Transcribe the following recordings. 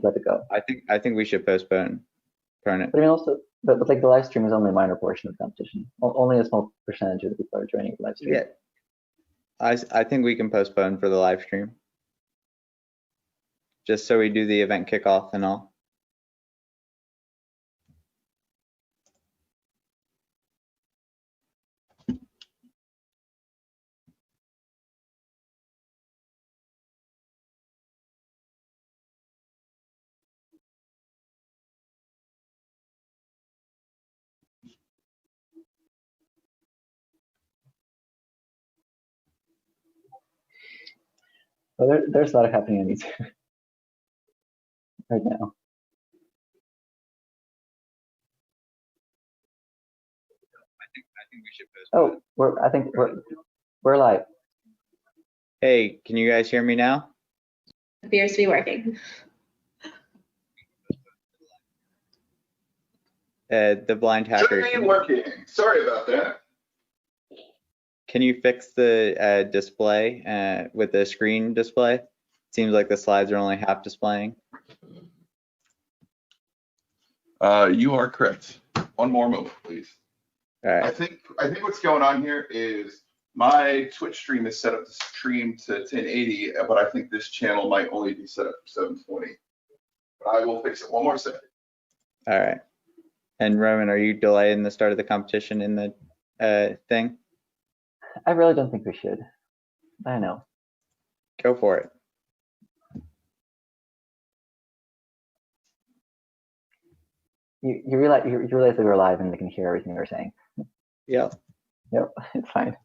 let it go. I think we should postpone it. But I mean, also, but like the live stream is only a minor portion of the competition. Only a small percentage of the people are joining the live stream. Yeah, I think we can postpone for the live stream, just so we do the event kickoff and all. Well, there's a lot happening on these right now. I think we should postpone. Oh, I think we're live. Hey, can you guys hear me now? Appears to be working. The blind hacker. Should be working. Sorry about that. Can you fix the display with the screen display? Seems like the slides are only half displaying. You are correct. One more moment, please. All right. I think what's going on here is my Twitch stream is set up to stream to 1080, but I think this channel might only be set up for 720. But I will fix it. One more second. All right. And Roman, are you delaying the start of the competition in the thing? I really don't think we should. I know. Go for it. You realize that we're live and they can hear everything we're saying. Yep. Yep, it's fine.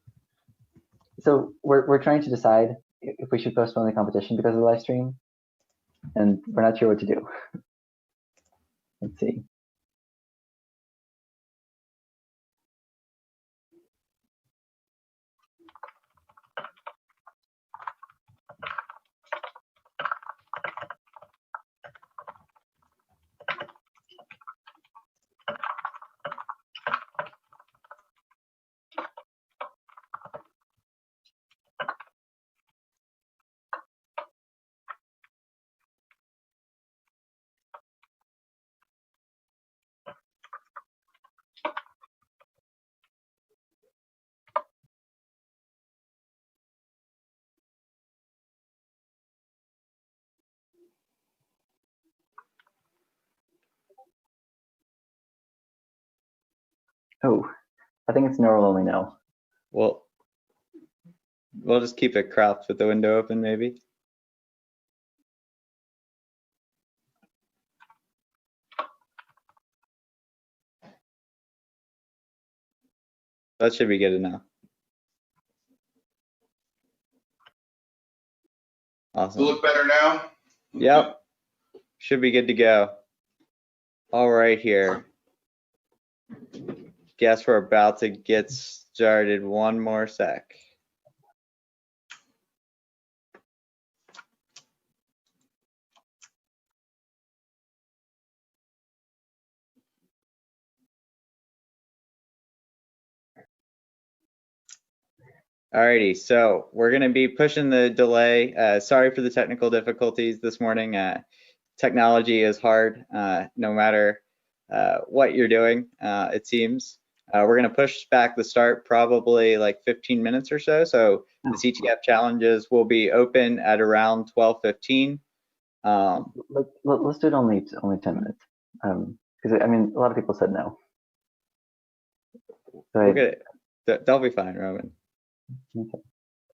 So we're trying to decide if we should postpone the competition because of the live stream, and we're not sure what to do. Let's see. Oh, I think it's neural only now. Well, we'll just keep it cropped with the window open, maybe. That should be good enough. Awesome. Does it look better now? Yep. Should be good to go. All right, here. Guess we're about to get started. One more sec. Alrighty, so we're going to be pushing the delay. Sorry for the technical difficulties this morning. Technology is hard, no matter what you're doing, it seems. We're going to push back the start probably like 15 minutes or so. So the CTF challenges will be open at around 12:15. Let's do it only 10 minutes. Because I mean, a lot of people said no. We'll get it. They'll be fine, Roman. Okay.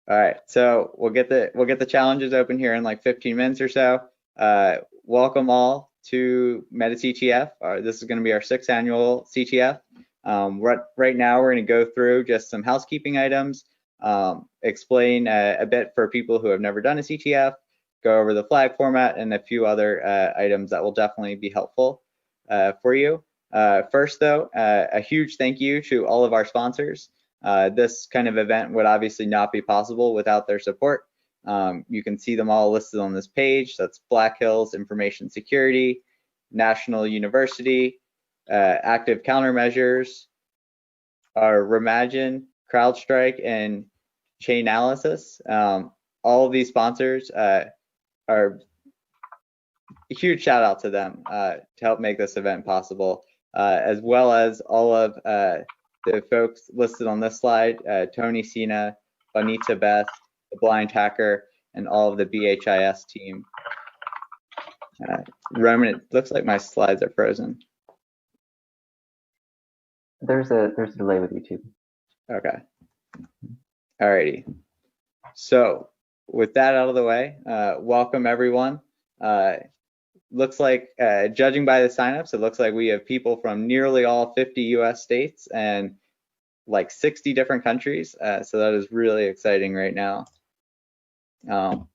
All right, so we'll get the challenges open here in like 15 minutes or so. Welcome all to MetaCTF. This is going to be our 6th annual CTF. Right now, we're going to go through just some housekeeping items, explain a bit for people who have never done a CTF, go over the flag format, and a few other items that will definitely be helpful for you. First, though, a huge thank you to all of our sponsors. This kind of event would obviously not be possible without their support. You can see them all listed on this page. That's Black Hills Information Security, National University, Active Countermeasures, Remagine, CrowdStrike, and Chainalysis. All of these sponsors are a huge shout out to them to help make this event possible, as well as all of the folks listed on this slide, Tony Sina, Bonita Beth, the Blind Hacker, and all of the BHIS team. Roman, it looks like my slides are frozen. There's a delay with YouTube. Okay. Alrighty. So with that out of the way, welcome everyone. Looks like, judging by the signups, it looks like we have people from nearly all 50 US states and like 60 different countries. So that is really exciting right now.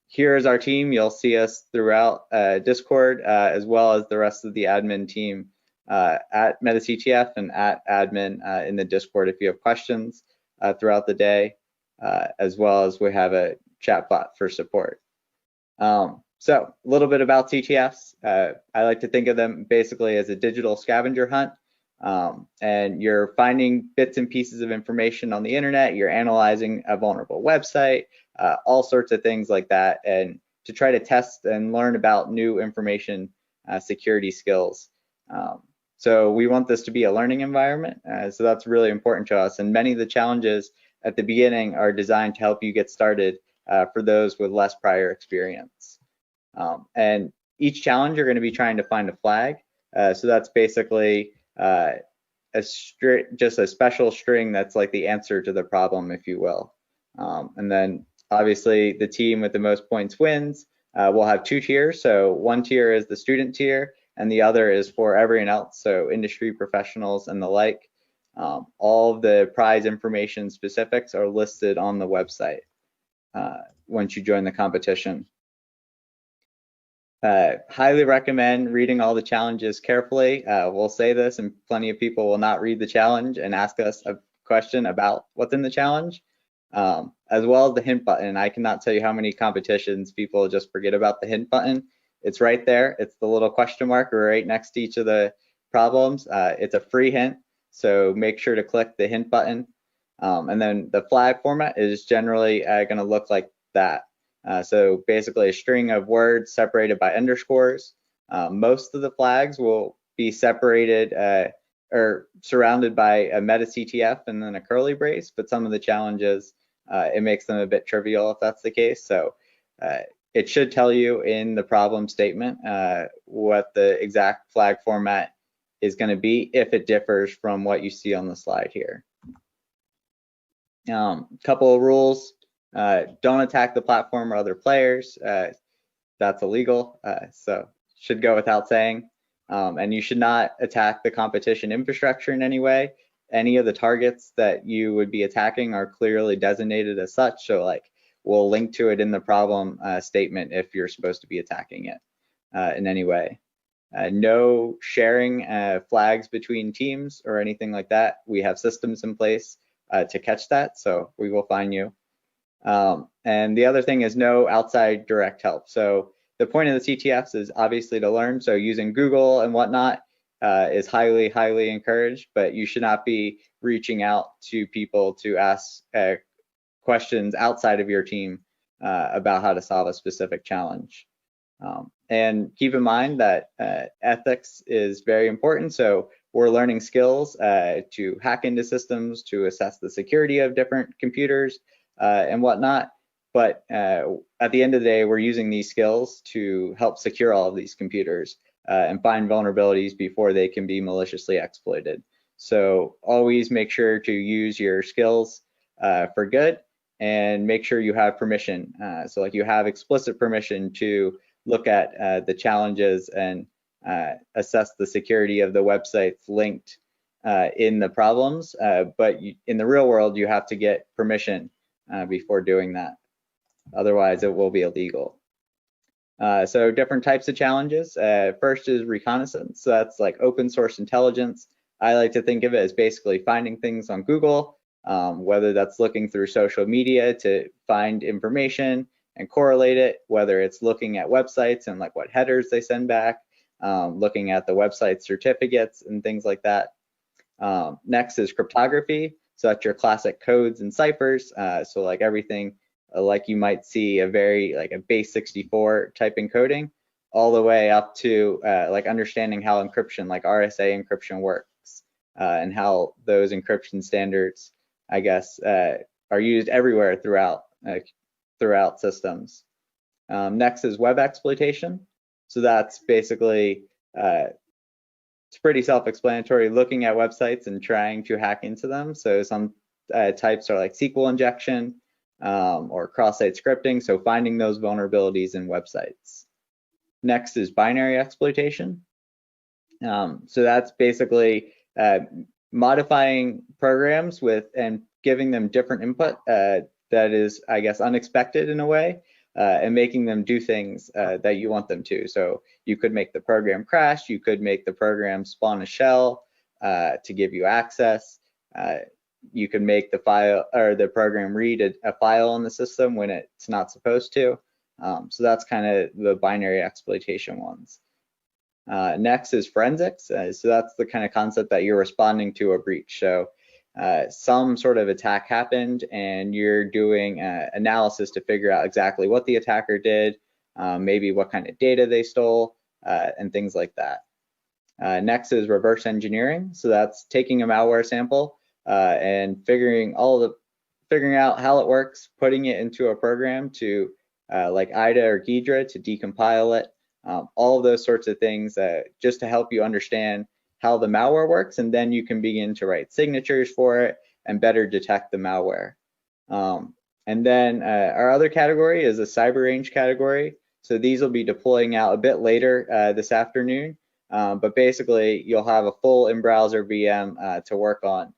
Here is our team. You'll see us throughout Discord, as well as the rest of the admin team at MetaCTF and at admin in the Discord if you have questions throughout the day, as well as we have a chat bot for support. So a little bit about CTFs. I like to think of them basically as a digital scavenger hunt. And you're finding bits and pieces of information on the internet, you're analyzing a vulnerable website, all sorts of things like that, and to try to test and learn about new information security skills. So we want this to be a learning environment, so that's really important to us, and many of the challenges at the beginning are designed to help you get started for those with less prior experience. And each challenge you're going to be trying to find a flag, so that's basically just a special string that's like the answer to the problem, if you will. And then obviously the team with the most points wins. We'll have two tiers. So one tier is the student tier and the other is for everyone else, so industry professionals and the like. All of the prize information specifics are listed on the website once you join the competition. Highly recommend reading all the challenges carefully. We'll say this, and plenty of people will not read the challenge and ask us a question about what's in the challenge, as well as the hint button. I cannot tell you how many competitions people just forget about the hint button. It's right there. It's the little question mark right next to each of the problems. It's a free hint, so make sure to click the hint button. And then the flag format is generally going to look like that. So basically a string of words separated by underscores. Most of the flags will be separated or surrounded by a MetaCTF and then a curly brace, but some of the challenges, it makes them a bit trivial if that's the case. So it should tell you in the problem statement what the exact flag format is going to be if it differs from what you see on the slide here. Couple of rules. Don't attack the platform or other players. That's illegal, so should go without saying. And you should not attack the competition infrastructure in any way. Any of the targets that you would be attacking are clearly designated as such, so like we'll link to it in the problem statement if you're supposed to be attacking it in any way. No sharing flags between teams or anything like that. We have systems in place to catch that, so we will find you. And the other thing is no outside direct help. So the point of the CTFs is obviously to learn. So using Google and whatnot is highly, highly encouraged, but you should not be reaching out to people to ask questions outside of your team about how to solve a specific challenge. And keep in mind that ethics is very important. So we're learning skills to hack into systems, to assess the security of different computers, and whatnot. But at the end of the day, we're using these skills to help secure all of these computers and find vulnerabilities before they can be maliciously exploited. So always make sure to use your skills for good and make sure you have permission. So like you have explicit permission to look at the challenges and assess the security of the websites linked in the problems. But in the real world, you have to get permission before doing that. Otherwise, it will be illegal. So different types of challenges. First is reconnaissance. So that's like open source intelligence. I like to think of it as basically finding things on Google, whether that's looking through social media to find information and correlate it, whether it's looking at websites and like what headers they send back, looking at the website certificates and things like that. Next is cryptography. So that's your classic codes and ciphers. So like everything like you might see a very like a base 64 type encoding. all the way up to like understanding how encryption, like RSA encryption works, and how those encryption standards, I guess, are used everywhere throughout systems. Next is web exploitation. So that's basically, it's pretty self-explanatory, looking at websites and trying to hack into them. So some types are like SQL injection or cross-site scripting, so finding those vulnerabilities in websites. Next is binary exploitation. So that's basically modifying programs and giving them different input that is, I guess, unexpected in a way, and making them do things that you want them to. So you could make the program crash, you could make the program spawn a shell to give you access. You could make the file or the program read a file in the system when it's not supposed to. So that's kind of the binary exploitation ones. Next is forensics. So that's the kind of concept that you're responding to a breach. So some sort of attack happened and you're doing analysis to figure out exactly what the attacker did, maybe what kind of data they stole, and things like that. Next is reverse engineering. So that's taking a malware sample and figuring out how it works, putting it into a program to like IDA or Ghidra to decompile it. All of those sorts of things just to help you understand how the malware works, and then you can begin to write signatures for it and better detect the malware. And then our other category is a cyber range category. So these will be deploying out a bit later this afternoon, but basically you'll have a full in-browser VM to work on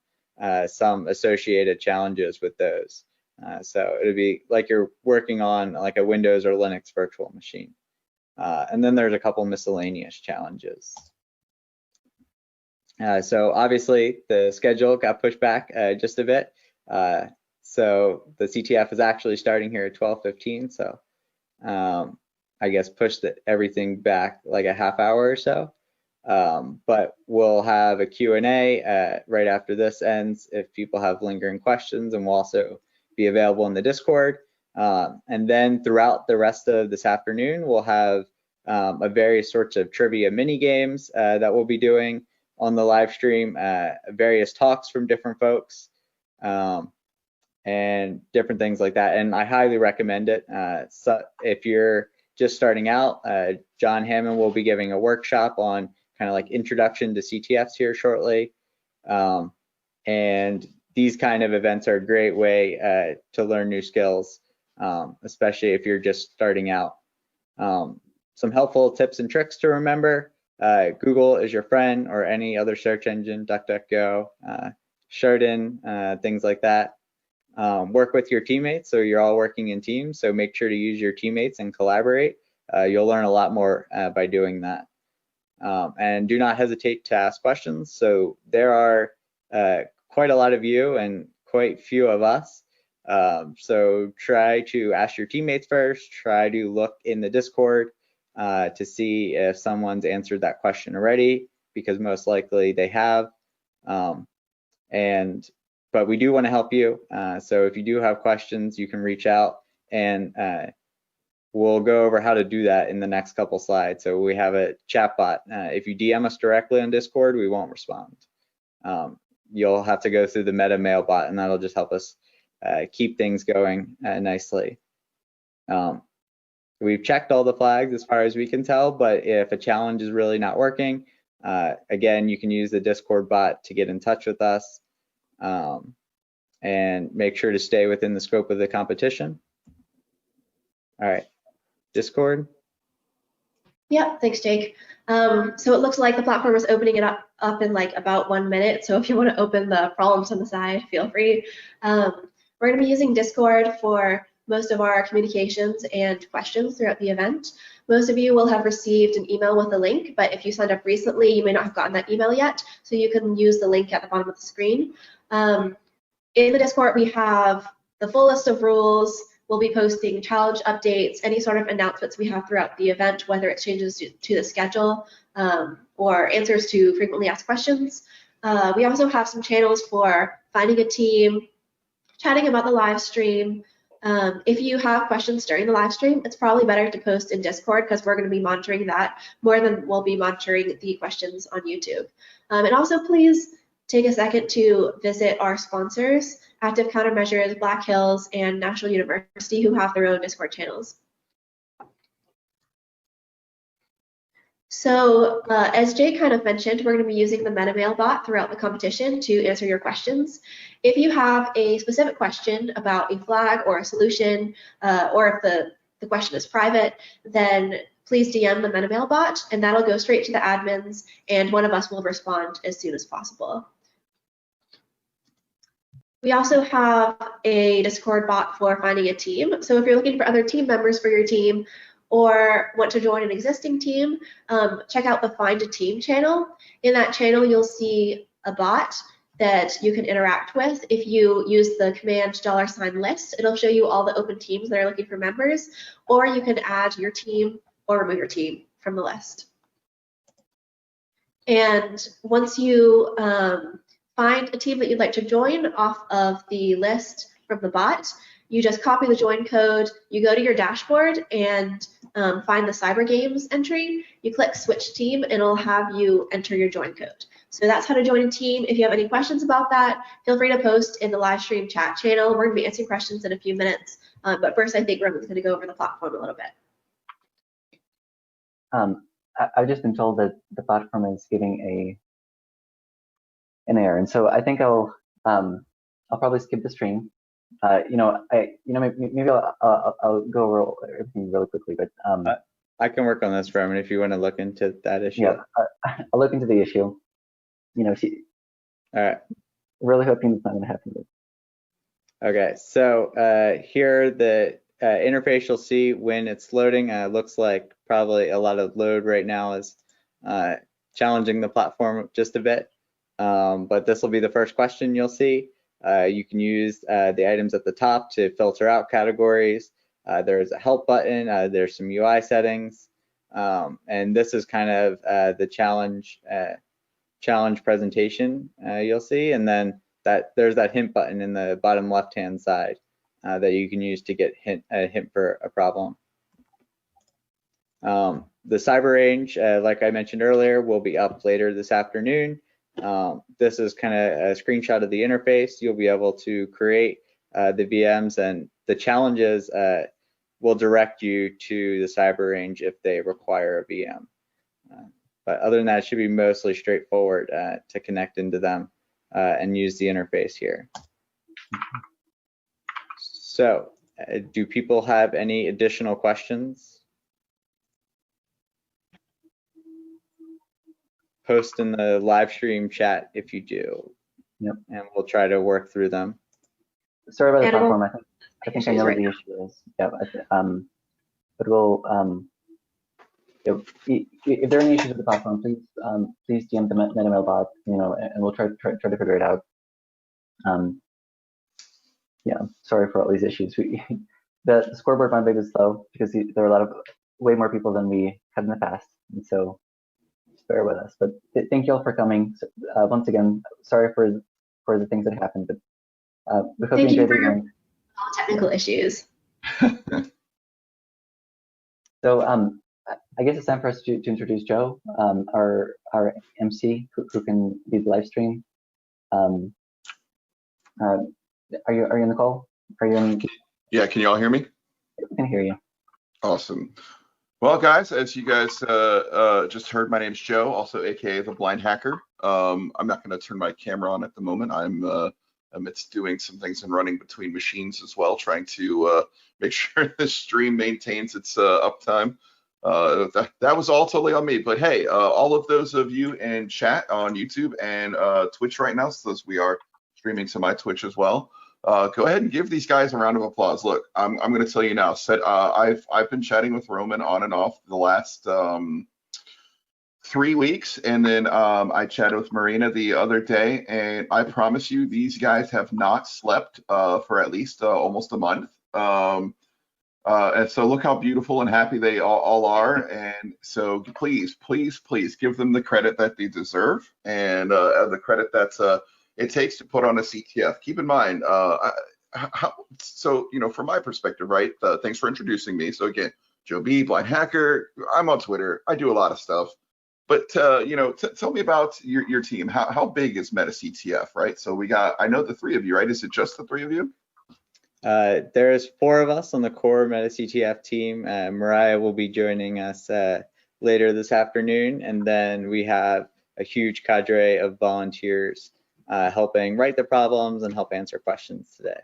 some associated challenges with those. So it'll be like you're working on like a Windows or Linux virtual machine. And then there's a couple miscellaneous challenges. So obviously the schedule got pushed back just a bit. So the CTF is actually starting here at 12:15. So I guess pushed everything back like a half hour or so. But we'll have a Q&A right after this ends if people have lingering questions, and we'll also be available in the Discord. And then throughout the rest of this afternoon, we'll have various sorts of trivia mini games that we'll be doing on the live stream, various talks from different folks, and different things like that. And I highly recommend it. So if you're just starting out, John Hammond will be giving a workshop on kind of like introduction to CTFs here shortly. And these kind of events are a great way to learn new skills, especially if you're just starting out. Some helpful tips and tricks to remember: Google is your friend, or any other search engine, DuckDuckGo, Sheridan, things like that. Work with your teammates, so you're all working in teams, so make sure to use your teammates and collaborate. You'll learn a lot more by doing that. And do not hesitate to ask questions. So there are quite a lot of you and quite few of us. So try to ask your teammates first, try to look in the Discord to see if someone's answered that question already, because most likely they have. But we do want to help you. So if you do have questions, you can reach out, and we'll go over how to do that in the next couple slides. So we have a chat bot. If you DM us directly on Discord, we won't respond. You'll have to go through the Meta mail bot, and that'll just help us keep things going nicely. We've checked all the flags as far as we can tell, but if a challenge is really not working, again, you can use the Discord bot to get in touch with us, and make sure to stay within the scope of the competition. All right, Discord. Yeah, thanks, Jake. So it looks like the platform is opening it up in like about 1 minute. So if you want to open the problems on the side, feel free. We're going to be using Discord for most of our communications and questions throughout the event. Most of you will have received an email with a link, but if you signed up recently, you may not have gotten that email yet. So you can use the link at the bottom of the screen. In the Discord, we have the full list of rules. We'll be posting challenge updates, any sort of announcements we have throughout the event, whether it's changes to the schedule or answers to frequently asked questions. We also have some channels for finding a team, chatting about the live stream, If you have questions during the live stream, it's probably better to post in Discord because we're going to be monitoring that more than we'll be monitoring the questions on YouTube. And also, please take a second to visit our sponsors, Active Countermeasures, Black Hills, and National University, who have their own Discord channels. So as Jay kind of mentioned, we're going to be using the MetaMail bot throughout the competition to answer your questions. If you have a specific question about a flag or a solution, or if the question is private, then please DM the MetaMail bot, and that'll go straight to the admins, and one of us will respond as soon as possible. We also have a Discord bot for finding a team. So if you're looking for other team members for your team, or want to join an existing team, check out the Find a Team channel. In that channel, you'll see a bot that you can interact with. If you use the command $list, it'll show you all the open teams that are looking for members, or you can add your team or remove your team from the list. And once you find a team that you'd like to join off of the list from the bot, you just copy the join code, you go to your dashboard and find the CyberGames entry, you click switch team, and it'll have you enter your join code. So that's how to join a team. If you have any questions about that, feel free to post in the live stream chat channel. We're gonna be answering questions in a few minutes. But first, I think Roman's gonna go over the platform a little bit. I've just been told that the platform is giving an error, and so I think I'll probably skip the stream. Maybe I'll go over everything really quickly, but I can work on this, Roman, if you want to look into that issue. Yeah, I'll look into the issue. All right. Really hoping it's not going to happen. Okay, so here the interface you'll see when it's loading looks like probably a lot of load right now is challenging the platform just a bit, but this will be the first question you'll see. You can use the items at the top to filter out categories. There's a help button, there's some UI settings, and this is kind of the challenge presentation you'll see, and then there's that hint button in the bottom left-hand side that you can use to get a hint for a problem. The cyber range, like I mentioned earlier, will be up later this afternoon. This is kind of a screenshot of the interface. You'll be able to create the VMs, and the challenges will direct you to the cyber range if they require a VM. But other than that, it should be mostly straightforward to connect into them and use the interface here. So, do people have any additional questions? Post in the live stream chat if you do. Yep. And we'll try to work through them. Sorry about the platform. I think I know what the issue is. Yeah. But we'll if there are any issues with the platform, please DM the MetaMail bot, and we'll try to figure it out. Yeah. Sorry for all these issues. The scoreboard might be a bit slow because there are way more people than we had in the past, and so bear with us. But thank you all for coming. Once again, sorry for the things that happened, but we hope you enjoyed the event. Technical issues. So I guess it's time for us to introduce Joe, our MC, who can lead the live stream. Are you in the call? Are you in? Yeah, can you all hear me? I can hear you. Awesome. Well, guys, as you guys just heard, my name's Joe, also AKA the Blind Hacker. I'm not going to turn my camera on at the moment. It's doing some things and running between machines as well, trying to make sure the stream maintains its uptime. That was all totally on me. But hey, all of those of you in chat on YouTube and Twitch right now, since we are streaming to my Twitch as well, go ahead and give these guys a round of applause. Look, I'm going to tell you now. I've been chatting with Roman on and off the last 3 weeks, and then I chatted with Marina the other day, and I promise you, these guys have not slept for at least almost a month. And so look how beautiful and happy they all are. And so please, please, please give them the credit that they deserve, and the credit that it takes to put on a CTF. Keep in mind, so, from my perspective, right? Thanks for introducing me. So again, Joe B, Blind Hacker. I'm on Twitter. I do a lot of stuff. But tell me about your team. How big is MetaCTF, right? So I know the three of you, right? Is it just the three of you? There's 4 of us on the core MetaCTF team. Mariah will be joining us later this afternoon, and then we have a huge cadre of volunteers helping write the problems and help answer questions today.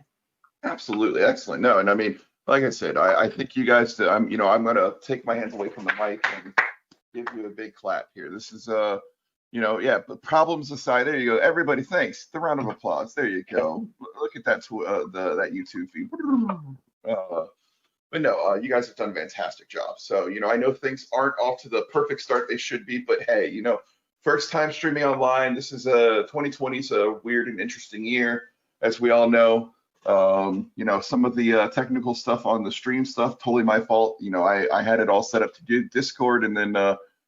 Absolutely, excellent. No, and I mean, like I said, I think you guys. I'm gonna take my hands away from the mic and give you a big clap here. This is but problems aside, there you go. Everybody, thanks. The round of applause. There you go. Look at that that YouTube feed. But no, you guys have done a fantastic job. So, I know things aren't off to the perfect start they should be, but hey, first time streaming online. This is 2020 is a weird and interesting year, as we all know. Some of the technical stuff on the stream stuff, totally my fault. I had it all set up to do Discord, and then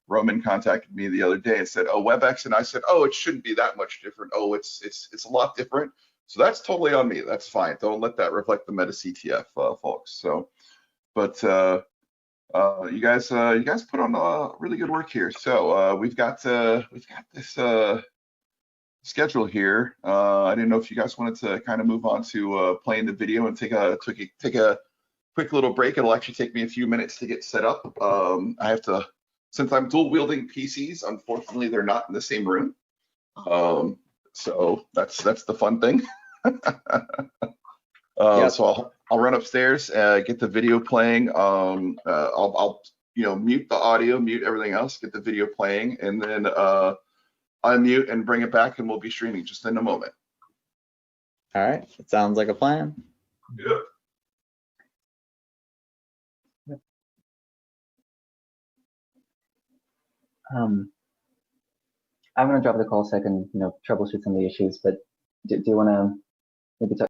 Roman contacted me the other day and said, "Oh, WebEx," and I said, "Oh, it shouldn't be that much different. Oh, it's a lot different." So that's totally on me. That's fine. Don't let that reflect the MetaCTF folks. So, but you guys put on really good work here. So we've got this schedule here. I didn't know if you guys wanted to kind of move on to playing the video and take a quick little break. It'll actually take me a few minutes to get set up. I have to, since I'm dual wielding PCs, unfortunately they're not in the same room. So that's the fun thing. So I'll run upstairs, get the video playing. I'll mute the audio, mute everything else, get the video playing, and then unmute and bring it back, and we'll be streaming just in a moment. All right, it sounds like a plan. Yeah. I'm going to drop the call so I can, troubleshoot some of the issues, but do you want to maybe talk?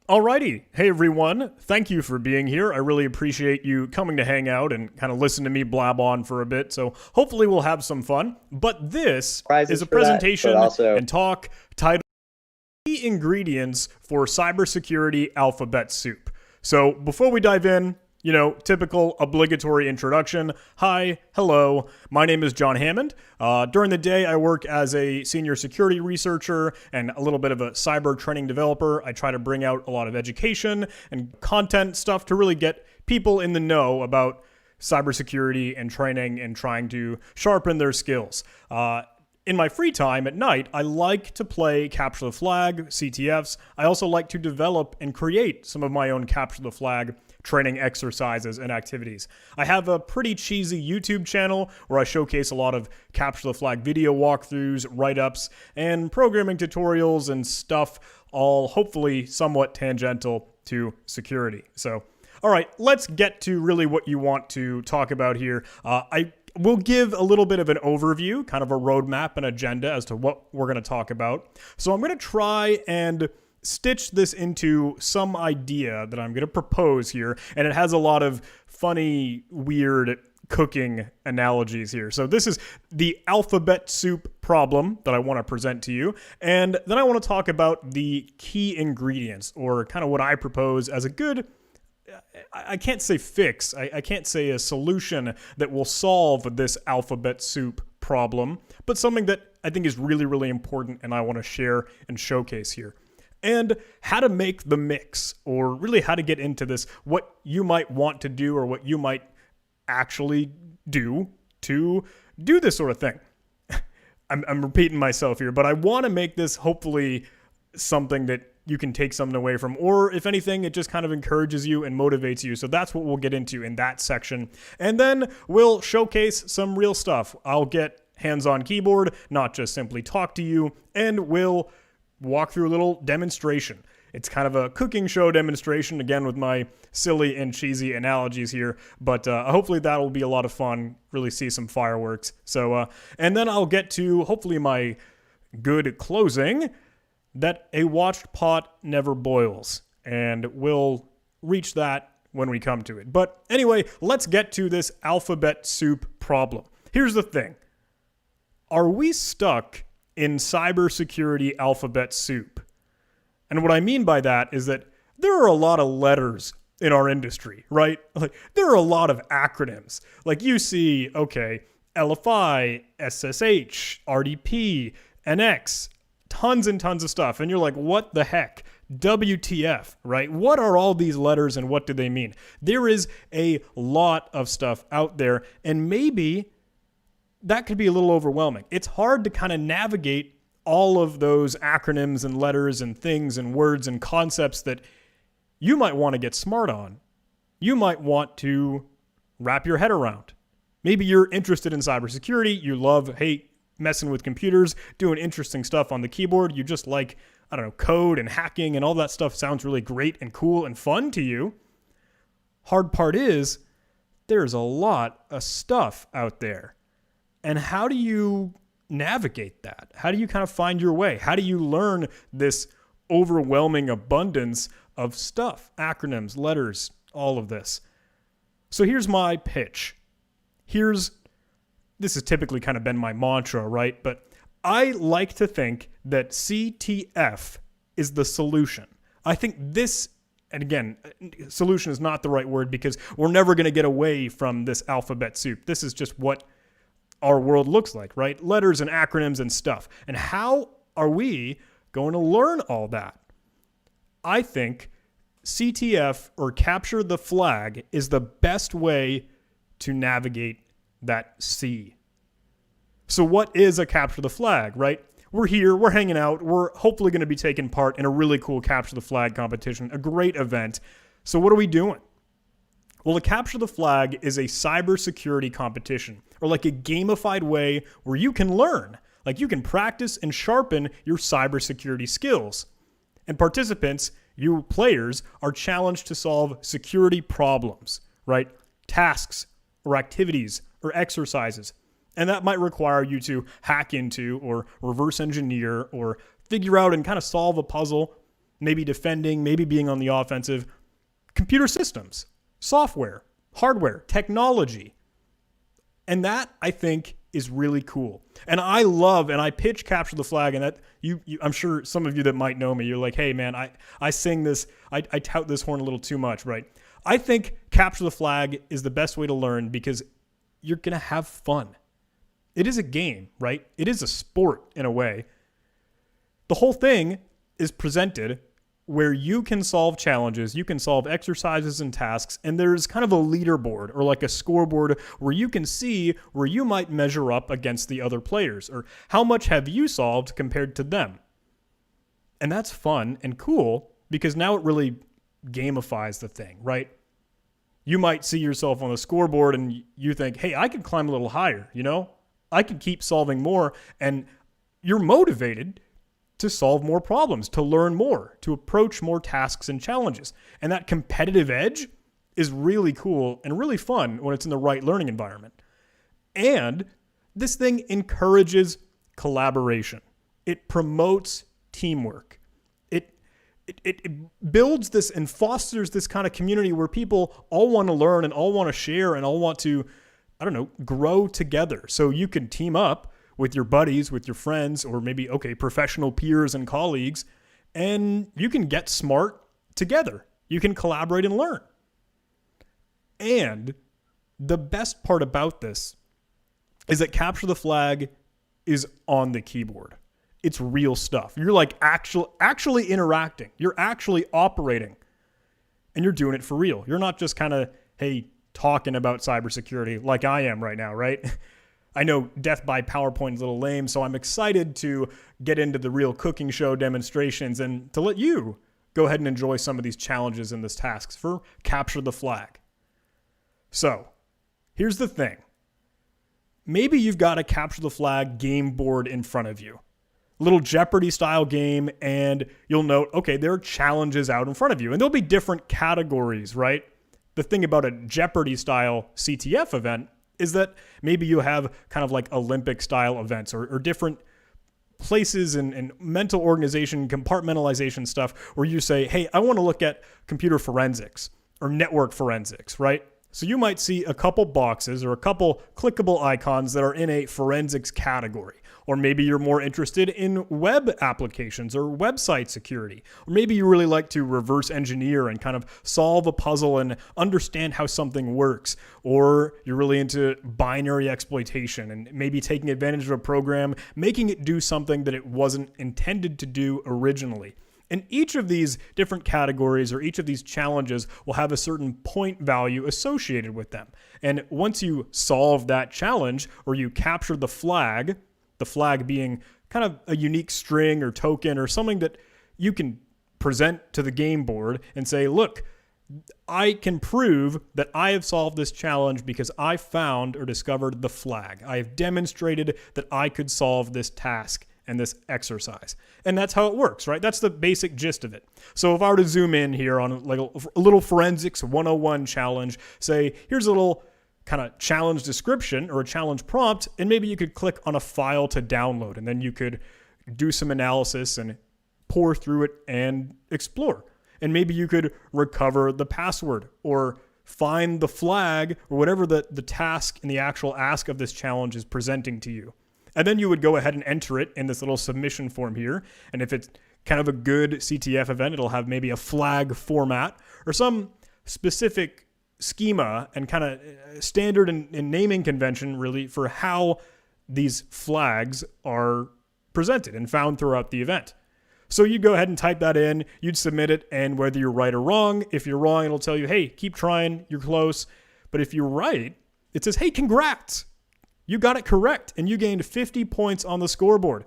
Alrighty. Hey everyone. Thank you for being here. I really appreciate you coming to hang out and kind of listen to me blab on for a bit. So hopefully we'll have some fun. But this is a presentation and talk titled Key Ingredients for Cybersecurity Alphabet Soup. So before we dive in, typical obligatory introduction. Hi, hello, my name is John Hammond. During the day, I work as a senior security researcher and a little bit of a cyber training developer. I try to bring out a lot of education and content stuff to really get people in the know about cybersecurity and training and trying to sharpen their skills. In my free time at night, I like to play Capture the Flag, CTFs. I also like to develop and create some of my own Capture the Flag training exercises and activities. I have a pretty cheesy YouTube channel where I showcase a lot of Capture the Flag video walkthroughs, write-ups, and programming tutorials and stuff, all hopefully somewhat tangential to security. So, all right, let's get to really what you want to talk about here. We'll give a little bit of an overview, kind of a roadmap and agenda as to what we're going to talk about. So I'm going to try and stitch this into some idea that I'm going to propose here, and it has a lot of funny, weird cooking analogies here. So this is the alphabet soup problem that I want to present to you, and then I want to talk about the key ingredients, or kind of what I propose as a good, I can't say fix, I can't say a solution that will solve this alphabet soup problem, but something that I think is really, really important and I want to share and showcase here. And how to make the mix, or really how to get into this, what you might want to do or what you might actually do to do this sort of thing. I'm repeating myself here, but I want to make this hopefully something that you can take something away from, or if anything, it just kind of encourages you and motivates you. So that's what we'll get into in that section. And then we'll showcase some real stuff. I'll get hands-on keyboard, not just simply talk to you, and we'll walk through a little demonstration. It's kind of a cooking show demonstration, again, with my silly and cheesy analogies here, but hopefully that'll be a lot of fun, really see some fireworks. So, and then I'll get to, hopefully, my good closing, that a watched pot never boils, and we'll reach that when we come to it. But anyway, let's get to this alphabet soup problem. Here's the thing. Are we stuck in cybersecurity alphabet soup? And what I mean by that is that there are a lot of letters in our industry, right? Like, there are a lot of acronyms. Like, you see, okay, LFI, SSH, RDP, NX, tons and tons of stuff. And you're like, what the heck? WTF, right? What are all these letters and what do they mean? There is a lot of stuff out there, and maybe that could be a little overwhelming. It's hard to kind of navigate all of those acronyms and letters and things and words and concepts that you might want to get smart on. You might want to wrap your head around. Maybe you're interested in cybersecurity. You love, messing with computers, doing interesting stuff on the keyboard. You just like, I don't know, code and hacking and all that stuff sounds really great and cool and fun to you. Hard part is there's a lot of stuff out there. And how do you navigate that? How do you kind of find your way? How do you learn this overwhelming abundance of stuff, acronyms, letters, all of this? So here's my pitch. This has typically kind of been my mantra, right? But I like to think that CTF is the solution. I think this, and again, solution is not the right word because we're never going to get away from this alphabet soup. This is just what our world looks like, right? Letters and acronyms and stuff. And how are we going to learn all that? I think CTF, or capture the flag, is the best way to navigate that C. So what is a capture the flag, right? We're here, we're hanging out, we're hopefully going to be taking part in a really cool capture the flag competition, a great event. So what are we doing? Well, a capture the flag is a cybersecurity competition, or like a gamified way where you can learn, like you can practice and sharpen your cybersecurity skills. And participants, you players, are challenged to solve security problems, right? Tasks or activities or exercises. And that might require you to hack into or reverse engineer or figure out and kind of solve a puzzle, maybe defending, maybe being on the offensive. Computer systems, software, hardware, technology. And that, I think, is really cool. And I love, and I pitch capture the flag, and that I'm sure some of you that might know me, you're like, hey man, I sing this, I tout this horn a little too much, right? I think capture the flag is the best way to learn because you're going to have fun. It is a game, right? It is a sport in a way. The whole thing is presented where you can solve challenges, you can solve exercises and tasks, and there's kind of a leaderboard or like a scoreboard where you can see where you might measure up against the other players, or how much have you solved compared to them. And that's fun and cool because now it really gamifies the thing, right? You might see yourself on the scoreboard and you think, hey, I could climb a little higher, you know? I can keep solving more, and you're motivated to solve more problems, to learn more, to approach more tasks and challenges. And that competitive edge is really cool and really fun when it's in the right learning environment. And this thing encourages collaboration. It promotes teamwork. It builds this and fosters this kind of community where people all want to learn and all want to share and all want to, grow together. So you can team up with your buddies, with your friends, or maybe, professional peers and colleagues, and you can get smart together. You can collaborate and learn. And the best part about this is that capture the flag is on the keyboard. It's real stuff. You're like actually interacting. You're actually operating, and you're doing it for real. You're not just kind of, talking about cybersecurity like I am right now, right? I know death by PowerPoint is a little lame, so I'm excited to get into the real cooking show demonstrations and to let you go ahead and enjoy some of these challenges in this tasks for capture the flag. So, here's the thing. Maybe you've got a capture the flag game board in front of you. Little Jeopardy style game, and you'll note, okay, there are challenges out in front of you, and there'll be different categories, right? The thing about a Jeopardy style CTF event is that maybe you have kind of like Olympic style events or different places and mental organization, compartmentalization stuff where you say, hey, I want to look at computer forensics or network forensics, right? So you might see a couple boxes or a couple clickable icons that are in a forensics category. Or maybe you're more interested in web applications or website security. Or maybe you really like to reverse engineer and kind of solve a puzzle and understand how something works. Or you're really into binary exploitation and maybe taking advantage of a program, making it do something that it wasn't intended to do originally. And each of these different categories or each of these challenges will have a certain point value associated with them. And once you solve that challenge or you capture the flag being kind of a unique string or token or something that you can present to the game board and say, look, I can prove that I have solved this challenge because I found or discovered the flag. I have demonstrated that I could solve this task and this exercise. And that's how it works, right? That's the basic gist of it. So if I were to zoom in here on like a little forensics 101 challenge, say, here's a little kind of challenge description or a challenge prompt, and maybe you could click on a file to download, and then you could do some analysis and pour through it and explore. And maybe you could recover the password or find the flag or whatever the task and the actual ask of this challenge is presenting to you. And then you would go ahead and enter it in this little submission form here. And if it's kind of a good CTF event, it'll have maybe a flag format or some specific schema and kind of standard and naming convention really for how these flags are presented and found throughout the event. So you'd go ahead and type that in, you'd submit it, and whether you're right or wrong, if you're wrong, it'll tell you, hey, keep trying, you're close. But if you're right, it says, hey, congrats. You got it correct, and you gained 50 points on the scoreboard.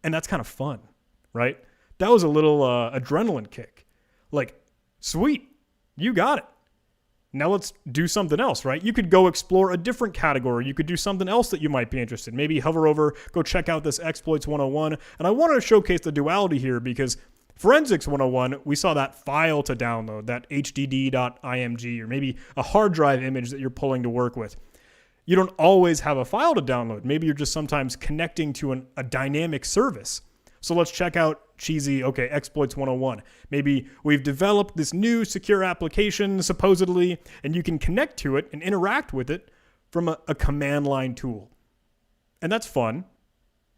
And that's kind of fun, right? That was a little adrenaline kick. Like, sweet, you got it. Now let's do something else, right? You could go explore a different category. You could do something else that you might be interested in. Maybe hover over, go check out this Exploits 101. And I want to showcase the duality here because Forensics 101, we saw that file to download, that hdd.img, or maybe a hard drive image that you're pulling to work with. You don't always have a file to download. Maybe you're just sometimes connecting to a dynamic service. So let's check out cheesy, Exploits 101. Maybe we've developed this new secure application, supposedly, and you can connect to it and interact with it from a command line tool. And that's fun.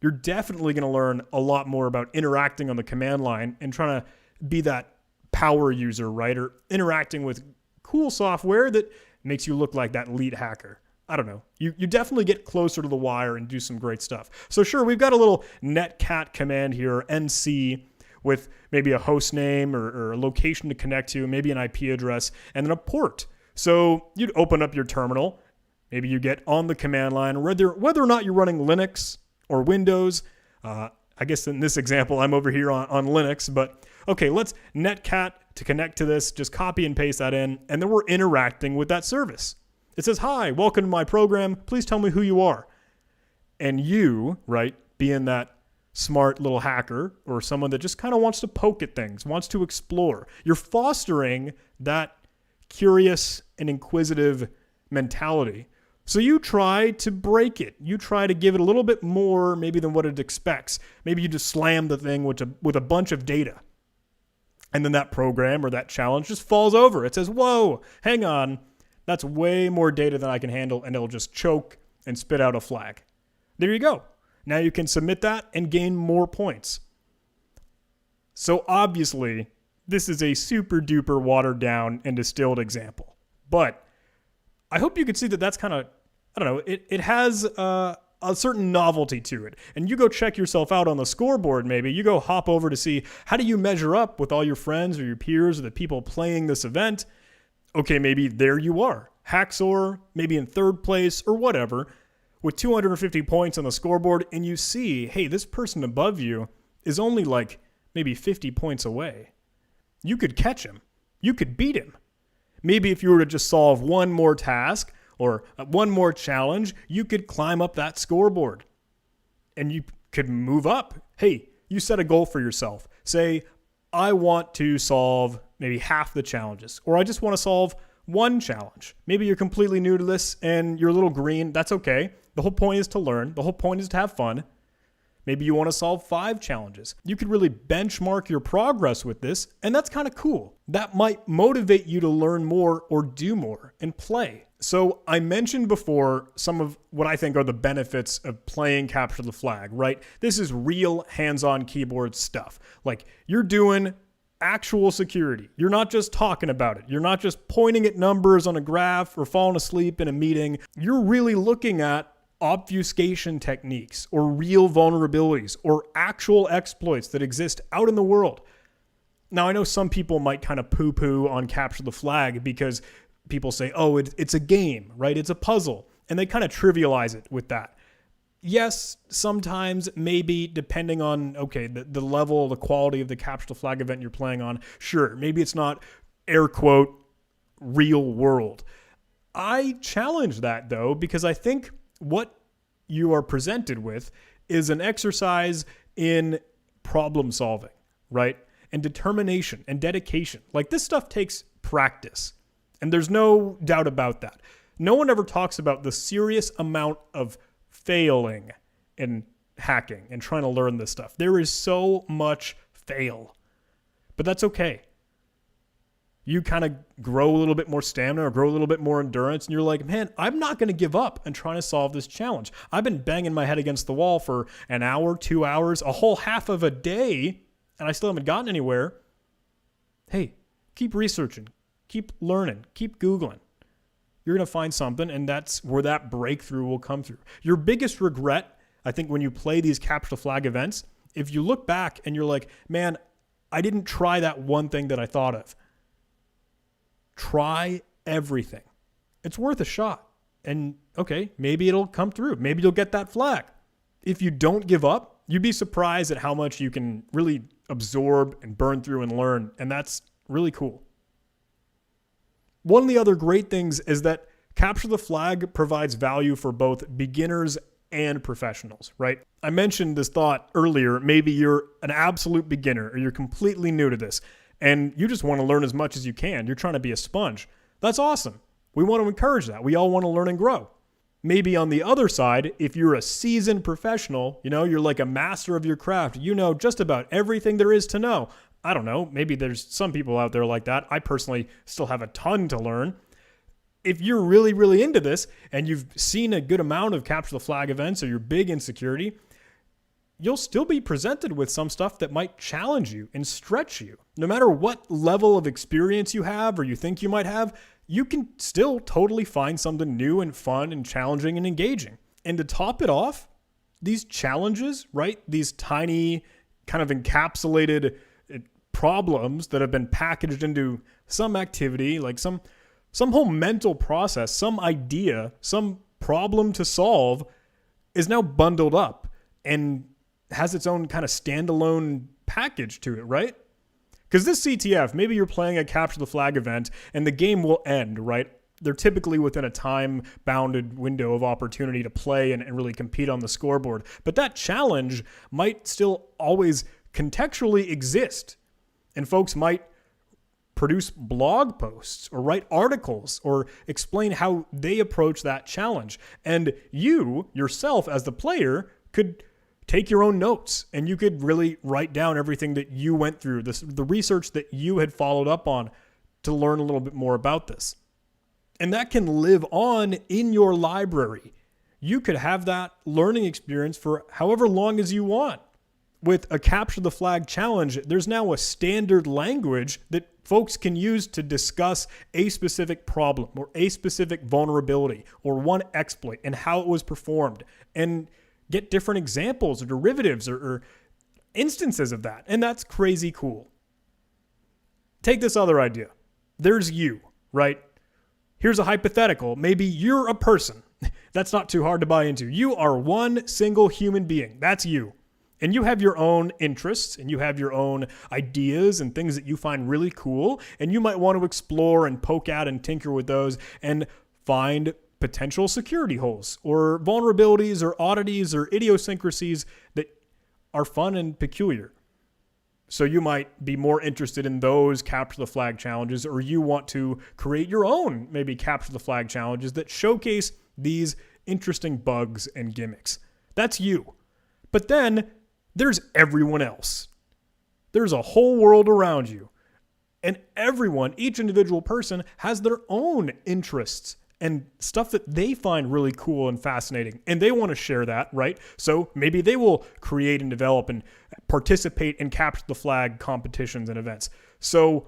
You're definitely going to learn a lot more about interacting on the command line and trying to be that power user, right? Or interacting with cool software that makes you look like that elite hacker. I don't know. You definitely get closer to the wire and do some great stuff. So sure, we've got a little netcat command here, NC, with maybe a host name or a location to connect to, maybe an IP address, and then a port. So you'd open up your terminal. Maybe you get on the command line, whether or not you're running Linux or Windows. I guess in this example, I'm over here on Linux, but okay, let's netcat to connect to this, just copy and paste that in, and then we're interacting with that service. It says, hi, welcome to my program. Please tell me who you are. And you, right, being that smart little hacker or someone that just kind of wants to poke at things, wants to explore, you're fostering that curious and inquisitive mentality. So you try to break it. You try to give it a little bit more maybe than what it expects. Maybe you just slam the thing with a bunch of data. And then that program or that challenge just falls over. It says, whoa, hang on. That's way more data than I can handle, and it'll just choke and spit out a flag. There you go. Now you can submit that and gain more points. So obviously, this is a super duper watered down and distilled example. But I hope you can see that that's kind of, I don't know, it has a certain novelty to it. And you go check yourself out on the scoreboard maybe. You go hop over to see how do you measure up with all your friends or your peers or the people playing this event. Okay, maybe there you are. Hacksaw, maybe in third place or whatever. with 250 points on the scoreboard and you see, hey, this person above you is only like maybe 50 points away. You could catch him. You could beat him. Maybe if you were to just solve one more task or one more challenge, you could climb up that scoreboard and you could move up. Hey, you set a goal for yourself. Say, I want to solve maybe half the challenges, or I just want to solve one challenge. Maybe you're completely new to this and you're a little green. That's okay. The whole point is to learn. The whole point is to have fun. Maybe you want to solve 5 challenges. You could really benchmark your progress with this, and that's kind of cool. That might motivate you to learn more or do more and play. So I mentioned before some of what I think are the benefits of playing Capture the Flag, right? This is real hands-on keyboard stuff. Like, you're doing actual security. You're not just talking about it. You're not just pointing at numbers on a graph or falling asleep in a meeting. You're really looking at obfuscation techniques or real vulnerabilities or actual exploits that exist out in the world. Now, I know some people might kind of poo-poo on Capture the Flag because people say, oh, it's a game, right? It's a puzzle. And they kind of trivialize it with that. Yes, sometimes, maybe, depending on, okay, the level, the quality of the Capture the Flag event you're playing on, sure, maybe it's not, air quote, real world. I challenge that, though, because I think what you are presented with is an exercise in problem solving, right? And determination and dedication. Like, this stuff takes practice. And there's no doubt about that. No one ever talks about the serious amount of failing in hacking and trying to learn this stuff. There is so much fail. But that's okay. You kind of grow a little bit more stamina or grow a little bit more endurance, and you're like, man, I'm not going to give up and trying to solve this challenge. I've been banging my head against the wall for an hour, 2 hours, a whole half of a day, and I still haven't gotten anywhere. Hey, keep researching, keep learning, keep Googling. You're going to find something, and that's where that breakthrough will come through. Your biggest regret, I think, when you play these Capture the Flag events, if you look back and you're like, man, I didn't try that one thing that I thought of. Try everything. It's worth a shot. And okay, maybe it'll come through. Maybe you'll get that flag. If you don't give up, you'd be surprised at how much you can really absorb and burn through and learn. And that's really cool. One of the other great things is that Capture the Flag provides value for both beginners and professionals, right? I mentioned this thought earlier. Maybe you're an absolute beginner or you're completely new to this and you just want to learn as much as you can. You're trying to be a sponge. That's awesome. We want to encourage that. We all want to learn and grow. Maybe on the other side, if you're a seasoned professional, you're like a master of your craft. You know just about everything there is to know. I don't know. Maybe there's some people out there like that. I personally still have a ton to learn. If you're really, really into this and you've seen a good amount of Capture the Flag events or you're big in security, you'll still be presented with some stuff that might challenge you and stretch you. No matter what level of experience you have or you think you might have, you can still totally find something new and fun and challenging and engaging. And to top it off, these challenges, right? These tiny kind of encapsulated problems that have been packaged into some activity, like some whole mental process, some idea, some problem to solve is now bundled up and has its own kind of standalone package to it, right? Because this CTF, maybe you're playing a Capture the Flag event and the game will end, right? They're typically within a time-bounded window of opportunity to play and really compete on the scoreboard. But that challenge might still always contextually exist. And folks might produce blog posts or write articles or explain how they approach that challenge. And you, yourself as the player, could take your own notes and you could really write down everything that you went through, the research that you had followed up on to learn a little bit more about this. And that can live on in your library. You could have that learning experience for however long as you want. With a Capture the Flag challenge, there's now a standard language that folks can use to discuss a specific problem or a specific vulnerability or one exploit and how it was performed and get different examples or derivatives or instances of that. And that's crazy cool. Take this other idea. There's you, right? Here's a hypothetical. Maybe you're a person. That's not too hard to buy into. You are one single human being. That's you. And you have your own interests and you have your own ideas and things that you find really cool. And you might want to explore and poke at and tinker with those and find potential security holes or vulnerabilities or oddities or idiosyncrasies that are fun and peculiar. So you might be more interested in those capture the flag challenges, or you want to create your own maybe capture the flag challenges that showcase these interesting bugs and gimmicks. That's you. But then there's everyone else. There's a whole world around you. And everyone, each individual person, has their own interests and stuff that they find really cool and fascinating. And they want to share that, right? So maybe they will create and develop and participate in capture the flag competitions and events. So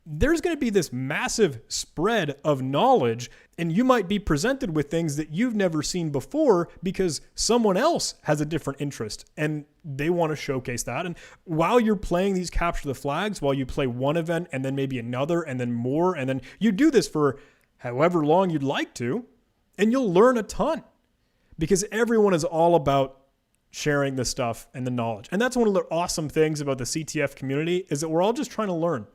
there's going to be this massive spread of knowledge, and you might be presented with things that you've never seen before because someone else has a different interest and they want to showcase that. And while you're playing these capture the flags, while you play one event and then maybe another and then more, and then you do this for however long you'd like to, and you'll learn a ton because everyone is all about sharing the stuff and the knowledge. And that's one of the awesome things about the CTF community is that we're all just trying to learn.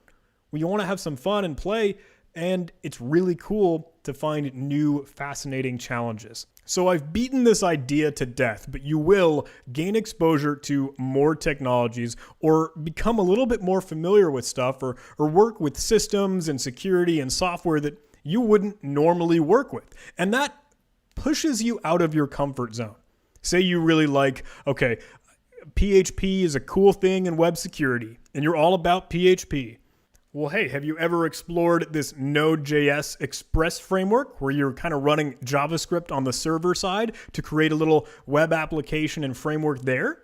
We want to have some fun and play, and it's really cool to find new, fascinating challenges. So I've beaten this idea to death, but you will gain exposure to more technologies or become a little bit more familiar with stuff or work with systems and security and software that you wouldn't normally work with. And that pushes you out of your comfort zone. Say you really like, okay, PHP is a cool thing in web security, and you're all about PHP. Well, hey, have you ever explored this Node.js Express framework where you're kind of running JavaScript on the server side to create a little web application and framework there?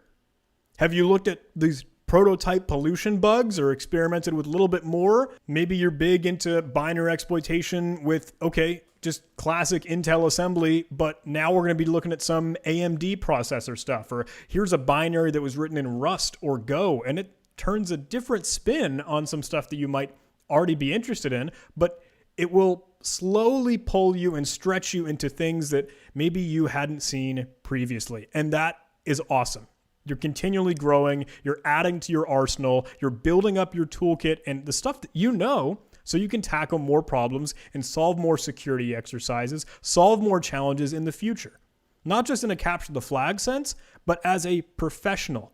Have you looked at these prototype pollution bugs or experimented with a little bit more? Maybe you're big into binary exploitation with, okay, just classic Intel assembly, but now we're going to be looking at some AMD processor stuff, or here's a binary that was written in Rust or Go, and it turns a different spin on some stuff that you might already be interested in, but it will slowly pull you and stretch you into things that maybe you hadn't seen previously. And that is awesome. You're continually growing, you're adding to your arsenal, you're building up your toolkit and the stuff that you know so you can tackle more problems and solve more security exercises, solve more challenges in the future. Not just in a capture the flag sense, but as a professional,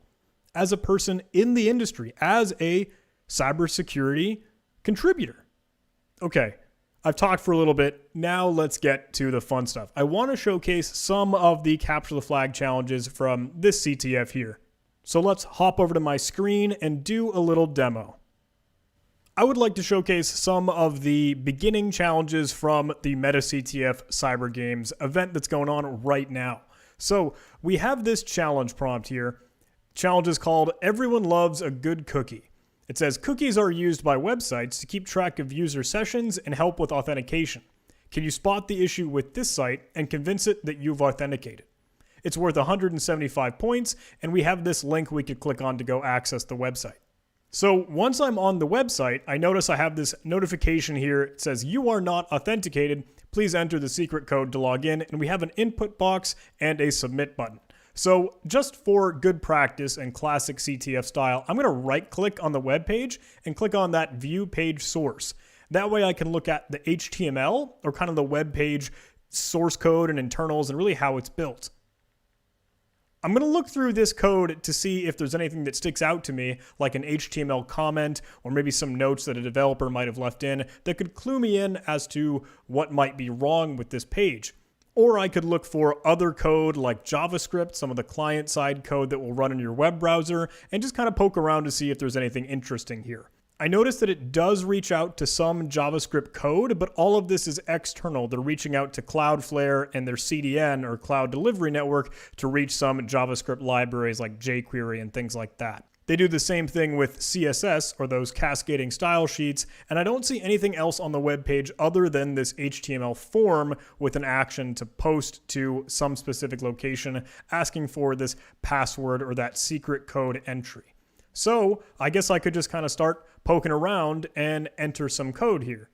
as a person in the industry, as a cybersecurity contributor. Okay, I've talked for a little bit. Now let's get to the fun stuff. I want to showcase some of the capture the flag challenges from this CTF here. So let's hop over to my screen and do a little demo. I would like to showcase some of the beginning challenges from the MetaCTF CyberGames event that's going on right now. So we have this challenge prompt here. Challenge is called Everyone Loves a Good Cookie. It says cookies are used by websites to keep track of user sessions and help with authentication. Can you spot the issue with this site and convince it that you've authenticated? It's worth 175 points, and we have this link we could click on to go access the website. So once I'm on the website, I notice I have this notification here. It says you are not authenticated. Please enter the secret code to log in, and we have an input box and a submit button. So just for good practice and classic CTF style, I'm going to right click on the web page and click on that view page source. That way I can look at the HTML or kind of the web page source code and internals and really how it's built. I'm going to look through this code to see if there's anything that sticks out to me, like an HTML comment or maybe some notes that a developer might have left in that could clue me in as to what might be wrong with this page. Or I could look for other code like JavaScript, some of the client-side code that will run in your web browser, and just kind of poke around to see if there's anything interesting here. I noticed that it does reach out to some JavaScript code, but all of this is external. They're reaching out to Cloudflare and their CDN or Cloud Delivery Network to reach some JavaScript libraries like jQuery and things like that. They do the same thing with CSS or those cascading style sheets, and I don't see anything else on the web page other than this HTML form with an action to post to some specific location asking for this password or that secret code entry. So I guess I could just kind of start poking around and enter some code here.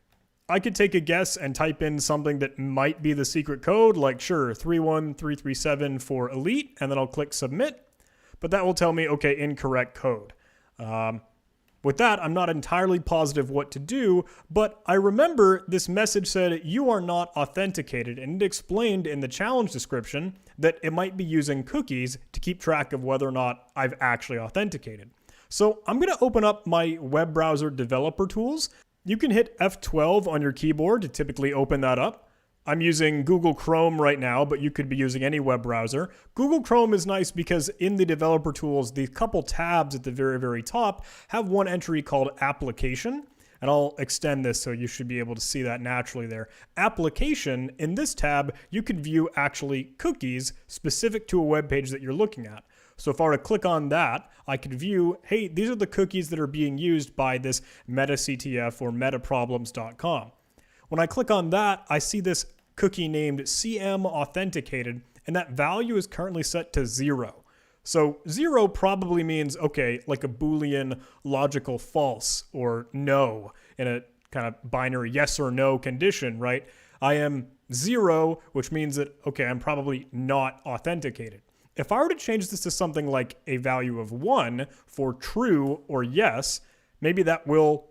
I could take a guess and type in something that might be the secret code, like sure, 31337 for elite, and then I'll click submit. But that will tell me, okay, incorrect code. With that, I'm not entirely positive what to do, but I remember this message said you are not authenticated, and it explained in the challenge description that it might be using cookies to keep track of whether or not I've actually authenticated. So I'm going to open up my web browser developer tools. You can hit F12 on your keyboard to typically open that up. I'm using Google Chrome right now, but you could be using any web browser. Google Chrome is nice because in the developer tools, the couple tabs at the very, very top have one entry called application. And I'll extend this so you should be able to see that naturally there. Application, in this tab, you can view actually cookies specific to a web page that you're looking at. So if I were to click on that, I could view, hey, these are the cookies that are being used by this MetaCTF or metaproblems.com. When I click on that, I see this cookie named CM authenticated, and that value is currently set to 0. So 0 probably means, okay, like a Boolean logical false or no in a kind of binary yes or no condition, right? I am 0, which means that, okay, I'm probably not authenticated. If I were to change this to something like a value of 1 for true or yes, maybe that will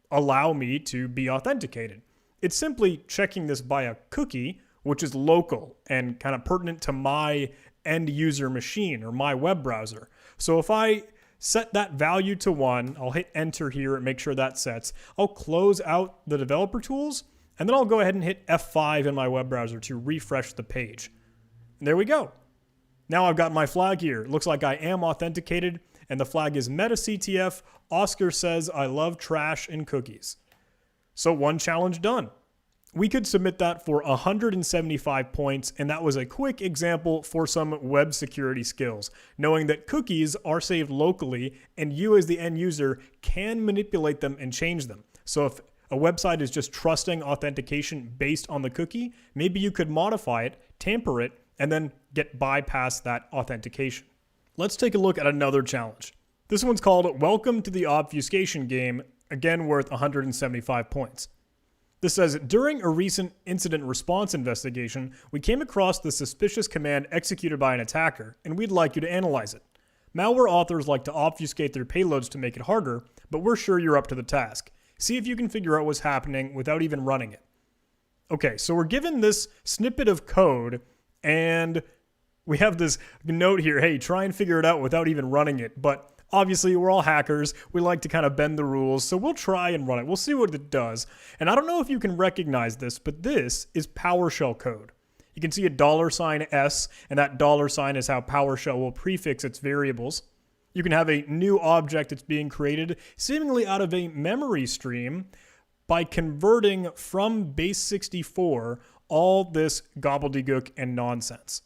allow me to be authenticated. It's simply checking this by a cookie, which is local and kind of pertinent to my end user machine or my web browser. So if I set that value to 1, I'll hit enter here and make sure that sets. I'll close out the developer tools, and then I'll go ahead and hit F5 in my web browser to refresh the page. And there we go. Now I've got my flag here. It looks like I am authenticated, and the flag is MetaCTF. Oscar says I love trash and cookies. So one challenge done. We could submit that for 175 points, and that was a quick example for some web security skills, knowing that cookies are saved locally and you as the end user can manipulate them and change them. So if a website is just trusting authentication based on the cookie, maybe you could modify it, tamper it, and then get bypass that authentication. Let's take a look at another challenge. This one's called Welcome to the Obfuscation Game, again worth 175 points. This says, during a recent incident response investigation, we came across the suspicious command executed by an attacker, and we'd like you to analyze it. Malware authors like to obfuscate their payloads to make it harder, but we're sure you're up to the task. See if you can figure out what's happening without even running it. Okay, so we're given this snippet of code, and we have this note here, hey, try and figure it out without even running it, but obviously, we're all hackers. We like to kind of bend the rules, so we'll try and run it. We'll see what it does. And I don't know if you can recognize this, but this is PowerShell code. You can see a $S, and that $sign is how PowerShell will prefix its variables. You can have a new object that's being created seemingly out of a memory stream by converting from base64 all this gobbledygook and nonsense.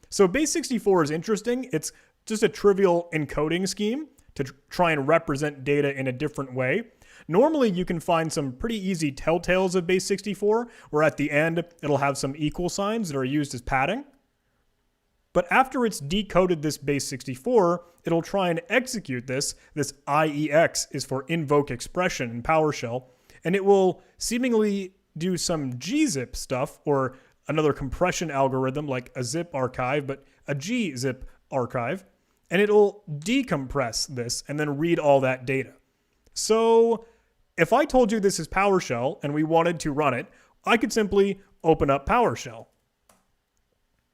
So base64 is interesting. It's just a trivial encoding scheme to try and represent data in a different way. Normally, you can find some pretty easy telltales of base64, where at the end, it'll have some equal signs that are used as padding. But after it's decoded this base64, it'll try and execute this. This IEX is for invoke expression in PowerShell, and it will seemingly do some gzip stuff, or another compression algorithm like a zip archive, but a gzip archive. And it'll decompress this and then read all that data. So if I told you this is PowerShell and we wanted to run it, I could simply open up PowerShell.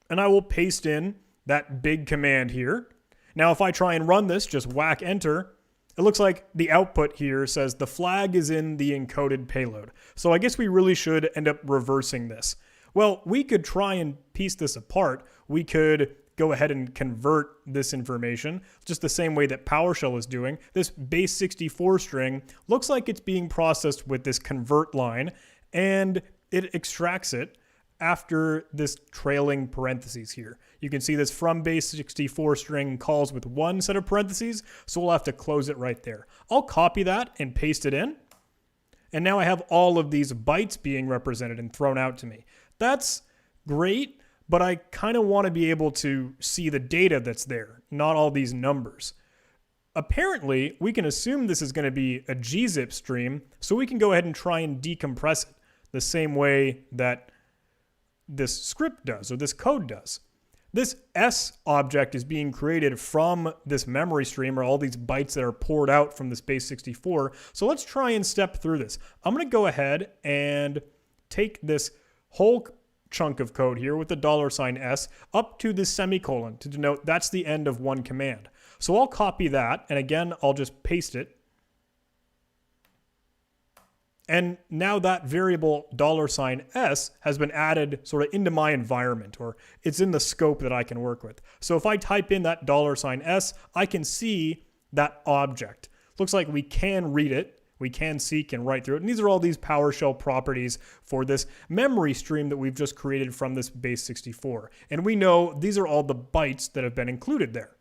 And I will paste in that big command here. Now, if I try and run this, just whack enter, it looks like the output here says the flag is in the encoded payload. So I guess we really should end up reversing this. Well, we could try and piece this apart. We could go ahead and convert this information just the same way that PowerShell is doing. This base64 string looks like it's being processed with this convert line, and it extracts it after this trailing parentheses here. You can see this from base64 string calls with one set of parentheses, so we'll have to close it right there. I'll copy that and paste it in, and now I have all of these bytes being represented and thrown out to me. That's great, but I kind of want to be able to see the data that's there, not all these numbers. Apparently, we can assume this is going to be a gzip stream, so we can go ahead and try and decompress it. the same way that this script does, or this code does. This S object is being created from this memory stream, or all these bytes that are poured out from this base64. So let's try and step through this. I'm going to go ahead and take this whole chunk of code here with the $S up to this semicolon to denote that's the end of one command. So I'll copy that, and again, I'll just paste it. And now that variable $S has been added sort of into my environment, or it's in the scope that I can work with. So if I type in that $S, I can see that object. Looks like we can read it. We can seek and write through it. And these are all these PowerShell properties for this memory stream that we've just created from this base64. And we know these are all the bytes that have been included there.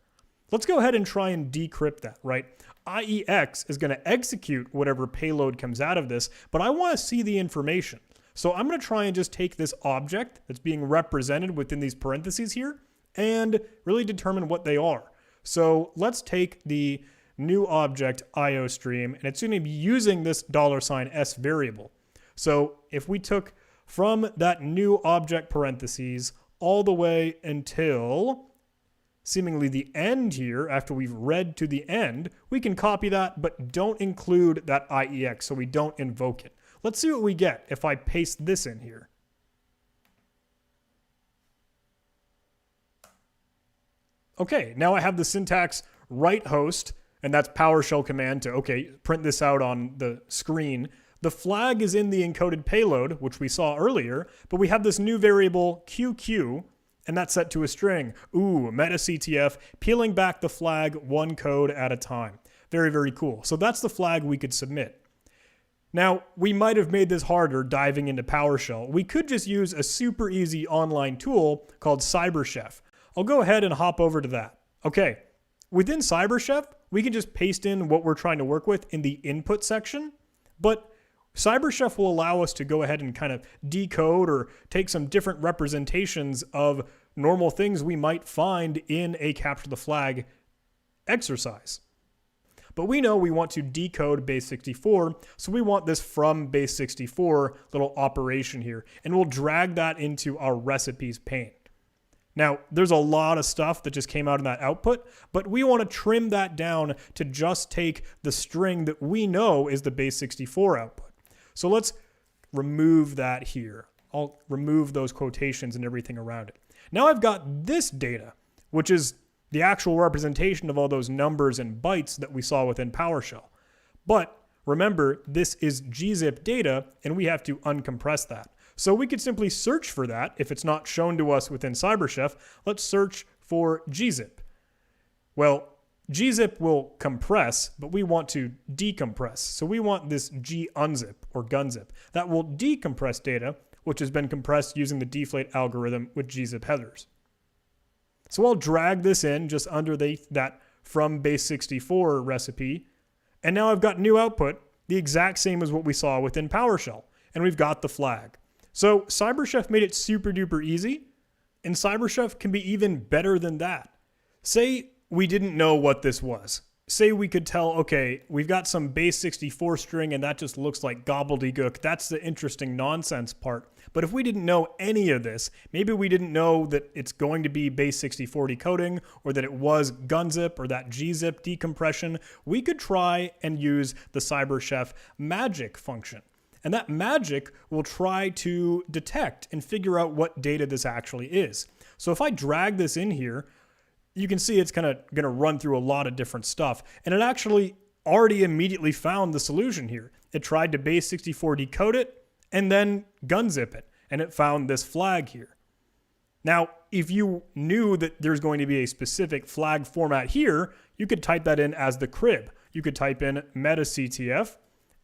Let's go ahead and try and decrypt that, right? IEX is going to execute whatever payload comes out of this, but I want to see the information. So I'm going to try and just take this object that's being represented within these parentheses here and really determine what they are. So let's take the new object IO stream, and it's going to be using this $S variable. So if we took from that new object parentheses all the way until seemingly the end here, after we've read to the end, we can copy that, but don't include that IEX so we don't invoke it. Let's see what we get if I paste this in here. Okay, now I have the syntax write host, and that's PowerShell command to, okay, print this out on the screen. The flag is in the encoded payload, which we saw earlier, but we have this new variable QQ, and that's set to a string. Ooh, MetaCTF, peeling back the flag one code at a time. Very, very cool. So that's the flag we could submit. Now, we might have made this harder diving into PowerShell. We could just use a super easy online tool called CyberChef. I'll go ahead and hop over to that. Okay, within CyberChef, we can just paste in what we're trying to work with in the input section, but CyberChef will allow us to go ahead and kind of decode or take some different representations of normal things we might find in a capture the flag exercise. But we know we want to decode base64, so we want this from base64 little operation here, and we'll drag that into our recipes pane. Now, there's a lot of stuff that just came out in that output, but we want to trim that down to just take the string that we know is the base64 output. So let's remove that here. I'll remove those quotations and everything around it. Now I've got this data, which is the actual representation of all those numbers and bytes that we saw within PowerShell. But remember, this is gzip data, and we have to uncompress that. So we could simply search for that if it's not shown to us within CyberChef. Let's search for gzip. Well, gzip will compress, but we want to decompress. So we want this gunzip or gunzip that will decompress data, which has been compressed using the deflate algorithm with gzip headers. So I'll drag this in just under that from base64 recipe. And now I've got new output, the exact same as what we saw within PowerShell. And we've got the flag. So CyberChef made it super duper easy, and CyberChef can be even better than that. Say we didn't know what this was. Say we could tell, okay, we've got some base64 string and that just looks like gobbledygook. That's the interesting nonsense part. But if we didn't know any of this, maybe we didn't know that it's going to be base64 decoding, or that it was gunzip or that gzip decompression, we could try and use the CyberChef magic function. And that magic will try to detect and figure out what data this actually is. So if I drag this in here, you can see it's kind of going to run through a lot of different stuff. And it actually already immediately found the solution here. It tried to base64 decode it and then gunzip it. And it found this flag here. Now, if you knew that there's going to be a specific flag format here, you could type that in as the crib. You could type in MetaCTF.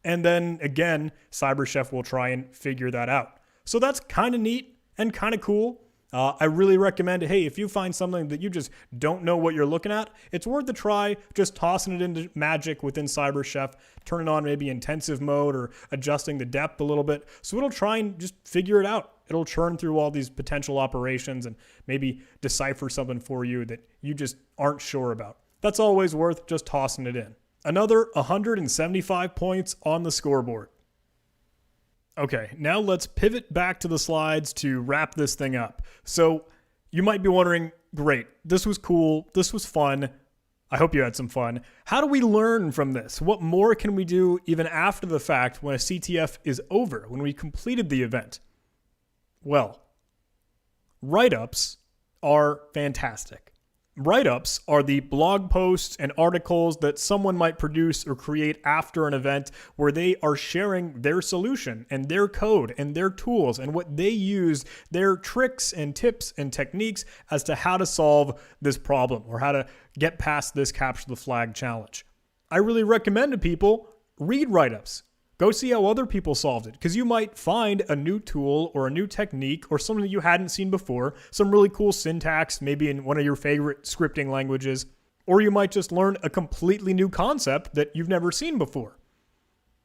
And then again, CyberChef will try and figure that out. So that's kind of neat and kind of cool. I really recommend, hey, if you find something that you just don't know what you're looking at, it's worth a try just tossing it into Magic within CyberChef, turning on maybe intensive mode or adjusting the depth a little bit. So it'll try and just figure it out. It'll churn through all these potential operations and maybe decipher something for you that you just aren't sure about. That's always worth just tossing it in. Another 175 points on the scoreboard. Okay, now let's pivot back to the slides to wrap this thing up. So you might be wondering, great, this was cool, this was fun. I hope you had some fun. How do we learn from this? What more can we do even after the fact when a CTF is over, when we completed the event? Well, write-ups are fantastic. Write-ups are the blog posts and articles that someone might produce or create after an event where they are sharing their solution and their code and their tools and what they use, their tricks and tips and techniques as to how to solve this problem or how to get past this capture the flag challenge. I really recommend to people read write-ups. Go see how other people solved it, because you might find a new tool or a new technique or something that you hadn't seen before, some really cool syntax, maybe in one of your favorite scripting languages, or you might just learn a completely new concept that you've never seen before.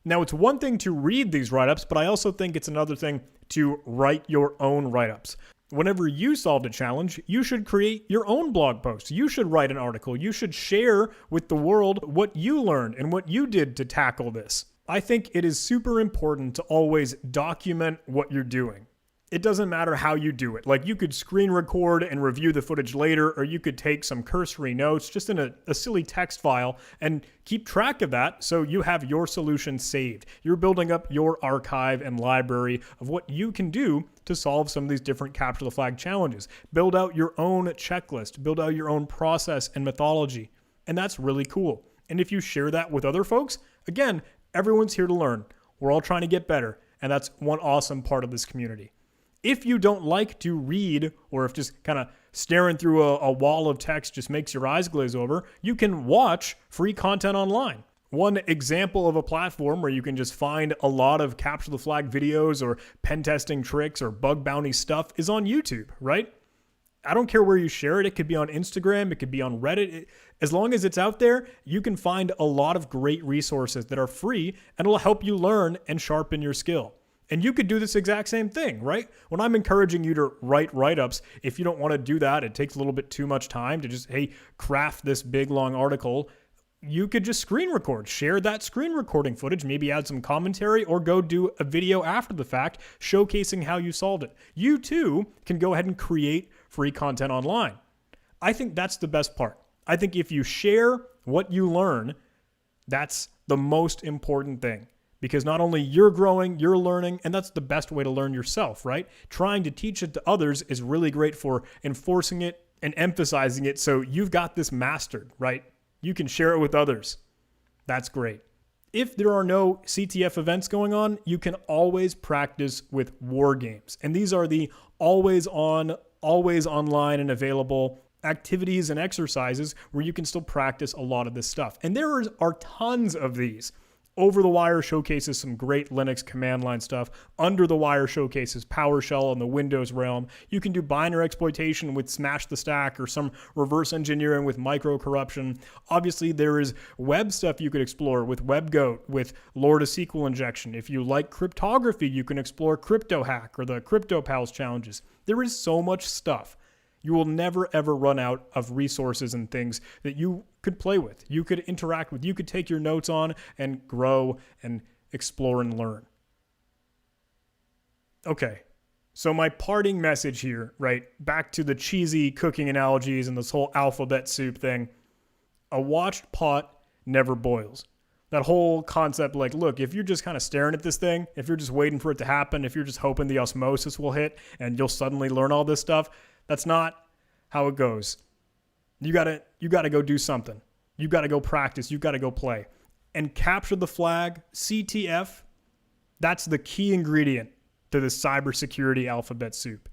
Now, it's one thing to read these write-ups, but I also think it's another thing to write your own write-ups. Whenever you solved a challenge, you should create your own blog post. You should write an article. You should share with the world what you learned and what you did to tackle this. I think it is super important to always document what you're doing. It doesn't matter how you do it. Like, you could screen record and review the footage later, or you could take some cursory notes just in a silly text file and keep track of that so you have your solution saved. You're building up your archive and library of what you can do to solve some of these different capture the flag challenges. Build out your own checklist, build out your own process and methodology. And that's really cool. And if you share that with other folks, again, everyone's here to learn. We're all trying to get better, and that's one awesome part of this community. If you don't like to read, or if just kind of staring through a wall of text just makes your eyes glaze over, you can watch free content online. One example of a platform where you can just find a lot of capture the flag videos or pen testing tricks or bug bounty stuff is on YouTube, right? I don't care where you share it. It could be on Instagram. It could be on Reddit. As long as it's out there, you can find a lot of great resources that are free and it'll help you learn and sharpen your skill. And you could do this exact same thing, right? When I'm encouraging you to write write-ups, if you don't want to do that, it takes a little bit too much time to just, hey, craft this big, long article. You could just screen record, share that screen recording footage, maybe add some commentary, or go do a video after the fact showcasing how you solved it. You too can go ahead and create free content online. I think that's the best part. I think if you share what you learn, that's the most important thing. Because not only you're growing, you're learning, and that's the best way to learn yourself, right? Trying to teach it to others is really great for enforcing it and emphasizing it so you've got this mastered, right? You can share it with others. That's great. If there are no CTF events going on, you can always practice with war games. And these are the always on, always online and available activities and exercises where you can still practice a lot of this stuff. And there are tons of these. Over the Wire showcases some great Linux command line stuff. Under the Wire showcases PowerShell on the Windows realm. You can do binary exploitation with Smash the Stack or some reverse engineering with micro corruption. Obviously, there is web stuff you could explore with WebGoat, with Lord of SQL injection. If you like cryptography, you can explore CryptoHack or the CryptoPals challenges. There is so much stuff. You will never, ever run out of resources and things that you could play with, you could interact with, you could take your notes on and grow and explore and learn. Okay, so my parting message here, right, back to the cheesy cooking analogies and this whole alphabet soup thing. A watched pot never boils. That whole concept, like, look, if you're just kind of staring at this thing, if you're just waiting for it to happen, if you're just hoping the osmosis will hit and you'll suddenly learn all this stuff, that's not how it goes. You gotta go do something. You gotta go practice. You gotta go play. And capture the flag, CTF, that's the key ingredient to the cybersecurity alphabet soup.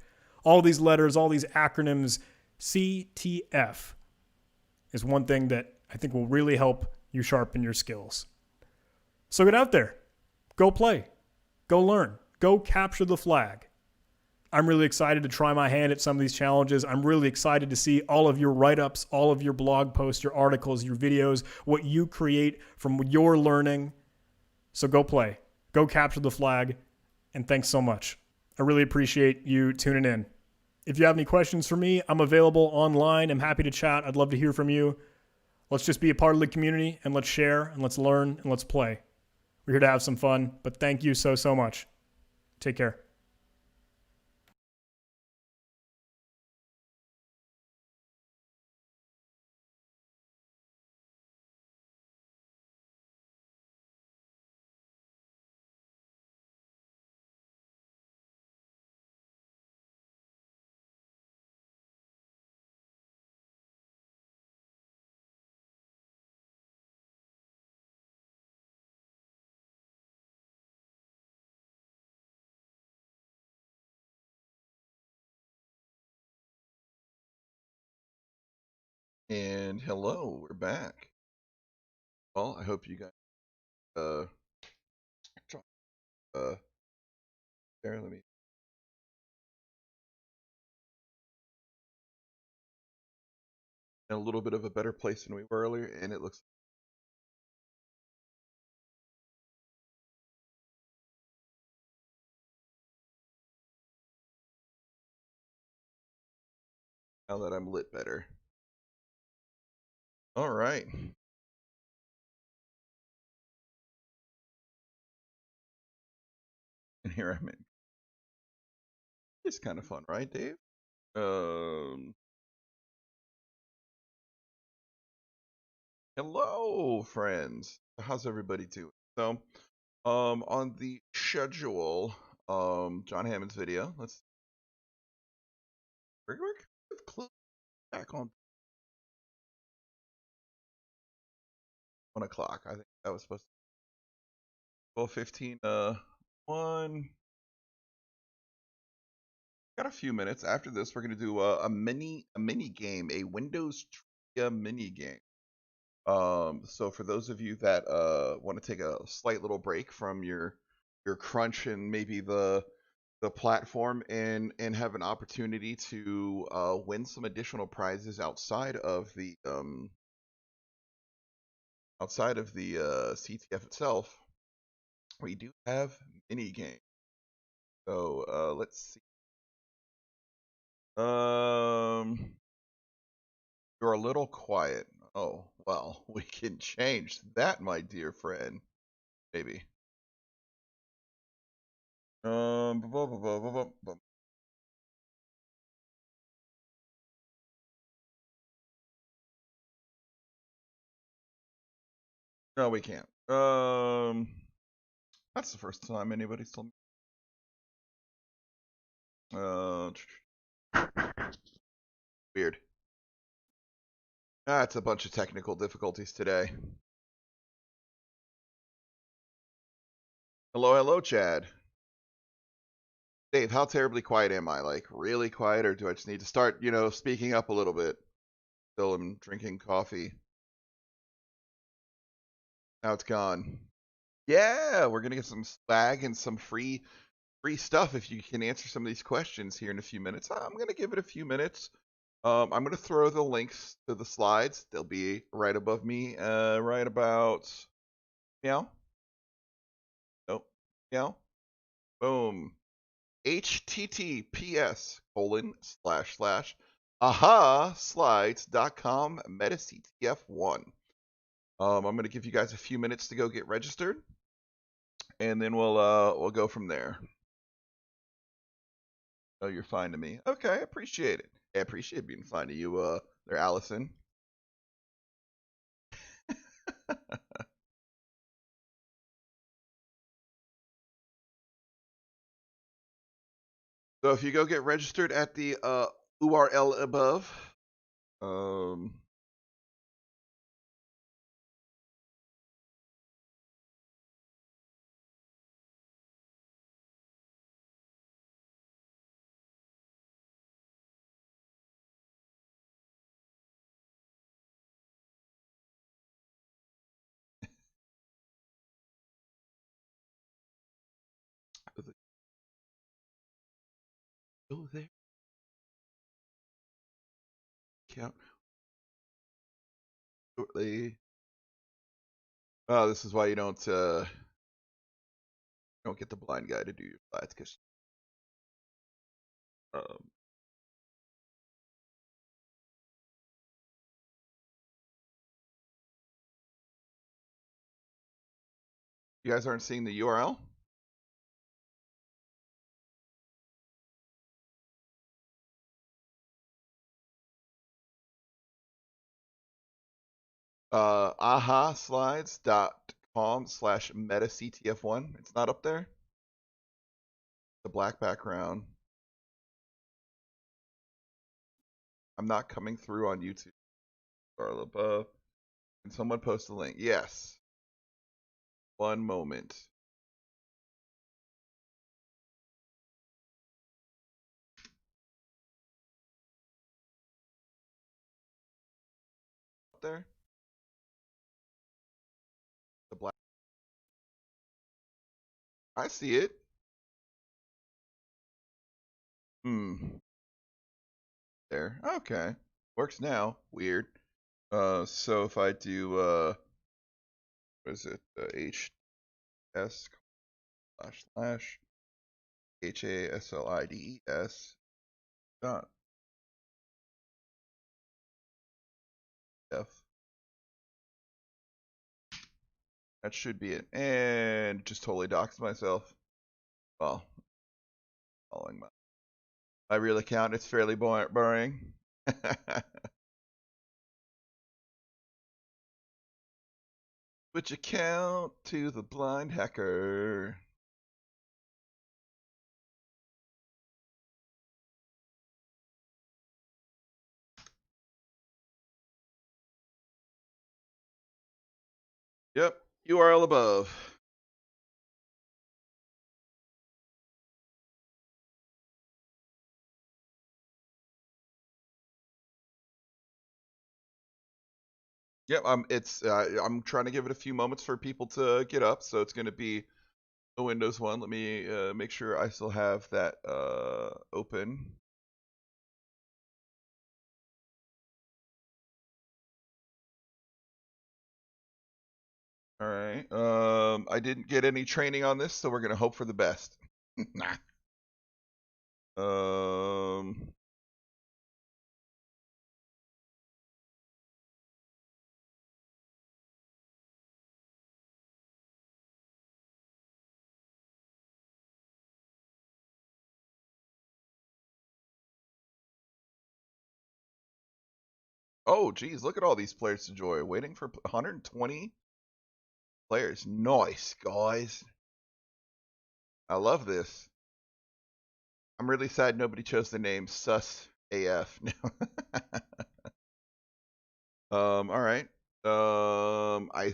All these letters, all these acronyms, CTF is one thing that I think will really help you sharpen your skills. So get out there. Go play. Go learn. Go capture the flag. I'm really excited to try my hand at some of these challenges. I'm really excited to see all of your write-ups, all of your blog posts, your articles, your videos, what you create from your learning. So go play, go capture the flag, and thanks so much. I really appreciate you tuning in. If you have any questions for me, I'm available online. I'm happy to chat. I'd love to hear from you. Let's just be a part of the community, and let's share, and let's learn, and let's play. We're here to have some fun, but thank you so much. Take care. And hello, we're back. Well, I hope you guys there, let me in a little bit of a better place than we were earlier, and it looks now that I'm lit better. All right. And here I'm in. It's kind of fun, right, Dave? Hello, friends. How's everybody doing? So, on the schedule, John Hammond's video. We're close back on 1 o'clock. I think that was supposed to 12:15. 1. Got a few minutes. After this, we're gonna do a mini game, a Windows trivia mini game. So for those of you that want to take a slight little break from your crunch and maybe the platform and have an opportunity to win some additional prizes outside of the CTF itself, we do have mini games. So let's see. You're a little quiet. Oh, well, we can change that, my dear friend. Maybe. No, we can't. That's the first time anybody's told me. Weird. That's a bunch of technical difficulties today. Hello, Chad. Dave, how terribly quiet am I? Like, really quiet, or do I just need to start, speaking up a little bit? Still am drinking coffee. Now it's gone. Yeah, we're gonna get some swag and some free stuff if you can answer some of these questions here in a few minutes. I'm gonna give it a few minutes. I'm gonna throw the links to the slides. They'll be right above me, right about meow. Nope. Meow. Boom. https://aha-slides.com MetaCTF1. I'm gonna give you guys a few minutes to go get registered, and then we'll go from there. Oh, you're fine to me. Okay, I appreciate it. I appreciate being fine to you, there, Allison. So if you go get registered at the URL above, go there. Count shortly. Oh, this is why you don't get the blind guy to do your slides, because you guys aren't seeing the URL. ahaslides.com/metactf1. It's not up there. The black background. I'm not coming through on YouTube. Or above. Can someone post the link? Yes. One moment. Up there. The black. I see it. There. Okay. Works now. Weird. So if I do what is it? hs//haslides dot f. That should be it. And just totally doxed myself. Well, following my real account, it's fairly boring. Switch account to the blind hacker. Yep, URL above. Yep, I'm trying to give it a few moments for people to get up, so it's going to be a Windows one. Let me make sure I still have that open. All right. I didn't get any training on this, so we're going to hope for the best. Nah. Oh, geez, look at all these players to join. Waiting for 120 players. Nice, guys. I love this. I'm really sad nobody chose the name Sus AF. All right. I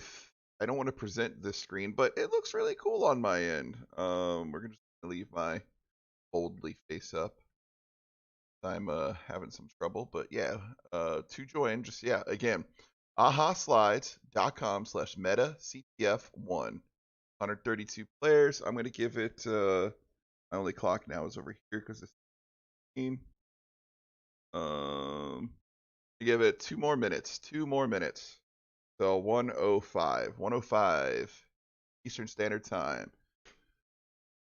don't want to present this screen, but it looks really cool on my end. We're gonna just leave my boldly face up. I'm having some trouble, but yeah. To join, just again, ahaslides.com/metactf1. 132 players. I'm gonna give it. My only clock now is over here because it's 15. Give it 2 more minutes. 2 more minutes. So 105 Eastern Standard Time.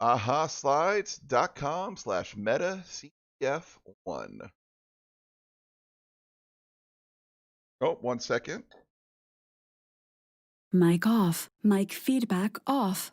ahaslides.com/metactf1. Oh, 1 second. Mic off. Mic feedback off.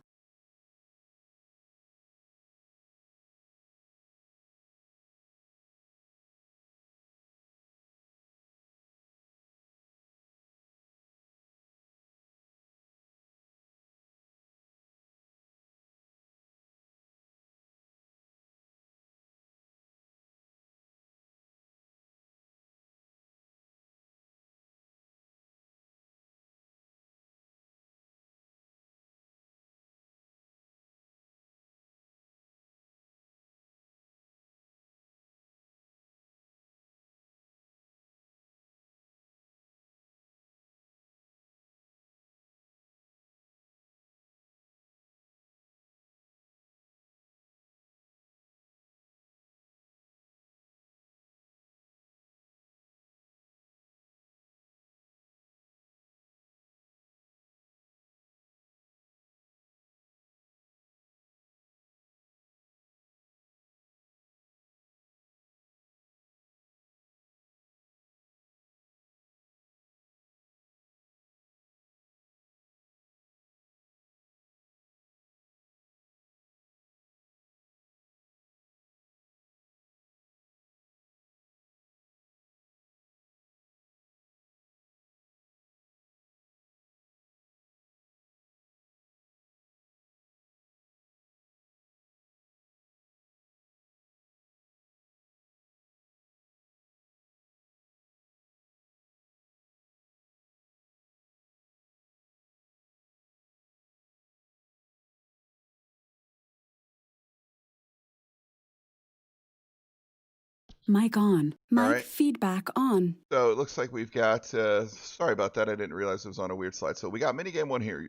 Mic on. Mic right. feedback on. So it looks like we've got, sorry about that. I didn't realize it was on a weird slide. So we got minigame 1 here.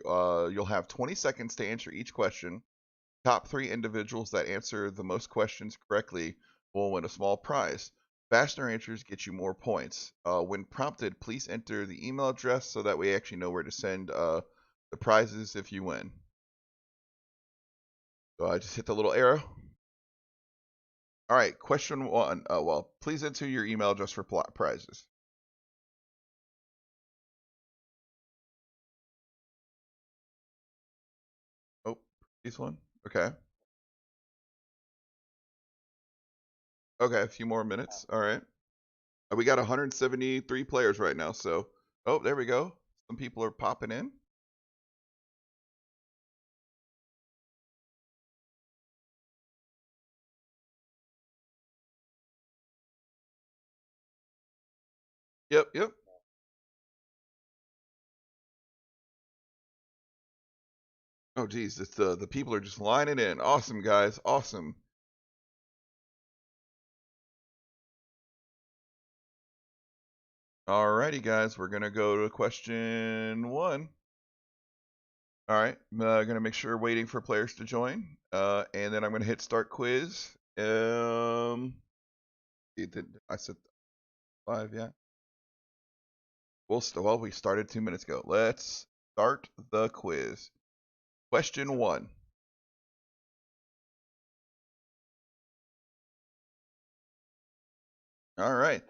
You'll have 20 seconds to answer each question. Top 3 individuals that answer the most questions correctly will win a small prize. Faster answers get you more points. When prompted, please enter the email address so that we actually know where to send the prizes if you win. So I just hit the little arrow. All right, question 1. Well, please enter your email address for prizes. Oh, this one. Okay. Okay, a few more minutes. All right. We got 173 players right now, so oh, there we go. Some people are popping in. Yep. Oh geez, it's the people are just lining in. Awesome, guys. Awesome. Alrighty, guys, we're gonna go to question 1. All right, I'm gonna make sure waiting for players to join, and then I'm gonna hit start quiz. I said 5, yeah. Well, we started 2 minutes ago. Let's start the quiz. Question 1. All right.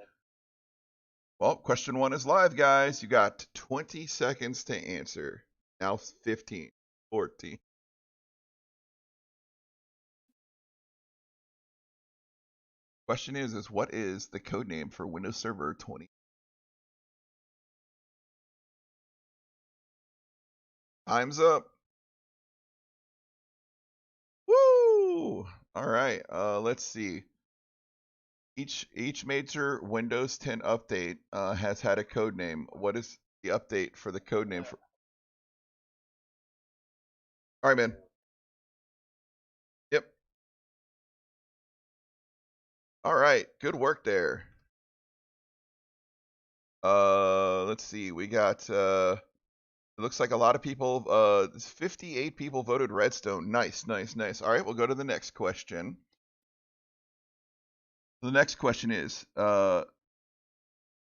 Well, question 1 is live, guys. You got 20 seconds to answer. Now 15, 14. Question is what is the code name for Windows Server 20? Time's up. Woo! All right. Let's see. Each major Windows 10 update has had a code name. What is the update for the code name for? All right, man. Yep. All right. Good work there. Let's see. We got it looks like a lot of people 58 people voted Redstone. Nice. All right, we'll go to the next question. The next question is so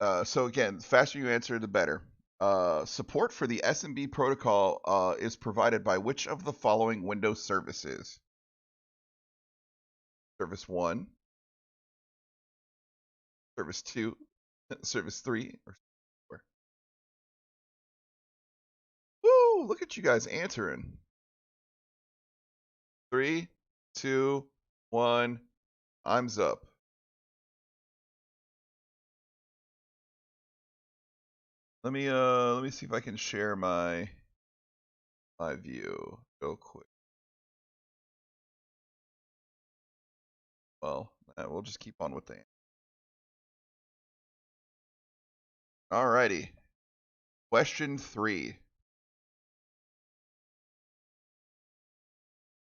again, the faster you answer, the better. Support for the SMB protocol is provided by which of the following Windows services? Service 1, Service 2, Service 3, or 4? Woo! Look at you guys answering. 3, 2, 1. Time's up. Let me see if I can share my view real quick. Well, we'll just keep on with the. Alrighty. Question 3.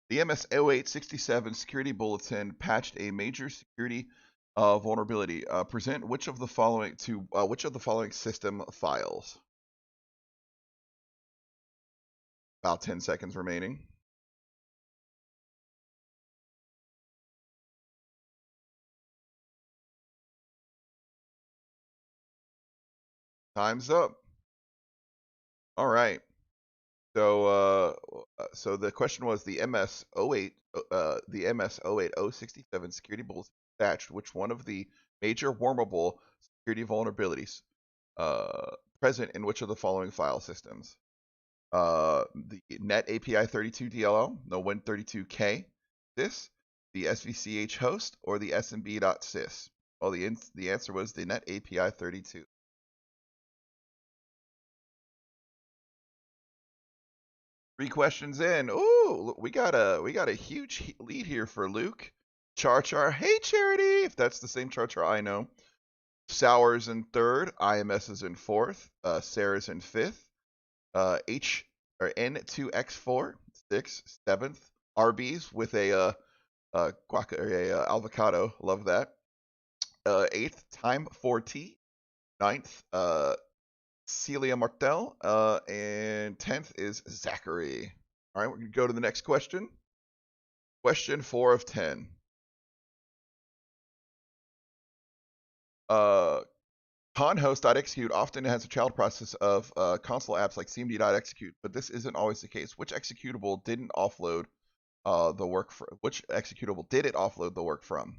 The MS-0867 security bulletin patched a major security vulnerability. Present which of the following system files? About 10 seconds remaining. Time's up. All right. So the question was the MS-08067 security bulletin patched which one of the major wormable security vulnerabilities present in which of the following file systems? The Net API 32 DLL, the Win32K sys, the SVCH host, or the SMB.sys? Well, the answer was the Net API 32. Three questions in. Ooh, we got a huge lead here for Luke. Char. Hey, Charity. If that's the same Char I know. Sour's in 3rd. IMS is in 4th. Sarah's in 5th. N2X4 6th. 7th. RB's with a avocado. Love that. 8th, Time 4T. 9th, Celia Martel. And 10th is Zachary. All right, we're going to go to the next question. Question 4 of 10. Conhost.execute often has a child process of console apps like cmd.execute, but this isn't always the case. Which executable didn't offload the work for? Which executable did it offload the work from?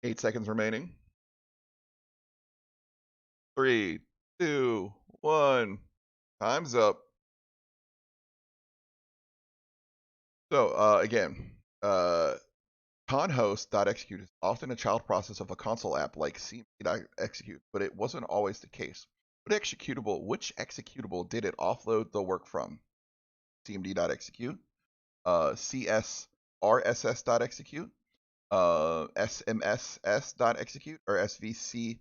8 seconds remaining. 3, 2, 1. Time's up. So again, conhost.execute is often a child process of a console app like cmd.execute, but it wasn't always the case. Which executable did it offload the work from? cmd.execute, csrss.execute, smss.execute, or svc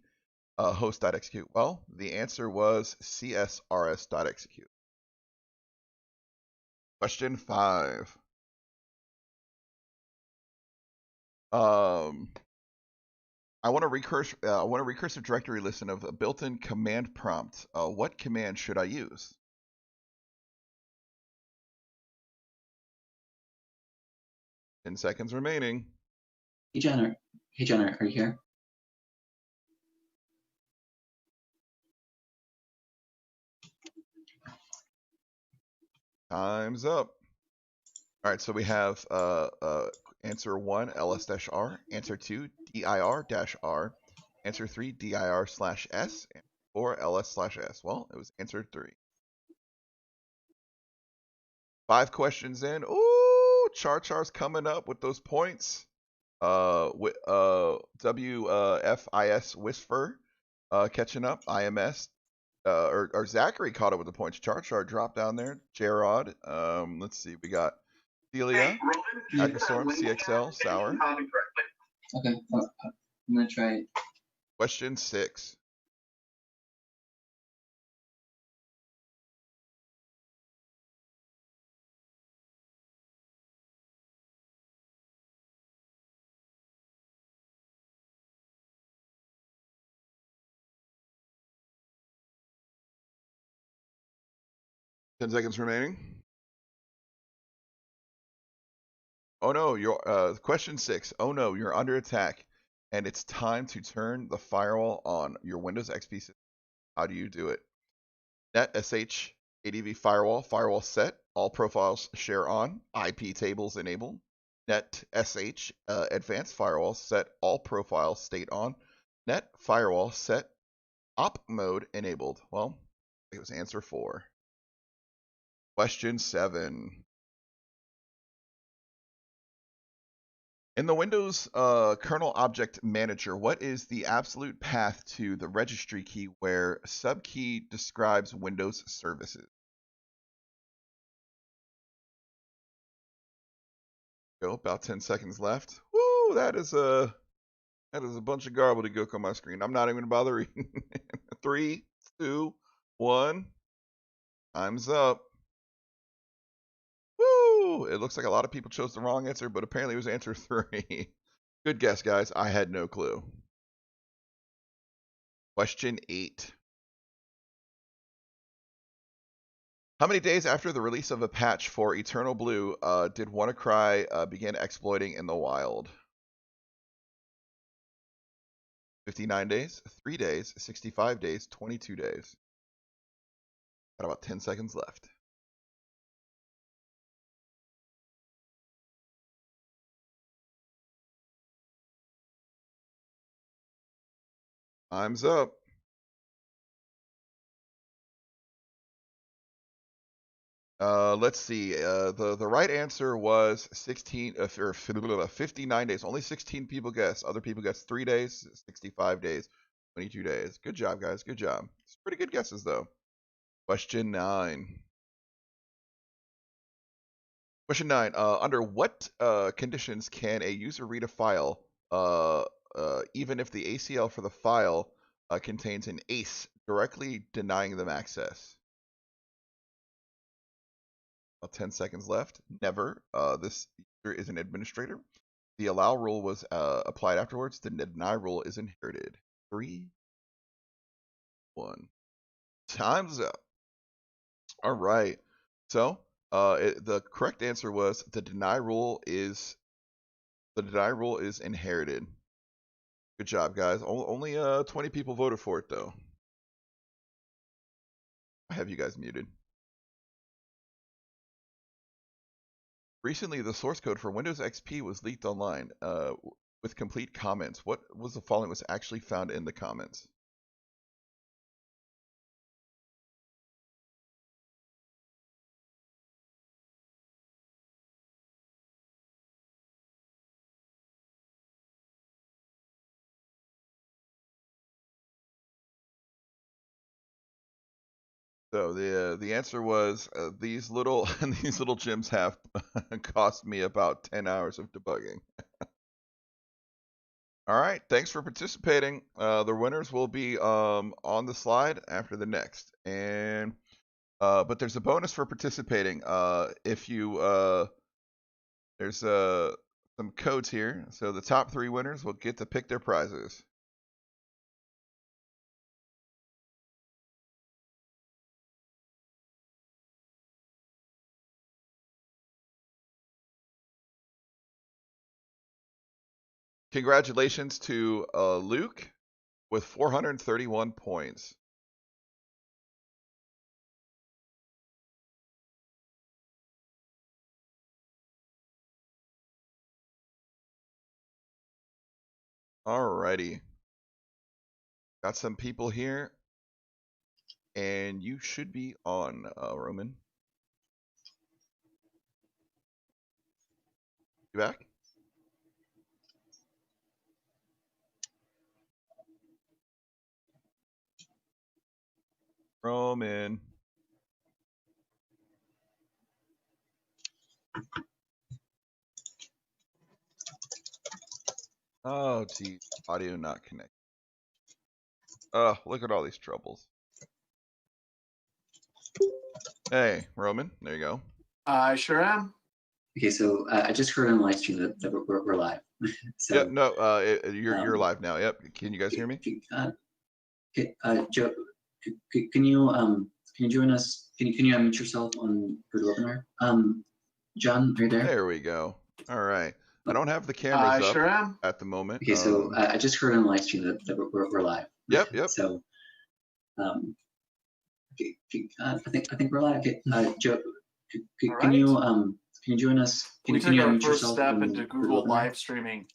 host.execute? Well, the answer was csrs.execute. Question 5. I want a recursive directory listen of a built-in command prompt. What command should I use? Ten seconds remaining. Hey, John, are you here? Time's up. All right, so we have answer 1, ls-r, answer 2, dir-r, answer 3, dir/s, and 4, ls/s. Well, it was answer 3. 5 questions in. Ooh, Char's coming up with those points. WFIS Whisper catching up. IMS or Zachary caught up with the points. Char dropped down there. Gerard. Let's see. We got Celia, Hackerstorm, CXL, Sour. Okay, I'm gonna try it. Question 6. Ten seconds remaining. Oh no, you're question 6. Oh no, you're under attack, and it's time to turn the firewall on your Windows XP system. How do you do it? Net sh ADV firewall set, all profiles share on, IP tables enabled. Net sh advanced firewall set, all profiles state on. Net firewall set, op mode enabled. Well, it was answer 4. Question 7. In the Windows kernel object manager, what is the absolute path to the registry key where subkey describes Windows services? Go, about 10 seconds left. Woo, that is a bunch of gobbledygook on my screen. I'm not even gonna bother reading. 3, 2, 1. Time's up. Woo! It looks like a lot of people chose the wrong answer, but apparently it was answer 3. Good guess, guys. I had no clue. Question 8. How many days after the release of a patch for Eternal Blue did WannaCry begin exploiting in the wild? 59 days, 3 days, 65 days, 22 days. Got about 10 seconds left. Time's up. Let's see. The right answer was 59 days. Only 16 people guessed. Other people guessed 3 days, 65 days, 22 days. Good job, guys. Good job. It's pretty good guesses, though. Question 9. Question 9. Under what conditions can a user read a file, even if the ACL for the file contains an ACE directly denying them access? About 10 seconds left. Never. This is an administrator. The allow rule was applied afterwards. The deny rule is inherited. 3, 1. Time's up. All right. So the correct answer was the deny rule is inherited. Good job, guys. Only 20 people voted for it, though. I have you guys muted. Recently, the source code for Windows XP was leaked online with complete comments. What was the following was actually found in the comments? So the answer was these little gems have cost me about 10 hours of debugging. All right, thanks for participating. The winners will be on the slide after the next, and but there's a bonus for participating. If you there's some codes here, so the top 3 winners will get to pick their prizes. Congratulations to Luke with 431 points. Alrighty. Got some people here. And you should be on, Roman. You back? Roman. Oh, geez. Audio not connected. Oh, look at all these troubles. Hey, Roman. There you go. I sure am. Okay, so I just heard on the live stream that we're live. So, yep, no, you're live now. Yep. Can you guys hear me? Okay, Joe, can you join us? Can you unmute yourself on for the webinar? John, are you there? There we go. All right. I don't have the cameras up sure am. at the moment. Okay, so I just heard on the live stream that we're live. Yep, yep. So, I think we're live. Okay, Joe, can you join us? We took our first step into Google live streaming.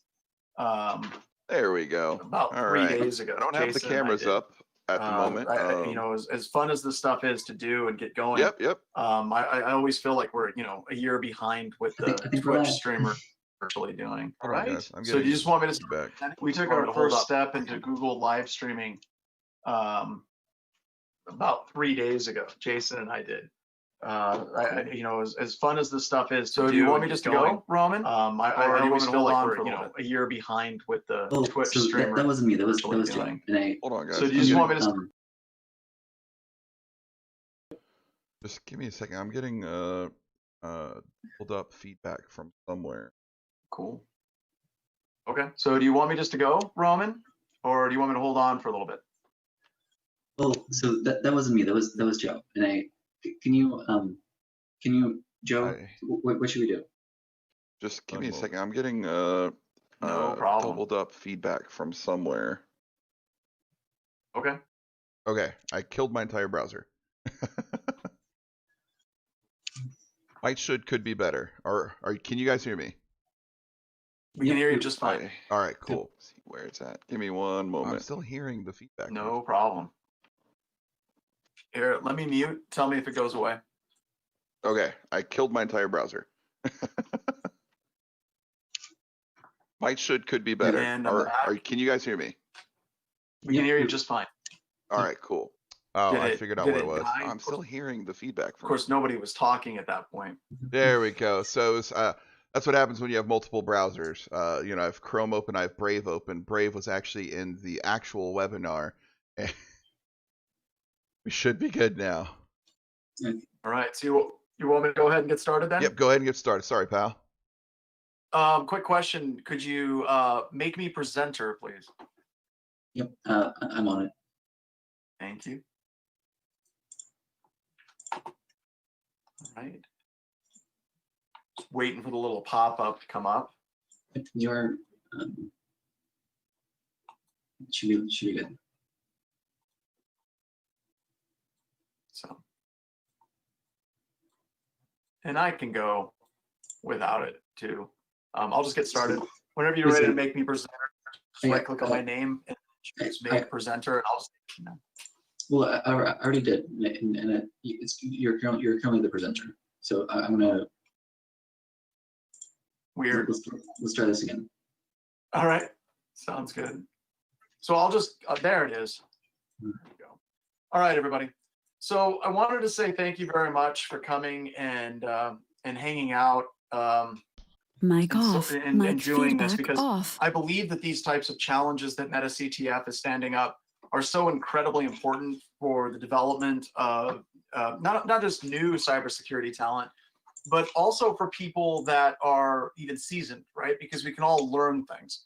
There we go. About all 3 right. days ago. I don't have the cameras up at the moment. You know, as fun as this stuff is to do and get going. Yep, yep. I always feel like we're a year behind with the Twitch streamer virtually doing. All right. So do you just want me to back? We took our first step into Google live streaming about 3 days ago. Jason and I did. You know, as fun as this stuff is to do. Do you want me just to go, Roman? I always feel like we're a year behind with the Twitch streamer. That wasn't me. That was Joe. Hold on, guys. So do you just want me to? Just give me a second. I'm getting pulled up feedback from somewhere. Cool. Okay. So do you want me just to go, Roman, or do you want me to hold on for a little bit? Oh, so that wasn't me. That was Joe. And can you, Joe? What should we do? Just give me a second. I'm getting no problem. doubled up feedback from somewhere. Okay. Okay. I killed my entire browser. Could be better. Or can you guys hear me? We can hear you just fine. All right, cool. Let's see where it's at. Give me one moment. I'm still hearing the feedback. No problem. Here, let me mute. Tell me if it goes away. Okay, I killed my entire browser. Could be better. Or can you guys hear me? We can hear you just fine. All right, cool. Oh, I figured out what it was. I'm still hearing the feedback. Of course, nobody was talking at that point. There we go. So that's what happens when you have multiple browsers. You know, I have Chrome open, I have Brave open. Brave was actually in the actual webinar. We should be good now. All right. So you want me to go ahead and get started then? Yep, go ahead and get started. Sorry, pal. quick question. Could you make me presenter, please? Yep, I'm on it. Thank you. All right. Just waiting for the little pop-up to come up. Your should be good. So, and I can go without it too. I'll just get started. Whenever you're ready to make me presenter, just right click on my name and choose make presenter, and I'll just, you know. Well, I already did, and you're currently the presenter. So I'm gonna. Weird. Let's try this again. All right, sounds good. So I'll just there it is. There we go. All right, everybody. So I wanted to say thank you very much for coming and hanging out. Mic off. And doing this, because off. I believe that these types of challenges that MetaCTF is standing up are so incredibly important for the development of not just new cybersecurity talent, but also for people that are even seasoned, right? Because we can all learn things.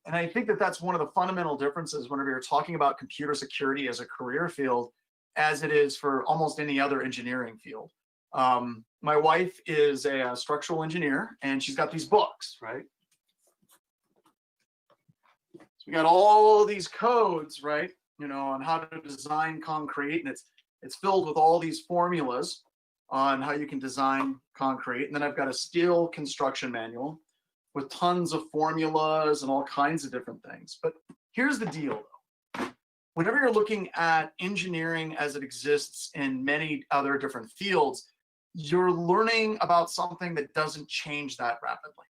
And I think that that's one of the fundamental differences whenever you're talking about computer security as a career field, as it is for almost any other engineering field. My wife is a structural engineer, and she's got these books, right? So we got all these codes, right? You know, on how to design concrete, and it's filled with all these formulas on how you can design concrete. And then I've got a steel construction manual with tons of formulas and all kinds of different things. But here's the deal, though. Whenever you're looking at engineering as it exists in many other different fields, you're learning about something that doesn't change that rapidly.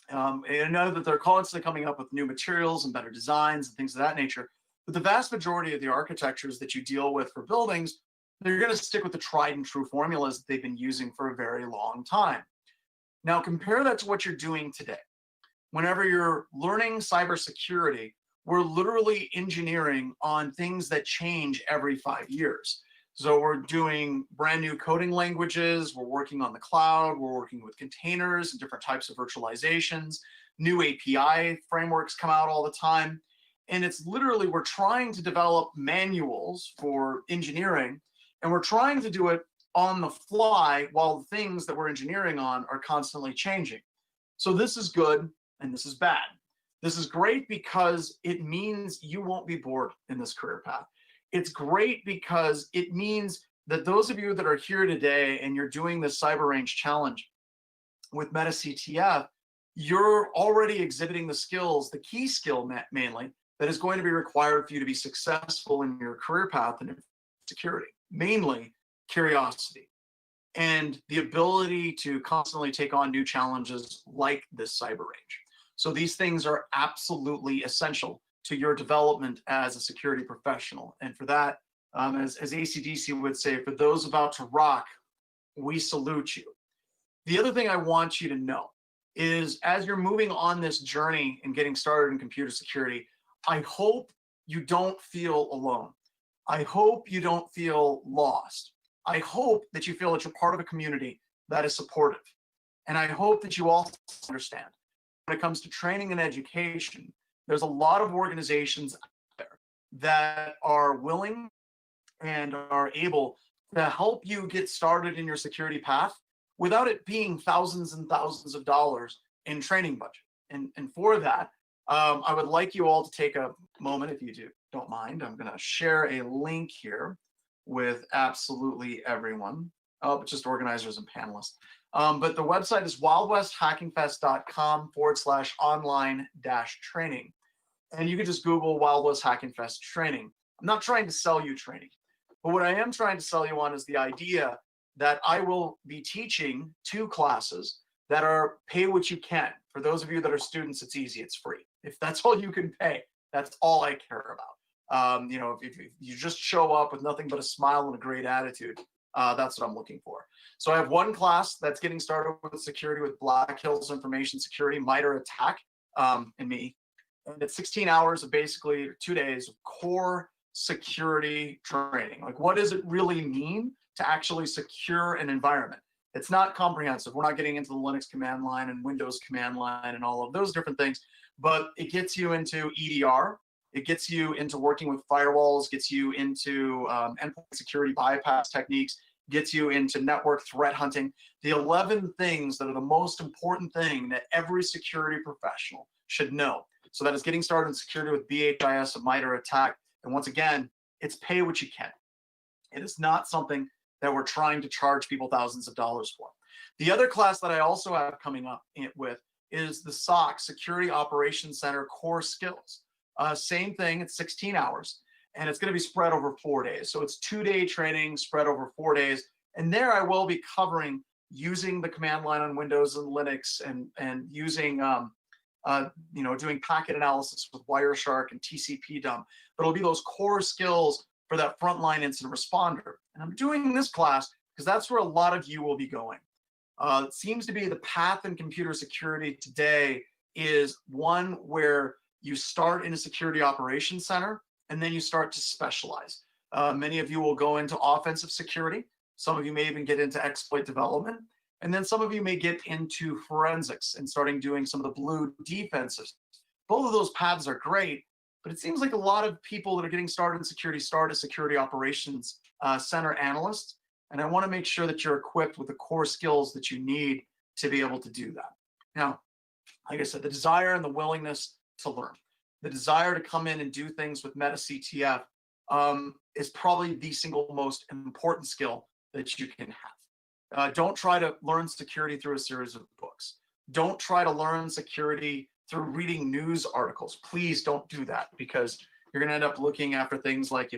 And I know that they're constantly coming up with new materials and better designs and things of that nature, but the vast majority of the architectures that you deal with for buildings, they're going to stick with the tried and true formulas that they've been using for a very long time. Now compare that to what you're doing today. Whenever you're learning cybersecurity, we're literally engineering on things that change every 5 years. So we're doing brand new coding languages, we're working on the cloud, we're working with containers and different types of virtualizations, new API frameworks come out all the time. And it's literally, we're trying to develop manuals for engineering, and we're trying to do it on the fly while the things that we're engineering on are constantly changing. So this is good and this is bad. This is great because it means you won't be bored in this career path. It's great because it means that those of you that are here today and you're doing this Cyber Range Challenge with MetaCTF, you're already exhibiting the skills, the key skill mainly, that is going to be required for you to be successful in your career path in security, mainly curiosity and the ability to constantly take on new challenges like this Cyber Range. So these things are absolutely essential to your development as a security professional. And for that, as AC/DC would say, for those about to rock, we salute you. The other thing I want you to know is as you're moving on this journey and getting started in computer security, I hope you don't feel alone. I hope you don't feel lost. I hope that you feel that you're part of a community that is supportive. And I hope that you also understand when it comes to training and education, there's a lot of organizations out there that are willing and are able to help you get started in your security path without it being thousands and thousands of dollars in training budget. And for that, I would like you all to take a moment, if you don't mind. I'm going to share a link here with absolutely everyone, just organizers and panelists. But the website is wildwesthackingfest.com/online-training. And you can just Google Wild West Hacking Fest training. I'm not trying to sell you training, but what I am trying to sell you on is the idea that I will be teaching 2 classes that are pay what you can. For those of you that are students, it's easy, it's free. If that's all you can pay, that's all I care about. You know, if you just show up with nothing but a smile and a great attitude, that's what I'm looking for. So I have 1 class that's getting started with security with Black Hills Information Security, MITRE ATT&CK, and me. And it's 16 hours of basically 2 days of core security training. Like, what does it really mean to actually secure an environment? It's not comprehensive. We're not getting into the Linux command line and Windows command line and all of those different things, but it gets you into EDR. It gets you into working with firewalls, gets you into endpoint security bypass techniques, gets you into network threat hunting. The 11 things that are the most important thing that every security professional should know. So that is getting started in security with BHIS, a MITRE ATT&CK. And once again, it's pay what you can. It is not something that we're trying to charge people thousands of dollars for. The other class that I also have coming up with is the SOC, Security Operations Center Core Skills. Same thing, it's 16 hours, and it's going to be spread over 4 days. So it's 2-day training spread over 4 days. And there I will be covering using the command line on Windows and Linux and using, doing packet analysis with Wireshark and TCP dump. But it'll be those core skills for that frontline incident responder. And I'm doing this class because that's where a lot of you will be going. It seems to be the path in computer security today is one where you start in a security operations center and then you start to specialize. Many of you will go into offensive security. Some of you may even get into exploit development. And then some of you may get into forensics and starting doing some of the blue defensives. Both of those paths are great, but it seems like a lot of people that are getting started in security start as security operations center analysts. And I want to make sure that you're equipped with the core skills that you need to be able to do that. Now, like I said, the desire and the willingness to learn, the desire to come in and do things with MetaCTF is probably the single most important skill that you can have. Don't try to learn security through a series of books. Don't try to learn security through reading news articles. Please don't do that, because you're going to end up looking after things like,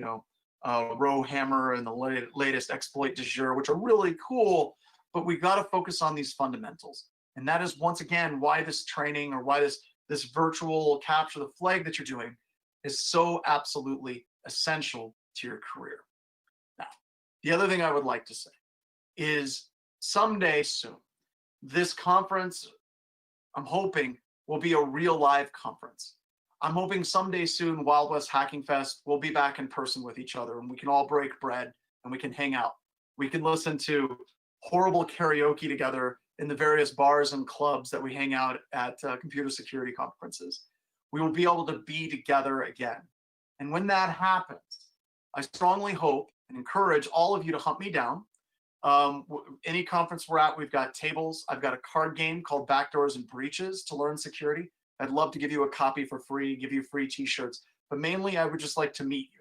Rowhammer and the latest exploit du jour, which are really cool, but we got to focus on these fundamentals. And that is, once again, why this training, or why this virtual capture the flag that you're doing is so absolutely essential to your career. Now, the other thing I would like to say is someday soon, this conference, I'm hoping, will be a real live conference. I'm hoping someday soon, Wild West Hacking Fest, we'll be back in person with each other and we can all break bread and we can hang out. We can listen to horrible karaoke together in the various bars and clubs that we hang out at computer security conferences. We will be able to be together again. And when that happens, I strongly hope and encourage all of you to hunt me down. Any conference we're at, we've got tables. I've got a card game called Backdoors and Breaches to learn security. I'd love to give you a copy for free, give you free t-shirts, but mainly I would just like to meet you,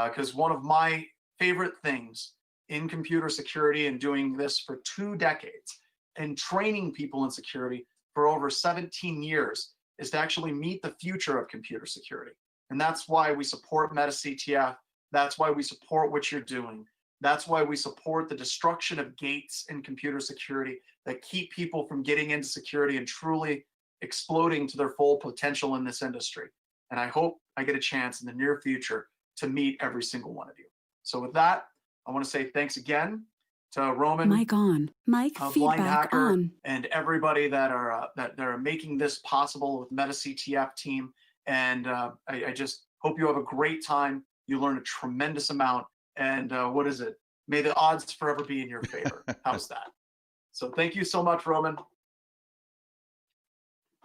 because one of my favorite things in computer security, and doing this for 2 decades and training people in security for over 17 years, is to actually meet the future of computer security. And that's why we support MetaCTF. That's why we support what you're doing. That's why we support the destruction of gates in computer security that keep people from getting into security and truly exploding to their full potential in this industry. And I hope I get a chance in the near future to meet every single one of you. So with that, I want to say thanks again to Roman, mic on, mic feedback on, and everybody that are making this possible with MetaCTF team. And I just hope you have a great time. You learn a tremendous amount. And what is it? May the odds forever be in your favor. How's that? So thank you so much, Roman.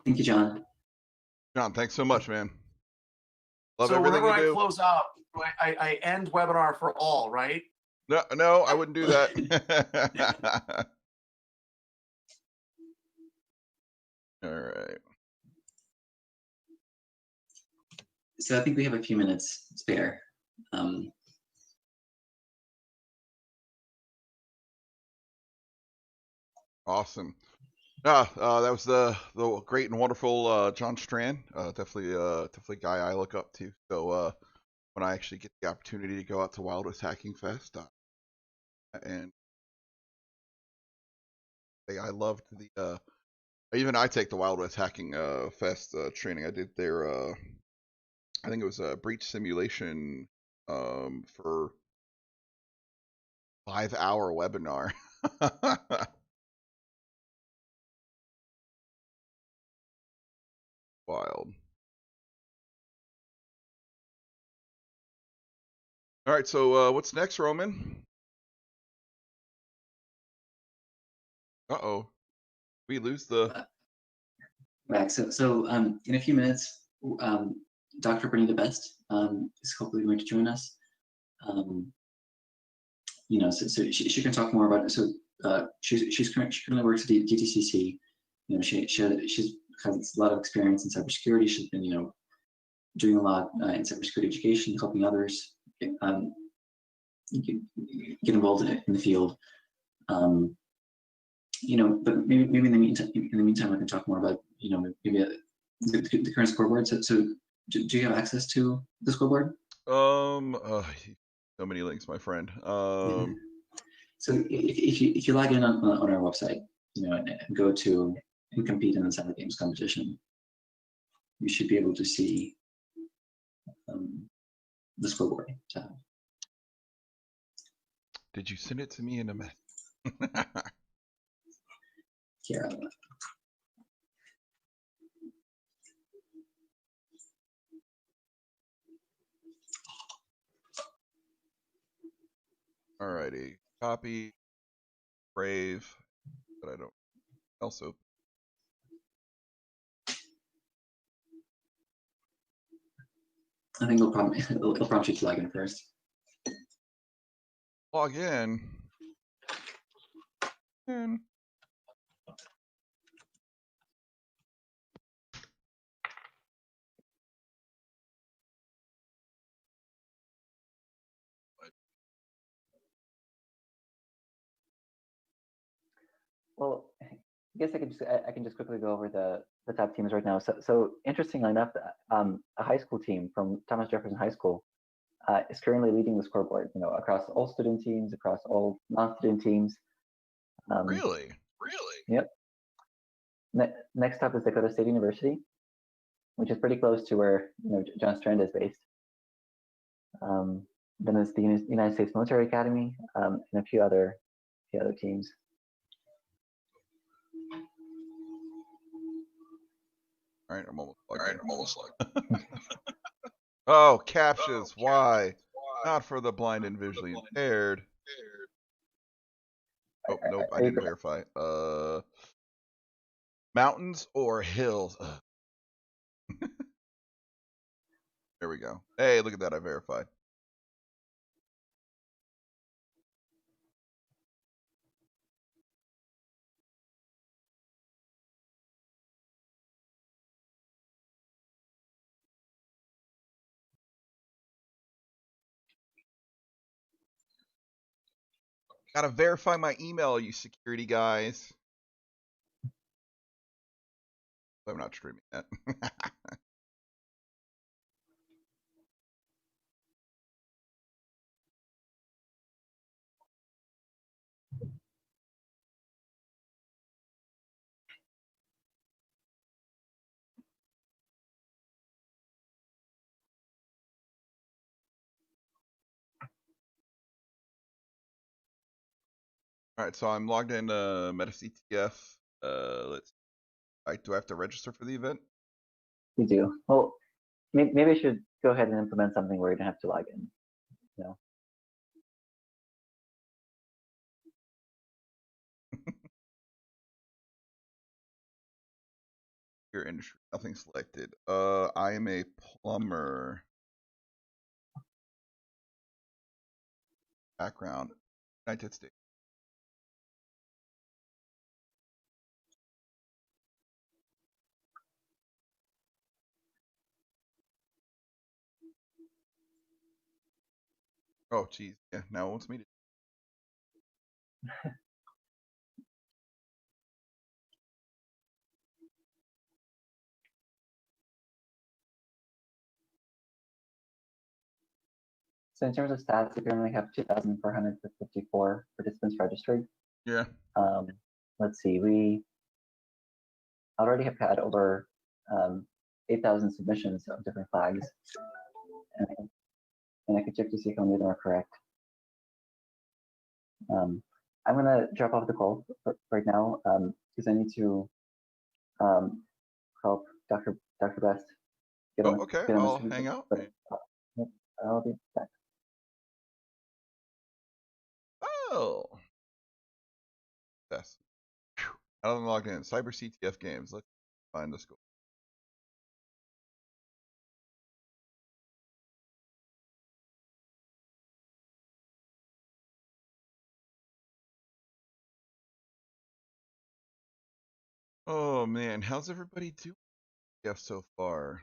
Thank you, John. John, thanks so much, man. Love so everything whenever you do. I close out, I end webinar for all, right? No, I wouldn't do that. All right. So I think we have a few minutes spare. Awesome. That was the great and wonderful John Strand. Definitely a guy I look up to. So when I actually get the opportunity to go out to Wild West Hacking Fest, and I loved the even I take the Wild West Hacking Fest training. I did their I think it was a breach simulation for 5-hour webinar. Wild. All right, so what's next, Roman? Uh-oh. We lose the... Back. So in a few minutes, Dr. Brittany the Best is hopefully going to join us. You know, so she can talk more about it. So she currently works at DTCC. You know, she has a lot of experience in cybersecurity. She's been, you know, doing a lot in cybersecurity education, helping others get involved in the field. You know, but maybe in the meantime, I can talk more about, you know, maybe the current scoreboard. So do you have access to the scoreboard? So many links, my friend. So if you log in on our website, you know, and go to and compete in the CyberGames competition, you should be able to see the scoreboard tab. Did you send it to me in a mess? Here. Alrighty, copy, Brave, but I don't. Also, I think it'll prompt you to log in first. Log in. Well, I guess I can just quickly go over the top teams right now. So interestingly enough, a high school team from Thomas Jefferson High School is currently leading the scoreboard. You know, across all student teams, across all non-student teams. Really? Yep. Next up is Dakota State University, which is pretty close to where, you know, John Strand is based. Then there's the United States Military Academy and a few other teams. All right, I'm almost like. Oh, captions. Why? Not for the blind and visually impaired. Oh, nope, I didn't verify. Mountains or hills? There we go. Hey, look at that. I verified. Gotta verify my email, you security guys. I'm not streaming that. All right, so I'm logged in MetaCTF. Do I have to register for the event? We do. Well, maybe I should go ahead and implement something where you don't have to log in. You know. Your industry, nothing selected. I am a plumber. Background, United States. Oh, geez. Yeah, now it wants me to. So in terms of stats, we currently have 2,454 participants registered. Yeah. Let's see, we already have had over 8,000 submissions of different flags. And I can check to see how many of them are correct. I'm gonna drop off the call right now because I need to help Dr. Best. Okay, I'll hang out. But, yep, I'll be back. Oh. Yes. How do I log in? CyberCTF Games. Let's find the score. Oh man, how's everybody doing so far?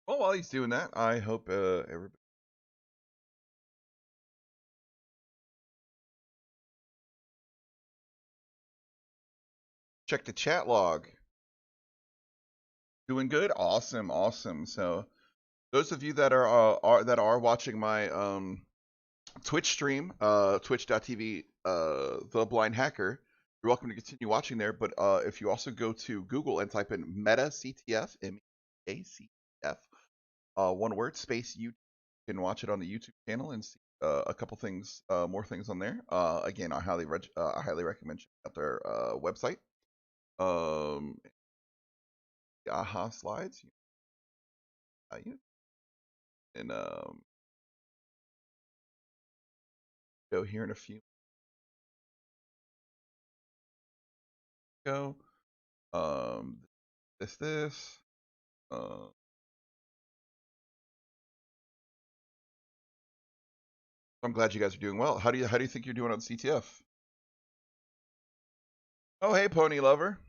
Well, while he's doing that, I hope everybody. Check the chat log. Doing good, awesome, awesome. So, those of you that are watching my Twitch stream, twitch.tv, the blind hacker, you're welcome to continue watching there. But if you also go to Google and type in MetaCTF, MetaCTF, one word, space YouTube, you can watch it on the YouTube channel and see a couple things, more things on there. Again, I highly recommend checking out their website. Aha slides, and go here in a few. Go. This. I'm glad you guys are doing well. How do you think you're doing on CTF? Oh, hey, Pony Lover.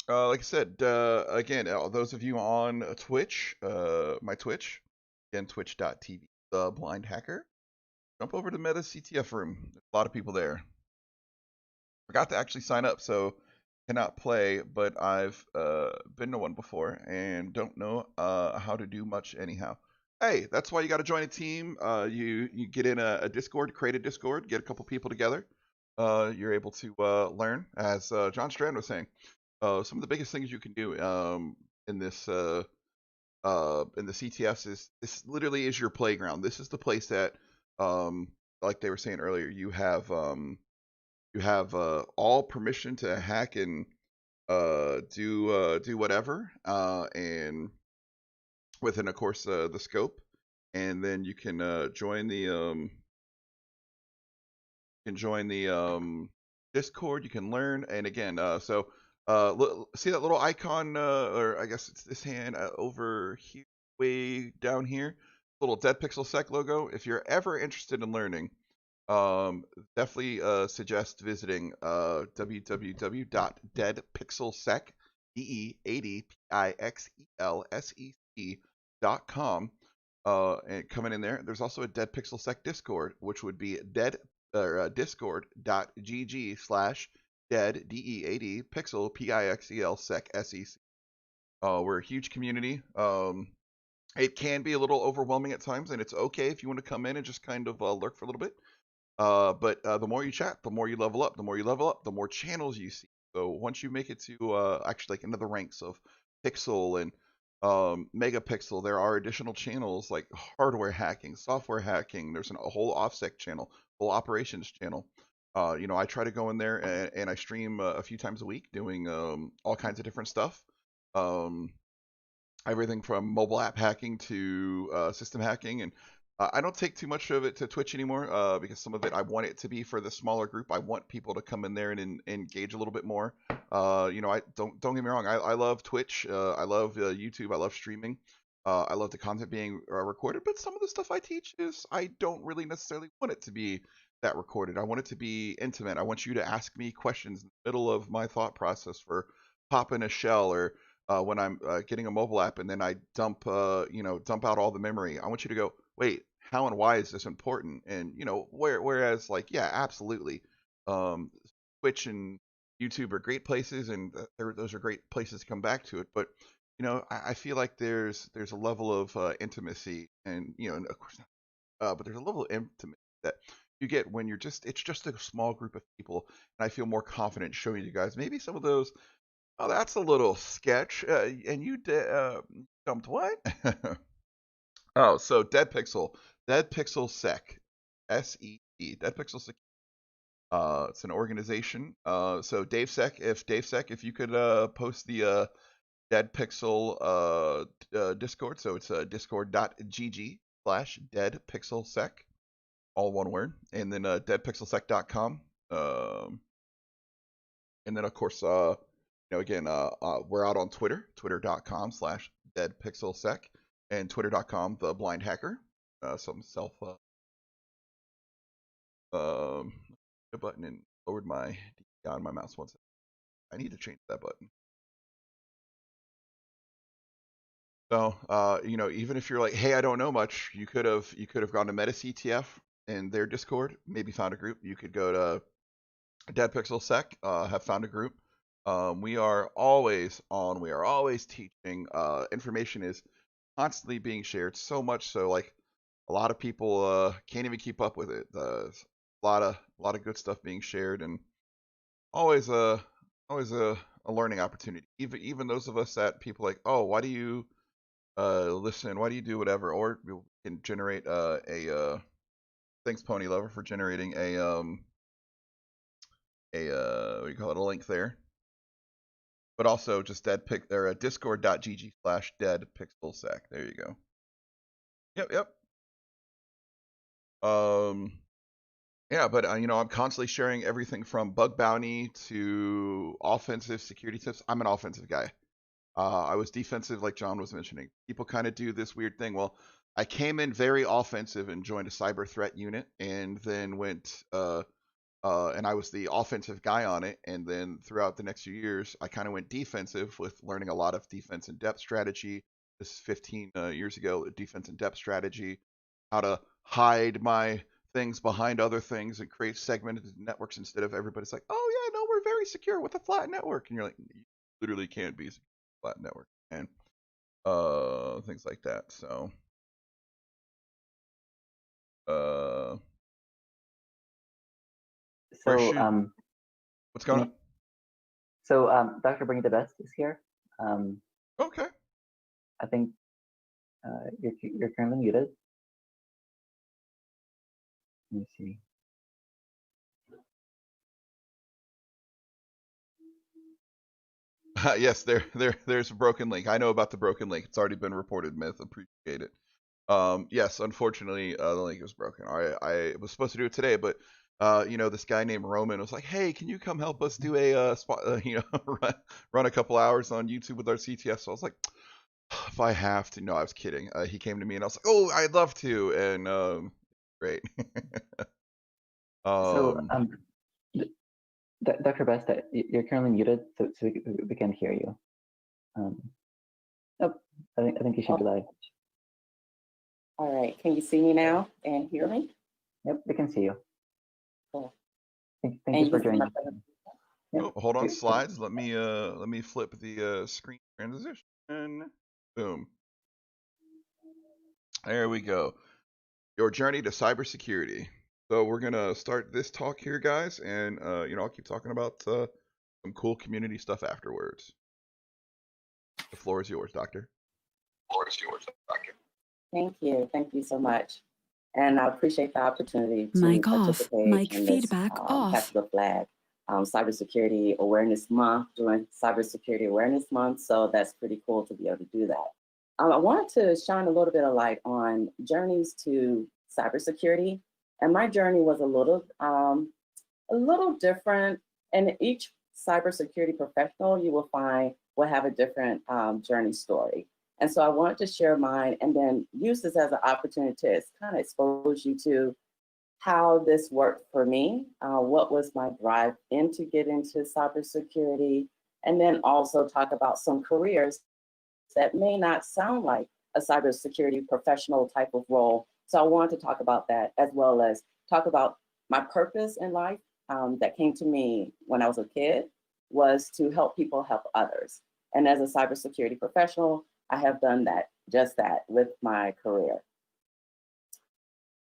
Like I said, again, those of you on Twitch, my Twitch, again, twitch.tv, the blind hacker, jump over to Meta CTF room. There's a lot of people there. Forgot to actually sign up, so cannot play, but I've been to one before and don't know how to do much anyhow. Hey, that's why you got to join a team. You get in a Discord, create a Discord, get a couple people together. You're able to learn, as John Strand was saying. Some of the biggest things you can do in this in the CTFs is this literally is your playground. This is the place that, like they were saying earlier, you have all permission to hack and do whatever, and within, of course, the scope. And then you can join the Discord. You can learn, and again, so see that little icon, or I guess it's this hand over here, way down here, little Dead Pixel Sec logo. If you're ever interested in learning, definitely suggest visiting www.deadpixelsec, DEADPIXELSEC.com, and coming in there. There's also a Dead Pixel Sec Discord, which would be discord.gg/dead DEAD pixel PIXEL sec SEC. We're a huge community. It can be a little overwhelming at times, and it's okay if you want to come in and just kind of lurk for a little bit. But the more you chat, the more you level up. The more you level up, the more channels you see. So once you make it to actually like into the ranks of Pixel and Megapixel, there are additional channels like hardware hacking, software hacking. There's a whole OffSec channel, whole operations channel. I try to go in there and I stream a few times a week doing all kinds of different stuff. Everything from mobile app hacking to system hacking, and I don't take too much of it to Twitch anymore because some of it I want it to be for the smaller group. I want people to come in there and engage a little bit more. I don't get me wrong. I love Twitch. I love YouTube. I love streaming. I love the content being recorded, but some of the stuff I teach is I don't really necessarily want it to be that recorded. I want it to be intimate. I want you to ask me questions in the middle of my thought process for popping a shell, or when I'm getting a mobile app and then I dump out all the memory. I want you to go, wait, how and why is this important? And whereas like, yeah, absolutely, Twitch and YouTube are great places, and those are great places to come back to it. But I feel like there's a level of intimacy, and and of course, but there's a level of intimacy that you get when it's just a small group of people, and I feel more confident showing you guys maybe some of those. Oh, that's a little sketch, and you dumped what? Oh, so Dead Pixel Sec, SEC, Dead Pixel Sec. It's an organization. So Dave Sec, if you could post the Dead Pixel Discord, so it's discord.gg/deadpixelsec, all one word, and then deadpixelsec.com. And then of course, again, we're out on Twitter, twitter.com/deadpixelsec, and twitter.com the blind hacker. Some self a button and lowered my DPI on my mouse once. I need to change that button. So, even if you're like, hey, I don't know much, you could have gone to MetaCTF and their Discord, maybe found a group. You could go to Dead Pixel Sec, have found a group. We are always on. We are always teaching. Information is constantly being shared, so much so like a lot of people can't even keep up with it. There's a lot of good stuff being shared, and always a learning opportunity. Even those of us that people like, oh, why do you listen? Why do you do whatever? Or you can generate thanks Pony Lover for generating a what do you call it, a link there. But also just discord.gg/deadpixelsec. There you go. Yep. Yeah, but I'm constantly sharing everything from bug bounty to offensive security tips. I'm an offensive guy. I was defensive, like John was mentioning. People kind of do this weird thing. Well, I came in very offensive and joined a cyber threat unit, and then went and I was the offensive guy on it. And then throughout the next few years, I kind of went defensive with learning a lot of defense in depth strategy. This is 15 years ago, defense in depth strategy, how to hide my things behind other things and create segmented networks instead of everybody's like, oh yeah, no, we're very secure with a flat network. And you're like, you literally can't be secure with a flat network, and things like that. So what's going on? So Dr. Bring the Best is here. Okay. I think you're currently muted. Let me see. Yes, there's a broken link. I know about the broken link. It's already been reported, Myth. Appreciate it. Yes, unfortunately, the link was broken. I was supposed to do it today, but this guy named Roman was like, hey, can you come help us do a run a couple hours on YouTube with our CTF? So I was like, if I have to. No, I was kidding. He came to me and I was like, oh, I'd love to. And great. Dr. Best, you're currently muted, so we can't hear you. I think you should be live. All right, can you see me now and hear me? Yep, we can see you. Cool. Thank you for joining. Yep. Oh, hold on, slides. Let me flip the screen transition. Boom. There we go. Your journey to cybersecurity. So we're gonna start this talk here, guys, and I'll keep talking about some cool community stuff afterwards. The floor is yours, Doctor. Thank you so much, and I appreciate the opportunity to Mic off. participate Mic in feedback this off. Pass the Flag Cybersecurity Awareness Month, during Cybersecurity Awareness Month. So that's pretty cool to be able to do that. I wanted to shine a little bit of light on journeys to cybersecurity. And my journey was a little different. And each cybersecurity professional you will find will have a different journey story. And so I wanted to share mine and then use this as an opportunity to kind of expose you to how this worked for me, what was my drive to get into cybersecurity, and then also talk about some careers that may not sound like a cybersecurity professional type of role. So I wanted to talk about that, as well as talk about my purpose in life that came to me when I was a kid, was to help people help others. And as a cybersecurity professional, I have done just that with my career.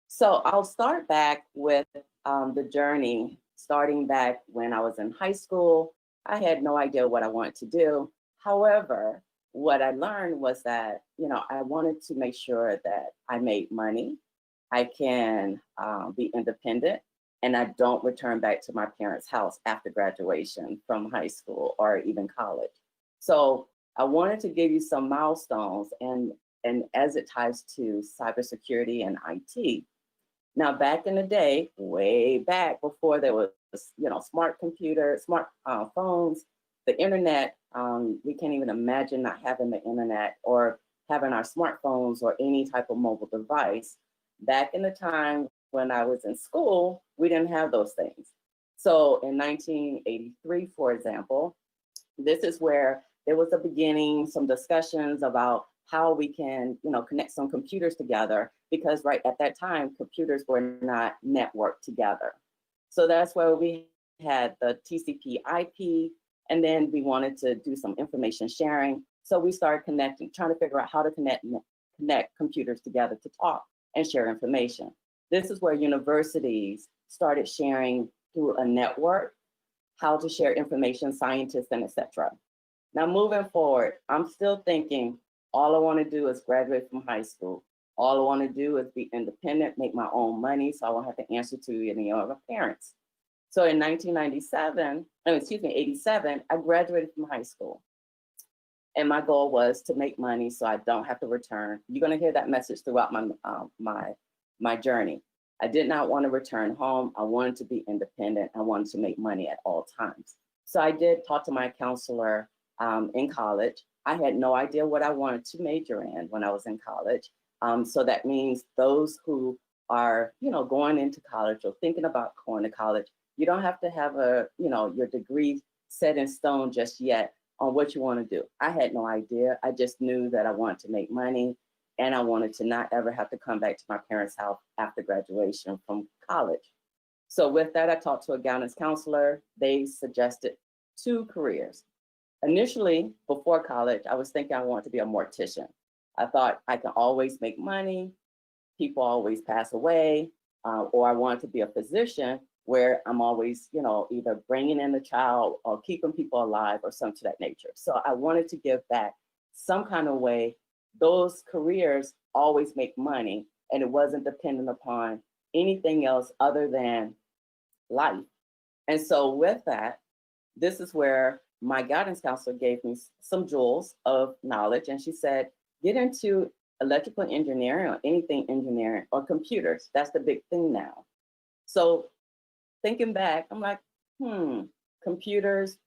So I'll start back with the journey, starting back when I was in high school. I had no idea what I wanted to do. However, what I learned was that, I wanted to make sure that I made money, I can be independent, and I don't return back to my parents' house after graduation from high school or even college. So I wanted to give you some milestones and as it ties to cybersecurity and IT. Now, back in the day, way back before there was, smart computers, smart phones, the internet, we can't even imagine not having the internet or having our smartphones or any type of mobile device. Back in the time when I was in school, we didn't have those things. So in 1983, for example, this is where there was a beginning, some discussions about how we can, connect some computers together, because right at that time, computers were not networked together. So that's where we had the TCP IP, and then we wanted to do some information sharing. So we started trying to figure out how to connect computers together to talk and share information. This is where universities started sharing through a network, how to share information, scientists, and etc. Now, moving forward, I'm still thinking, all I want to do is graduate from high school. All I want to do is be independent, make my own money, so I won't have to answer to any of my parents. So in 87, I graduated from high school. And my goal was to make money so I don't have to return. You're going to hear that message throughout my journey. I did not want to return home. I wanted to be independent. I wanted to make money at all times. So I did talk to my counselor in college. I had no idea what I wanted to major in when I was in college. So that means those who are, going into college or thinking about going to college, you don't have to have your degree set in stone just yet on what you want to do. I had no idea. I just knew that I wanted to make money and I wanted to not ever have to come back to my parents' house after graduation from college. So with that, I talked to a guidance counselor. They suggested 2 careers. Initially, before college, I was thinking I wanted to be a mortician. I thought I can always make money, people always pass away, or I wanted to be a physician where I'm always, either bringing in a child or keeping people alive or something to that nature. So I wanted to give back some kind of way. Those careers always make money and it wasn't dependent upon anything else other than life. And so with that, this is where my guidance counselor gave me some jewels of knowledge. And she said, get into electrical engineering or anything engineering or computers. That's the big thing now. So thinking back, I'm like, computers,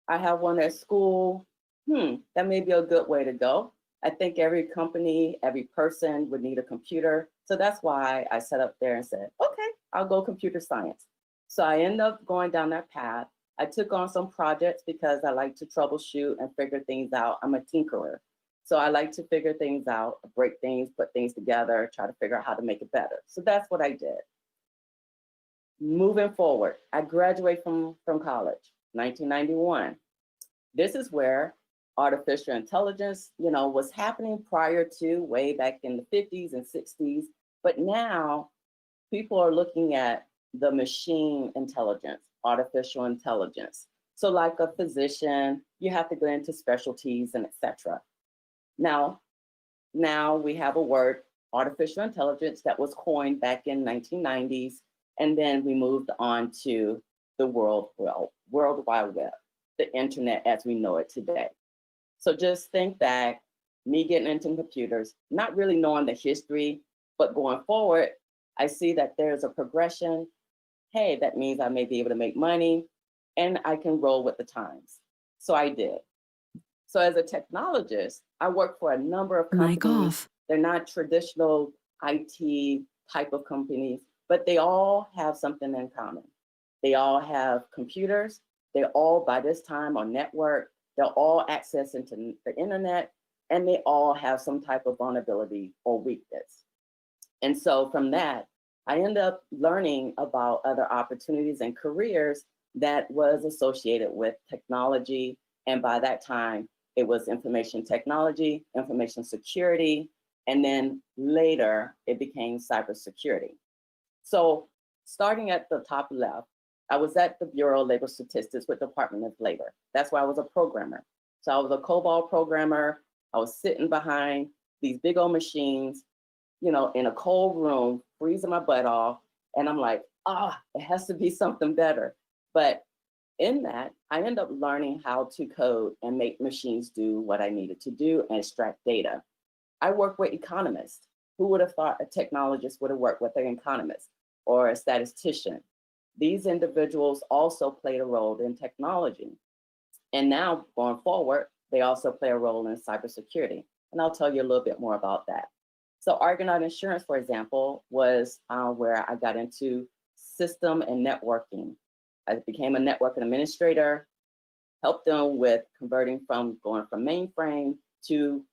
I have one at school. That may be a good way to go. I think every company, every person would need a computer. So that's why I sat up there and said, okay, I'll go computer science. So I ended up going down that path. I took on some projects because I like to troubleshoot and figure things out. I'm a tinkerer. So I like to figure things out, break things, put things together, try to figure out how to make it better. So that's what I did. Moving forward, I graduated from college, 1991. This is where artificial intelligence, was happening prior to way back in the 50s and 60s. But now people are looking at the machine intelligence, artificial intelligence. So like a physician, you have to go into specialties and etc. Now we have a word, artificial intelligence, that was coined back in 1990s. And then we moved on to the World Wide Web, the internet as we know it today. So just think back, me getting into computers, not really knowing the history, but going forward, I see that there's a progression. Hey, that means I may be able to make money and I can roll with the times. So I did. So as a technologist, I work for a number of companies. They're not traditional IT type of companies, but they all have something in common. They all have computers. They all, by this time, are networked. They're all access into the internet, and they all have some type of vulnerability or weakness. And so from that, I ended up learning about other opportunities and careers that was associated with technology And by that time, it was information technology, information security, and then later it became cybersecurity. So starting at the top left, I was at the Bureau of Labor Statistics with the Department of Labor. That's why I was a programmer. So I was a COBOL programmer. I was sitting behind these big old machines, you know, in a cold room, freezing my butt off. And I'm like, it has to be something better. But in that, I ended up learning how to code and make machines do what I needed to do and extract data. I work with economists. Who would have thought a technologist would have worked with an economist or a statistician? These individuals also played a role in technology. And now going forward, they also play a role in cybersecurity. And I'll tell you a little bit more about that. So Argonaut Insurance, for example, was where I got into system and networking. I became a network administrator, helped them with converting from going from mainframe to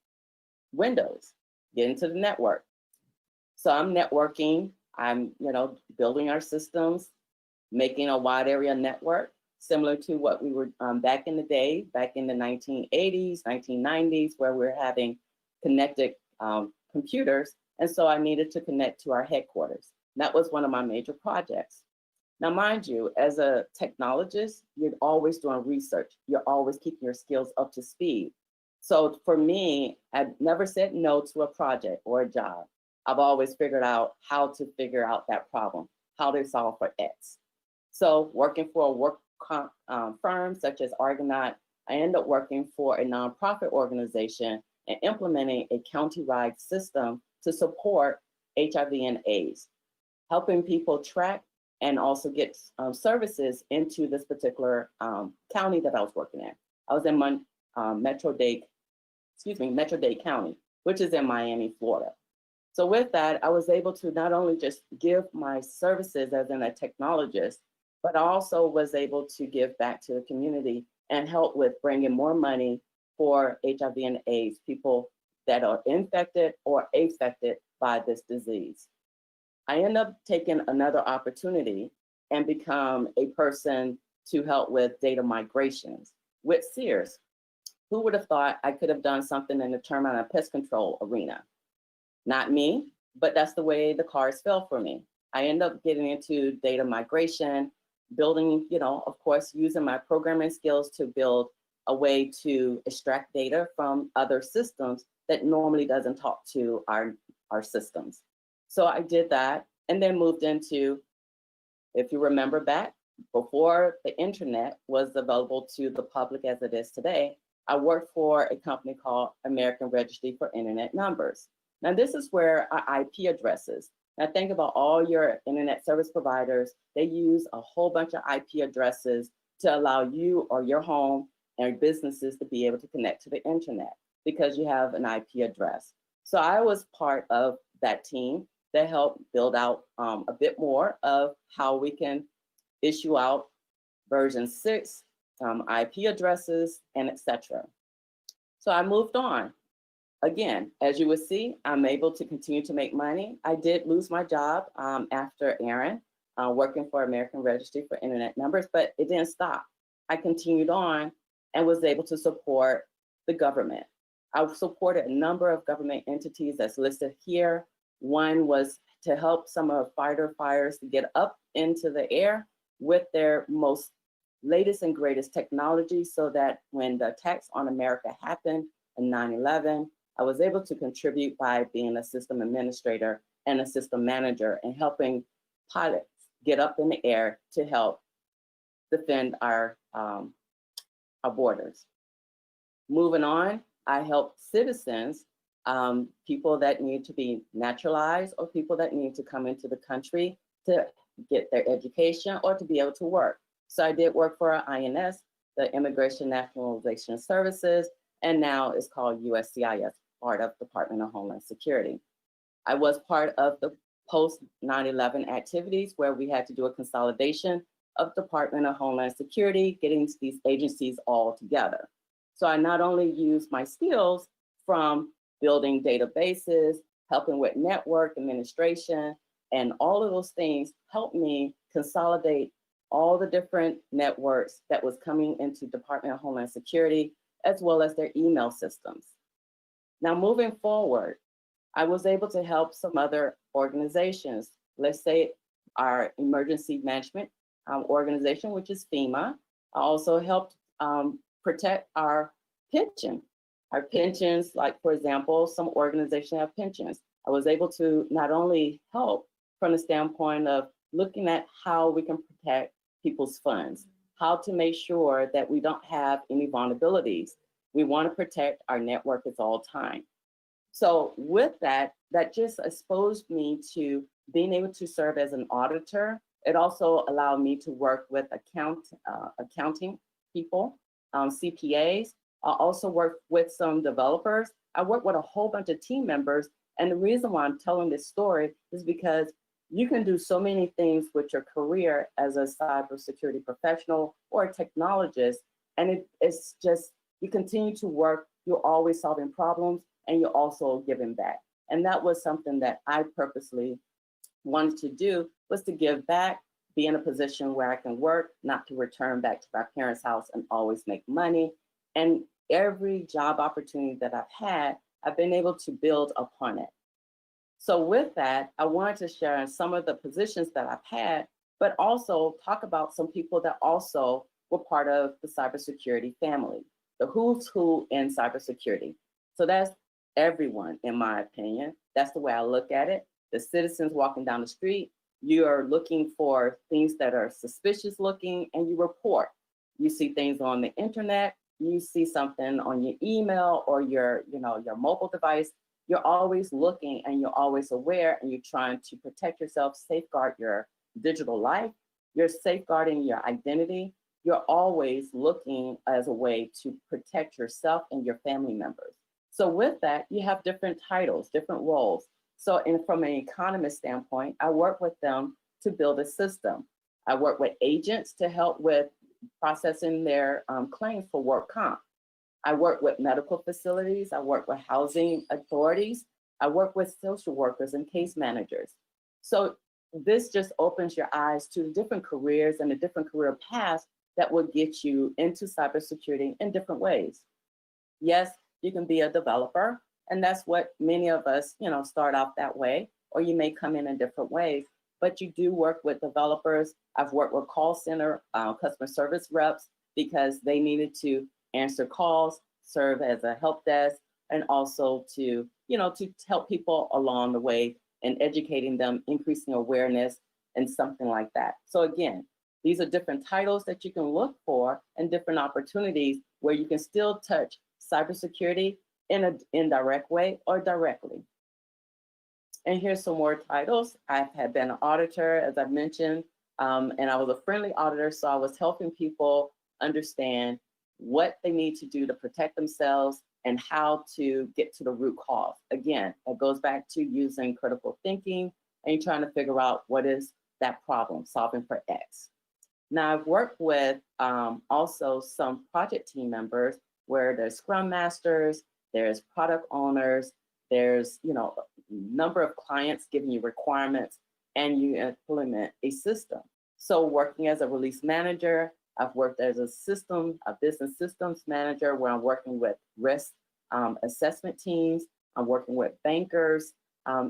Windows, getting to the network. So I'm networking, I'm building our systems, making a wide area network, similar to what we were back in the day, back in the 1980s, 1990s, where we're having connected computers. And so I needed to connect to our headquarters. That was one of my major projects. Now, mind you, as a technologist, you're always doing research. You're always keeping your skills up to speed. So for me, I've never said no to a project or a job. I've always figured out how to figure out that problem, how to solve for X. So working for a work firm such as Argonaut, I ended up working for a nonprofit organization and implementing a county-wide system to support HIV and AIDS, helping people track and also get services into this particular county that I was working in. I was in Metro-Dade County, which is in Miami, Florida. So with that, I was able to not only just give my services as in a technologist, but I also was able to give back to the community and help with bringing more money for HIV and AIDS, people that are infected or affected by this disease. I ended up taking another opportunity and become a person to help with data migrations with Sears. Who would have thought I could have done something in the termite and pest control arena? Not me, but that's the way the cards fell for me. I ended up getting into data migration, building, of course, using my programming skills to build a way to extract data from other systems that normally doesn't talk to our systems. So I did that and then moved into, if you remember back, before the internet was available to the public as it is today, I worked for a company called American Registry for Internet Numbers. Now this is where our IP addresses. Now think about all your internet service providers, they use a whole bunch of IP addresses to allow you or your home and businesses to be able to connect to the internet because you have an IP address. So I was part of that team that helped build out a bit more of how we can issue out version 6, IP addresses, and etc. So I moved on. Again, as you will see, I'm able to continue to make money. I did lose my job after Aaron, working for American Registry for Internet Numbers, but it didn't stop. I continued on and was able to support the government. I supported a number of government entities that's listed here. One was to help some of fighter fires to get up into the air with their most latest and greatest technology so that when the attacks on America happened in 9/11, I was able to contribute by being a system administrator and a system manager and helping pilots get up in the air to help defend our borders. Moving on, I help citizens, people that need to be naturalized or people that need to come into the country to get their education or to be able to work. So I did work for INS, the Immigration Nationalization Services, and now it's called USCIS, part of Department of Homeland Security. I was part of the post 9/11 activities where we had to do a consolidation of Department of Homeland Security, getting these agencies all together. So I not only use my skills from building databases, helping with network administration, and all of those things helped me consolidate all the different networks that was coming into Department of Homeland Security, as well as their email systems. Now, moving forward, I was able to help some other organizations. Let's say our emergency management organization, which is FEMA. I also helped protect our pension. Our pensions, like for example, some organizations have pensions. I was able to not only help from the standpoint of looking at how we can protect people's funds, how to make sure that we don't have any vulnerabilities. We want to protect our network at all time. So with that, that just exposed me to being able to serve as an auditor. It also allowed me to work with accounting people, CPAs. I also work with some developers. I work with a whole bunch of team members. And the reason why I'm telling this story is because you can do so many things with your career as a cybersecurity professional or a technologist. And it's just, you continue to work, you're always solving problems, and you're also giving back. And that was something that I purposely wanted to do, was to give back, be in a position where I can work, not to return back to my parents' house and always make money. And every job opportunity that I've had, I've been able to build upon it. So with that, I wanted to share some of the positions that I've had, but also talk about some people that also were part of the cybersecurity family, the who's who in cybersecurity. So that's everyone, in my opinion. That's the way I look at it. The citizens walking down the street, you are looking for things that are suspicious looking, and you report. You see things on the internet, you see something on your email or your mobile device. You're always looking and you're always aware, and you're trying to protect yourself, safeguard your digital life. You're safeguarding your identity. You're always looking as a way to protect yourself and your family members. So with that, you have different titles, different roles. So from an economist standpoint, I work with them to build a system. I work with agents to help with processing their claims for work comp. I work with medical facilities. I work with housing authorities. I work with social workers and case managers. So this just opens your eyes to the different careers and the different career paths that will get you into cybersecurity in different ways. Yes, you can be a developer, and that's what many of us, start out that way, or you may come in different ways, but you do work with developers. I've worked with call center, customer service reps, because they needed to answer calls, serve as a help desk, and also to help people along the way and educating them, increasing awareness and something like that. So again, these are different titles that you can look for and different opportunities where you can still touch cybersecurity in an indirect way or directly. And here's some more titles. I have been an auditor, as I mentioned, and I was a friendly auditor, so I was helping people understand what they need to do to protect themselves and how to get to the root cause. Again, that goes back to using critical thinking and trying to figure out what is that problem, solving for X. Now, I've worked with also some project team members where there's scrum masters, there's product owners, there's a number of clients giving you requirements, and you implement a system. So working as a release manager, I've worked as a business systems manager where I'm working with risk assessment teams. I'm working with bankers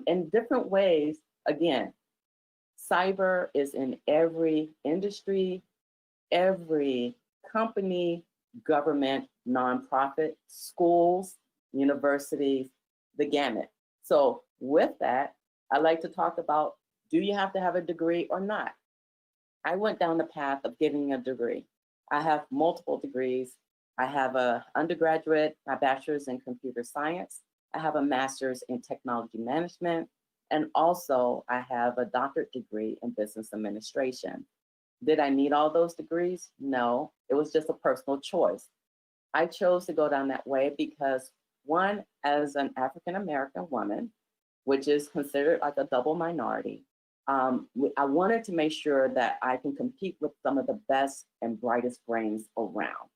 in different ways. Again, cyber is in every industry, every company, government, nonprofit, schools, universities, the gamut. So with that, I like to talk about, do you have to have a degree or not? I went down the path of getting a degree. I have multiple degrees. I have an undergraduate, my bachelor's in computer science. I have a master's in technology management. And also I have a doctorate degree in business administration. Did I need all those degrees? No, it was just a personal choice. I chose to go down that way because, one, as an African-American woman, which is considered like a double minority, I wanted to make sure that I can compete with some of the best and brightest brains around.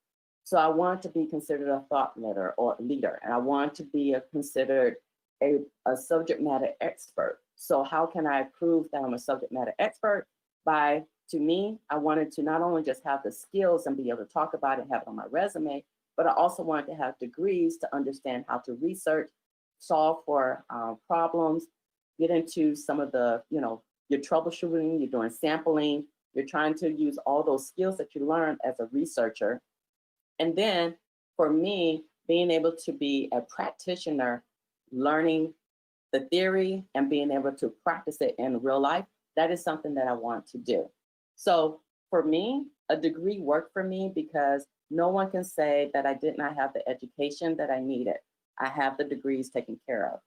So I wanted to be considered a thought leader, and I wanted to be considered a subject matter expert. So how can I prove that I'm a subject matter expert? By to me, I wanted to not only just have the skills and be able to talk about it, have it on my resume, but I also wanted to have degrees to understand how to research, solve for problems, get into some of the, your troubleshooting, you're doing sampling, you're trying to use all those skills that you learned as a researcher. And then for me, being able to be a practitioner, learning the theory and being able to practice it in real life, that is something that I want to do. So for me, a degree worked for me because no one can say that I did not have the education that I needed. I have the degrees taken care of.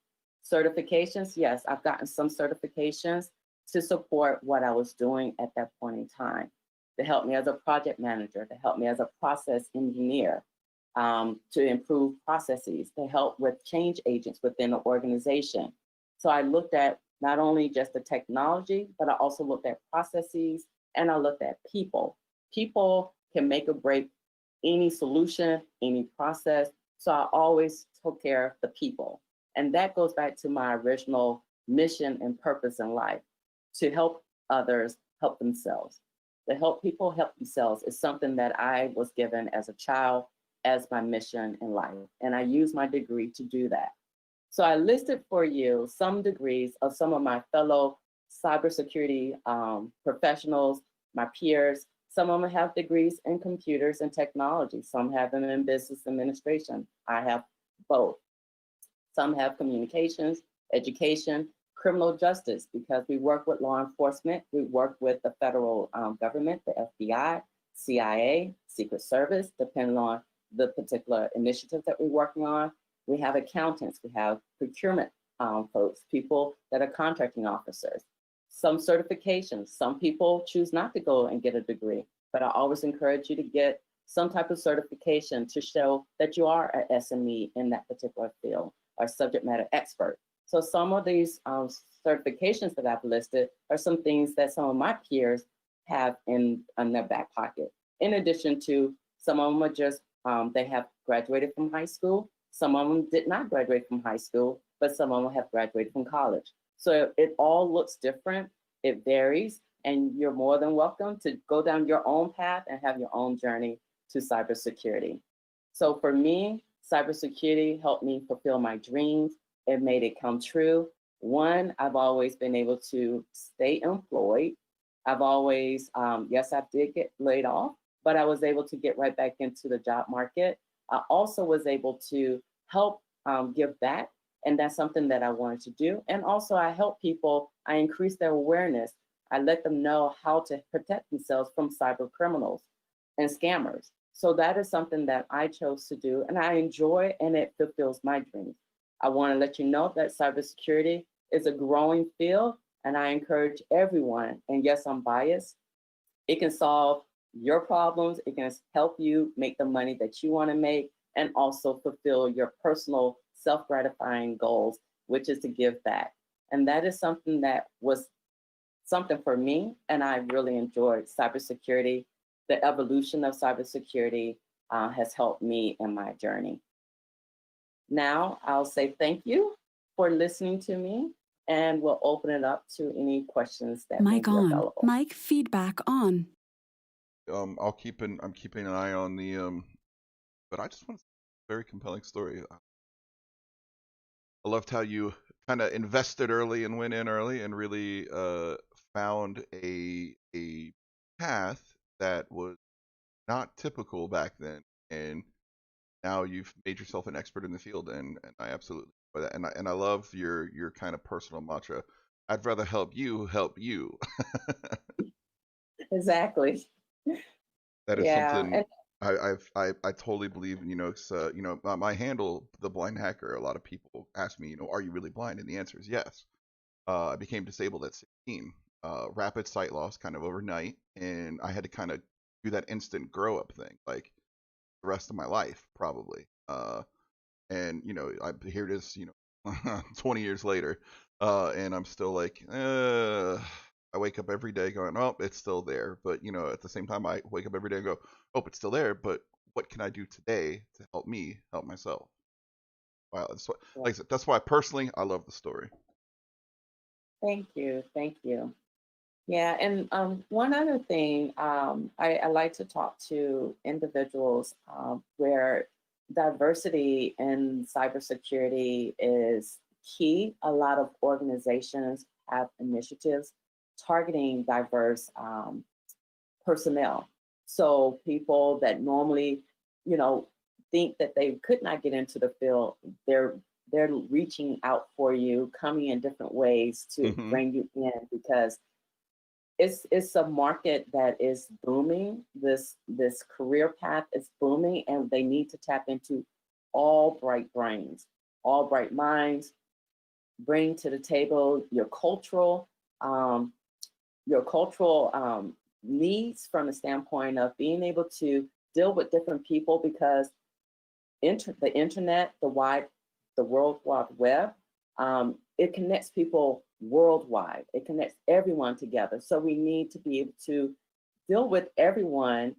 Certifications, yes, I've gotten some certifications to support what I was doing at that point in time, to help me as a project manager, to help me as a process engineer, to improve processes, to help with change agents within the organization. So I looked at not only just the technology, but I also looked at processes and I looked at people. People can make or break any solution, any process. So I always took care of the people. And that goes back to my original mission and purpose in life, to help others help themselves. To help people help themselves is something that I was given as a child as my mission in life. And I use my degree to do that. So I listed for you some degrees of some of my fellow cybersecurity professionals, my peers. Some of them have degrees in computers and technology. Some have them in business administration. I have both. Some have communications, education, criminal justice, because we work with law enforcement. We work with the federal government, the FBI, CIA, Secret Service, depending on the particular initiative that we're working on. We have accountants, we have procurement folks, people that are contracting officers. Some certifications, some people choose not to go and get a degree, but I always encourage you to get some type of certification to show that you are an SME in that particular field or subject matter expert. So some of these certifications that I've listed are some things that some of my peers have in their back pocket. In addition to, some of them are just, they have graduated from high school. Some of them did not graduate from high school, but some of them have graduated from college. So it all looks different, it varies, and you're more than welcome to go down your own path and have your own journey to cybersecurity. So for me, cybersecurity helped me fulfill my dreams. It made it come true. One, I've always been able to stay employed. I've always, yes, I did get laid off, but I was able to get right back into the job market. I also was able to help give back, and that's something that I wanted to do. And also I help people, I increase their awareness. I let them know how to protect themselves from cyber criminals and scammers. So that is something that I chose to do, and I enjoy, and it fulfills my dreams. I want to let you know that cybersecurity is a growing field, and I encourage everyone, and yes, I'm biased, it can solve your problems, it can help you make the money that you want to make, and also fulfill your personal self-gratifying goals, which is to give back. And that is something that was something for me, and I really enjoyed cybersecurity. The evolution of cybersecurity has helped me in my journey. Now I'll say thank you for listening to me, and we'll open it up to any questions that may be available. Mic feedback on. I'm keeping an eye on the but I just want to say a very compelling story. I loved how you kind of invested early and went in early and really found a path that was not typical back then, and now you've made yourself an expert in the field, and I absolutely enjoy that. And I love your kind of personal mantra. I'd rather help you help you. Exactly. That is something I totally believe in. It's, my handle, The Blind Hacker. A lot of people ask me, are you really blind? And the answer is yes. I became disabled at 16. Rapid sight loss, kind of overnight, and I had to kind of do that instant grow up thing, like the rest of my life probably. And here it is, 20 years later, and I'm still like, I wake up every day going, oh, it's still there. But at the same time, I wake up every day and go, oh, it's still there. But what can I do today to help me help myself? Wow, like I said, that's why personally I love the story. Thank you. Yeah, and one other thing, I like to talk to individuals where diversity in cybersecurity is key. A lot of organizations have initiatives targeting diverse personnel. So people that normally, think that they could not get into the field, they're reaching out for you, coming in different ways to bring you in, because it's a market that is booming. This career path is booming, and they need to tap into all bright brains, all bright minds. Bring to the table your cultural needs from the standpoint of being able to deal with different people, because the internet, the World Wide Web, it connects people worldwide. It connects everyone together. So we need to be able to deal with everyone,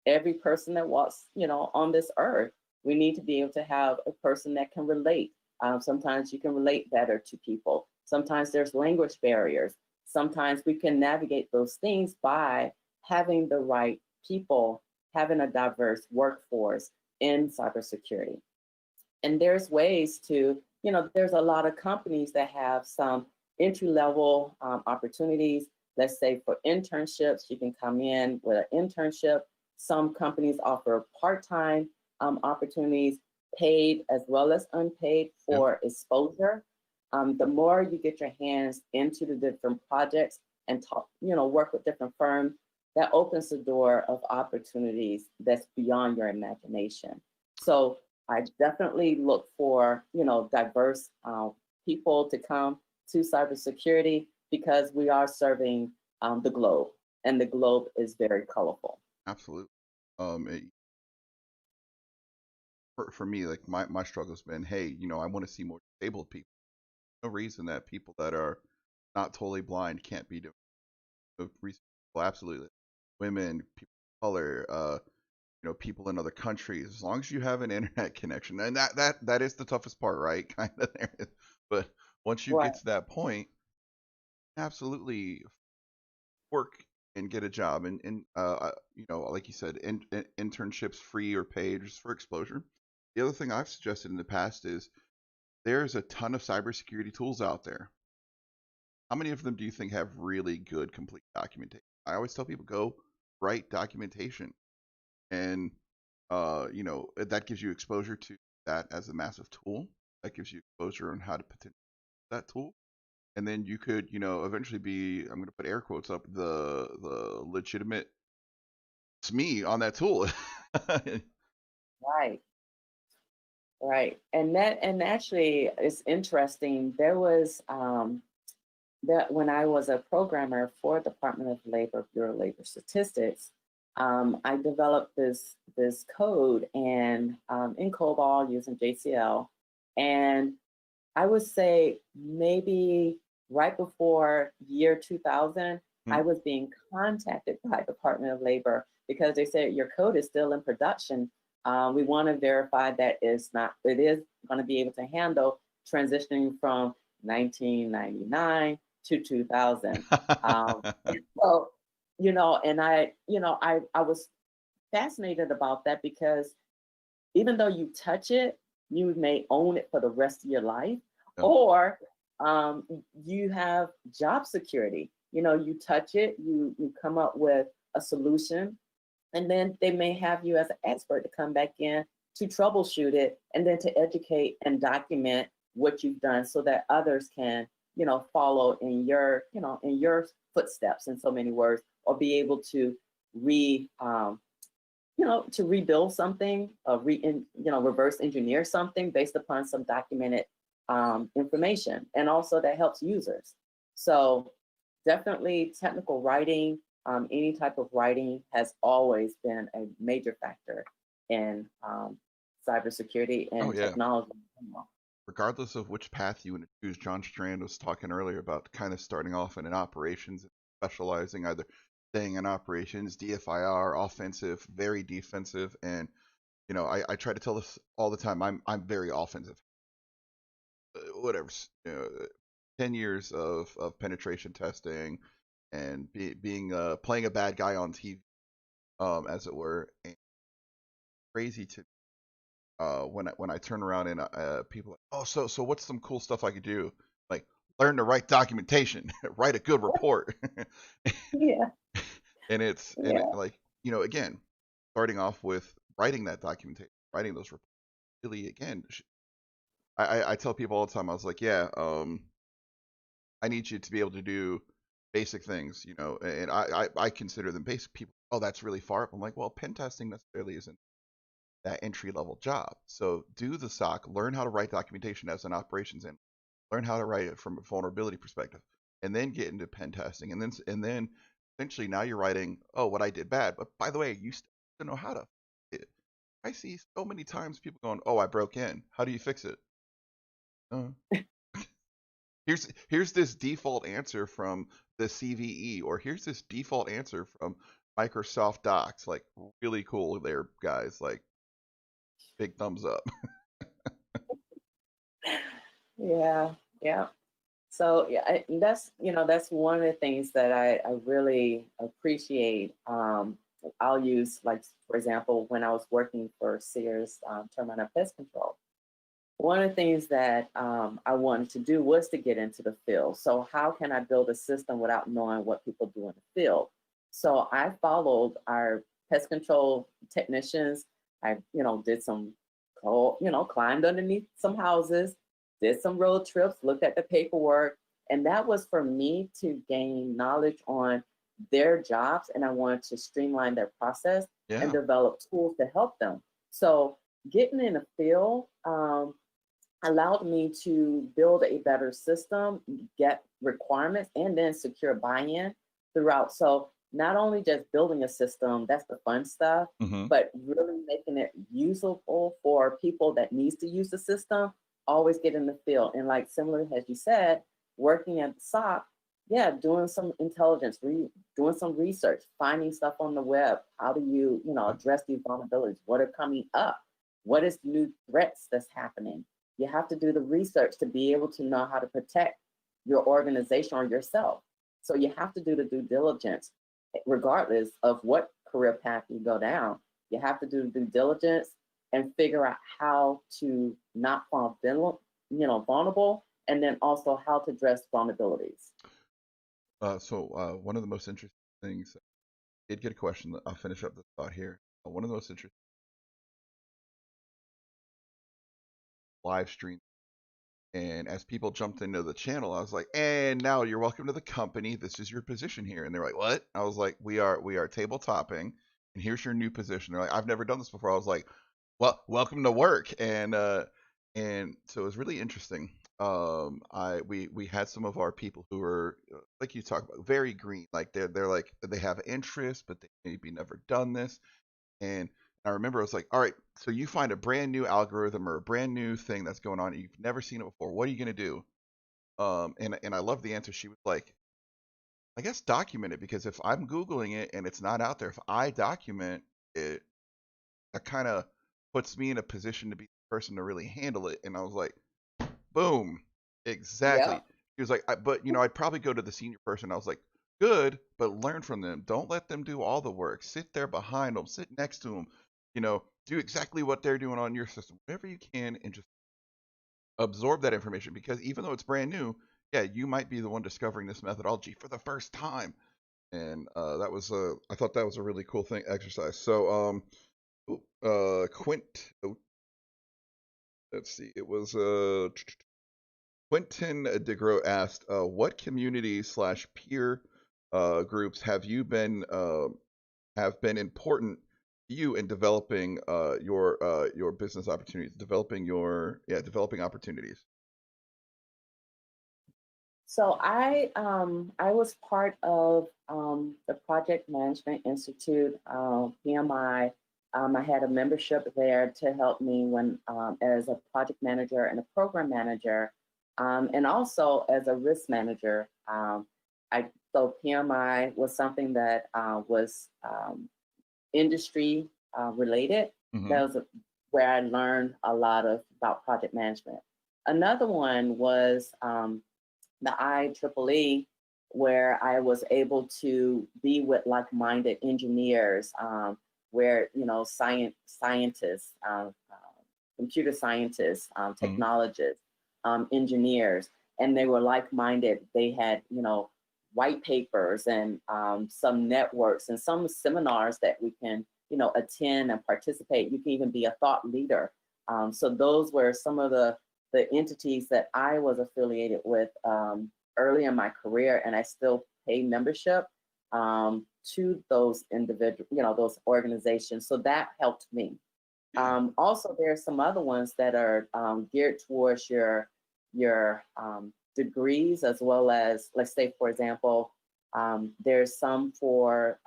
every person that walks, on this earth. We need to be able to have a person that can relate. Sometimes you can relate better to people. Sometimes there's language barriers. Sometimes we can navigate those things by having the right people, having a diverse workforce in cybersecurity. And there's ways to, there's a lot of companies that have some entry-level opportunities. Let's say for internships, you can come in with an internship. Some companies offer part-time opportunities, paid as well as unpaid, for exposure. The more you get your hands into the different projects and talk, work with different firms, that opens the door of opportunities that's beyond your imagination. So I definitely look for, diverse people to come to cybersecurity, because we are serving the globe, and the globe is very colorful. Absolutely. For me, like my struggle's been, hey, I want to see more disabled people. No reason that people that are not totally blind can't be doing. Well, absolutely. Women, people of color, people in other countries, as long as you have an internet connection, and that is the toughest part, right? Kind of there. But once you get to that point, absolutely work and get a job, and like you said, internships, free or paid, just for exposure. The other thing I've suggested in the past is there's a ton of cybersecurity tools out there. How many of them do you think have really good complete documentation? I always tell people, go write documentation, and that gives you exposure to that as a massive tool. That gives you exposure on how to potentially use that tool, and then you could eventually be, I'm going to put air quotes up, the legitimate SME on that tool. Right. And actually it's interesting. There was that when I was a programmer for Department of Labor, Bureau of Labor Statistics, I developed this code and in COBOL using JCL. And I would say maybe right before year 2000, I was being contacted by Department of Labor, because they said your code is still in production. We want to verify that it is going to be able to handle transitioning from 1999 to 2000. So, and I was fascinated about that, because even though you touch it, you may own it for the rest of your life, or you have job security. You touch it, you come up with a solution, and then they may have you as an expert to come back in to troubleshoot it, and then to educate and document what you've done, so that others can, follow in your footsteps, in so many words, or be able to to rebuild something, reverse engineer something based upon some documented information, and also that helps users. So definitely technical writing, any type of writing has always been a major factor in cybersecurity and technology. Regardless of which path you want to choose, John Strand was talking earlier about kind of starting off in operations, specializing, either staying in operations, DFIR, offensive, very defensive, and I try to tell this all the time. I'm very offensive. Whatever, 10 years of penetration testing, and being playing a bad guy on TV, as it were. And crazy to when I turn around and people are like, oh, so what's some cool stuff I could do? Like, learn to write documentation, write a good report. Yeah. And it's Yeah. and it, like, you know, again, starting off with writing that documentation, writing those reports. Really, again, I tell people all the time, I was like, yeah, I need you to be able to do basic things, you know, and I consider them basic. People, oh, that's really far up. I'm like, well, pen testing necessarily isn't that entry level job. So do the SOC, learn how to write documentation as an operations and learn how to write it from a vulnerability perspective, and then get into pen testing, and then essentially now you're writing, oh, what I did bad, but by the way, you still don't know how to fix it. I see so many times people going, oh, I broke in. How do you fix it? Here's this default answer from the CVE, or here's this default answer from Microsoft Docs. Like, really cool there, guys. Like, big thumbs up. Yeah, yeah. So yeah, that's one of the things that I really appreciate. I'll use, like, for example, when I was working for Sears Termite and Pest Control. One of the things that I wanted to do was to get into the field. So how can I build a system without knowing what people do in the field? So I followed our pest control technicians. I, did some, climbed underneath some houses, did some road trips, looked at the paperwork. And that was for me to gain knowledge on their jobs. And I wanted to streamline their process and develop tools to help them. So getting in the field, allowed me to build a better system, get requirements, and then secure buy-in throughout. So not only just building a system, that's the fun stuff, but really making it usable for people that needs to use the system, always get in the field. And like similar as you said, working at the SOC, doing some intelligence, doing some research, finding stuff on the web. How do you, address these vulnerabilities? What are coming up? What is new threats that's happening? You have to do the research to be able to know how to protect your organization or yourself. So you have to do the due diligence, regardless of what career path you go down. You have to do the due diligence and figure out how to not fall vulnerable, and then also how to address vulnerabilities. So one of the most interesting things, I did get a question. I'll finish up the thought here. One of the most interesting live stream, and as people jumped into the channel, I was like, and now you're welcome to the company, this is your position here. And they're like, what? I was like, we are tabletopping, and here's your new position. They're like, I've never done this before. I was like, well, welcome to work. And so it was really interesting. We had some of our people who were, like you talk about, very green, like they're like, they have interest, but they maybe never done this. And I remember I was like, all right, so you find a brand new algorithm or a brand new thing that's going on, and you've never seen it before. What are you going to do? And I love the answer. She was like, I guess document it, because if I'm Googling it and it's not out there, if I document it, that kind of puts me in a position to be the person to really handle it. And I was like, boom, exactly. He was like, but I'd probably go to the senior person. I was like, good, but learn from them. Don't let them do all the work. Sit there behind them, sit next to them, do exactly what they're doing on your system, whatever you can, and just absorb that information, because even though it's brand new, you might be the one discovering this methodology for the first time. And I thought that was a really cool exercise. So let's see, it was Quentin DeGro asked, what community / peer groups have been important to you in developing your business opportunities, developing opportunities? So I was part of the Project Management Institute, PMI. I had a membership there to help me when as a project manager and a program manager, and also as a risk manager. So PMI was something that was industry related. That was where I learned a lot about project management. Another one was the IEEE where I was able to be with like-minded engineers, where, you know, scientists, computer scientists, technologists, engineers, and they were like-minded. They had, you know, white papers and some networks and some seminars that we can, you know, attend and participate. You can even be a thought leader. So those were some of the entities that I was affiliated with early in my career, and I still pay membership to those individual, you know, those organizations. So that helped me. Also, there are some other ones that are geared towards your degrees, as well as, let's say, for example, there's some for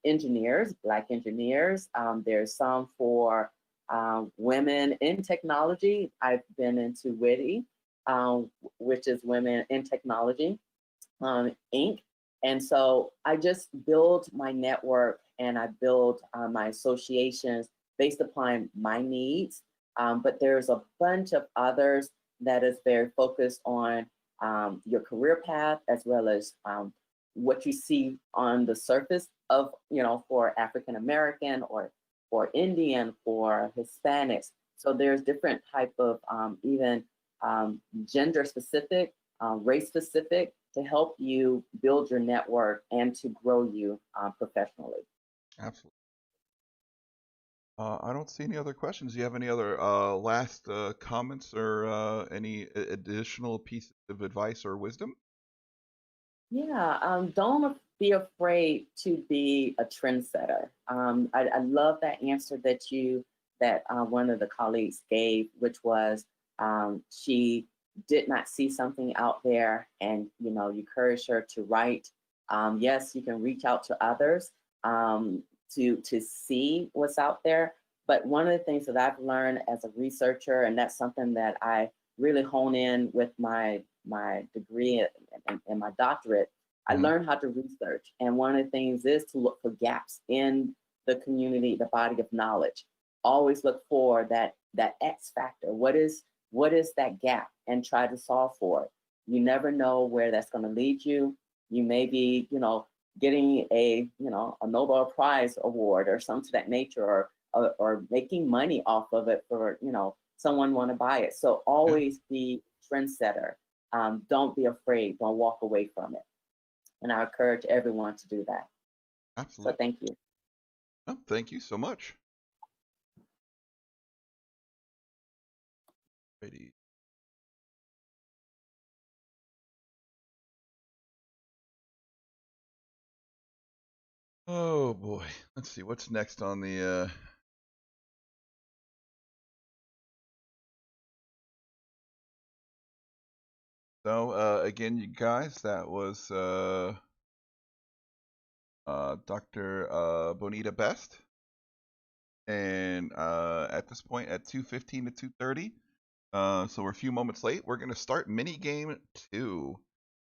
engineers, Black engineers. There's some for women in technology. I've been into WITI, which is Women in Technology, Inc. And so I just build my network and I build my associations based upon my needs. But there's a bunch of others that is very focused on your career path, as well as what you see on the surface of, you know, for African American or for Indian, for Hispanics. So there's different type of even gender specific, race specific, to help you build your network and to grow you professionally. Absolutely. I don't see any other questions. Do you have any other last comments or any additional pieces of advice or wisdom? Yeah, don't be afraid to be a trendsetter. I love that answer that one of the colleagues gave, which was she did not see something out there, and you know, you encourage her to write. Yes, you can reach out to others to see what's out there. But one of the things that I've learned as a researcher, and that's something that I really hone in with my degree and my doctorate, I learned how to research. And one of the things is to look for gaps in the community, the body of knowledge. Always look for that X factor. What is that gap, and try to solve for it. You never know where that's going to lead you. You may be, you know, getting a Nobel Prize award or something to that nature, or making money off of it for, you know, someone want to buy it. So always be trendsetter. Don't be afraid. Don't walk away from it. And I encourage everyone to do that. Absolutely. So thank you. Oh, thank you so much. Ready. Oh boy. Let's see what's next on the So again, you guys, that was Dr. Bonita Best, and at this point at 2:15 to 2:30, so we're a few moments late. We're gonna start mini game 2.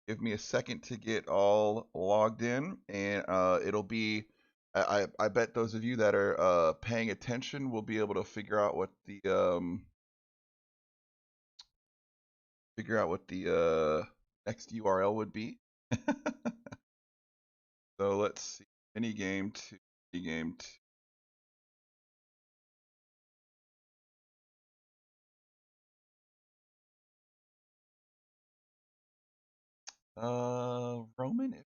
Give me a second to get all logged in, and it'll be. I bet those of you that are paying attention will be able to figure out what the next URL would be. So let's see. Mini game 2. Mini game 2. Roman.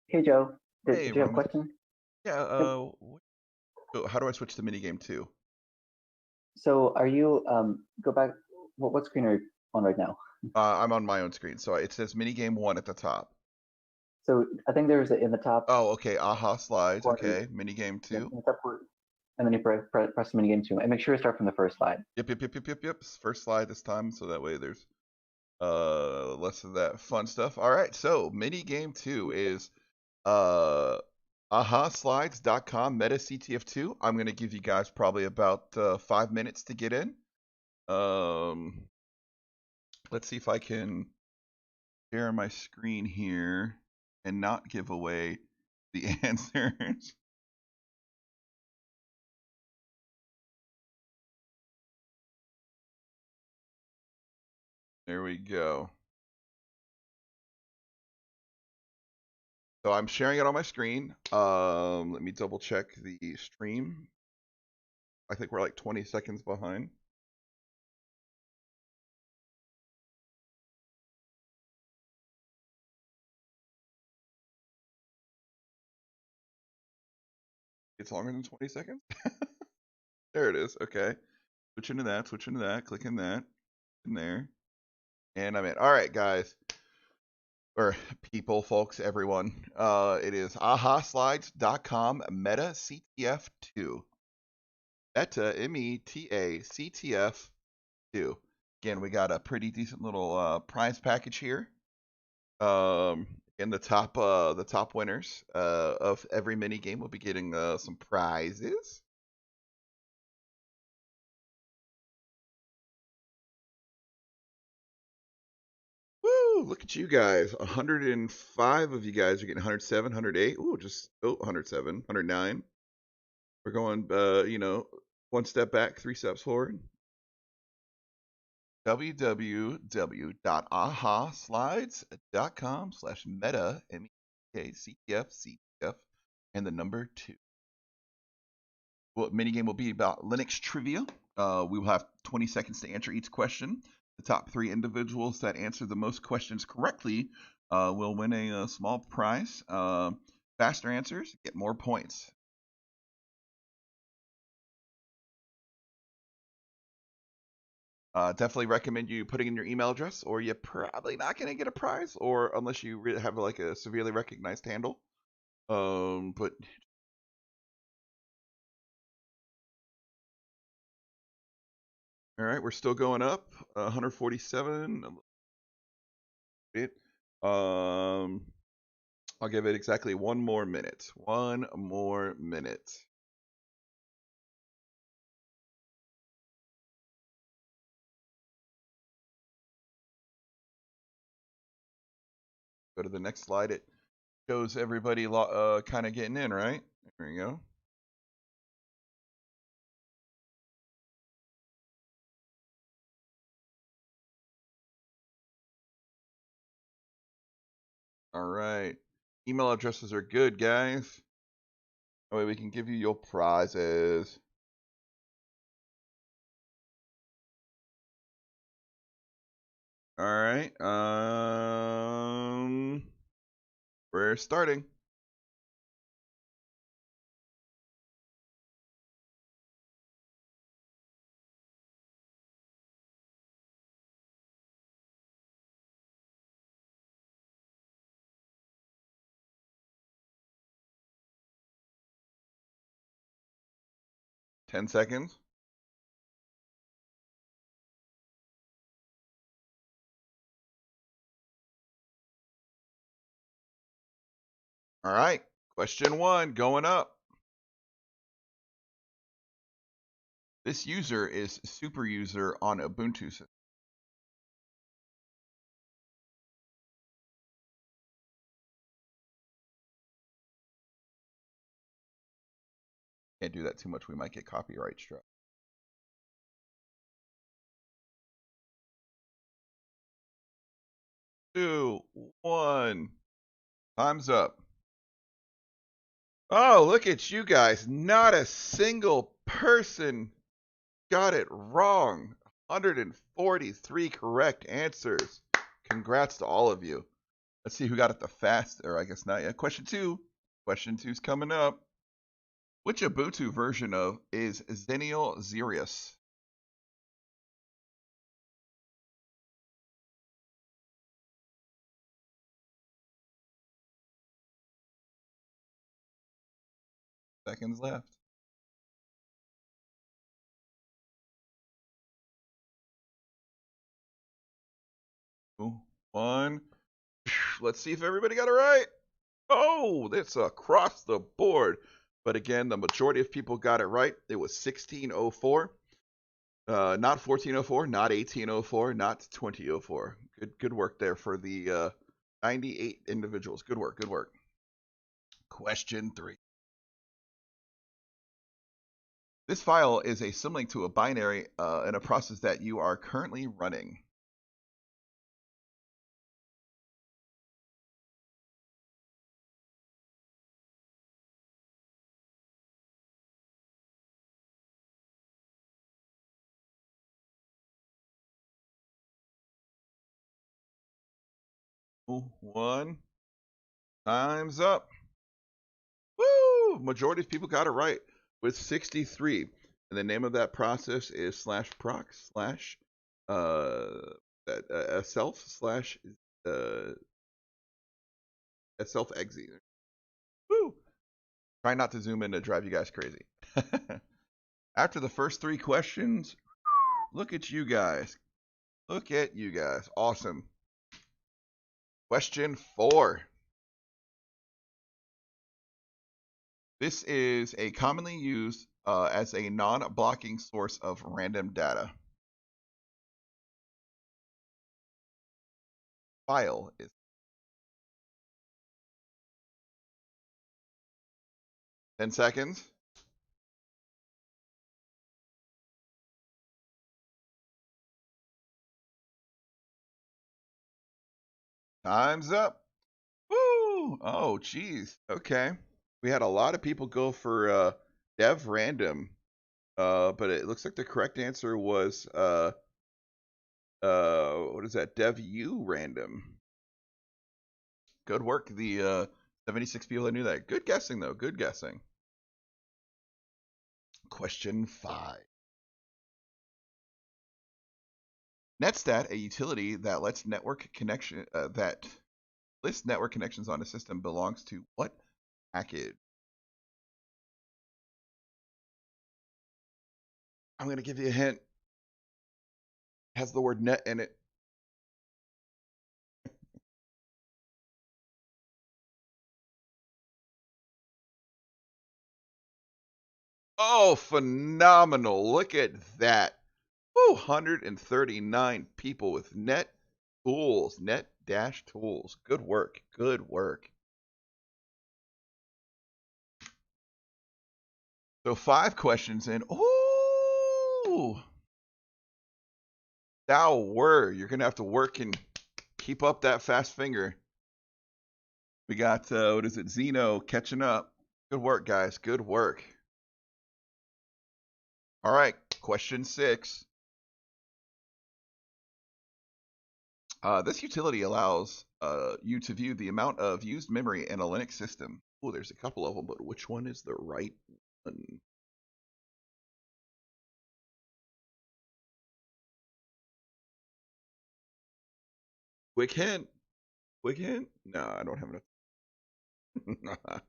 Hey Joe, Hey, did you have a Roman. question? Yeah. How do I switch to mini game 2? So are you go back? What screen are you on right now? I'm on my own screen, so it says mini game 1 at the top. So I think there's in the top. Oh, okay. Aha slides. Okay. Mini game 2. Yeah, and then you press mini game 2, and make sure you start from the first slide. Yep. First slide this time, so that way there's less of that fun stuff. All right. So mini game 2 is ahaslides.com MetaCTF2. I'm gonna give you guys probably about 5 minutes to get in. Let's see if I can share my screen here and not give away the answers. There we go. So I'm sharing it on my screen. Let me double check the stream. I think we're like 20 seconds behind. It's longer than 20 seconds. There it is. Okay. Switch into that, clicking that, in there. And I'm in. All right, guys. Or people, folks, everyone. It is ahaslides.com MetaCTF2. Meta, METACTF2. Again, we got a pretty decent little prize package here. And the top winners of every mini game will be getting some prizes. Woo! Look at you guys. 105 of you guys are getting 107, 108. Ooh, just 107, 109. We're going, one step back, 3 steps forward. www.ahaslides.com/meta METACTF and the number 2. Well, minigame will be about Linux trivia. We will have 20 seconds to answer each question. The top 3 individuals that answer the most questions correctly will win a small prize. Faster answers get more points. Definitely recommend you putting in your email address, or you're probably not going to get a prize, or unless you really have like a severely recognized handle. But all right, we're still going up. 147. I'll give it exactly 1 more minute. 1 more minute. Go to the next slide. It shows everybody kind of getting in, right? There you go. All right. Email addresses are good, guys. That way we can give you your prizes. All right. We're starting. Ten seconds. All right. Question 1 going up. This user is super user on Ubuntu system. Can't do that too much. We might get copyright struck. 2, 1. Time's up. Oh, look at you guys. Not a single person got it wrong. 143 correct answers. Congrats to all of you. Let's see who got it the fast, or I guess not yet. Question 2. Question 2's coming up. Which Ubuntu version of is Xenial Xerius? Seconds left. 2, 1. Let's see if everybody got it right. Oh, that's across the board. But again, the majority of people got it right. It was 1604. Not 1404, not 1804, not 2004. Good work there for the 98 individuals. Good work, good work. Question 3. This file is a symlink to a binary in a process that you are currently running. 1. Time's up. Woo! Majority of people got it right with 63. And the name of that process is /proc/ self/self-exe. Woo! Try not to zoom in to drive you guys crazy. After the first 3 questions, look at you guys. Look at you guys. Awesome. Question 4. This is a commonly used as a non-blocking source of random data. File is 10 seconds. Time's up. Woo! Oh, geez. Okay. We had a lot of people go for dev random, but it looks like the correct answer was what is that? Dev u random. Good work. The 76 people that knew that. Good guessing though. Good guessing. Question 5. Netstat, a utility that lets network connections on a system, belongs to what package? I'm going to give you a hint. It has the word net in it. Oh, phenomenal. Look at that. 239 people with net tools, net-tools. Good work. Good work. So 5 questions in. Ooh. Thou were. You're going to have to work and keep up that fast finger. We got, what is it, Zeno catching up. Good work, guys. Good work. All right, question 6. This utility allows you to view the amount of used memory in a Linux system. Oh, there's a couple of them, but which one is the right one? Quick hint. Quick hint? No, I don't have enough.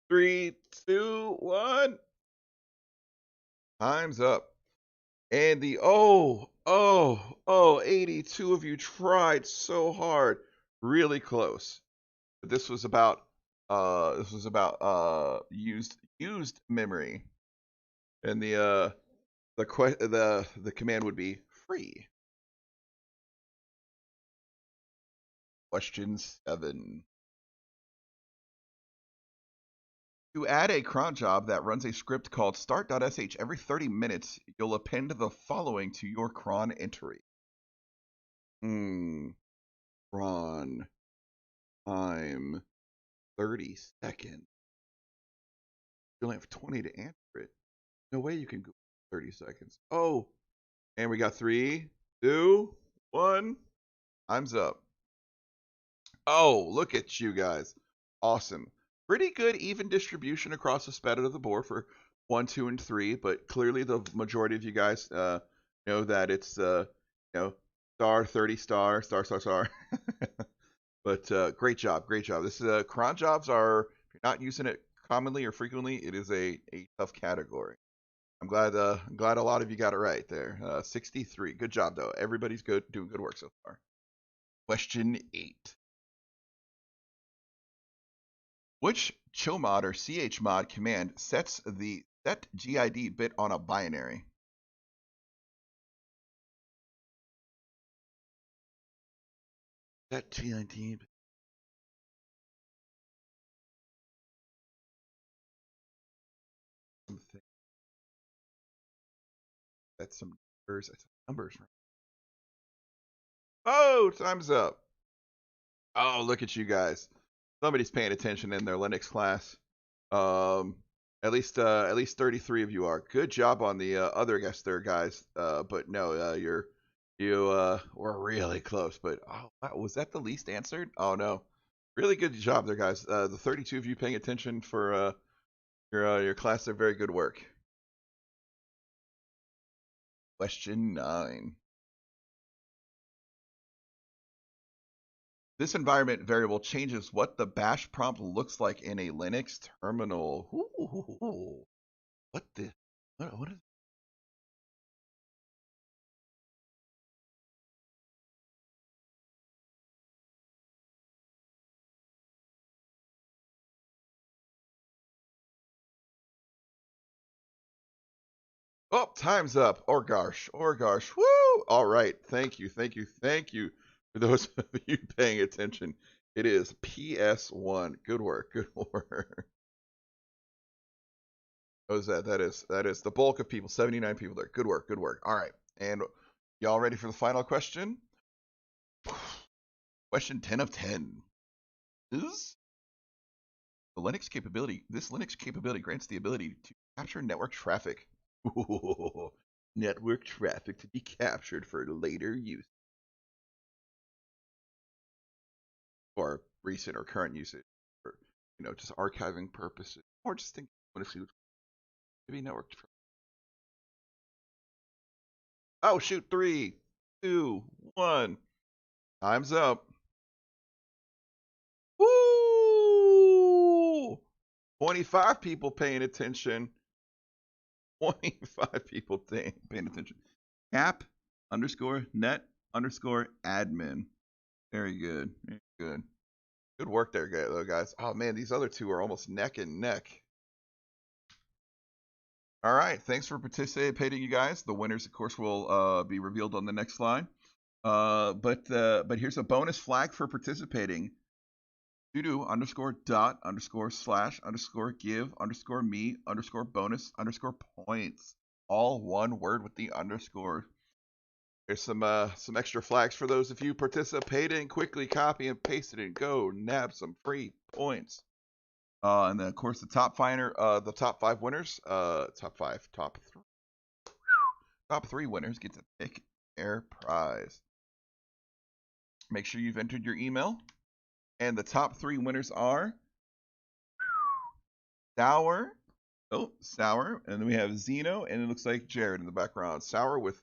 3, 2, 1. Time's up. And the 82 of you tried so hard. Really close. But this was about used memory. And the command would be free. Question 7. To add a cron job that runs a script called start.sh every 30 minutes, you'll append the following to your cron entry. Cron time 30 seconds. You only have 20 to answer it. No way you can go 30 seconds. Oh, and we got 3, 2, 1. Time's up. Oh, look at you guys. Awesome. Pretty good even distribution across the spread of the board for 1, 2, and 3, but clearly the majority of you guys know that it's star 30 star. But great job. This is cron jobs are, if you're not using it commonly or frequently, it is a tough category. I'm glad a lot of you got it right there. 63. Good job though. Everybody's doing good work so far. Question 8. Which chmod or chmod command sets the setgid bit on a binary? Setgid. That's some numbers. That's numbers. Oh, time's up. Oh, look at you guys. Somebody's paying attention in their Linux class. At least 33 of you are. Good job on the other guests there, guys. But no, you're You were really close, but oh, wow, was that the least answered? Oh no, really good job there, guys. The 32 of you paying attention for your class, they're very good work. Question 9. This environment variable changes what the bash prompt looks like in a Linux terminal. Ooh, what is? Oh, time's up. Or gosh. Woo! All right. Thank you for those of you paying attention. It is PS1. Good work. What is that? That is the bulk of people. 79 people there. Good work. All right. And y'all ready for the final question? Question 10 of 10. Is the Linux capability? This Linux capability grants the ability to capture network traffic. Ooh, network traffic to be captured for later use or recent or current usage, or just archiving purposes, or just think want to see what's maybe network traffic. Oh shoot! 3, 2, 1. Time's up. Woo! 25 people paying attention. 25 people paying attention. Cap_net_admin. Very good. Good work there, guys. Oh man, these other two are almost neck and neck. All right, thanks for participating, you guys. The winners, of course, will be revealed on the next slide. But here's a bonus flag for participating. sudo_dot_slash_give_me_bonus_points. All one word with the underscore. There's some extra flags for those of you participating. Quickly copy and paste it and go nab some free points. And then of course the top 5 winners, top 3 winners get to pick their prize. Make sure you've entered your email. And the top 3 winners are Sour, and then we have Zeno, and it looks like Jared in the background. Sour with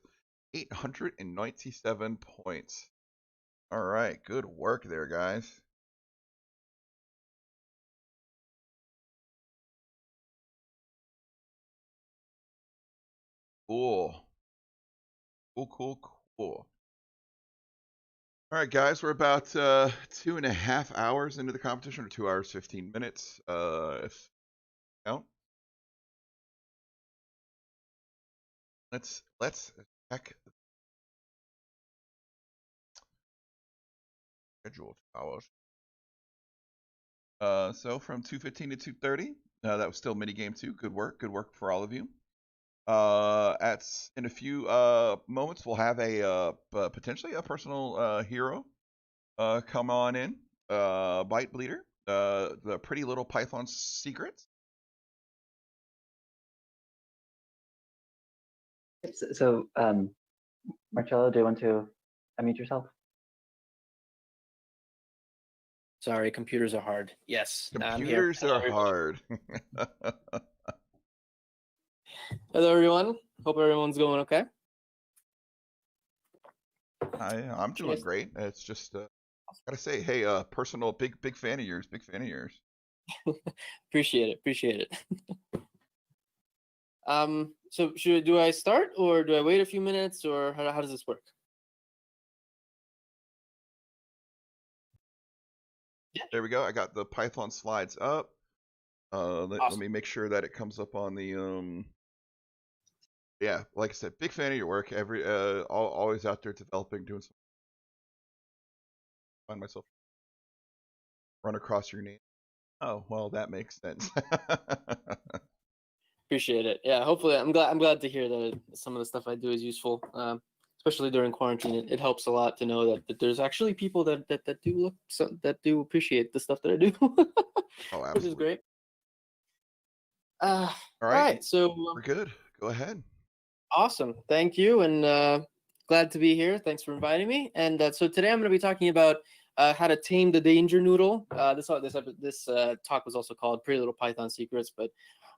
897 points. All right, good work there, guys. Cool. All right, guys, we're about 2.5 hours into the competition, or 2 hours 15 minutes. If count. Let's check scheduled hours. So from 2:15 to 2:30, that was still mini game 2. Good work for all of you. In a few moments, we'll have a potentially a personal hero come on in. Bite Bleeder, the pretty little Python secrets. So, Marcello, do you want to unmute yourself? Sorry, computers are hard. Yes, computers are hard. Hello, everyone. Hope everyone's going okay. I'm doing great. It's just gotta say, hey, personal big fan of yours. Appreciate it. So do I start, or do I wait a few minutes, or how does this work? Yeah. There we go. I got the Python slides up. Awesome. Let me make sure that it comes up on the yeah, like I said, big fan of your work. Always out there developing, doing some. Find myself run across your name. Oh, well, that makes sense. Appreciate it. Yeah, hopefully, I'm glad to hear that some of the stuff I do is useful, especially during quarantine. It helps a lot to know that there's actually people that do appreciate the stuff that I do. Oh, absolutely. Which is great. All right, so we're good. Go ahead. Awesome, thank you. And glad to be here. Thanks for inviting me. And so today I'm going to be talking about how to tame the danger noodle. This talk was also called Pretty Little Python Secrets, but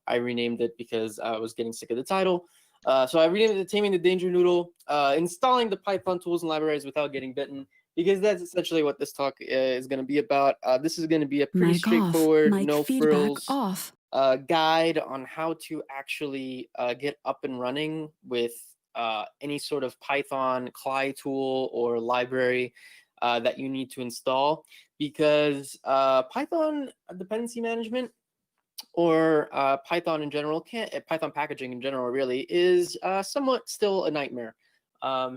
I renamed it because I was getting sick of the title. So I renamed it Taming the Danger Noodle, installing the Python tools and libraries without getting bitten, because that's essentially what this talk is going to be about. This is going to be a pretty straightforward, no frills guide on how to actually get up and running with any sort of Python CLI tool or library that you need to install, because Python dependency management, or Python in general, Python packaging in general really is somewhat still a nightmare.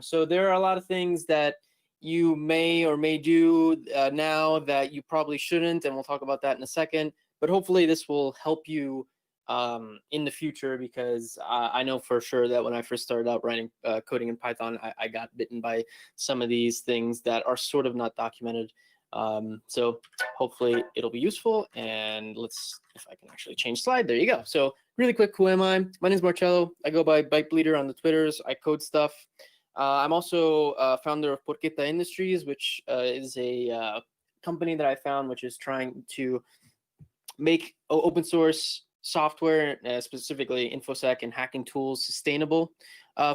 So there are a lot of things that you may or may do now that you probably shouldn't, and we'll talk about that in a second. But hopefully this will help you in the future, because I know for sure that when I first started out writing coding in Python, I got bitten by some of these things that are sort of not documented. So hopefully it'll be useful. And let's, if I can actually change slide, there you go. So really quick, who am I? My name is Marcello. I go by Bike Bleeder on the Twitters. I code stuff. I'm also founder of Porqueta Industries, which is a company that I found, which is trying to make open source software, specifically InfoSec and hacking tools, sustainable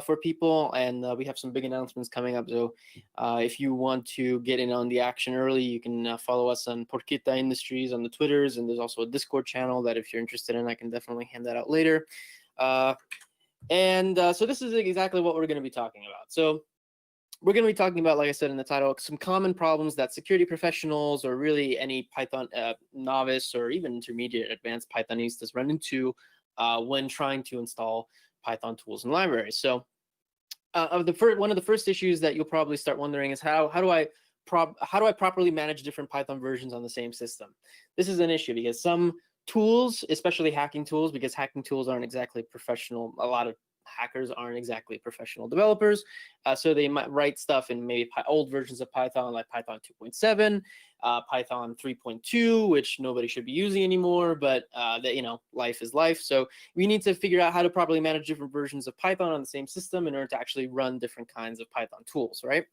for people. And we have some big announcements coming up. So if you want to get in on the action early, you can follow us on Porqueta Industries on the Twitters. And there's also a Discord channel that if you're interested in, I can definitely hand that out later. So this is exactly what we're going to be talking about. So we're going to be talking about, like I said in the title, some common problems that security professionals, or really any Python novice or even intermediate advanced Pythonistas run into when trying to install Python tools and libraries. So one of the first issues that you'll probably start wondering is how do I properly manage different Python versions on the same system? This is an issue because some tools, especially hacking tools, because hacking tools aren't exactly professional. A lot of hackers aren't exactly professional developers, so they might write stuff in maybe old versions of Python, like Python 2.7, Python 3.2, which nobody should be using anymore, but life is life. So we need to figure out how to properly manage different versions of Python on the same system in order to actually run different kinds of Python tools, right?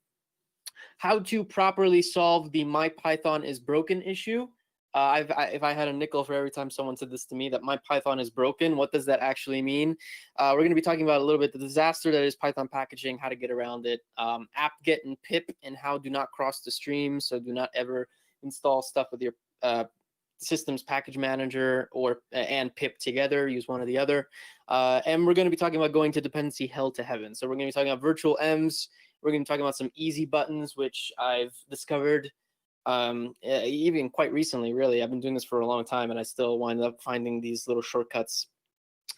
How to properly solve the my Python is broken issue. If I had a nickel for every time someone said this to me, that my Python is broken, what does that actually mean? We're going to be talking about a little bit the disaster that is Python packaging, how to get around it, apt-get and pip, and how do not cross the stream. So do not ever install stuff with your system's package manager and pip together. Use one or the other. And we're going to be talking about going to dependency hell to heaven. So we're going to be talking about virtual M's. We're going to be talking about some easy buttons, which I've discovered even quite recently. Really, I've been doing this for a long time, and I still wind up finding these little shortcuts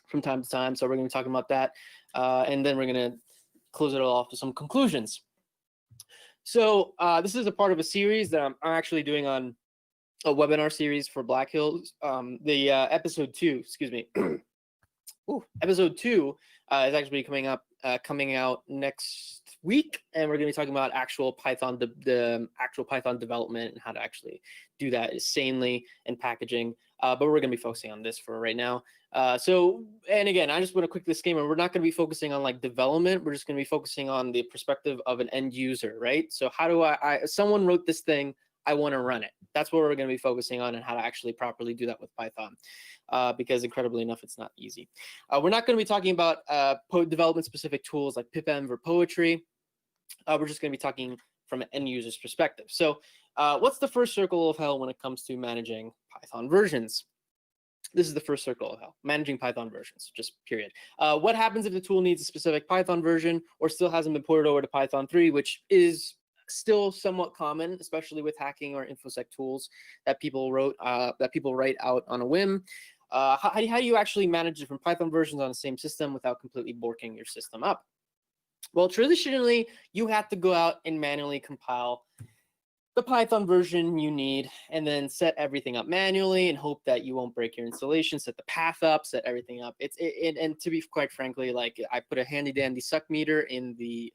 from time to time. So we're going to be talking about that, and then we're going to close it all off with some conclusions. So this is a part of a series that I'm actually doing on a webinar series for Black Hills. The episode 2, excuse me. Episode 2 is actually coming out next week, and we're going to be talking about actual Python, the actual Python development, and how to actually do that sanely and packaging. But we're going to be focusing on this for right now. And again, I just want a quick disclaimer: we're not going to be focusing on like development. We're just going to be focusing on the perspective of an end user, right? So how do someone wrote this thing, I want to run it. That's what we're going to be focusing on, and how to actually properly do that with Python, because incredibly enough, it's not easy. We're not going to be talking about development-specific tools like pipenv or poetry. We're just going to be talking from an end user's perspective. So what's the first circle of hell when it comes to managing Python versions? This is the first circle of hell, managing Python versions, just period. What happens if the tool needs a specific Python version or still hasn't been ported over to Python 3, which is still somewhat common, especially with hacking or InfoSec tools that people write out on a whim. How do you actually manage different Python versions on the same system without completely borking your system up? Well, traditionally, you have to go out and manually compile the Python version you need, and then set everything up manually and hope that you won't break your installation, set the path up, set everything up. And to be quite frankly, like, I put a handy dandy suck meter in the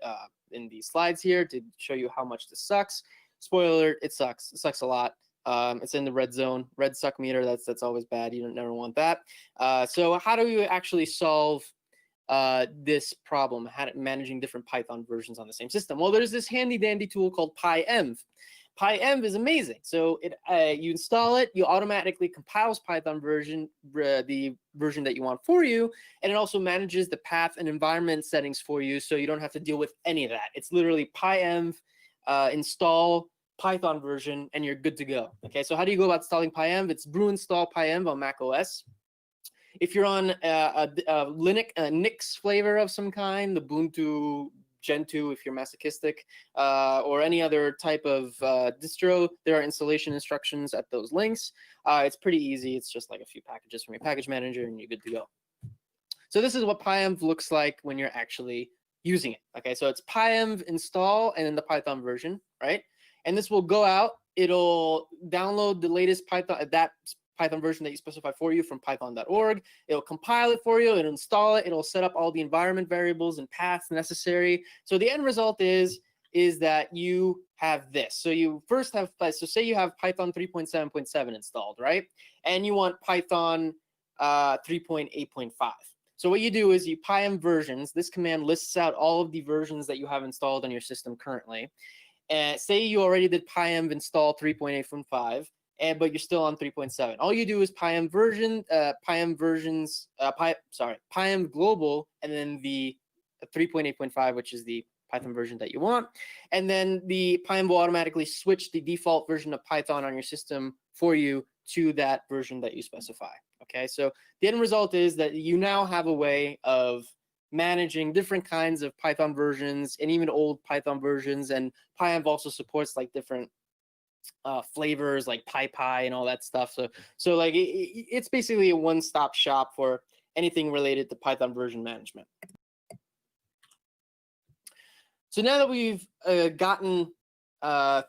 slides here to show you how much this sucks. Spoiler alert, it sucks. It sucks a lot. It's in the red zone, red suck meter. That's always bad. You don't never want that. So how do you actually solve this problem, managing different Python versions on the same system? Well, there's this handy dandy tool called PyEnv. PyEnv is amazing. So you install it, you automatically compiles Python version, the version that you want for you, and it also manages the path and environment settings for you, so you don't have to deal with any of that. It's literally PyEnv, install Python version, and you're good to go. Okay, so how do you go about installing PyEnv? It's brew install PyEnv on Mac OS. If you're on a Linux, a Nix flavor of some kind, Ubuntu, Gentoo, if you're masochistic, or any other type of distro, there are installation instructions at those links. It's pretty easy. It's just like a few packages from your package manager, and you're good to go. So this is what PyEnv looks like when you're actually using it. Okay, so it's PyEnv install and then the Python version, right? And this will go out. It'll download the latest Python, that Python version that you specify for you from python.org. It'll compile it for you, it'll install it, it'll set up all the environment variables and paths necessary. So the end result is that you have this. So you first have, so say you have Python 3.7.7 installed, right? And you want Python 3.8.5. So what you do is you PyEnv versions. This command lists out all of the versions that you have installed on your system currently. And say you already did PyEnv install 3.8.5. But you're still on 3.7. All you do is PyEnv version, PyEnv global, and then the 3.8.5, which is the Python version that you want. And then the PyEnv will automatically switch the default version of Python on your system for you to that version that you specify. Okay, so the end result is that you now have a way of managing different kinds of Python versions and even old Python versions. And PyEnv also supports like different flavors like PyPy and all that stuff. So like it's basically a one-stop shop for anything related to Python version management. So now that we've gotten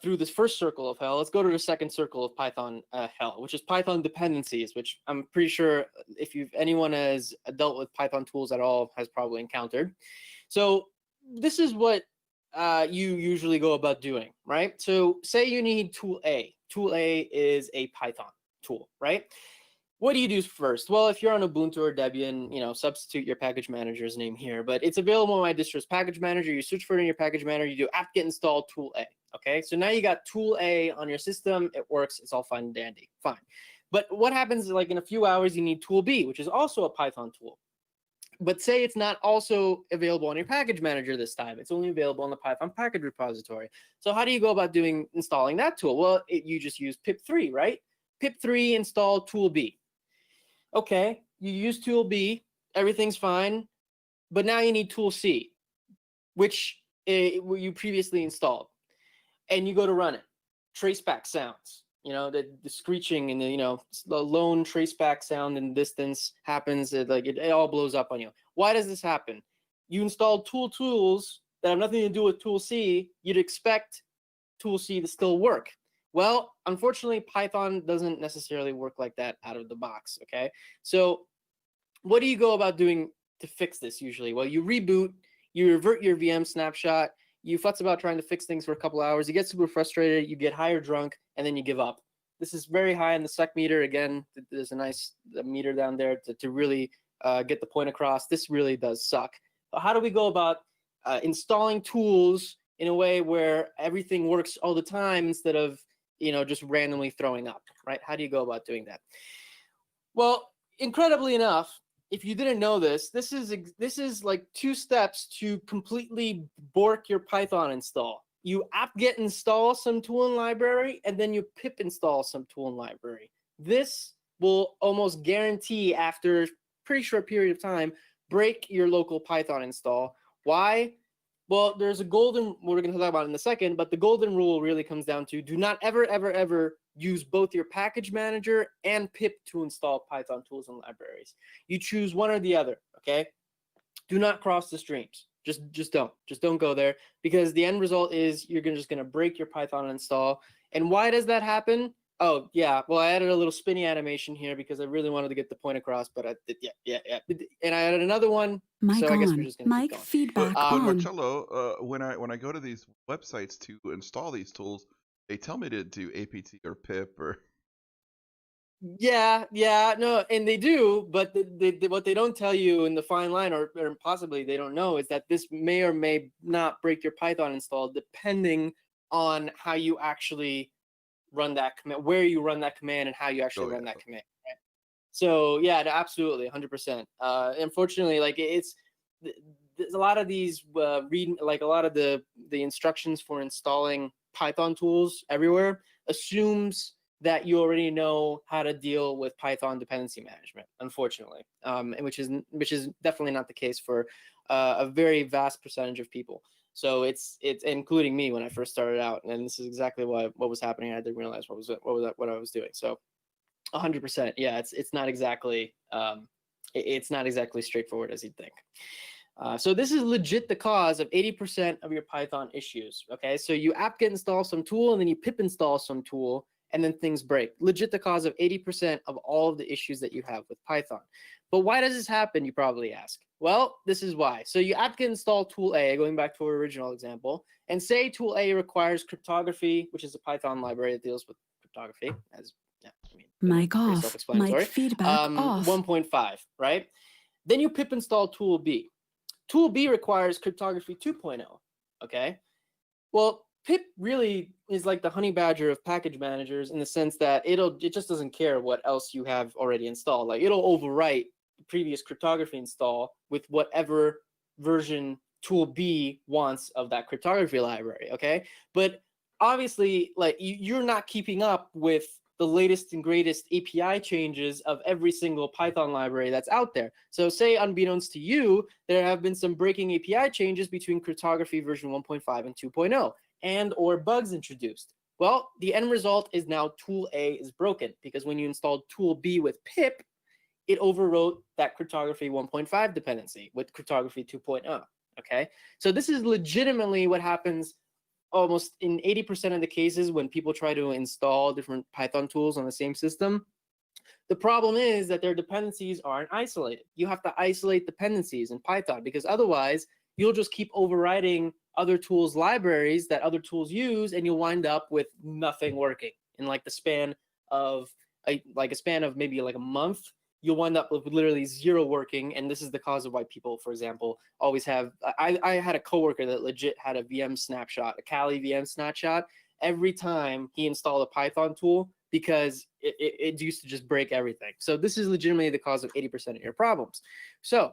through this first circle of hell, let's go to the second circle of Python hell, which is Python dependencies, which I'm pretty sure if anyone has dealt with Python tools at all has probably encountered. So this is what you usually go about doing, right? So say you need tool A. Tool A is a Python tool, right? What do you do first? Well, if you're on Ubuntu or Debian, substitute your package manager's name here, but it's available in my distro's package manager. You search for it in your package manager, you do apt-get install tool A, okay? So now you got tool A on your system, it works, it's all fine and dandy, fine. But what happens like in a few hours, you need tool B, which is also a Python tool. But say it's not also available on your package manager this time. It's only available on the Python package repository. So how do you go about installing that tool? Well, you just use pip3, right? Pip3 install tool B. Okay, you use tool B, everything's fine, but now you need tool C, which you previously installed, and you go to run it. Traceback sounds. The screeching and the lone traceback sound in the distance happens. It all blows up on you. Why does this happen? You installed tools that have nothing to do with tool C. You'd expect tool C to still work. Well, unfortunately, Python doesn't necessarily work like that out of the box. Okay, so what do you go about doing to fix this usually? Well, you reboot, you revert your VM snapshot. You futz about trying to fix things for a couple hours. You get super frustrated. You get high or drunk, and then you give up. This is very high in the sec meter. Again, there's a nice meter down there to really get the point across. This really does suck. But how do we go about installing tools in a way where everything works all the time instead of just randomly throwing up, right? How do you go about doing that? Well, incredibly enough, if you didn't know this, this is like 2 steps to completely bork your Python install. You apt-get install some tool and library, and then you pip install some tool and library. This will almost guarantee, after a pretty short period of time, break your local Python install. Why? Well, there's a golden, we're going to talk about in a second, but the golden rule really comes down to do not ever, ever, ever use both your package manager and pip to install Python tools and libraries. You choose one or the other, okay? Do not cross the streams. Just don't go there, because the end result is you're just going to break your Python install. And why does that happen? Oh, yeah. Well, I added a little spinny animation here because I really wanted to get the point across, but I did, yeah. And I added another one. Mic so I guess we're on. just going to Mic feedback But on. Marcello, when I go to these websites to install these tools, they tell me to do apt or pip or. Yeah, no, and they do, but what they don't tell you in the fine line, or possibly they don't know, is that this may or may not break your Python install depending on how you actually run that command, where you run that command, and how you actually run that command. Right? So yeah, absolutely, 100%. Unfortunately, like there's a lot of these a lot of the instructions for installing Python tools everywhere assumes that you already know how to deal with Python dependency management, unfortunately, and which is definitely not the case for a very vast percentage of people. So it's including me when I first started out, and this is exactly what was happening. I didn't realize what I was doing. So 100%, yeah, it's not exactly straightforward as you'd think. So this is legit the cause of 80% of your Python issues. Okay, so you apt-get install some tool, and then you pip install some tool, and then things break. Legit the cause of 80% of all of the issues that you have with Python. But why does this happen, you probably ask? Well, this is why. So you apt-get install tool A, going back to our original example, and say tool A requires cryptography, which is a Python library that deals with cryptography, as mic off, mic feedback off. 1.5, right? Then you pip install tool B. Tool B requires cryptography 2.0, okay? Well, pip really is like the honey badger of package managers in the sense that it just doesn't care what else you have already installed. Like it'll overwrite the previous cryptography install with whatever version tool B wants of that cryptography library, okay? But obviously, like you're not keeping up with the latest and greatest API changes of every single Python library that's out there. So say unbeknownst to you, there have been some breaking API changes between cryptography version 1.5 and 2.0. and or bugs introduced. Well, the end result is now tool A is broken because when you installed tool B with pip, it overwrote that cryptography 1.5 dependency with cryptography 2.0, okay? So this is legitimately what happens almost in 80% of the cases when people try to install different Python tools on the same system. The problem is that their dependencies aren't isolated. You have to isolate dependencies in Python because otherwise you'll just keep overriding other tools libraries that other tools use, and you'll wind up with nothing working in like the span of maybe like a month. You'll wind up with literally zero working, and this is the cause of why people, for example, always have. I had a coworker that legit had a VM snapshot, a Kali VM snapshot, every time he installed a Python tool because it used to just break everything. So this is legitimately the cause of 80% of your problems. So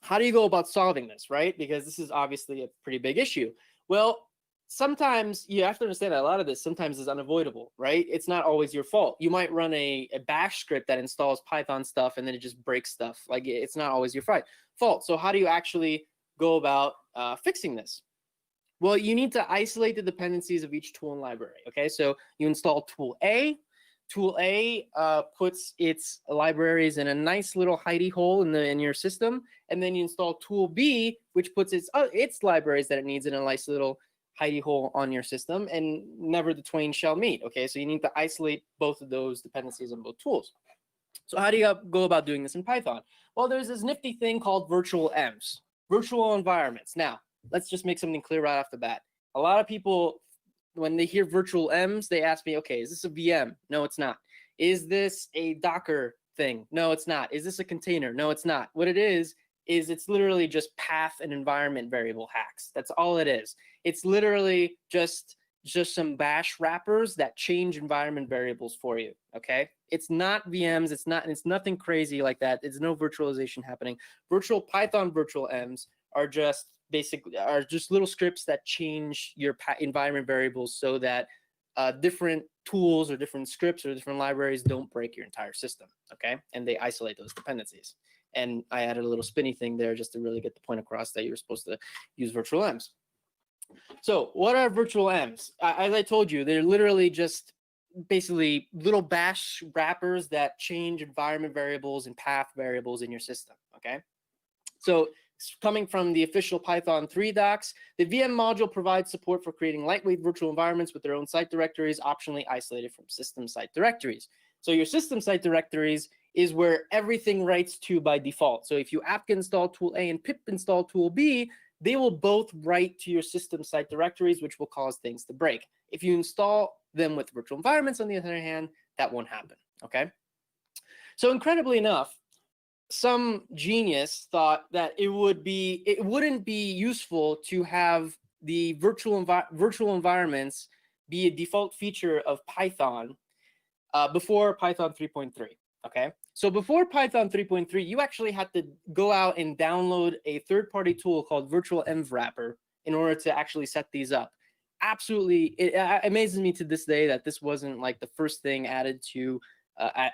how do you go about solving this, right? Because this is obviously a pretty big issue. Well, sometimes you have to understand that a lot of this sometimes is unavoidable, right? It's not always your fault. You might run a bash script that installs Python stuff and then it just breaks stuff. Like it's not always your fault. So how do you actually go about fixing this? Well, you need to isolate the dependencies of each tool and library, okay? So you install tool A. Tool A puts its libraries in a nice little hidey hole in your system, and then you install tool B, which puts its libraries that it needs in a nice little hidey hole on your system, and never the twain shall meet. Okay, so you need to isolate both of those dependencies on both tools. So how do you go about doing this in Python? Well, there's this nifty thing called virtual EMs, virtual environments. Now, let's just make something clear right off the bat. A lot of people, when they hear virtual EMs, they ask me, okay, is this a VM? No, it's not. Is this a Docker thing? No, it's not. Is this a container? No, it's not. What it is it's literally just path and environment variable hacks. That's all it is. It's literally just some bash wrappers that change environment variables for you, okay? It's not VMs. It's nothing crazy like that. There's no virtualization happening. Python virtual EMs are just little scripts that change your environment variables so that different tools or different scripts or different libraries don't break your entire system, okay? And they isolate those dependencies. And I added a little spinny thing there just to really get the point across that you're supposed to use virtual EMs. So what are virtual EMs? As I told you, they're literally just basically little bash wrappers that change environment variables and path variables in your system, okay? So coming from the official Python 3 docs, the VM module provides support for creating lightweight virtual environments with their own site directories, optionally isolated from system site directories. So your system site directories is where everything writes to by default. So if you apt install tool A and pip install tool B, they will both write to your system site directories, which will cause things to break. If you install them with virtual environments, on the other hand, that won't happen, okay? So incredibly enough, some genius thought that it wouldn't be useful to have the virtual environments be a default feature of Python before Python 3.3. Okay, so before Python 3.3, you actually had to go out and download a third-party tool called Virtual Env Wrapper in order to actually set these up. Absolutely, it amazes me to this day that this wasn't like the first thing added to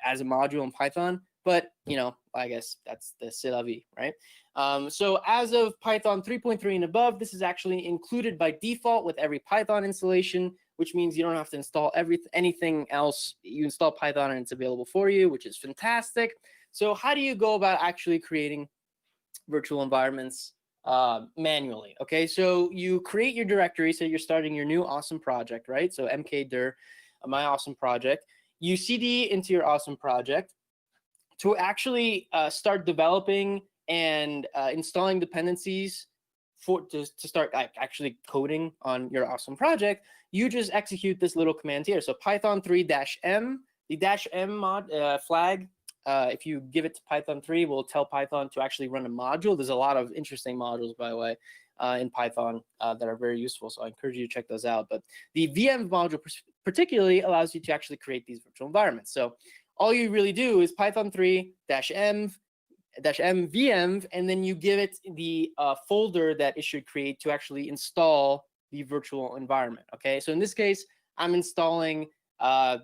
as a module in Python. But, you know, I guess that's the c'est la vie, right? So as of Python 3.3 and above, this is actually included by default with every Python installation, which means you don't have to install anything else. You install Python and it's available for you, which is fantastic. So how do you go about actually creating virtual environments manually? Okay, so you create your directory. So you're starting your new awesome project, right? So mkdir, my awesome project. You cd into your awesome project. To actually start developing and installing dependencies to start actually coding on your awesome project, you just execute this little command here. So Python 3-m, the -m mod flag, if you give it to Python 3, will tell Python to actually run a module. There's a lot of interesting modules, by the way, in Python that are very useful. So I encourage you to check those out. But the VM module particularly allows you to actually create these virtual environments. So all you really do is Python 3-m VM, and then you give it the folder that it should create to actually install the virtual environment. Okay, so in this case, I'm installing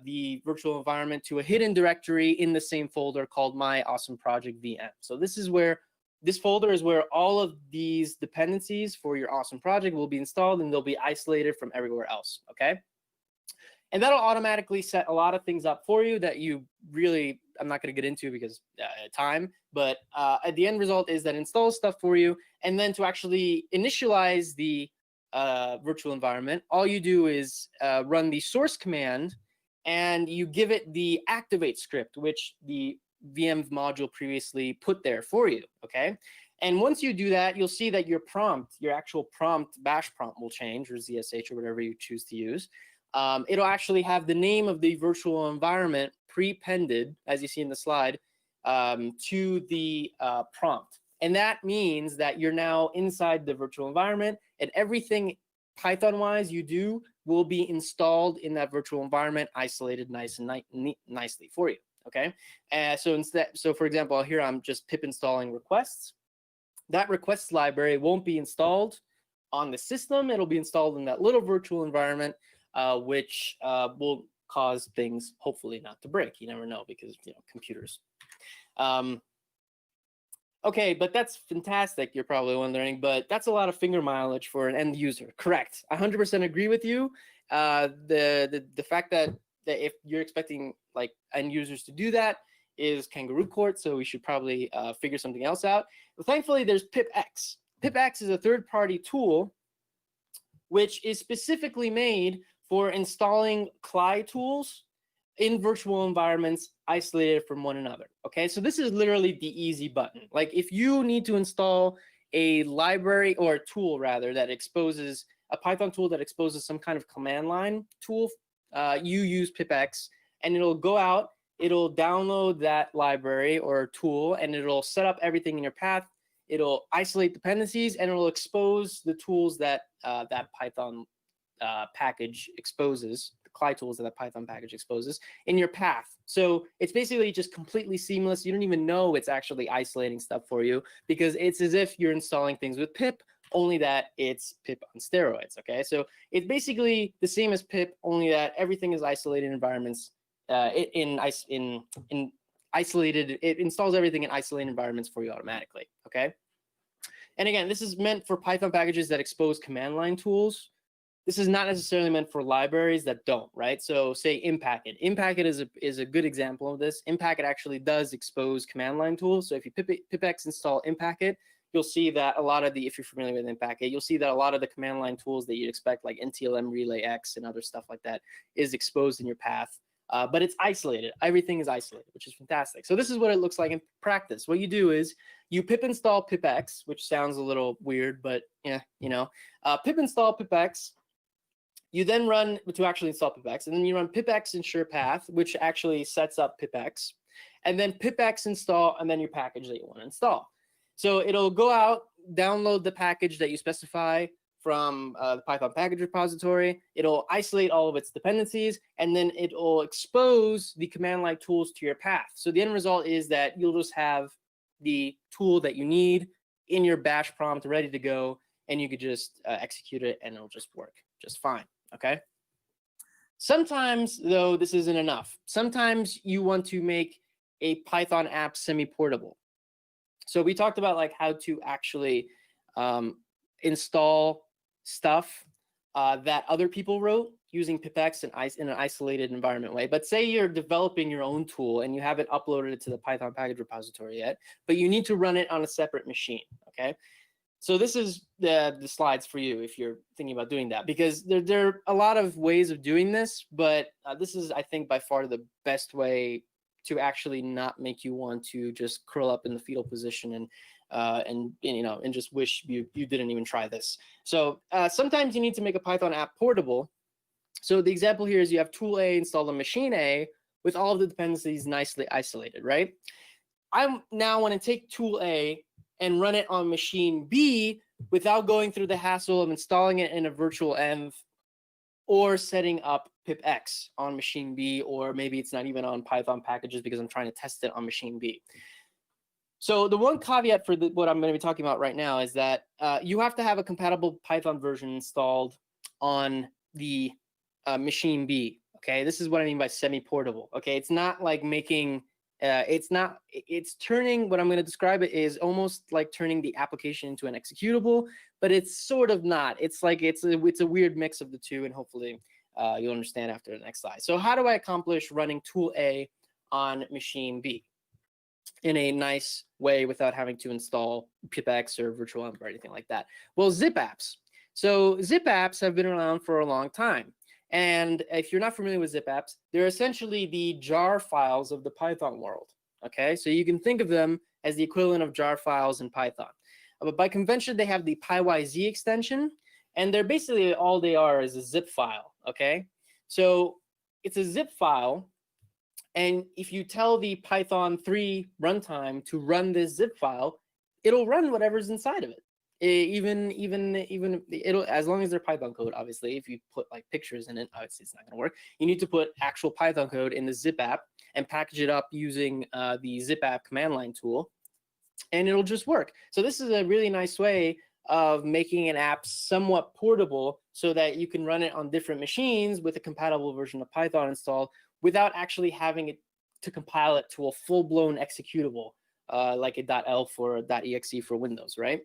the virtual environment to a hidden directory in the same folder called my awesome project VM. So this folder is where all of these dependencies for your awesome project will be installed, and they'll be isolated from everywhere else. Okay. And that'll automatically set a lot of things up for you that you really, I'm not going to get into because time, but at the end result is that installs stuff for you. And then to actually initialize the virtual environment, all you do is run the source command and you give it the activate script, which the VM module previously put there for you, okay? And once you do that, you'll see that your prompt, your actual prompt, bash prompt will change, or ZSH, or whatever you choose to use. It'll actually have the name of the virtual environment pre-pended, as you see in the slide, to the prompt. And that means that you're now inside the virtual environment, and everything Python-wise you do will be installed in that virtual environment, isolated nicely for you. Okay. So for example, here I'm just pip installing requests. That requests library won't be installed on the system. It'll be installed in that little virtual environment, which will cause things hopefully not to break. You never know, because computers. Okay, but that's fantastic, you're probably wondering, but that's a lot of finger mileage for an end user. Correct. I 100% agree with you. The fact that if you're expecting like end users to do that is kangaroo court, so we should probably figure something else out. But thankfully, there's pipx. Pipx is a third-party tool which is specifically made for installing CLI tools in virtual environments isolated from one another. Okay, so this is literally the easy button. Like if you need to install a library or a tool rather that exposes a Python tool that exposes some kind of command line tool, you use pipx, and it'll go out, it'll download that library or tool, and it'll set up everything in your path. It'll isolate dependencies, and it'll expose the tools that that Python package exposes, the CLI tools that Python package exposes in your path. So it's basically just completely seamless. You don't even know it's actually isolating stuff for you, because it's as if you're installing things with pip, only that it's pip on steroids. Okay, so it's basically the same as pip, only that everything is isolated environments. It installs everything in isolated environments for you automatically. Okay, and again, this is meant for Python packages that expose command line tools. This is not necessarily meant for libraries that don't, right? So say Impacket. Impacket is a good example of this. Impacket actually does expose command line tools. So if you pipx install Impacket, you'll see that a lot of the, if you're familiar with Impacket, you'll see that a lot of the command line tools that you'd expect, like NTLM Relay X and other stuff like that, is exposed in your path. But it's isolated. Everything is isolated, which is fantastic. So this is what it looks like in practice. What you do is you pip install pipx, which sounds a little weird, but yeah, pip install pipx. You then run to actually install pipx, and then you run pipx ensure path, which actually sets up pipx. and then pipx install, and then your package that you want to install. So it'll go out, download the package that you specify from the Python package repository. It'll isolate all of its dependencies, and then it'll expose the command line tools to your path. So the end result is that you'll just have the tool that you need in your bash prompt ready to go, and you could just execute it and it'll just work just fine, okay? Sometimes, though, this isn't enough. Sometimes you want to make a Python app semi-portable. So we talked about like how to actually install stuff that other people wrote using pipx in an isolated environment way. But say you're developing your own tool and you haven't uploaded it to the Python package repository yet, but you need to run it on a separate machine, okay? So this is the slides for you if you're thinking about doing that, because there are a lot of ways of doing this, but this is, I think, by far the best way to actually not make you want to just curl up in the fetal position and just wish you didn't even try this. So sometimes you need to make a Python app portable. So the example here is you have tool A installed on machine A with all of the dependencies nicely isolated, right? I now want to take tool A and run it on machine B without going through the hassle of installing it in a virtual env or setting up pipx on machine B, or maybe it's not even on Python packages because I'm trying to test it on machine B. So the one caveat for what I'm going to be talking about right now is that you have to have a compatible Python version installed on the machine B. Okay, this is what I mean by semi-portable. Okay, it's not like making it's turning, what I'm going to describe it is almost like turning the application into an executable, but it's sort of not. It's like it's a weird mix of the two, and hopefully you'll understand after the next slide. So how do I accomplish running tool A on machine B in a nice way without having to install pipx or virtualenv or anything like that? Well, zip apps. So zip apps have been around for a long time. And if you're not familiar with zip apps, they're essentially the jar files of the Python world, okay? So you can think of them as the equivalent of jar files in Python. But by convention, they have the PyYZ extension, and they're basically, all they are is a zip file, okay? So it's a zip file, and if you tell the Python 3 runtime to run this zip file, it'll run whatever's inside of it. Even it'll, as long as they're Python code, obviously. If you put like pictures in it, obviously it's not going to work. You need to put actual Python code in the zip app and package it up using the zip app command line tool, and it'll just work. So this is a really nice way of making an app somewhat portable so that you can run it on different machines with a compatible version of Python installed without actually having it to compile it to a full-blown executable like a .elf or a .exe for Windows, right?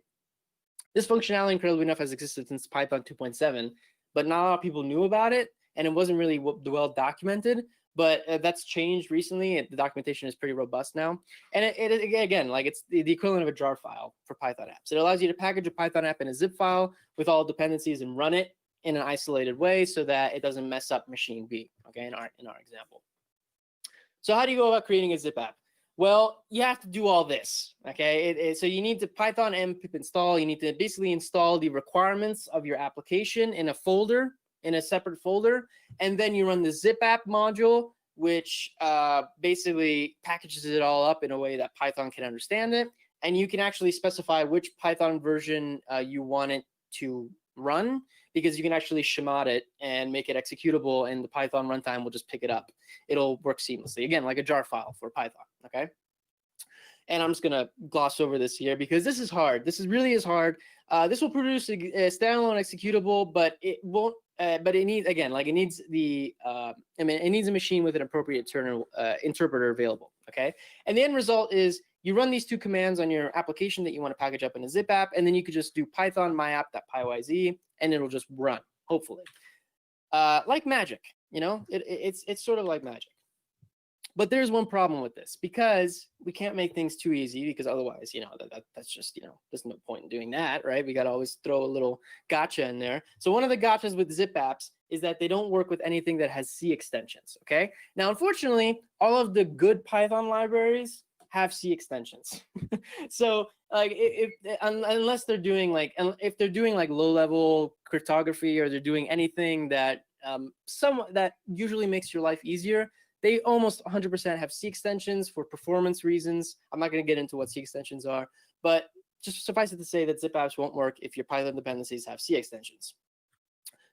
This functionality, incredibly enough, has existed since Python 2.7, but not a lot of people knew about it, and it wasn't really well documented. But that's changed recently, and the documentation is pretty robust now. And again, like it's the equivalent of a jar file for Python apps. It allows you to package a Python app in a zip file with all dependencies and run it in an isolated way so that it doesn't mess up machine B. Okay, in our example. So how do you go about creating a zip app? Well, you have to do all this, okay? So you need to Python pip install. You need to basically install the requirements of your application in a folder, in a separate folder, and then you run the zip app module, which basically packages it all up in a way that Python can understand it. And you can actually specify which Python version you want it to run, because you can actually shemot it and make it executable, and the Python runtime will just pick it up. It'll work seamlessly, again, like a jar file for Python, okay? And I'm just gonna gloss over this here because this is hard. This really is hard. This will produce a standalone executable, but it won't. But it needs, again, like it needs the. It needs a machine with an appropriate interpreter available. Okay, and the end result is you run these two commands on your application that you want to package up in a zip app, and then you could just do Python myapp.pyYZ, and it'll just run, hopefully, like magic. You know, it's sort of like magic. But there's one problem with this, because we can't make things too easy, because otherwise, you know, that's just, you know, there's no point in doing that, right? We got to always throw a little gotcha in there. So one of the gotchas with zip apps is that they don't work with anything that has C extensions, okay? Now, unfortunately, all of the good Python libraries have C extensions. So like unless they're doing like, if they're doing like low-level cryptography, or they're doing anything that that usually makes your life easier, They almost 100% have C extensions for performance reasons. I'm not going to get into what C extensions are, but just suffice it to say that zip apps won't work if your Python dependencies have C extensions.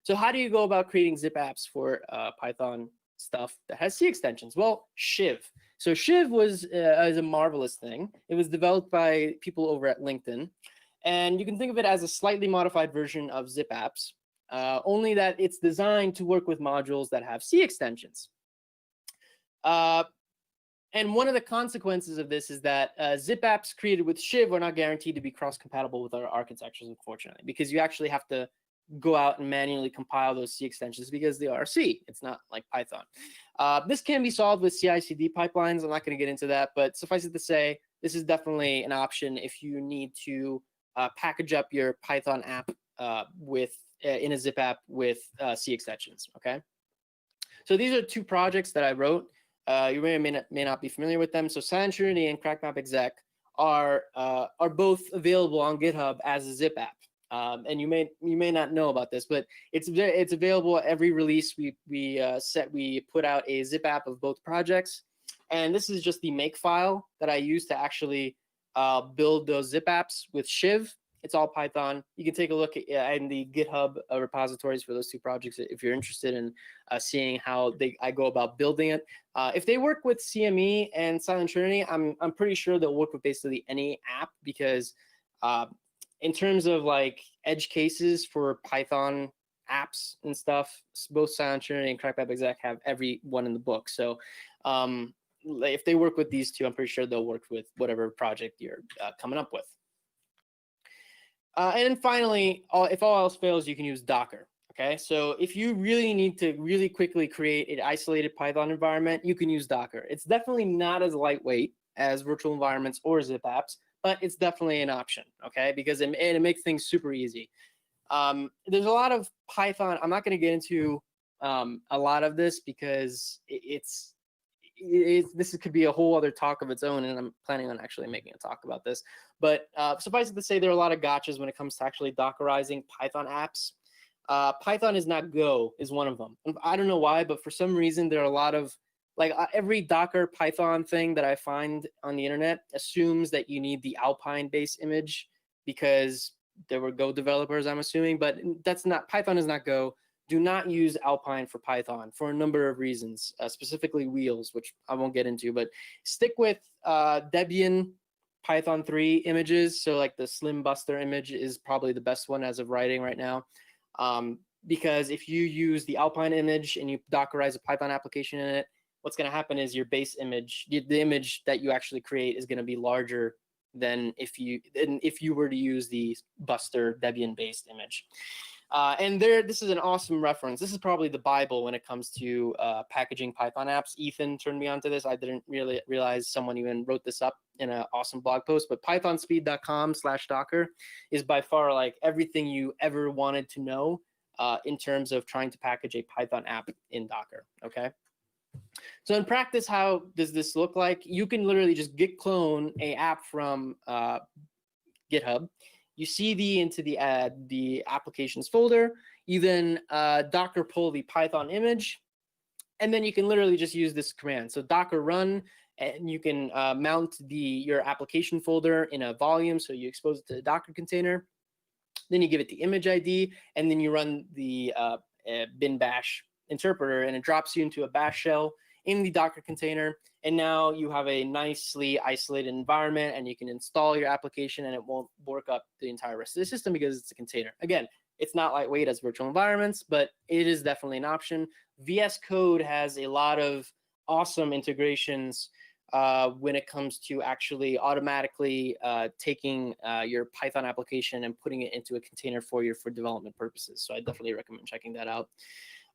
So how do you go about creating zip apps for Python stuff that has C extensions? Well, Shiv. So Shiv is a marvelous thing. It was developed by people over at LinkedIn. And you can think of it as a slightly modified version of zip apps, only that it's designed to work with modules that have C extensions. And one of the consequences of this is that zip apps created with Shiv are not guaranteed to be cross-compatible with other architectures, unfortunately, because you actually have to go out and manually compile those C extensions because they are C. It's not like Python. This can be solved with CI/CD pipelines. I'm not going to get into that, but suffice it to say, this is definitely an option if you need to package up your Python app in a zip app with C extensions. Okay. So these are two projects that I wrote. You may or may not be familiar with them. So Silent Trinity and CrackMap exec are both available on GitHub as a zip app. And you may not know about this, but it's available at every release. We put out a zip app of both projects, and this is just the make file that I use to actually build those zip apps with Shiv. It's all Python. You can take a look in the GitHub repositories for those two projects if you're interested in seeing how I go about building it. If they work with CME and Silent Trinity, I'm pretty sure they'll work with basically any app, because in terms of like edge cases for Python apps and stuff, both Silent Trinity and CrackMap exec have every one in the book. So if they work with these two, I'm pretty sure they'll work with whatever project you're coming up with. And then finally, if all else fails, you can use Docker. Okay, so if you really need to really quickly create an isolated Python environment, you can use Docker. It's definitely not as lightweight as virtual environments or zip apps, but it's definitely an option, okay? Because it makes things super easy. There's a lot of Python. I'm not going to get into a lot of this because this could be a whole other talk of its own, and I'm planning on actually making a talk about this. But suffice it to say, there are a lot of gotchas when it comes to actually Dockerizing Python apps. Python is not Go is one of them. I don't know why, but for some reason there are a lot of every Docker Python thing that I find on the internet assumes that you need the Alpine base image because there were Go developers, I'm assuming, but that's not, Python is not Go. Do not use Alpine for Python for a number of reasons, specifically wheels, which I won't get into, but stick with Debian Python 3 images. So like the Slim Buster image is probably the best one as of writing right now. Because if you use the Alpine image and you Dockerize a Python application in it, what's going to happen is your base image, the image that you actually create, is going to be larger than if you were to use the Buster Debian-based image. And this is an awesome reference. This is probably the Bible when it comes to packaging Python apps. Ethan turned me onto this. I didn't really realize someone even wrote this up in an awesome blog post. But pythonspeed.com/Docker is by far like everything you ever wanted to know in terms of trying to package a Python app in Docker. Okay. So in practice, how does this look like? You can literally just git clone a app from GitHub. You cd into the applications folder. You then Docker pull the Python image, and then you can literally just use this command. So Docker run, and you can mount your application folder in a volume. So you expose it to the Docker container. Then you give it the image ID, and then you run the bin bash interpreter, and it drops you into a bash shell in the Docker container. And now you have a nicely isolated environment, and you can install your application, and it won't work up the entire rest of the system because it's a container. Again, it's not lightweight as virtual environments, but it is definitely an option. VS Code has a lot of awesome integrations when it comes to actually automatically taking your Python application and putting it into a container for development purposes. So I definitely recommend checking that out.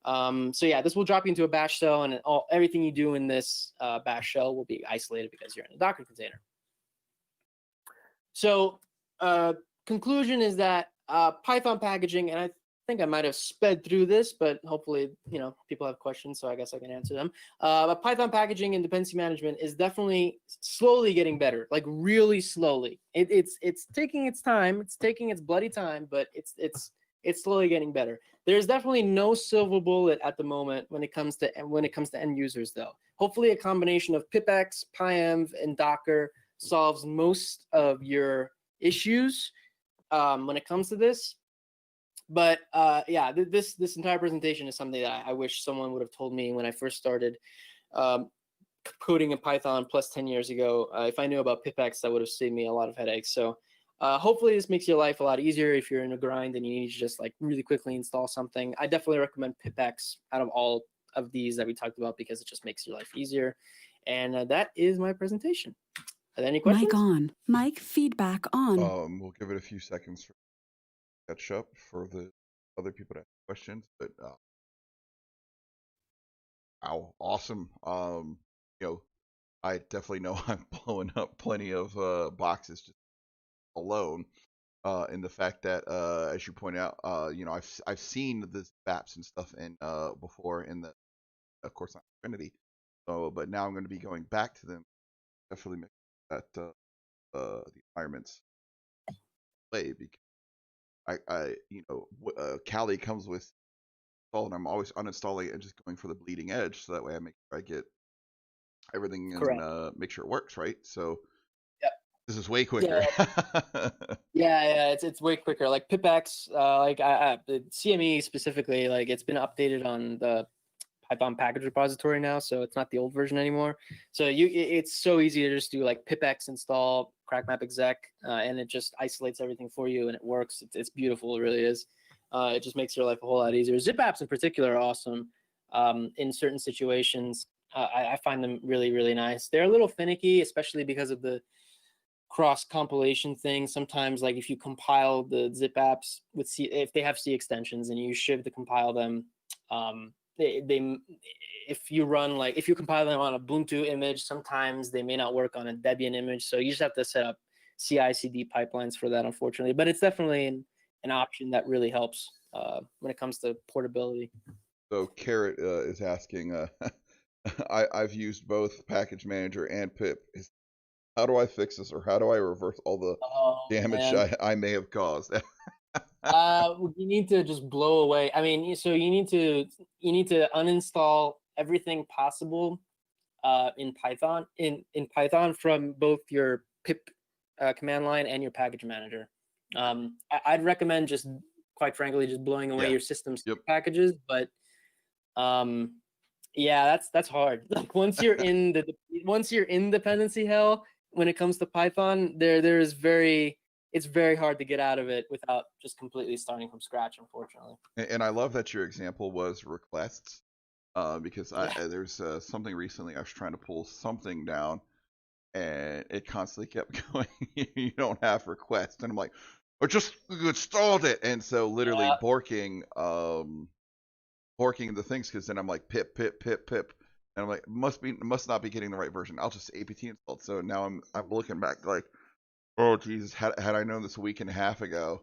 So yeah, this will drop you into a bash shell, and everything you do in this bash shell will be isolated because you're in a Docker container. So conclusion is that Python packaging, and I think I might have sped through this, but hopefully people have questions, so I guess I can answer them. But Python packaging and dependency management is definitely slowly getting better, like really slowly. It's taking its time, it's taking its bloody time, but it's it's slowly getting better. There's definitely no silver bullet at the moment when it comes to end users, though. Hopefully, a combination of pipex, pyenv, and Docker solves most of your issues when it comes to this. But yeah, this entire presentation is something that I wish someone would have told me when I first started coding in Python plus 10 years ago. If I knew about pipex, that would have saved me a lot of headaches. So hopefully this makes your life a lot easier if you're in a grind and you need to just like really quickly install something. I definitely recommend pipex out of all of these that we talked about because it just makes your life easier. And that is my presentation. Are there any questions? Mic on. Mic feedback on. We'll give it a few seconds for catch up for the other people to ask questions, but wow, awesome. I definitely know I'm blowing up plenty of boxes just alone. In the fact that, as you point out, I've seen the maps and stuff in before in the, of course, not Trinity. So, but now I'm going to be going back to them. Definitely make that the environments play because Kali comes with install, and I'm always uninstalling it and just going for the bleeding edge, so that way I make sure I get everything and make sure it works right. So. This is way quicker. Yeah, it's way quicker. Like pipex, the CME specifically, like it's been updated on the Python package repository now, so it's not the old version anymore. So it's so easy to just do like pipex install crackmap exec, and it just isolates everything for you, and it works. It's beautiful. It really is. It just makes your life a whole lot easier. Zip apps in particular are awesome in certain situations. I find them really, really nice. They're a little finicky, especially because of the cross compilation thing. Sometimes, like if you compile the zip apps with C, if they have C extensions and you shiv to compile them, if you compile them on a Ubuntu image, sometimes they may not work on a Debian image. So you just have to set up CI/CD pipelines for that, unfortunately. But it's definitely an option that really helps when it comes to portability. So Carrot is asking, I've used both package manager and pip. How do I fix this, or how do I reverse all the damage I may have caused? You need to just blow away. I mean, so you need to uninstall everything possible in Python from both your pip command line and your package manager. I'd recommend just, quite frankly, just blowing away your system's packages. But yeah, that's hard. Like once you're in dependency hell. When it comes to Python, it's very hard to get out of it without just completely starting from scratch, unfortunately. And I love that your example was requests, because there's something recently I was trying to pull something down, and it constantly kept going. You don't have requests, and I'm like, I just installed it, and so literally borking the things, because then I'm like pip. And I'm like, must not be getting the right version. I'll just apt installed. So now I'm looking back like, oh Jesus, had I known this a week and a half ago,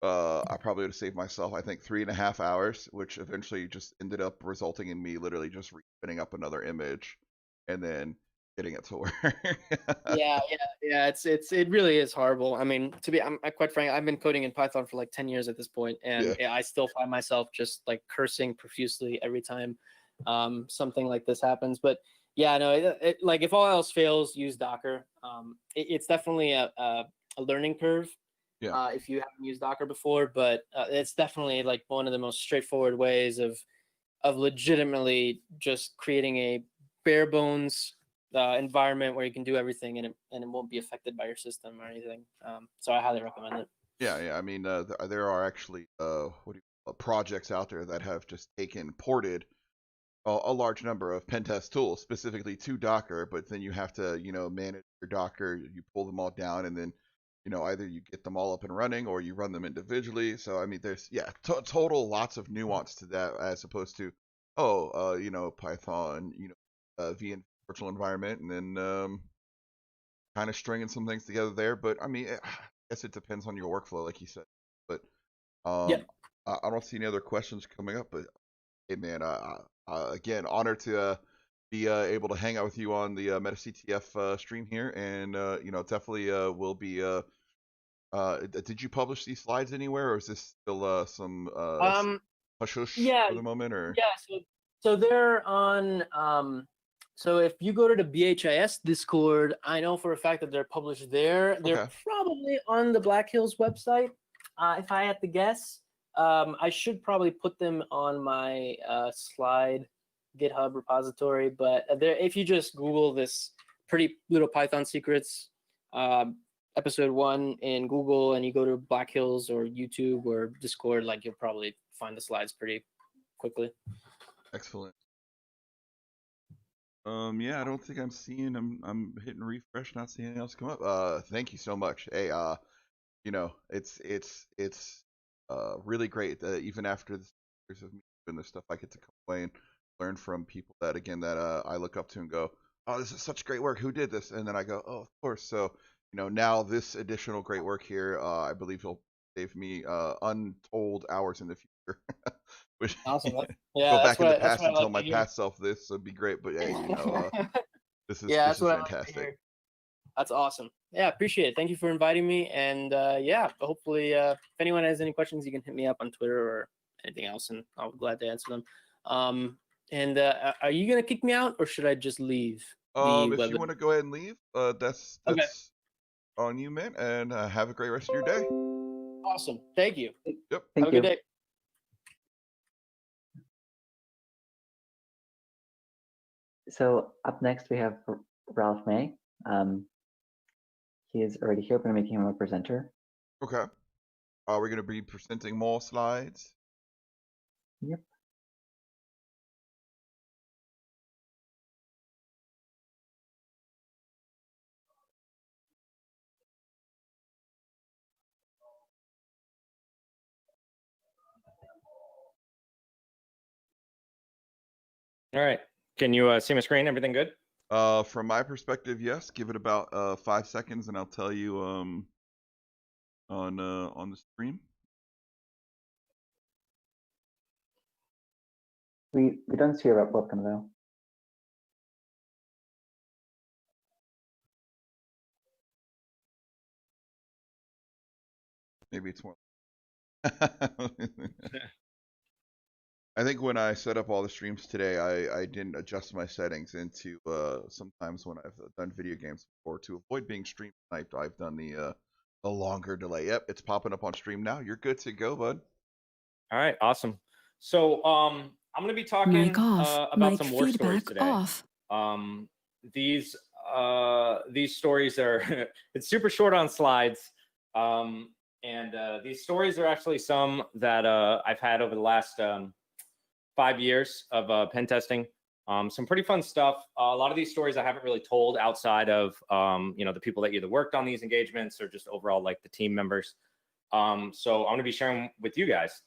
I probably would have saved myself, I think, 3.5 hours, which eventually just ended up resulting in me literally just spinning up another image and then getting it to work. yeah. It really is horrible. I mean, I'm quite frank, I've been coding in Python for like 10 years at this point, and I still find myself just like cursing profusely every time something like this happens. But yeah, no, like if all else fails, use Docker. It's definitely a learning curve if you haven't used Docker before, but it's definitely like one of the most straightforward ways of legitimately just creating a bare bones environment where you can do everything and it won't be affected by your system or anything. So I highly recommend it. Yeah. I mean, there are actually projects out there that have just ported a large number of pen test tools specifically to Docker, but then you have to, manage your Docker, you pull them all down, and then, either you get them all up and running or you run them individually. So, I mean, there's, total lots of nuance to that, as opposed to, Python, VM virtual environment, and then kind of stringing some things together there. But, I mean, I guess it depends on your workflow, like you said. But I don't see any other questions coming up, but hey, man, again, honored to be able to hang out with you on the MetaCTF stream here, and definitely will be Did you publish these slides anywhere, or is this still some hush hush Yeah, for the moment? Or yeah. So they're on. So if you go to the BHIS Discord, I know for a fact that they're published there. They're probably on the Black Hills website. If I had to guess, I should probably put them on my slide GitHub repository. But if you just Google this Pretty Little Python Secrets episode 1 in Google, and you go to Black Hills or YouTube or Discord, like you'll probably find the slides pretty quickly. Excellent. Yeah, I don't think I'm seeing. I'm hitting refresh, not seeing anything else come up. Thank you so much. Hey, you know, it's really great that even after the years of me doing this stuff, I get to come away and learn from people that I look up to and go, oh, this is such great work. Who did this? And then I go, oh, of course. So, you know, now this additional great work here, I believe will save me untold hours in the future. Which, awesome. Yeah, go back in the past and tell my past self this would be great. But hey, you know, this is fantastic. That's awesome. Yeah, appreciate it. Thank you for inviting me. And yeah, hopefully, if anyone has any questions, you can hit me up on Twitter or anything else, and I'll be glad to answer them. And are you gonna kick me out, or should I just leave? If you want to go ahead and leave, that's on you, man. And have a great rest of your day. Awesome. Thank you. Yep. Have a good day. So up next we have Ralph May. He is already here, but I'm making him a presenter. Okay. Are we going to be presenting more slides? Yep. All right. Can you see my screen? Everything good? From my perspective, yes. Give it about 5 seconds, and I'll tell you on the stream. We don't see your webcam though. Maybe it's more. I think when I set up all the streams today, I didn't adjust my settings into sometimes when I've done video games before, to avoid being stream sniped, I've done the longer delay. Yep, it's popping up on stream now. You're good to go, bud. All right, awesome. So I'm going to be talking about some war stories today. These stories are it's super short on slides, and these stories are actually some that I've had over the last 5 years of pen testing. Some pretty fun stuff. A lot of these stories I haven't really told outside of you know, the people that either worked on these engagements or just overall like the team members. So I'm going to be sharing with you guys.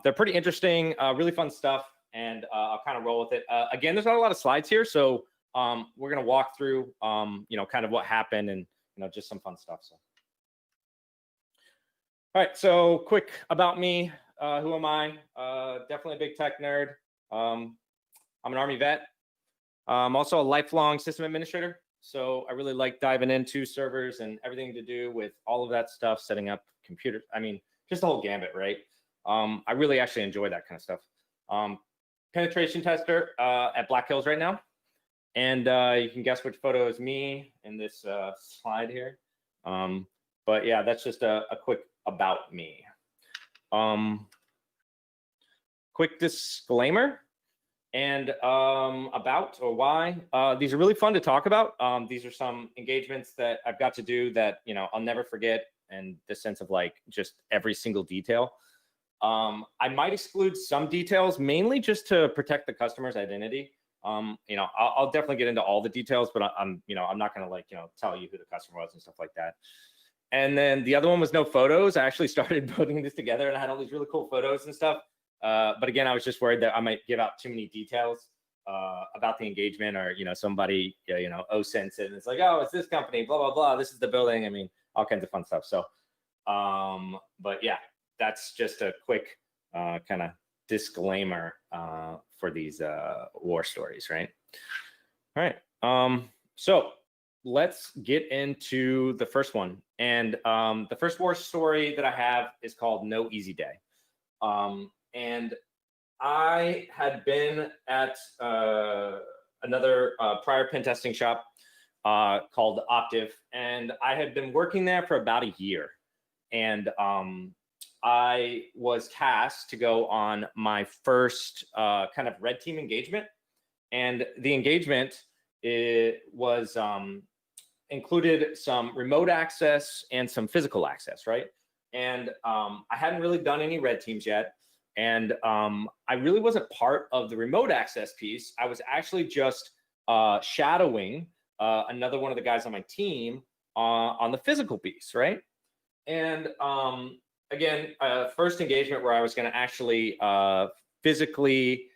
They're pretty interesting, really fun stuff, and I'll kind of roll with it. Again, there's not a lot of slides here, so we're going to walk through you know, kind of what happened and, you know, just some fun stuff. So, all right, so quick about me. Who am I? Definitely a big tech nerd. I'm an Army vet. I'm also a lifelong system administrator. So I really like diving into servers and everything to do with all of that stuff, setting up computers. I mean, just the whole gambit, right? I really actually enjoy that kind of stuff. Penetration tester at Black Hills right now. And you can guess which photo is me in this slide here. But yeah, that's just a quick about me. Quick disclaimer and about or why. These are really fun to talk about. These are some engagements that I've got to do that, you know, I'll never forget, and the sense of like just every single detail. I might exclude some details, mainly just to protect the customer's identity. You know, I'll definitely get into all the details, but I'm not going to like, you know, tell you who the customer was and stuff like that. And then the other one was no photos. I actually started putting this together and I had all these really cool photos and stuff. But again, I was just worried that I might give out too many details about the engagement, or, you know, somebody, you know, OSINTs it and it's like, oh, it's this company, blah, blah, blah. This is the building. I mean, all kinds of fun stuff. So, but yeah, that's just a quick kind of disclaimer for these war stories, right? All right. So let's get into the first one. And the first war story that I have is called No Easy Day. And I had been at another prior pen testing shop called Optiv, and I had been working there for about a year. And I was tasked to go on my first kind of red team engagement. And the engagement, it was included some remote access and some physical access, right? And I hadn't really done any red teams yet. And I really wasn't part of the remote access piece. I was actually just shadowing another one of the guys on my team on the physical piece, right? And again, first engagement where I was going to actually physically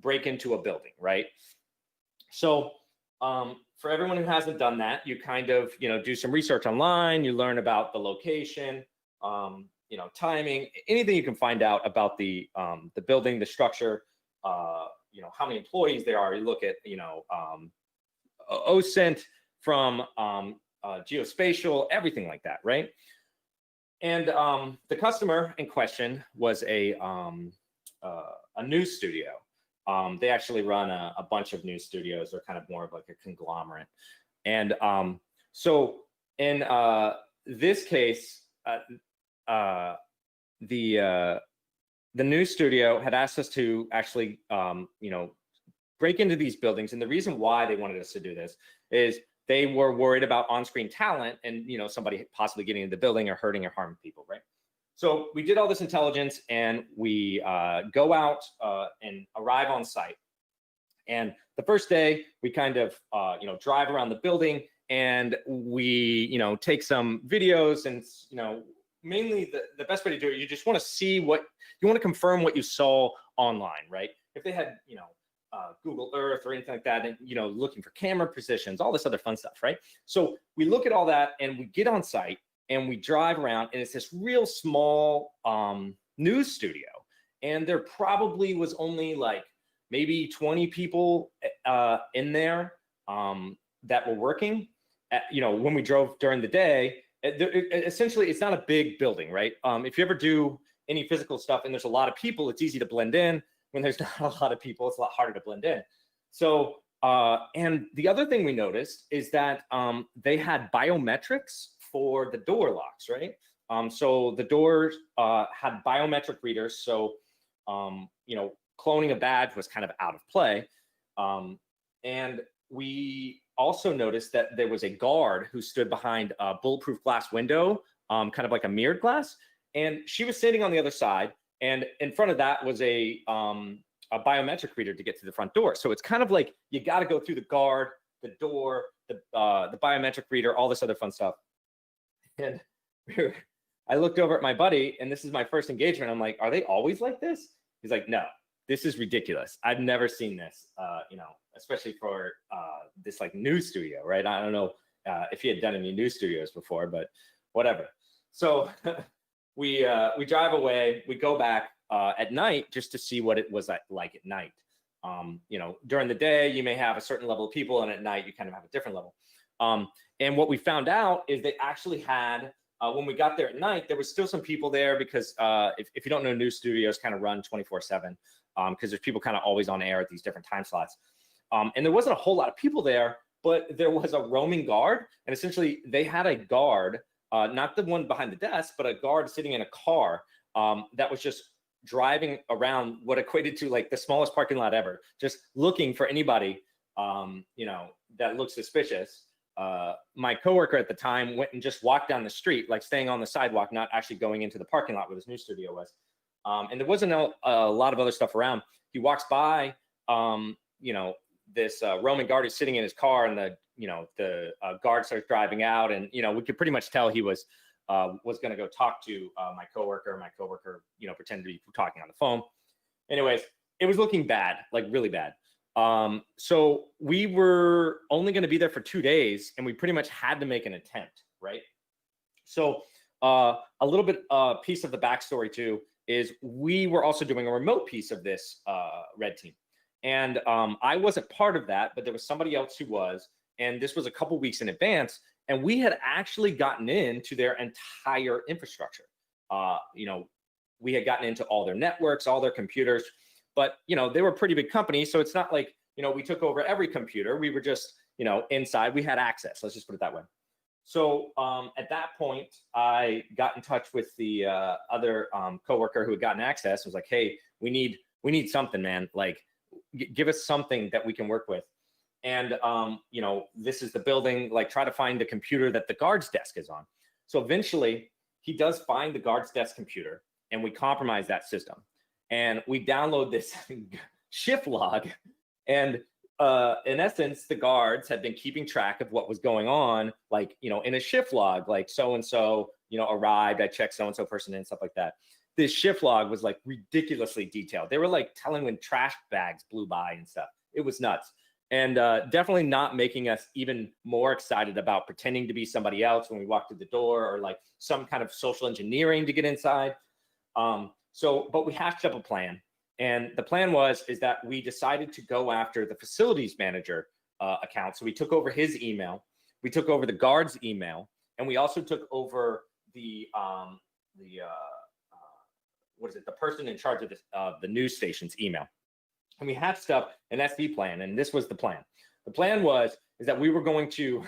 break into a building, right? So for everyone who hasn't done that, you kind of, do some research online, you learn about the location, timing, anything you can find out about the building, the structure, how many employees there are. You look at, OSINT from geospatial, everything like that, right? And the customer in question was a news studio. They actually run a bunch of news studios. They're kind of more of like a conglomerate. And so in this case, the news studio had asked us to actually, break into these buildings. And the reason why they wanted us to do this is they were worried about on-screen talent and, somebody possibly getting into the building or hurting or harming people, right? So we did all this intelligence, and we go out and arrive on site. And the first day, we kind of, drive around the building, and we, take some videos. And, mainly the best way to do it, you just want to see you want to confirm what you saw online, right? If they had, Google Earth or anything like that, and, looking for camera positions, all this other fun stuff, right? So we look at all that, and we get on site, and we drive around, and it's this real small news studio. And there probably was only like maybe 20 people in there that were working. When we drove during the day, essentially it's not a big building, right? If you ever do any physical stuff and there's a lot of people, it's easy to blend in. When there's not a lot of people, it's a lot harder to blend in. So, and the other thing we noticed is that they had biometrics for the door locks, right? So the doors had biometric readers. So, cloning a badge was kind of out of play. And we also noticed that there was a guard who stood behind a bulletproof glass window, kind of like a mirrored glass. And she was sitting on the other side. And in front of that was a biometric reader to get to the front door. So it's kind of like you got to go through the guard, the door, the biometric reader, all this other fun stuff. And I looked over at my buddy, and this is my first engagement. I'm like, are they always like this? He's like, no, this is ridiculous. I've never seen this, especially for this like news studio, right? I don't know if he had done any news studios before, but whatever. So we drive away, we go back at night just to see what it was like at night. During the day, you may have a certain level of people, and at night, you kind of have a different level. And what we found out is they actually had, when we got there at night, there was still some people there because if you don't know, news studios kind of run 24/7 because there's people kind of always on air at these different time slots. And there wasn't a whole lot of people there, but there was a roaming guard. And essentially, they had a guard, not the one behind the desk, but a guard sitting in a car that was just driving around what equated to like the smallest parking lot ever, just looking for anybody, that looked suspicious. My coworker at the time went and just walked down the street, like staying on the sidewalk, not actually going into the parking lot where this news studio was. And there wasn't a lot of other stuff around. He walks by, this Roman guard is sitting in his car, and the guard starts driving out, and we could pretty much tell he was going to go talk to my coworker. My coworker, pretended to be talking on the phone. Anyways, it was looking bad, like really bad. So we were only going to be there for 2 days, and we pretty much had to make an attempt, right? So a little bit piece of the backstory too is we were also doing a remote piece of this red team. And I wasn't part of that, but there was somebody else who was. and this was a couple weeks in advance, and we had actually gotten into their entire infrastructure. We had gotten into all their networks, all their computers, but they were a pretty big company, so it's not like we took over every computer. We were just inside. We had access. Let's just put it that way. So at that point, I got in touch with the other coworker who had gotten access. I was like, hey, we need something, man. Like, give us something that we can work with. And this is the building. Like, try to find the computer that the guard's desk is on. So eventually, he does find the guard's desk computer, and we compromise that system. And we download this shift log, and in essence, the guards had been keeping track of what was going on, like, in a shift log, like so-and-so, arrived, I checked so-and-so person in, stuff like that. This shift log was like ridiculously detailed. They were like telling when trash bags blew by and stuff. It was nuts. And definitely not making us even more excited about pretending to be somebody else when we walked through the door, or like some kind of social engineering to get inside. But we hashed up a plan. And the plan is that we decided to go after the facilities manager account. So we took over his email, we took over the guard's email, and we also took over the person in charge of the news station's email. And we hatched up an SD plan, and this was the plan. The plan is that we were going to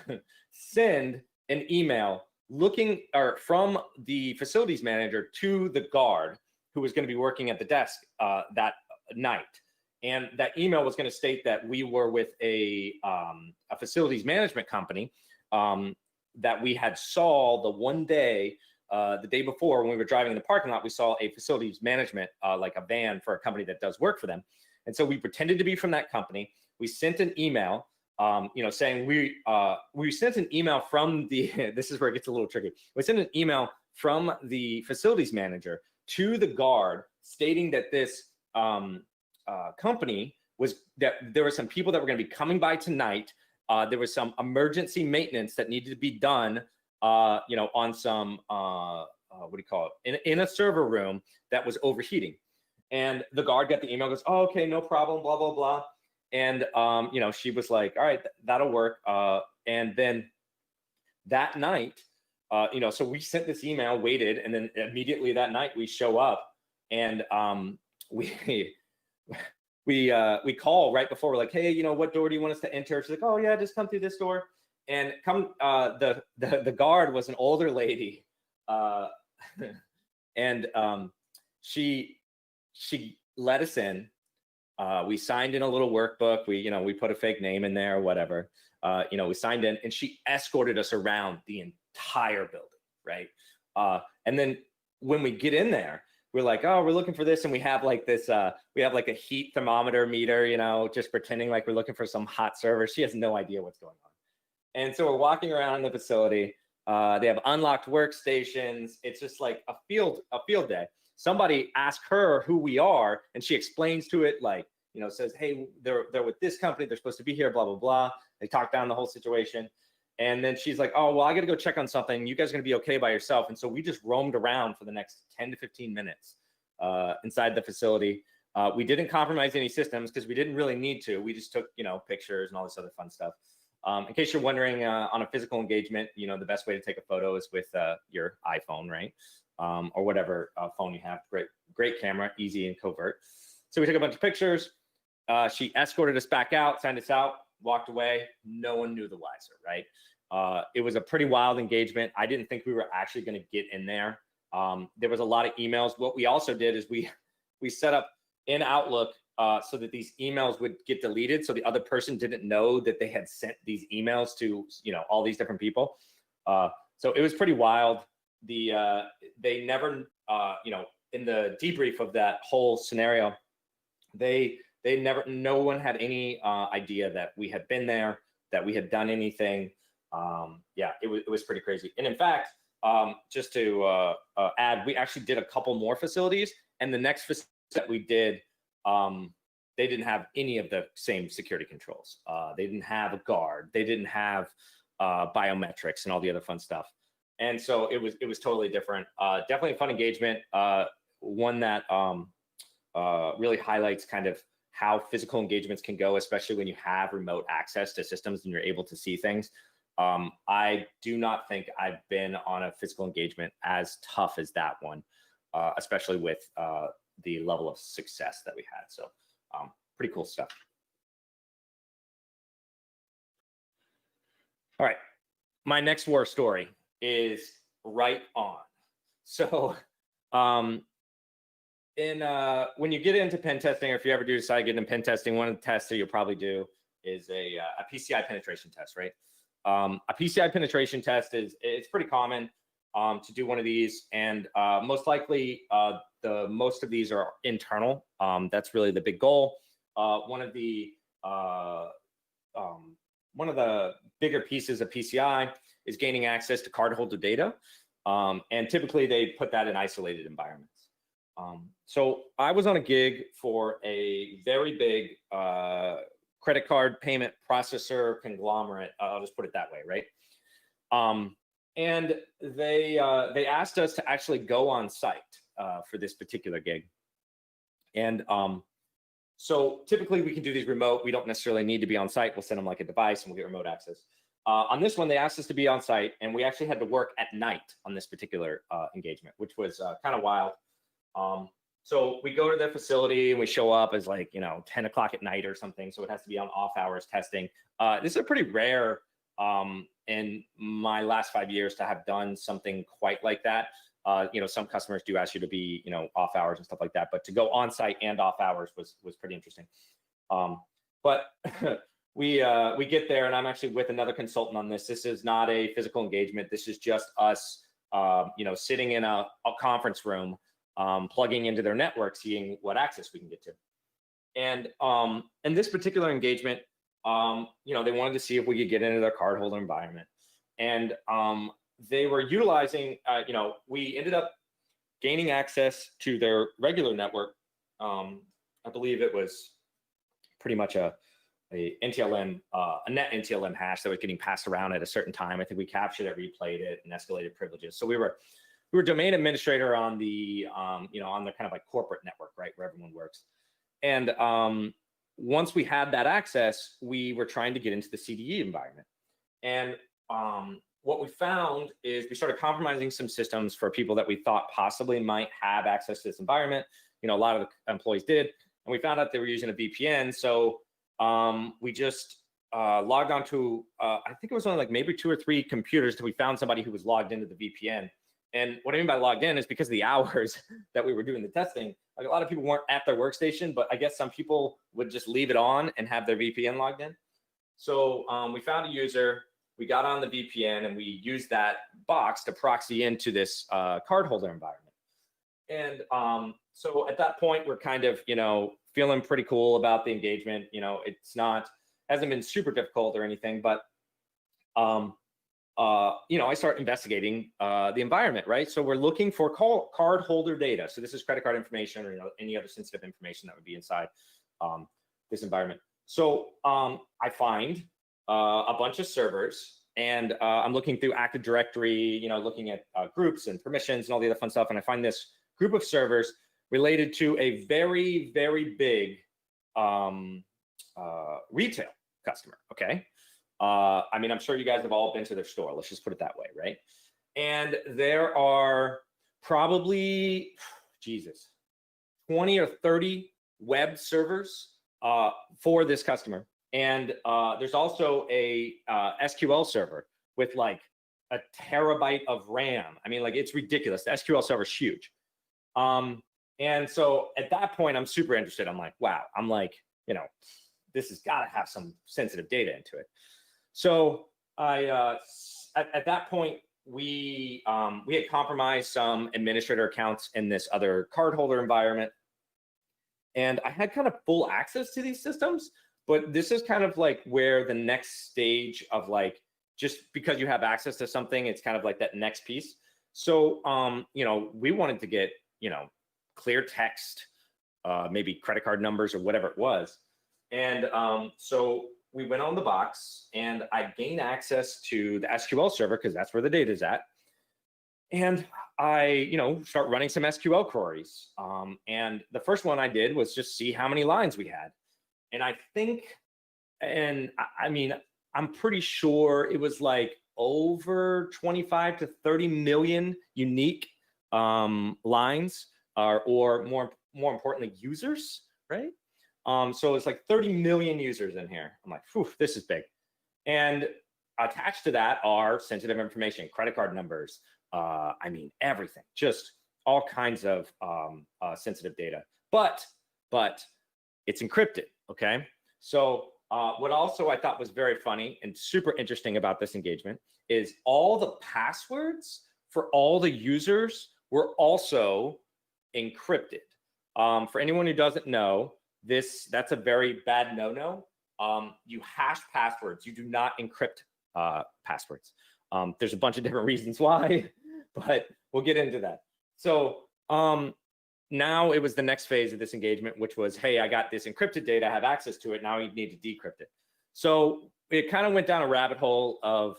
send an email from the facilities manager to the guard who was going to be working at the desk that night. And that email was going to state that we were with a facilities management company that we had saw the one day, the day before when we were driving in the parking lot. We saw a facilities management, like a van for a company that does work for them. And so we pretended to be from that company. We sent an email, saying we sent an email from the, this is where it gets a little tricky. We sent an email from the facilities manager to the guard stating that this company that there were some people that were going to be coming by tonight. There was some emergency maintenance that needed to be done, on some, in a server room that was overheating. And the guard got the email, goes, oh, okay, no problem, blah, blah, blah. And, she was like, all right, that'll work. And then that night, so we sent this email, waited, and then immediately that night we show up, and we call right before. We're like, hey, what door do you want us to enter? She's like, oh yeah, just come through this door. And the guard was an older lady, and she let us in. We signed in a little workbook. We put a fake name in there or whatever. We signed in, and she escorted us around the entire building, right? And then when we get in there, we're like, oh, we're looking for this, and we have like this, we have like a heat thermometer meter, just pretending like we're looking for some hot server. She has no idea what's going on. And so we're walking around the facility. They have unlocked workstations. It's just like a field day. Somebody asked her who we are, and she explains to it, like, says, hey, they're with this company. They're supposed to be here, blah, blah, blah. They talk down the whole situation. And then she's like, oh, well, I got to go check on something. You guys are going to be okay by yourself. And so we just roamed around for the next 10 to 15 minutes inside the facility. We didn't compromise any systems because we didn't really need to. We just took, pictures and all this other fun stuff. In case you're wondering, on a physical engagement, the best way to take a photo is with your iPhone, right? Or whatever phone you have. Great camera, easy and covert. So we took a bunch of pictures. She escorted us back out, signed us out, walked away. No one knew the wiser, right? It was a pretty wild engagement. I didn't think we were actually going to get in there. There was a lot of emails. What we also did is we set up in Outlook so that these emails would get deleted, so the other person didn't know that they had sent these emails to all these different people. So it was pretty wild. They never in the debrief of that whole scenario, no one had any idea that we had been there, that we had done anything. It was pretty crazy. And in fact, just to add, we actually did a couple more facilities, and the next facility that we did, they didn't have any of the same security controls. They didn't have a guard. They didn't have biometrics and all the other fun stuff. And so it was totally different. Definitely a fun engagement. One that really highlights kind of how physical engagements can go, especially when you have remote access to systems and you're able to see things. I do not think I've been on a physical engagement as tough as that one, especially with the level of success that we had. So pretty cool stuff. All right, my next war story is right on. So when you get into pen testing, or if you ever do decide to get into pen testing, one of the tests that you'll probably do is a PCI penetration test, right? A PCI penetration test it's pretty common to do one of these, and most likely most of these are internal. That's really the big goal. One of the bigger pieces of PCI is gaining access to cardholder data, and typically they put that in isolated environments. So I was on a gig for a very big credit card payment processor conglomerate. I'll just put it that way, right? And they asked us to actually go on site for this particular gig. And so typically we can do these remote. We don't necessarily need to be on site. We'll send them like a device and we'll get remote access. On this one, they asked us to be on site, and we actually had to work at night on this particular engagement, which was kind of wild. So we go to their facility and we show up as 10 o'clock at night or something. So it has to be on off hours testing. This is pretty rare in my last 5 years to have done something quite like that. Some customers do ask you to be, off hours and stuff like that, but to go on site and off hours was pretty interesting. But we get there, and I'm actually with another consultant on this. This is not a physical engagement. This is just us, sitting in a conference room, plugging into their network, seeing what access we can get to. And in this particular engagement, they wanted to see if we could get into their cardholder environment. And they were utilizing, we ended up gaining access to their regular network. I believe it was pretty much a NTLM, a net NTLM hash that was getting passed around at a certain time. I think we captured it, replayed it, and escalated privileges. So we were domain administrator on the, on the kind of like corporate network, right, where everyone works. And once we had that access, we were trying to get into the CDE environment. And what we found is we started compromising some systems for people that we thought possibly might have access to this environment. A lot of the employees did, and we found out they were using a VPN. So we just logged on to, I think it was only like maybe 2 or 3 computers till we found somebody who was logged into the VPN. And what I mean by logged in is because of the hours that we were doing the testing, like a lot of people weren't at their workstation, but I guess some people would just leave it on and have their VPN logged in. So we found a user, we got on the VPN, and we used that box to proxy into this cardholder environment. And so at that point, we're kind of, feeling pretty cool about the engagement. Hasn't been super difficult or anything, but I start investigating the environment, right? So we're looking for card holder data. So this is credit card information or any other sensitive information that would be inside this environment. So I find a bunch of servers, and I'm looking through Active Directory, looking at groups and permissions and all the other fun stuff. And I find this group of servers related to a very, very big retail customer, okay? I'm sure you guys have all been to their store. Let's just put it that way, right? And there are probably, 20 or 30 web servers for this customer. And there's also a SQL server with like a terabyte of RAM. It's ridiculous. The SQL server is huge. And so at that point, I'm super interested. I'm like, wow. This has got to have some sensitive data into it. So at that point, we had compromised some administrator accounts in this other cardholder environment. And I had kind of full access to these systems, but this is kind of like where the next stage of just because you have access to something, it's kind of like that next piece. So, we wanted to get, clear text, maybe credit card numbers or whatever it was. And so we went on the box, and I gained access to the SQL server because that's where the data is at. And I, start running some SQL queries. And the first one I did was just see how many lines we had. And I think, and I mean, I'm pretty sure it was like over 25 to 30 million unique lines, or more importantly, users, right? So it's like 30 million users in here. I'm like, whew, this is big. And attached to that are sensitive information, credit card numbers, I mean, everything, just all kinds of sensitive data. But it's encrypted, okay? So what also I thought was very funny and super interesting about this engagement is all the passwords for all the users were also encrypted. For anyone who doesn't know, that's a very bad no-no. You hash passwords. You do not encrypt passwords. There's a bunch of different reasons why, but we'll get into that. So now it was the next phase of this engagement, which was, hey, I got this encrypted data, I have access to it. Now you need to decrypt it. So it kind of went down a rabbit hole of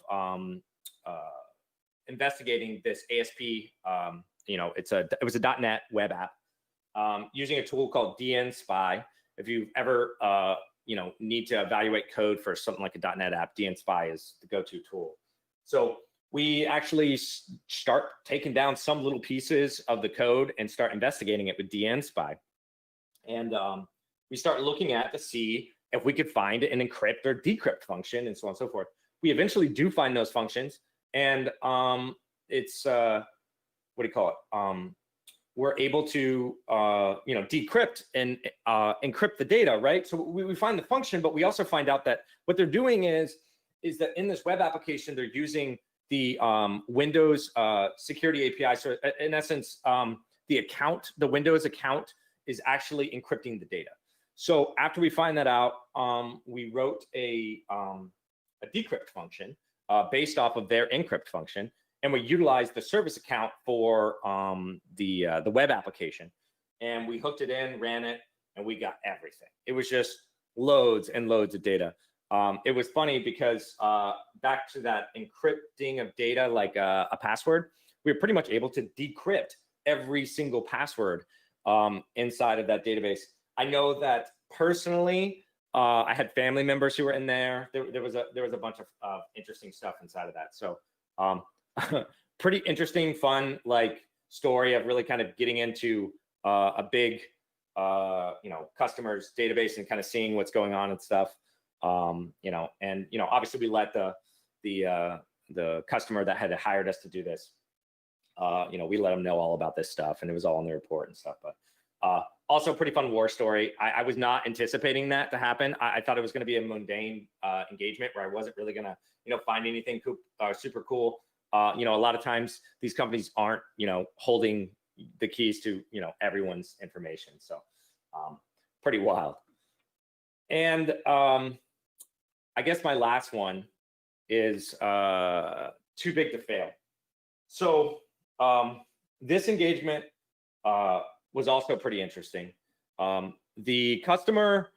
investigating this ASP. It was a .NET web app using a tool called DNSpy. If you've ever need to evaluate code for something like a .NET app, DNSpy is the go-to tool. So we actually start taking down some little pieces of the code and start investigating it with DNSpy. And we start looking at to see if we could find an encrypt or decrypt function and so on and so forth. We eventually do find those functions, and it's what do you call it? We're able to decrypt and encrypt the data, right? So we find the function, but we also find out that what they're doing is that in this web application, they're using the Windows security API. So in essence, the Windows account is actually encrypting the data. So after we find that out, we wrote a decrypt function based off of their encrypt function, and we utilized the service account for the web application. And we hooked it in, ran it, and we got everything. It was just loads and loads of data. It was funny because back to that encrypting of data, like a password, we were pretty much able to decrypt every single password inside of that database. I know that personally, I had family members who were in there. There was a bunch of interesting stuff inside of that. So pretty interesting, fun, like story of really kind of getting into a big, customer's database and kind of seeing what's going on and stuff. Obviously we let the customer that had hired us to do this, we let them know all about this stuff, and it was all in the report and stuff. But also a pretty fun war story. I was not anticipating that to happen. I thought it was going to be a mundane engagement where I wasn't really going to, find anything super cool. A lot of times these companies aren't, holding the keys to, everyone's information. So pretty wild. And I guess my last one is too big to fail. So this engagement was also pretty interesting. The customer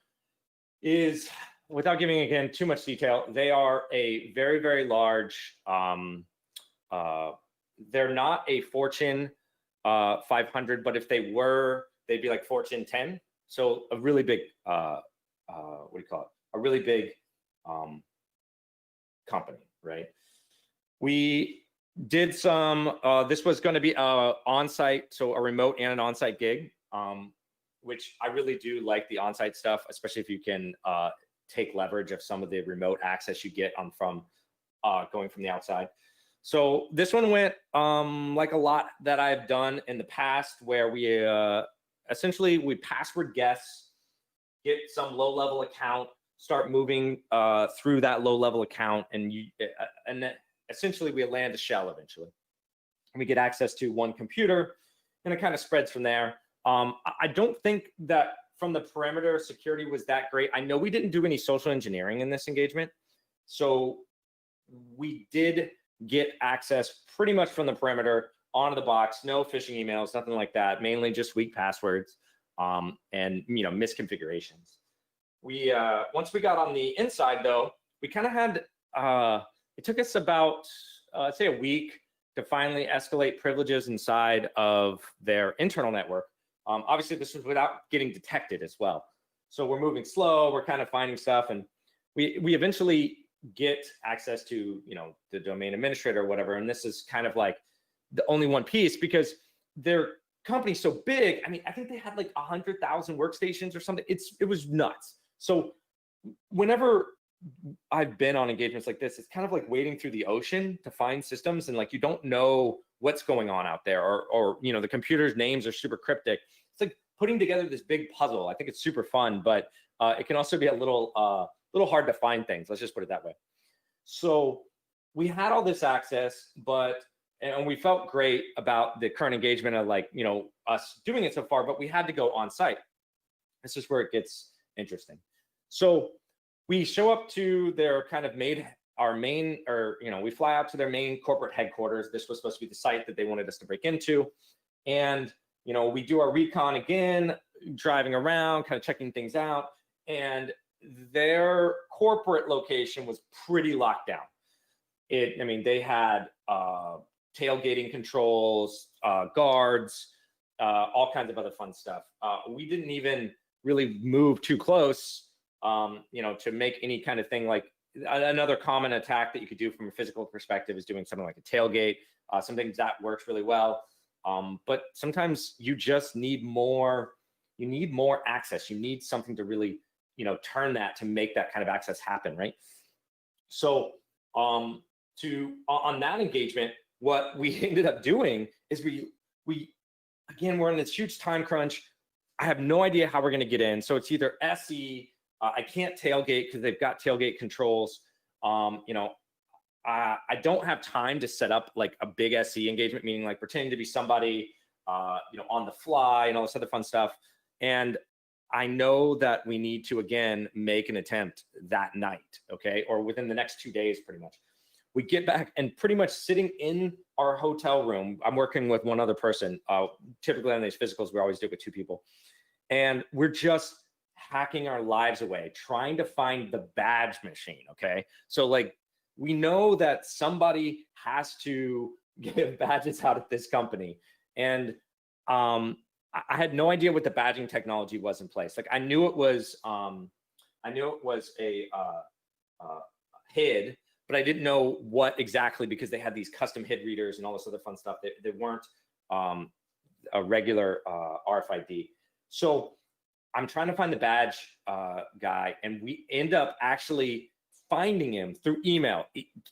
is, without giving again too much detail, they are a very, very large, they're not a Fortune 500, but if they were, they'd be like Fortune 10. So a really big, what do you call it? A really big company, right? We did some, this was going to be on-site, so a remote and an on-site gig, which I really do like the on-site stuff, especially if you can take leverage of some of the remote access you get from going from the outside. So this one went like a lot that I've done in the past, where we essentially we password guess, get some low-level account, start moving through that low-level account, and then essentially we land a shell eventually. And we get access to one computer, and it kind of spreads from there. I don't think that from the perimeter security was that great. I know we didn't do any social engineering in this engagement, so we did get access pretty much from the perimeter onto the box, no phishing emails, nothing like that, mainly just weak passwords and misconfigurations. We once we got on the inside though, we kind of had it took us about let's say a week to finally escalate privileges inside of their internal network. Obviously this was without getting detected as well. So we're moving slow, we're kind of finding stuff, and we eventually get access to, you know, the domain administrator or whatever. And this is kind of like the only one piece, because their company's so big. I mean, I think they had like 100,000 workstations or something. It was nuts. So whenever I've been on engagements like this, it's kind of like wading through the ocean to find systems, and like you don't know what's going on out there, or you know, the computer's names are super cryptic. It's like putting together this big puzzle. I think it's super fun, but it can also be a little hard to find things. Let's just put it that way. So we had all this access, and we felt great about the current engagement of, like, you know, us doing it so far, but we had to go on site. This is where it gets interesting. So we show up to their kind of we fly out to their main corporate headquarters. This was supposed to be the site that they wanted us to break into. And, you know, we do our recon again, driving around, kind of checking things out. And their corporate location was pretty locked down. I mean, they had tailgating controls, guards, all kinds of other fun stuff. We didn't even really move too close, you know, to make any kind of thing. Like, another common attack that you could do from a physical perspective is doing something like a tailgate. Some things that works really well. But sometimes you just need more, access. You need something to really, you know, turn that to make that kind of access happen, right? So on that engagement, what we ended up doing is we're in this huge time crunch. I have no idea how we're going to get in. So it's either SE, I can't tailgate because they've got tailgate controls. You know, I don't have time to set up like a big SE engagement, meaning like pretending to be somebody, you know, on the fly and all this other fun stuff. And I know that we need to, again, make an attempt that night, okay? Or within the next 2 days, pretty much. We get back, and pretty much sitting in our hotel room, I'm working with one other person. Typically on these physicals, we always do it with 2 people. And we're just hacking our lives away, trying to find the badge machine, okay? So like, we know that somebody has to give badges out at this company. And I had no idea what the badging technology was in place. Like, I knew it was a HID, but I didn't know what exactly, because they had these custom HID readers and all this other fun stuff. They weren't a regular RFID. So I'm trying to find the badge guy, and we end up actually finding him through email.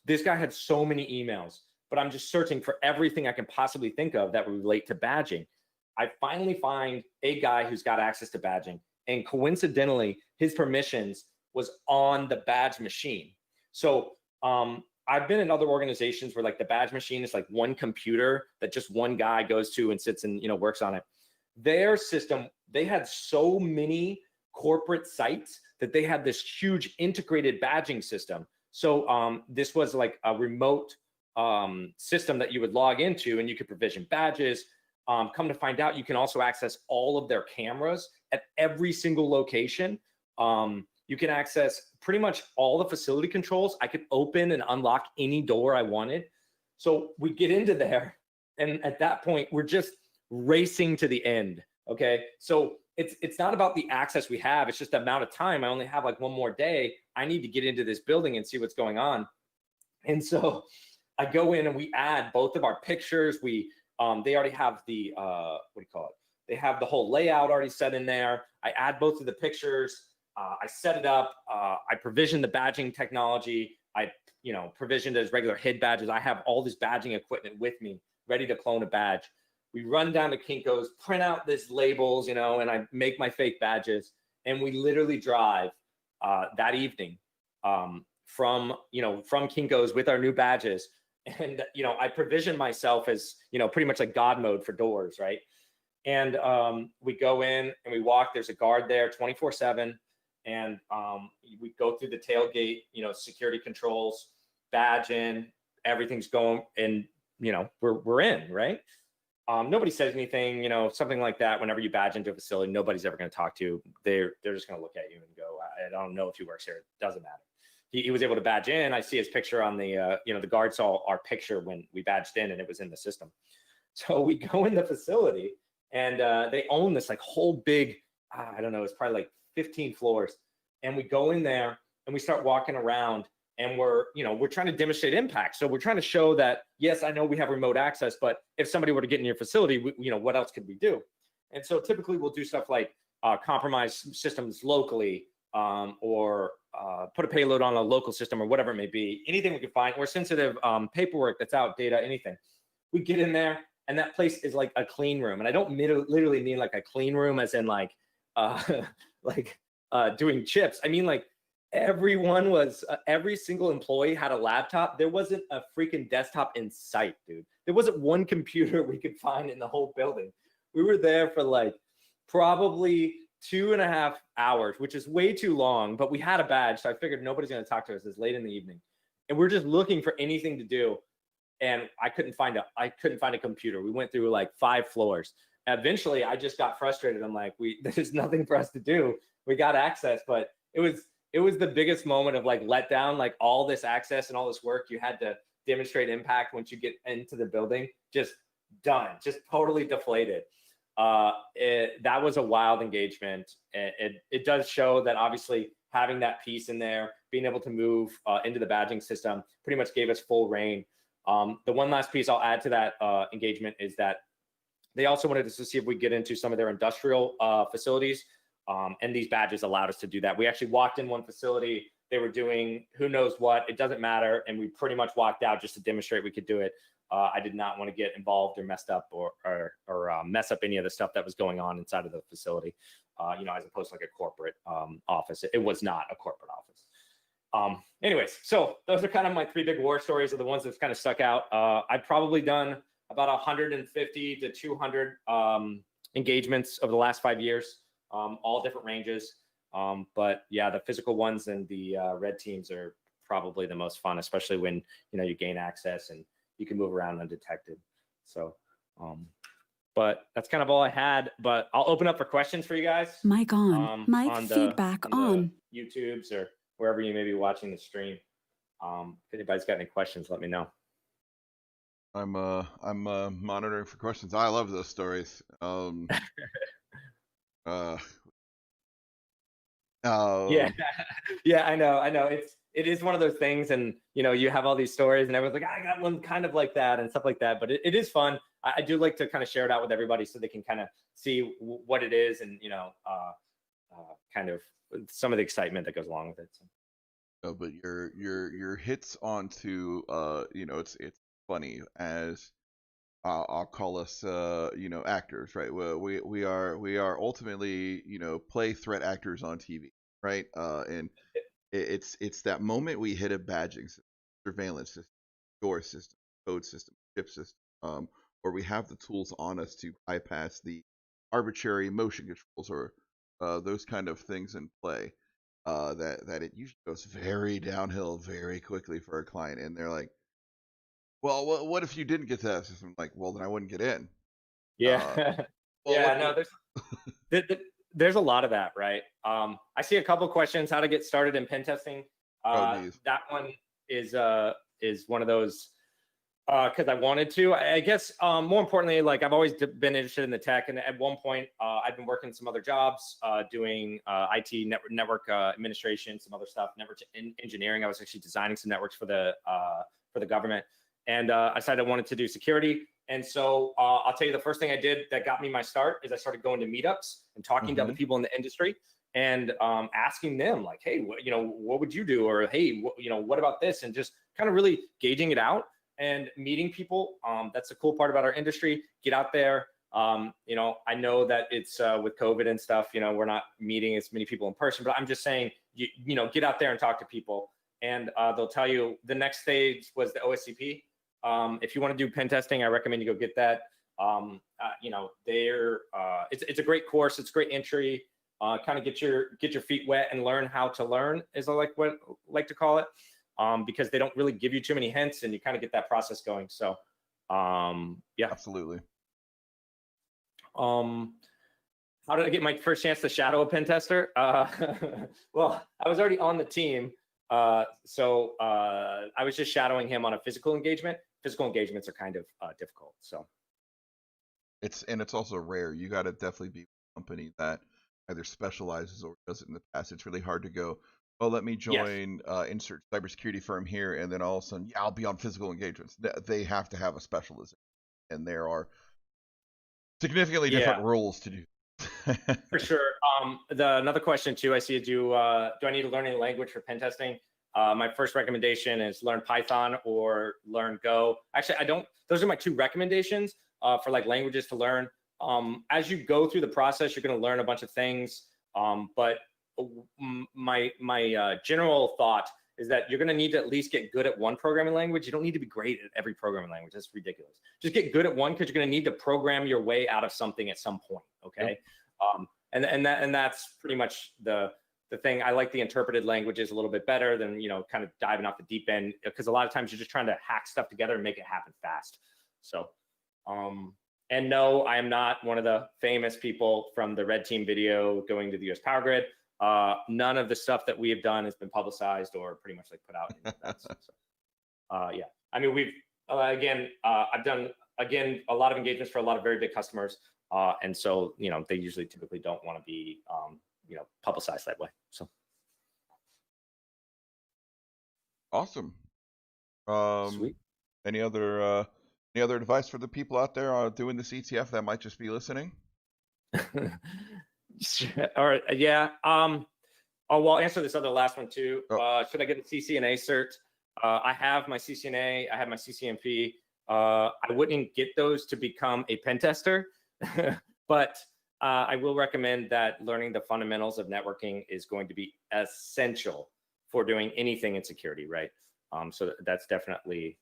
This guy had so many emails, but I'm just searching for everything I can possibly think of that would relate to badging. I finally find a guy who's got access to badging, and coincidentally, his permissions was on the badge machine. So I've been in other organizations where like the badge machine is like one computer that just one guy goes to and sits and, you know, works on it. Their system, they had so many corporate sites that they had this huge integrated badging system. So this was like a remote system that you would log into, and you could provision badges. Come to find out, you can also access all of their cameras at every single location. You can access pretty much all the facility controls. I could open and unlock any door I wanted. So we get into there, and at that point, we're just racing to the end, okay? So it's not about the access we have, it's just the amount of time. I only have like one more day. I need to get into this building and see what's going on. And so I go in and we add both of our pictures. They already have the, They have the whole layout already set in there. I add both of the pictures. I set it up. I provision the badging technology. I, provisioned as regular HID badges. I have all this badging equipment with me, ready to clone a badge. We run down to Kinko's, print out these labels, and I make my fake badges. And we literally drive that evening from Kinko's with our new badges. And, I provision myself as, pretty much like God mode for doors, right? And we go in and we walk. There's a guard there 24/7. And we go through the tailgate, security controls, badge in, everything's going, and, we're in, right? Nobody says anything, something like that. Whenever you badge into a facility, nobody's ever going to talk to you. They're just going to look at you and go, I don't know if he works here. It doesn't matter. He was able to badge in. I see his picture on the, the guard saw our picture when we badged in, and it was in the system. So we go in the facility, and they own this like whole big, I don't know, it's probably like 15 floors. And we go in there and we start walking around, and we're trying to demonstrate impact. So we're trying to show that, yes, I know we have remote access, but if somebody were to get in your facility, what else could we do? And so typically we'll do stuff like compromise systems locally, or put a payload on a local system or whatever it may be, anything we can find, or sensitive paperwork that's out, data, anything. We get in there and that place is like a clean room. And I don't literally mean like a clean room as in like doing chips. I mean like everyone was, every single employee had a laptop. There wasn't a freaking desktop in sight, dude. There wasn't one computer we could find in the whole building. We were there for like probably 2.5 hours, which is way too long, but we had a badge. So I figured nobody's going to talk to us this late in the evening. And we're just looking for anything to do. And I couldn't find a computer. We went through like 5 floors. Eventually I just got frustrated. I'm like, there's nothing for us to do. We got access, but it was the biggest moment of like letdown, like all this access and all this work you had to demonstrate impact once you get into the building, just done, just totally deflated. That was a wild engagement. It does show that obviously having that piece in there, being able to move into the badging system pretty much gave us full reign. The one last piece I'll add to that engagement is that they also wanted us to see if we get into some of their industrial facilities. And these badges allowed us to do that. We actually walked in one facility, they were doing who knows what, it doesn't matter. And we pretty much walked out just to demonstrate we could do it. I did not want to get involved or messed up or mess up any of the stuff that was going on inside of the facility, as opposed to like a corporate office. It was not a corporate office. Anyways, so those are kind of my 3 big war stories, are the ones that's kind of stuck out. I've probably done about 150 to 200 engagements over the last 5 years, all different ranges. But yeah, the physical ones and the red teams are probably the most fun, especially when you gain access and you can move around undetected. So, but that's kind of all I had, but I'll open up for questions for you guys. Mic on, mic feedback on. YouTubes or wherever you may be watching the stream. If anybody's got any questions, let me know. I'm monitoring for questions. I love those stories. Yeah, I know. It is one of those things, and you have all these stories, and everyone's like, I got one kind of like that and stuff like that. But it is fun. I do like to kind of share it out with everybody so they can kind of see what it is, and kind of some of the excitement that goes along with it. So. Oh, but your hits onto it's funny as I'll call us actors, right? We are ultimately play threat actors on TV, right? And it's that moment we hit a badging system, surveillance system, door system, code system, chip system, where we have the tools on us to bypass the arbitrary motion controls or those kind of things in play. That it usually goes very downhill very quickly for a client, and they're like, well, what if you didn't get to that system? Like, well, then I wouldn't get in. Yeah. There's a lot of that, right? I see a couple of questions, how to get started in pen testing. That one is one of those, because I wanted to. I guess more importantly, like I've always been interested in the tech, and at one point I've been working some other jobs, doing IT network administration, some other stuff, network engineering. I was actually designing some networks for the government. And I decided I wanted to do security. And so I'll tell you the first thing I did that got me my start is I started going to meetups and talking to other people in the industry and asking them like, hey, what would you do? Or, hey, what about this? And just kind of really gauging it out and meeting people. That's the cool part about our industry. Get out there. I know that it's with COVID and stuff, we're not meeting as many people in person, but I'm just saying, get out there and talk to people. And they'll tell you the next stage was the OSCP. If you want to do pen testing, I recommend you go get that. It's a great course. It's great entry. Kind of get your feet wet and learn how to learn, is I like to call it, because they don't really give you too many hints, and you kind of get that process going. So, yeah, absolutely. How did I get my first chance to shadow a pen tester? Well, I was already on the team. So I was just shadowing him on a physical engagement. Physical engagements are kind of difficult. So it's also rare. You got to definitely be a company that either specializes or does it in the past. It's really hard to go, oh, let me join insert cybersecurity firm here, and then all of a sudden, yeah, I'll be on physical engagements. They have to have a specialization, and there are significantly different rules to do. For sure. Another question too I see is, do I need to learn any language for pen testing? My first recommendation is learn Python or learn Go. Actually, I don't. Those are my two recommendations for like languages to learn. As you go through the process, you're going to learn a bunch of things. But my general thought is that you're going to need to at least get good at one programming language. You don't need to be great at every programming language. That's ridiculous. Just get good at one, because you're going to need to program your way out of something at some point. Okay. And that's pretty much the thing. I like the interpreted languages a little bit better than, kind of diving off the deep end, because a lot of times you're just trying to hack stuff together and make it happen fast. So, and no, I am not one of the famous people from the red team video going to the US Power Grid. None of the stuff that we have done has been publicized or pretty much like put out in events. So, yeah, I mean, we've, I've done, a lot of engagements for a lot of very big customers. And so, they usually typically don't want to be, publicized that way. So. Awesome. Sweet. Any other advice for the people out there doing this ETF that might just be listening? All right. Yeah. I'll answer this other last one too. Should I get a CCNA cert? I have my CCNA. I have my CCNP. I wouldn't get those to become a pen tester, but I will recommend that learning the fundamentals of networking is going to be essential for doing anything in security, right? So that's definitely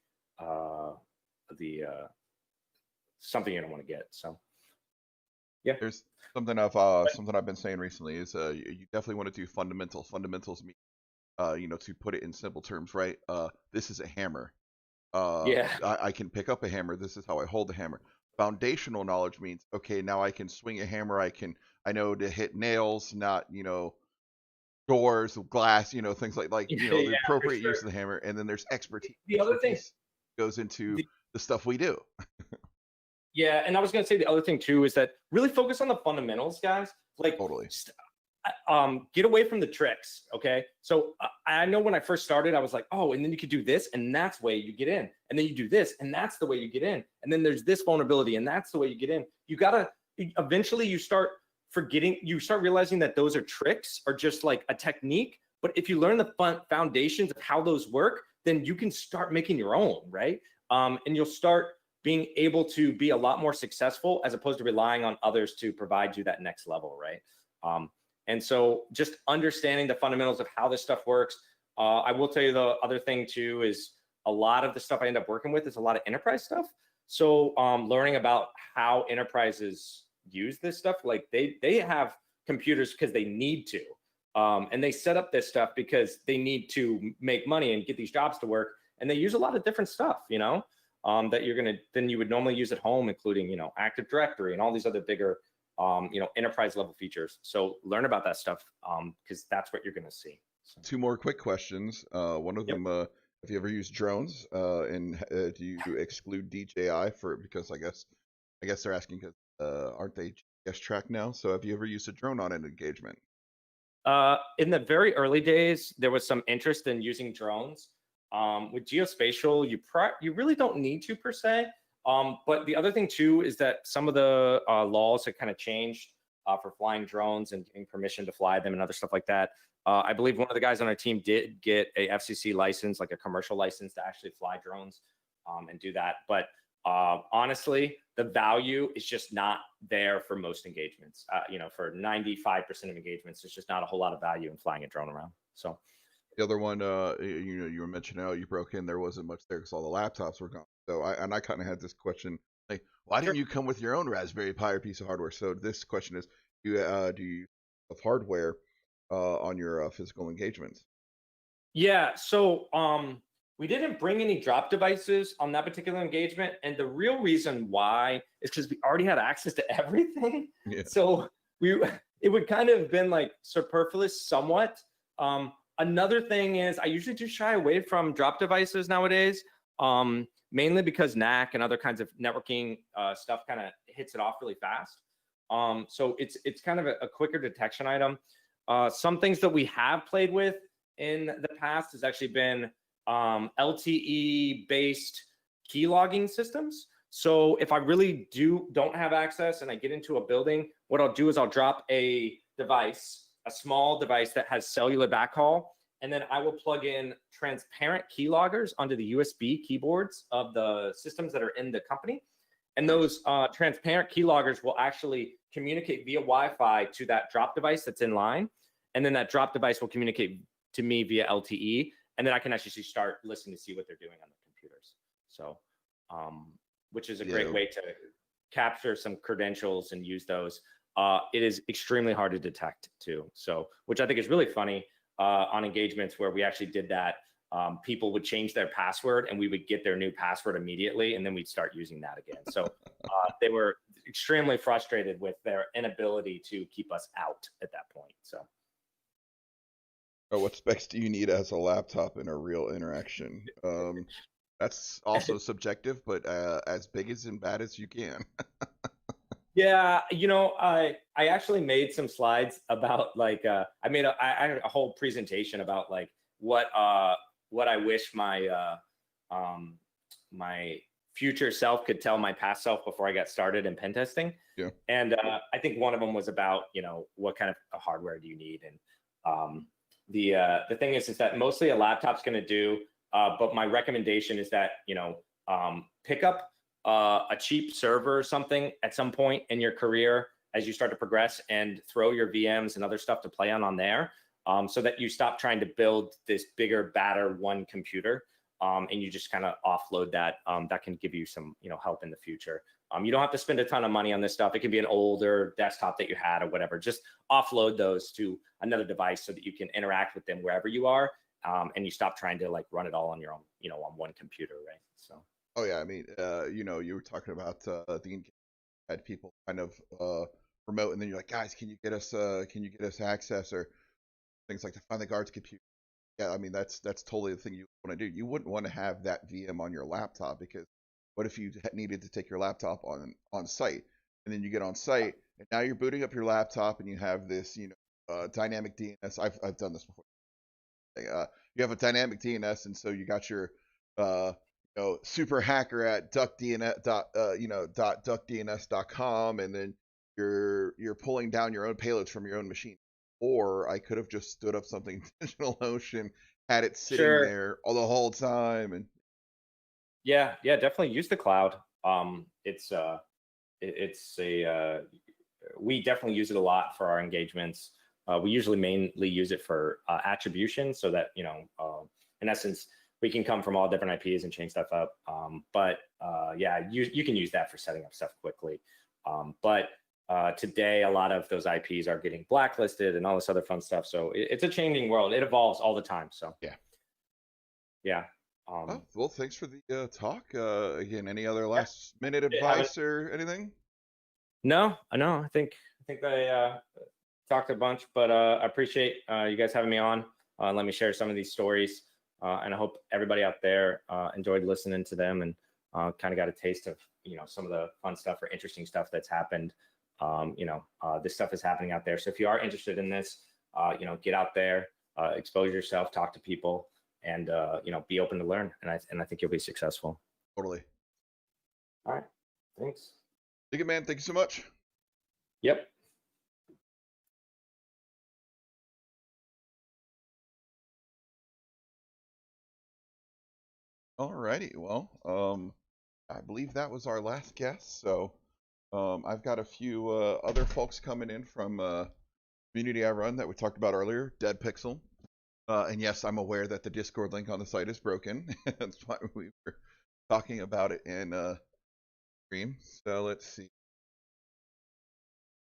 something you don't want to get. So. Yeah. There's something I've been saying recently is you definitely want to do fundamentals. Fundamentals mean to put it in simple terms, right? This is a hammer. I can pick up a hammer. This is how I hold a hammer. Foundational knowledge means, okay, now I can swing a hammer. I know to hit nails, not doors, glass, things like the appropriate use of the hammer. And then there's expertise. The other thing goes into the stuff we do. Yeah, and I was going to say the other thing too is that really focus on the fundamentals, guys. Like, totally. Get away from the tricks. Okay, so I know when I first started, I was like, oh, and then you could do this, and that's the way you get in, and then you do this, and that's the way you get in, and then there's this vulnerability, and that's the way you get in. You gotta eventually you start realizing that those are tricks, or just like a technique. But if you learn the foundations of how those work, then you can start making your own, right? And you'll start being able to be a lot more successful as opposed to relying on others to provide you that next level, right? And so just understanding the fundamentals of how this stuff works. I will tell you the other thing too is a lot of the stuff I end up working with is a lot of enterprise stuff. So learning about how enterprises use this stuff, like they have computers because they need to, and they set up this stuff because they need to make money and get these jobs to work. And they use a lot of different stuff, that then you would normally use at home, including, Active Directory and all these other bigger, enterprise level features. So learn about that stuff because that's what you're going to see. So. Two more quick questions. One of them, have you ever used drones? And do you exclude DJI because I guess they're asking because aren't they GPS tracked now? So have you ever used a drone on an engagement? In the very early days, there was some interest in using drones. With geospatial, you really don't need to per se. But the other thing too is that some of the laws have kind of changed for flying drones and permission to fly them and other stuff like that. I believe one of the guys on our team did get a FCC license, like a commercial license to actually fly drones and do that. But honestly, the value is just not there for most engagements. For 95% of engagements, there's just not a whole lot of value in flying a drone around. So. The other one, you were mentioning how you broke in. There wasn't much there because all the laptops were gone. So I kind of had this question, like, why didn't you come with your own Raspberry Pi or piece of hardware? So this question is, do you have hardware on your physical engagements? Yeah. So we didn't bring any drop devices on that particular engagement, and the real reason why is because we already had access to everything. Yeah. So it would kind of have been like superfluous somewhat. Another thing is I usually do shy away from drop devices nowadays, mainly because NAC and other kinds of networking stuff kind of hits it off really fast. So it's kind of a quicker detection item. Some things that we have played with in the past has actually been LTE-based key logging systems. So if I really don't have access and I get into a building, what I'll do is I'll drop a device, a small device that has cellular backhaul, and then I will plug in transparent keyloggers onto the USB keyboards of the systems that are in the company. And those transparent keyloggers will actually communicate via Wi-Fi to that drop device that's in line. And then that drop device will communicate to me via LTE. And then I can actually start listening to see what they're doing on the computers. So, which is a great way to capture some credentials and use those. It is extremely hard to detect too. So, which I think is really funny on engagements where we actually did that. People would change their password and we would get their new password immediately, and then we'd start using that again. So they were extremely frustrated with their inability to keep us out at that point. So. What specs do you need as a laptop in a real interaction? That's also subjective, but as big as and bad as you can. Yeah, I actually made some slides about like I had a whole presentation about like what I wish my my future self could tell my past self before I got started in pen testing. Yeah. And I think one of them was about what kind of hardware do you need, and the thing is that mostly a laptop's going to do, but my recommendation is that pick up a cheap server or something at some point in your career as you start to progress, and throw your VMs and other stuff to play on there, so that you stop trying to build this bigger, badder one computer, and you just kind of offload that. That can give you some help in the future. You don't have to spend a ton of money on this stuff. It can be an older desktop that you had or whatever. Just offload those to another device so that you can interact with them wherever you are, and you stop trying to like run it all on your own, on one computer, right? So. Oh yeah, I mean, you were talking about the had people kind of remote, and then you're like, guys, can you get us access or things like to find the guard's computer? Yeah, I mean that's totally the thing you want to do. You wouldn't want to have that VM on your laptop, because what if you needed to take your laptop on site, and then you get on site and now you're booting up your laptop and you have this dynamic DNS. I've done this before. You have a dynamic DNS, and so you got your super hacker at duckdns.com, and then you're pulling down your own payloads from your own machine. Or I could have just stood up something DigitalOcean, had it sitting there all the whole time, and yeah, definitely use the cloud. We definitely use it a lot for our engagements. We usually mainly use it for attribution, so that in essence, we can come from all different IPs and change stuff up. But you can use that for setting up stuff quickly. But today, a lot of those IPs are getting blacklisted and all this other fun stuff. So it's a changing world. It evolves all the time. So yeah. Well, thanks for the talk. Again, any other last minute advice or anything? No. I think I talked a bunch, but I appreciate you guys having me on. Let me share some of these stories. And I hope everybody out there enjoyed listening to them, and kind of got a taste of some of the fun stuff or interesting stuff that's happened. This stuff is happening out there. So if you are interested in this, get out there, expose yourself, talk to people, and be open to learn. And I think you'll be successful. Totally. All right. Thanks. Dig it, man. Thank you so much. Yep. Alrighty, well, I believe that was our last guest. So I've got a few other folks coming in from community I run that we talked about earlier, Dead Pixel. And yes, I'm aware that the Discord link on the site is broken. That's why we were talking about it in stream. So let's see.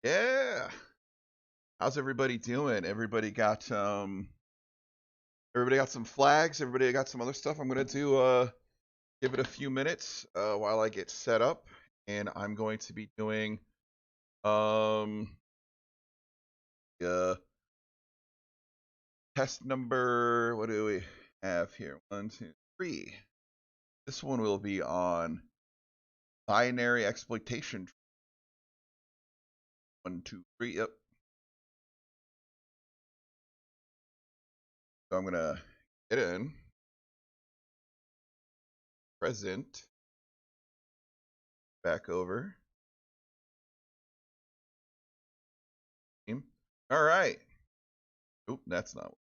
Yeah, how's everybody doing? Everybody got some flags. Everybody got some other stuff. I'm gonna do give it a few minutes while I get set up, and I'm going to be doing test number. What do we have here? 1, 2, 3. This one will be on binary exploitation. 1, 2, 3. Yep. So I'm gonna get in. Present. Back over. All right. Oop, that's not.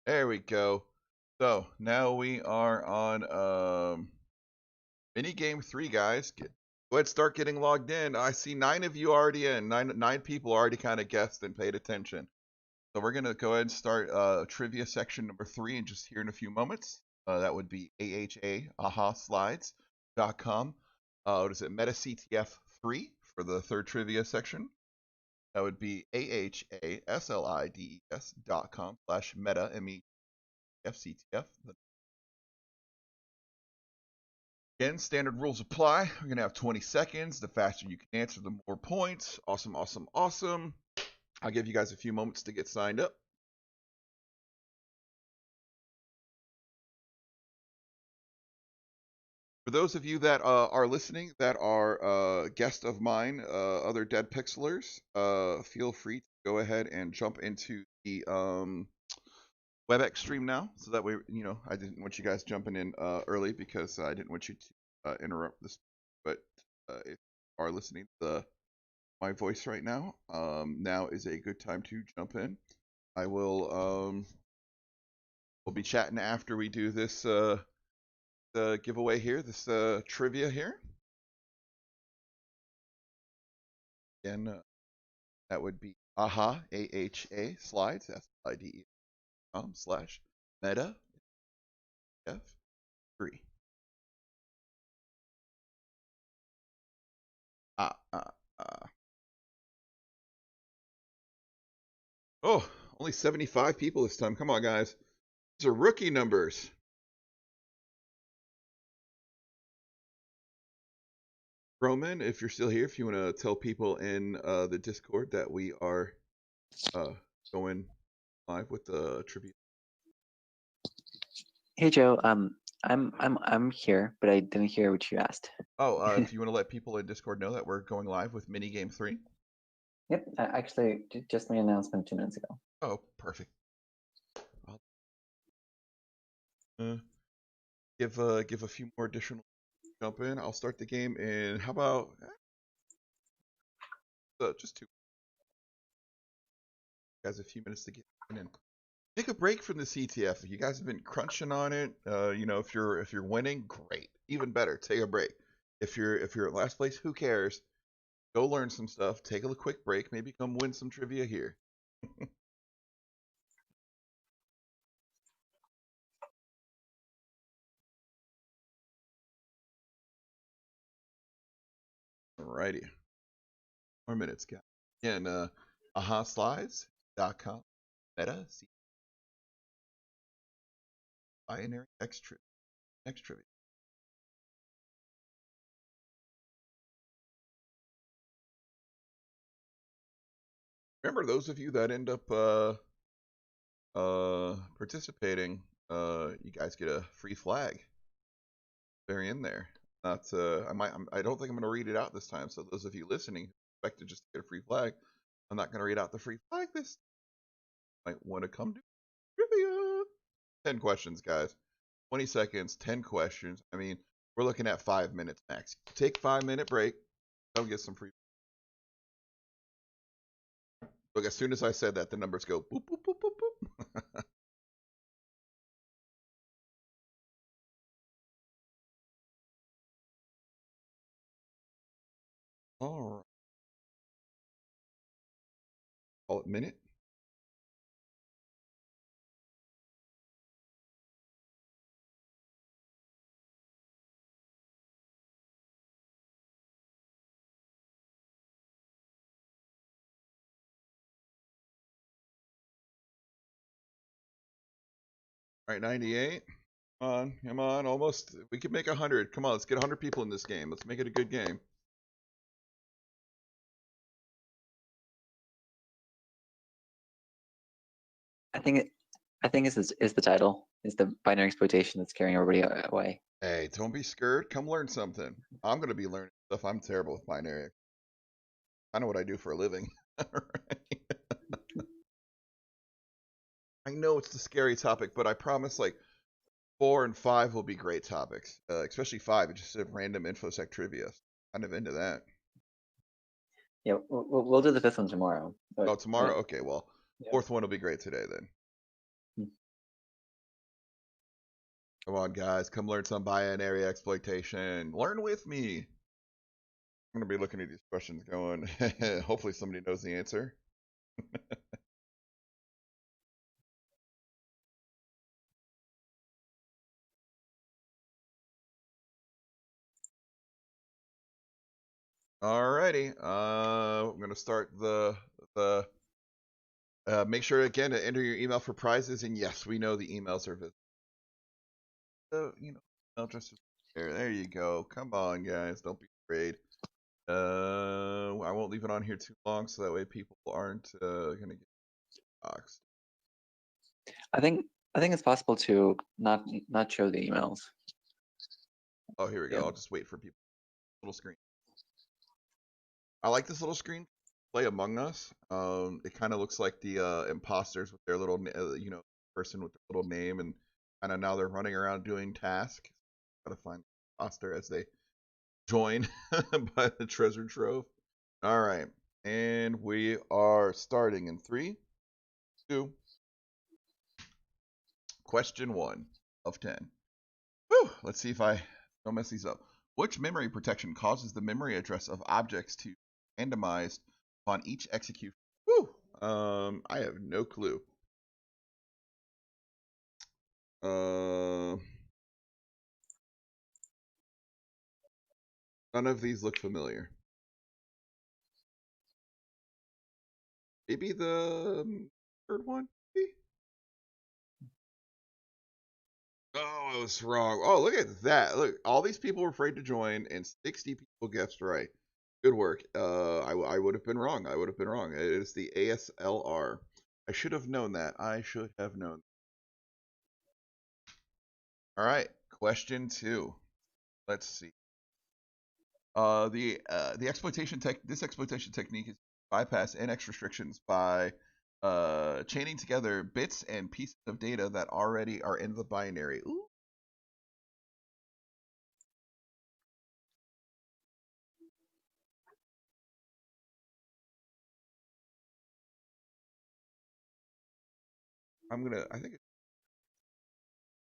There we go. So now we are on mini game 3, guys. Go ahead, start getting logged in. I see 9 of you already in. Nine people already kind of guessed and paid attention. So we're gonna go ahead and start trivia section number 3 in just here in a few moments. That would be slides.com. What is it? MetaCTF 3 for the third trivia section. That would be slides.com/meta MEFCTF. Again, standard rules apply. We're gonna have 20 seconds. The faster you can answer, the more points. Awesome, awesome, awesome. I'll give you guys a few moments to get signed up. For those of you that are listening, that are guests of mine, other Dead Pixelers, feel free to go ahead and jump into the WebEx stream now, so that way, you know, I didn't want you guys jumping in early because I didn't want you to interrupt this. But if you are listening to my voice right now, now is a good time to jump in. I will we'll be chatting after we do this giveaway here, this trivia here. Again, that would be AHA slides SLIDE.com/meta F3. Oh, only 75 people this time. Come on, guys. These are rookie numbers. Roman, if you're still here, if you want to tell people in the Discord that we are going live with the tribute. Hey Joe, I'm here, but I didn't hear what you asked. Oh, if you want to let people in Discord know that we're going live with mini game 3. Yep, I actually just made an announcement 2 minutes ago. Oh, perfect. Give a few more additional jump in. I'll start the game in, how about just 2 guys, a few minutes to get in. Take a break from the CTF. If you guys have been crunching on it, you know, if you're winning, great. Even better, take a break. If you're in last place, who cares? Go learn some stuff. Take a quick break. Maybe come win some trivia here. Alrighty. More minutes, guys. Again, slides.com. Meta binary X trivia. Remember, those of you that end up participating, you guys get a free flag. Very in there. Not I don't think I'm going to read it out this time. So those of you listening who expect to just get a free flag, I'm not going to read out the free flag this time. Might want to come to trivia. 10 questions, guys. 20 seconds, 10 questions. I mean, we're looking at 5 minutes max. Take 5-minute break. I'll get some free. Look, as soon as I said that, the numbers go boop, boop, boop, boop, boop. All right. Call it minute. All right, 98. Come on, almost. We can make 100. Come on, let's get 100 people in this game. Let's make it a good game. I think this is the title. Is the binary exploitation that's carrying everybody away. Hey, don't be scared. Come learn something. I'm gonna be learning stuff. I'm terrible with binary. kind of what I do for a living. Right. I know it's the scary topic, but I promise like 4 and 5 will be great topics, especially 5. It's just a random InfoSec trivia. Kind of into that. Yeah, we'll do the 5th one tomorrow. But, oh, tomorrow? Okay, well, 4th one will be great today then. Come on, guys. Come learn some binary exploitation. Learn with me. I'm going to be looking at these questions going, hopefully somebody knows the answer. Alrighty. I'm going to start the make sure again to enter your email for prizes. And yes, we know the emails are visible. So, you know, I'll just there you go. Come on, guys. Don't be afraid. I won't leave it on here too long so that way people aren't gonna get boxed. I think it's possible to not show the emails. Oh, here we go. I'll just wait for people. Little screen. I like this little screen. Play Among Us. It kind of looks like the imposters with their little, you know, person with their little name, and kind of now they're running around doing tasks. Gotta find the imposter as they join by the treasure trove. All right, and we are starting in 3, 2. Question 1 of 10. Whew, let's see if I don't mess these up. Which memory protection causes the memory address of objects to randomized upon each execution? Whew, I have no clue. None of these look familiar. Maybe the 3rd one? Maybe? Oh, I was wrong. Oh, look at that. Look, all these people were afraid to join, and 60 people guessed right. Good work. I would have been wrong. I would have been wrong. It is the ASLR. I should have known that. I should have known. All right, question 2. Let's see. The exploitation technique is bypass NX restrictions by chaining together bits and pieces of data that already are in the binary. Ooh. I think it's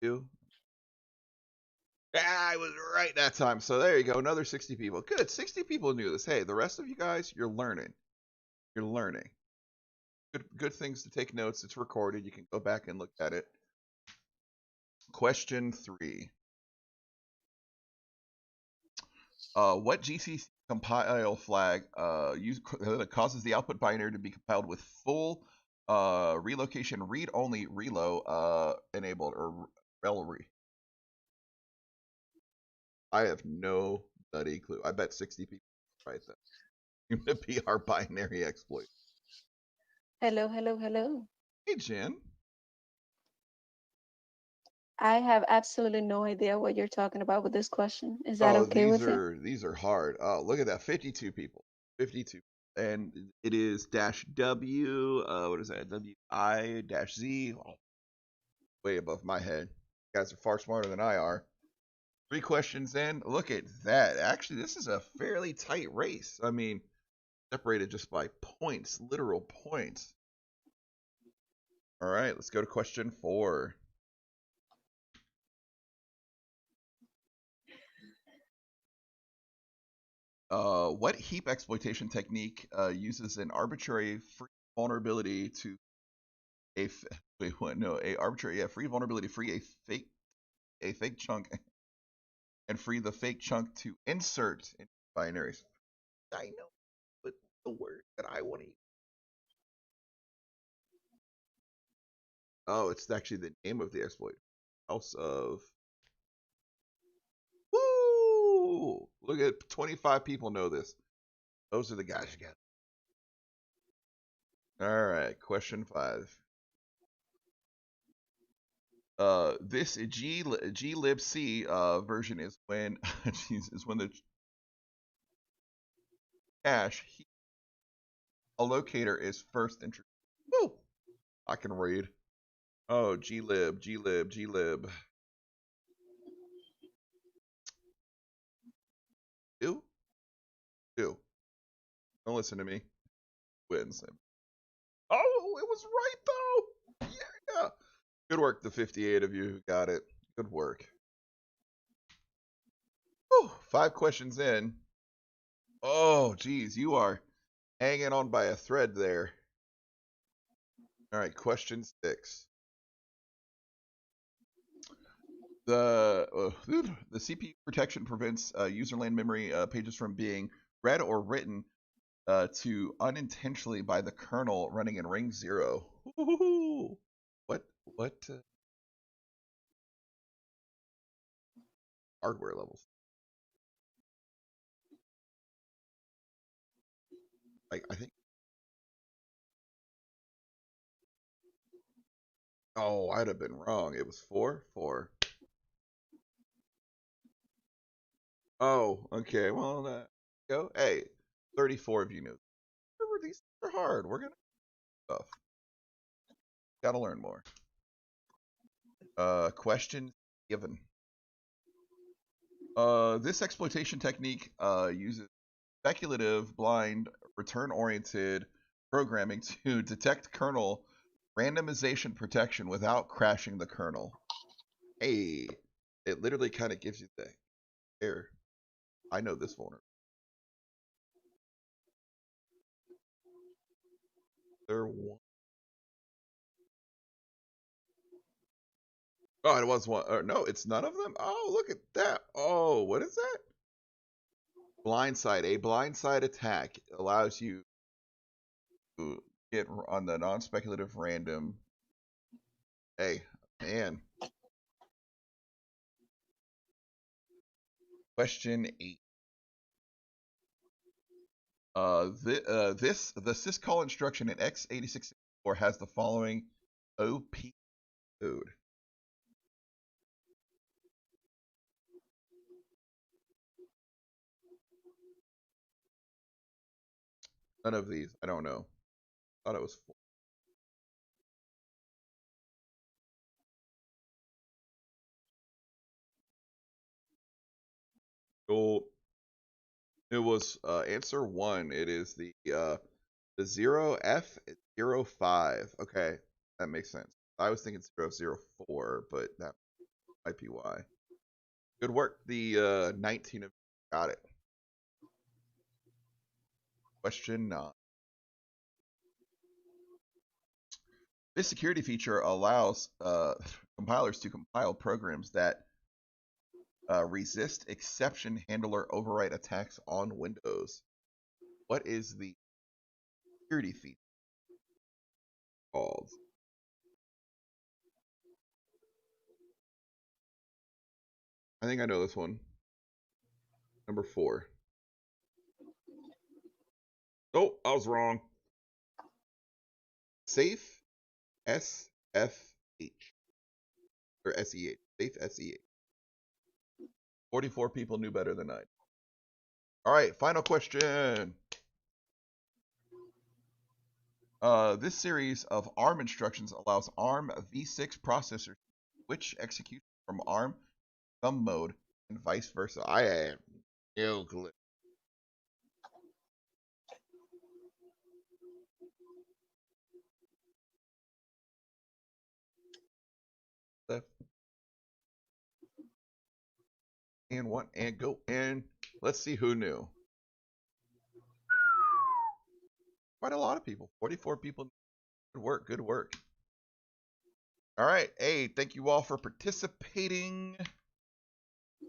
you. I was right that time. So there you go. Another 60 people. Good. 60 people knew this. Hey, the rest of you guys, you're learning. You're learning. Good things to take notes. It's recorded. You can go back and look at it. Question 3. What GCC compile flag causes the output binary to be compiled with full relocation read-only relo enabled or rel-re? I have no bloody clue. I bet 60 people right then. It's going to be our binary exploit. Hello, hello, hello. Hey, Jen. I have absolutely no idea what you're talking about with this question. Is that okay with you? These are hard. Oh, look at that. 52 people. 52. And it is -W, what is that? WI-Z. Oh, way above my head. You guys are far smarter than I are. 3 questions in. Look at that. Actually, this is a fairly tight race. I mean, separated just by points, literal points. All right, let's go to question 4. What heap exploitation technique uses an arbitrary free vulnerability to a free vulnerability free a fake chunk and free the fake chunk to insert into binaries? I know, but the word that I want to use. Oh, it's actually the name of the exploit. House of. Woo! Look at 25 people know this. Those are the guys you got. All right, question 5. This glibc version is when is when the cache a locator is first introduced. Woo! I can read. Oh, glib. Ew. Don't listen to me. Wins. Oh, it was right though. Yeah. Good work, the 58 of you who got it. Good work. Whew, 5 questions in. Oh, geez, you are hanging on by a thread there. All right, question 6. The CPU protection prevents userland memory pages from being read or written to unintentionally by the kernel running in ring 0. Ooh, what hardware levels? I think. Oh, I'd have been wrong. It was 4. Oh, okay. Well, go. Hey, 34 of you know. Remember, these are hard. We're gonna stuff. Gotta learn more. Question given. This exploitation technique uses speculative, blind, return-oriented programming to detect kernel randomization protection without crashing the kernel. Hey, it literally kind of gives you the error. I know this vulnerability. There one. Oh, it was one. No, it's none of them. Oh, look at that. Oh, what is that? Blindside. A blindside attack allows you to get on the non-speculative random. Hey, man. Question 8. The syscall instruction in x86 has the following OP code. None of these. I don't know. Thought it was 4. Cool. It was answer 1. It is the 0F05. Okay, that makes sense. I was thinking 004, but that might be why. Good work. The 19 of you got it. Question 9. This security feature allows compilers to compile programs that resist exception handler overwrite attacks on Windows. What is the security feature called? I think I know this one. Number 4. Oh, I was wrong. Safe SFH or SEH. Safe SEH. 44 people knew better than I. All right, final question. This series of ARM instructions allows ARM v6 processors which execute from ARM thumb mode and vice versa. I am no clue. And 1 and go, and let's see who knew. Quite a lot of people. 44 people. Good work. Good work. All right. Hey, thank you all for participating.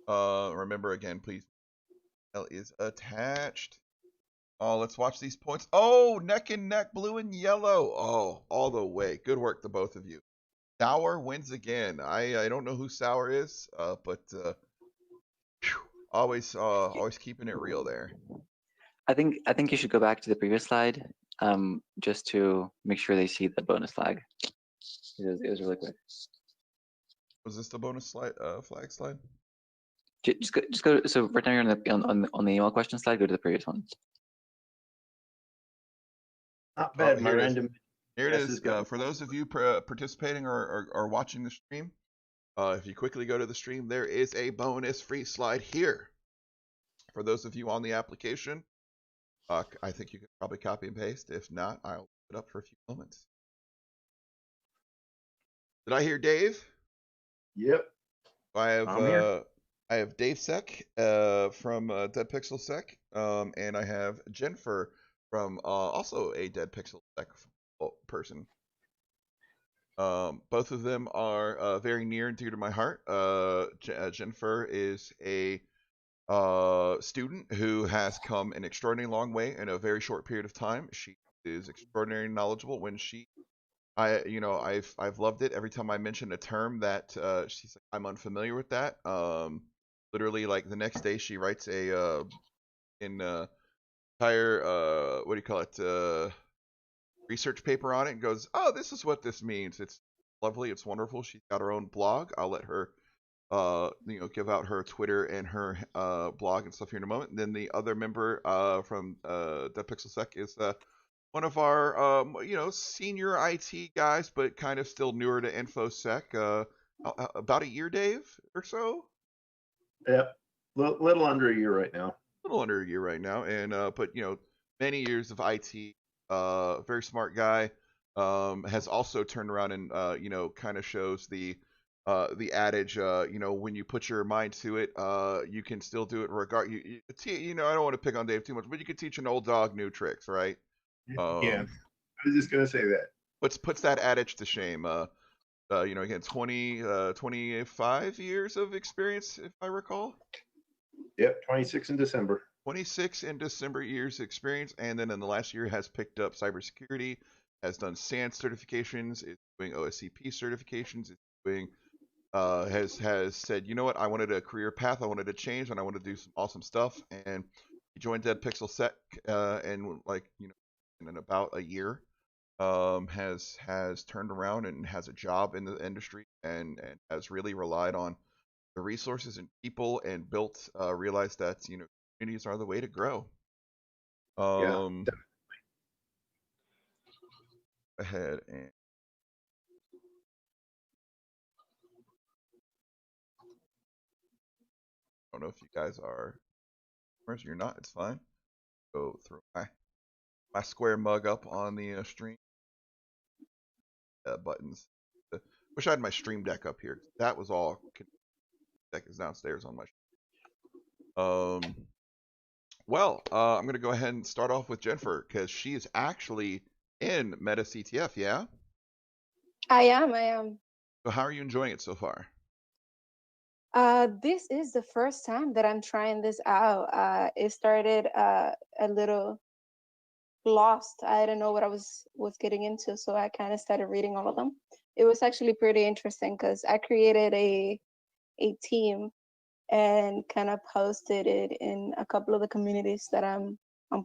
Remember again, please. L is attached. Oh, let's watch these points. Oh, neck and neck, blue and yellow. Oh, all the way. Good work to both of you. Sour wins again. I don't know who Sour is, but always keeping it real there. I think you should go back to the previous slide, just to make sure they see the bonus flag. It was really quick. Was this the bonus slide, flag slide? Just go. So right now you're on the email question slide. Go to the previous one. Not bad, here it is. Miranda. Here it Yes, is. For those of you participating or watching the stream, if you quickly go to the stream, there is a bonus free slide here. For those of you on the application, I think you could probably copy and paste. If not, I'll put it up for a few moments. Did I hear Dave? Yep. I have Dave Sec from Dead Pixel Sec, and I have Jennifer from also a Dead Pixel Sec person. Both of them are very near and dear to my heart. Jennifer is a student who has come an extraordinarily long way in a very short period of time. She is extraordinarily knowledgeable. When I've loved it every time I mention a term that she's like, I'm unfamiliar with that. Literally, like the next day, she writes a entire what do you call it, research paper on it, and goes, oh, this is what this means. It's lovely. It's wonderful. She's got her own blog. I'll let her give out her Twitter and her blog and stuff here in a moment. And then the other member from Dead Pixel Sec is one of our senior IT guys, but kind of still newer to InfoSec. About a year, Dave, or so. Yep, little under a year right now. Little under a year right now, and but many years of IT. Very smart guy. Has also turned around and kind of shows the adage, when you put your mind to it, you can still do it I don't want to pick on Dave too much, but you can teach an old dog new tricks, right? Yeah, I was just gonna say that. Puts that adage to shame. Again, 25 years of experience, if I recall. Yep, 26 in December. 26 in December years experience, and then in the last year has picked up cybersecurity, has done SANS certifications, is doing OSCP certifications, is doing has said, you know what, I wanted a career path, I wanted to change, and I want to do some awesome stuff, and he joined Dead Pixel Sec, and in about a year, has turned around and has a job in the industry, and has really relied on the resources and people, and realized that communities are the way to grow. Ahead and I don't know if you guys are, or if you're not, it's fine. Go throw my square mug up on the stream buttons. Wish I had my stream deck up here. That was all. Deck is downstairs on my. Well, I'm gonna go ahead and start off with Jennifer because she is actually in MetaCTF. Yeah. I am. So how are you enjoying it so far? This is the first time that I'm trying this out. It started a little lost. I didn't know what I was getting into, so I kind of started reading all of them. It was actually pretty interesting because I created a team and kind of posted it in a couple of the communities that I'm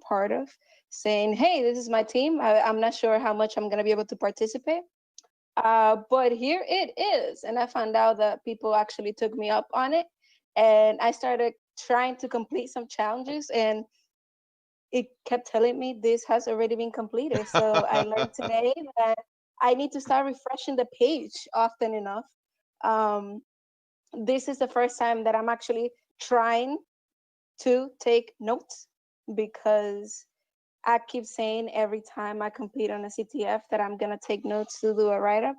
part of, saying, hey, this is my team. I'm not sure how much I'm gonna be able to participate. But here it is. And I found out that people actually took me up on it. And I started trying to complete some challenges, and it kept telling me this has already been completed. So I learned today that I need to start refreshing the page often enough. This is the first time that I'm actually trying to take notes, because I keep saying every time I complete on a CTF that I'm gonna take notes to do a write-up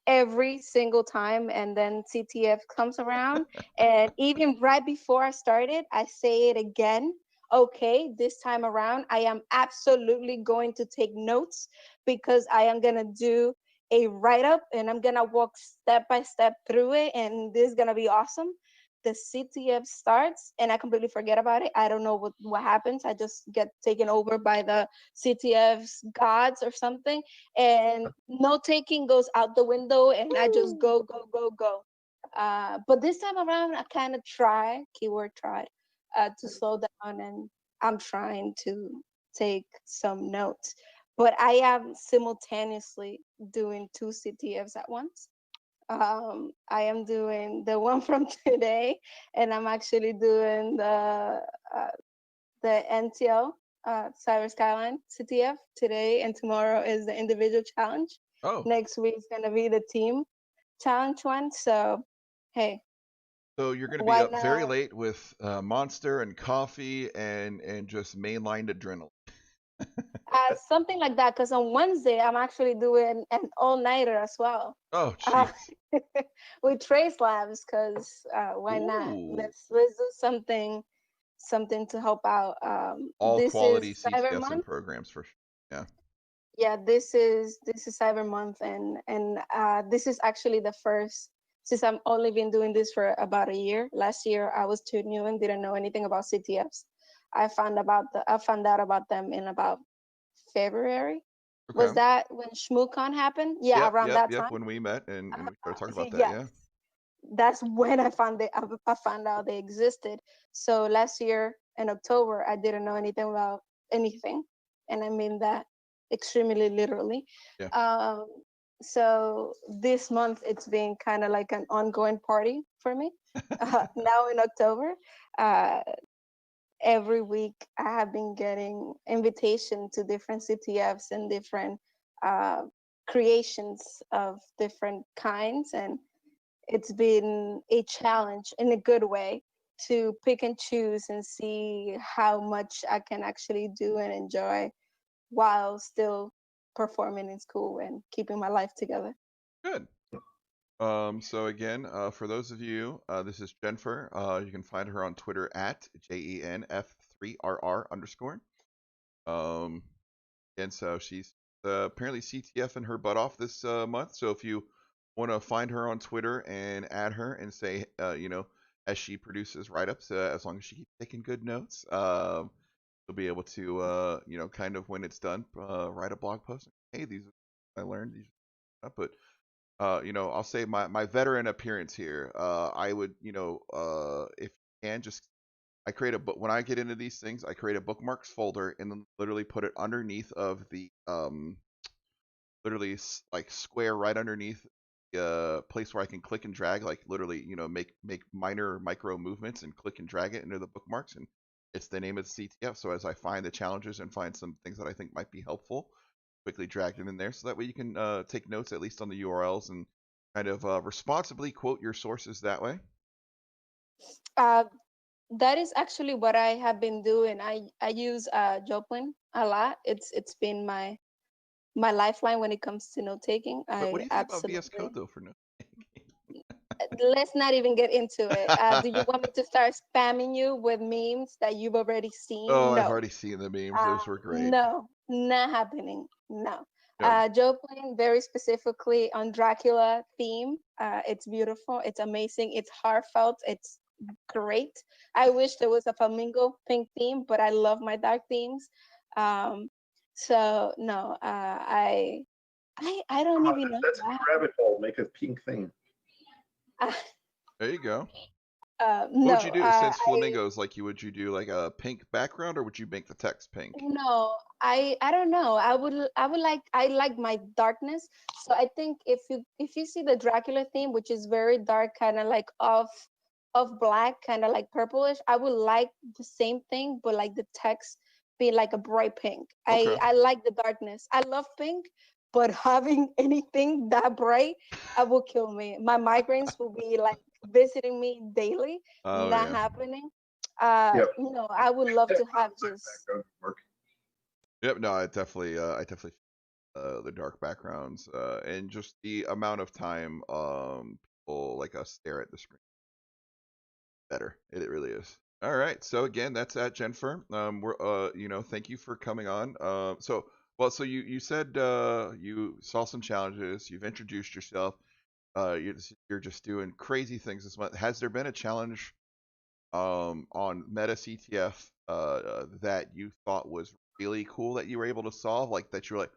every single time, and then CTF comes around and even right before I started, I say it again. Okay, this time around, I am absolutely going to take notes because I am gonna do a write-up and I'm gonna walk step by step through it, and this is gonna be awesome. The CTF starts and I completely forget about it. I don't know what happens. I just get taken over by the CTF's gods or something, and note taking goes out the window and I just go. But this time around, I kind of tried to slow down, and I'm trying to take some notes. But I am simultaneously doing 2 CTFs at once. I am doing the one from today, and I'm actually doing the NTL Cyber Skyline CTF. Today and tomorrow is the individual challenge. Oh. Next week is gonna be the team challenge one. So, hey. So you're gonna be up very late with Monster and coffee and just mainlined adrenaline. Something like that, because on Wednesday I'm actually doing an all-nighter as well. Oh, jeez. With Trace Labs, because why not? Let's do something to help out. All this quality is Cyber CTFs and Month. programs for sure. Yeah. Yeah, this is Cyber Month, and this is actually the first, since I've only been doing this for about a year. Last year I was too new and didn't know anything about CTFs. I found out about them in about February. Okay. Was that when ShmooCon happened? Yeah, Yep, around yep, that yep, time. when we met and we started talking about that. Yes. Yeah. That's when I found out they existed. So last year in October, I didn't know anything about anything, and I mean that extremely literally. Yeah. So this month it's been kind of like an ongoing party for me. Now in October, every week I have been getting invitation to different CTFs and different creations of different kinds, and it's been a challenge in a good way to pick and choose and see how much I can actually do and enjoy while still performing in school and keeping my life together. Good. So again, for those of you, this is Jennifer. You can find her on Twitter at JENF3RR_. And so she's apparently CTFing her butt off this month. So if you want to find her on Twitter and add her and say, as she produces write-ups, as long as she keeps taking good notes, you'll be able to, kind of when it's done, write a blog post. Hey, these I learned these, but I'll say my veteran appearance here. I would, if you can, just I create a book when I get into these things. I create a bookmarks folder and then literally put it underneath of the literally like square right underneath place where I can click and drag, like literally, make minor micro movements and click and drag it into the bookmarks, and it's the name of the CTF. So as I find the challenges and find some things that I think might be helpful, quickly drag them in there, so that way you can take notes at least on the URLs and kind of responsibly quote your sources that way. That is actually what I have been doing. I use Joplin a lot. It's been my lifeline when it comes to note taking. But what do you think about VS Code though for note taking? Let's not even get into it. Do you want me to start spamming you with memes that you've already seen? Oh, No. I've already seen the memes. Those were great. No, not happening. No. Yeah. Joplin very specifically on Dracula theme. It's beautiful. It's amazing. It's heartfelt. It's great. I wish there was a flamingo pink theme, but I love my dark themes. So no, I don't even know. That's a rabbit hole. Make a pink thing. There you go. No, what would you do since flamingos? Would you do like a pink background, or would you make the text pink? No, I don't know. I like my darkness. So I think if you see the Dracula theme, which is very dark, kind of like of black, kind of like purplish, I would like the same thing, but like the text be like a bright pink. Okay. I like the darkness. I love pink, but having anything that bright, I will kill me. My migraines will be like visiting me daily. Not happening. I would love to have just. Yep. No, I definitely the dark backgrounds and just the amount of time people like us stare at the screen. Better. It really is. All right. So again, that's at Jennifer. We're thank you for coming on. So you said you saw some challenges. You've introduced yourself. You're just doing crazy things this month. Has there been a challenge on MetaCTF that you thought was really cool that you were able to solve? Like that you're like,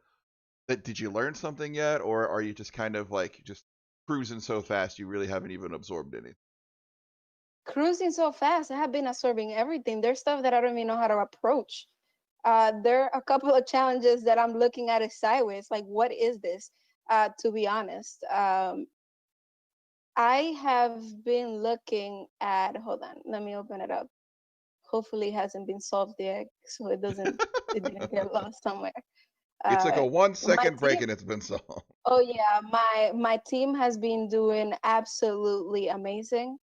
did you learn something yet, or are you just kind of like just cruising so fast you really haven't even absorbed anything? Cruising so fast, I have been absorbing everything. There's stuff that I don't even know how to approach. There are a couple of challenges that I'm looking at it sideways. Like, what is this? To be honest, I have been looking at. Hold on, let me open it up. hopefully it hasn't been solved yet, so it didn't get lost somewhere. It took a 1 second break team, and it's been solved. oh yeah, my team has been doing absolutely amazing,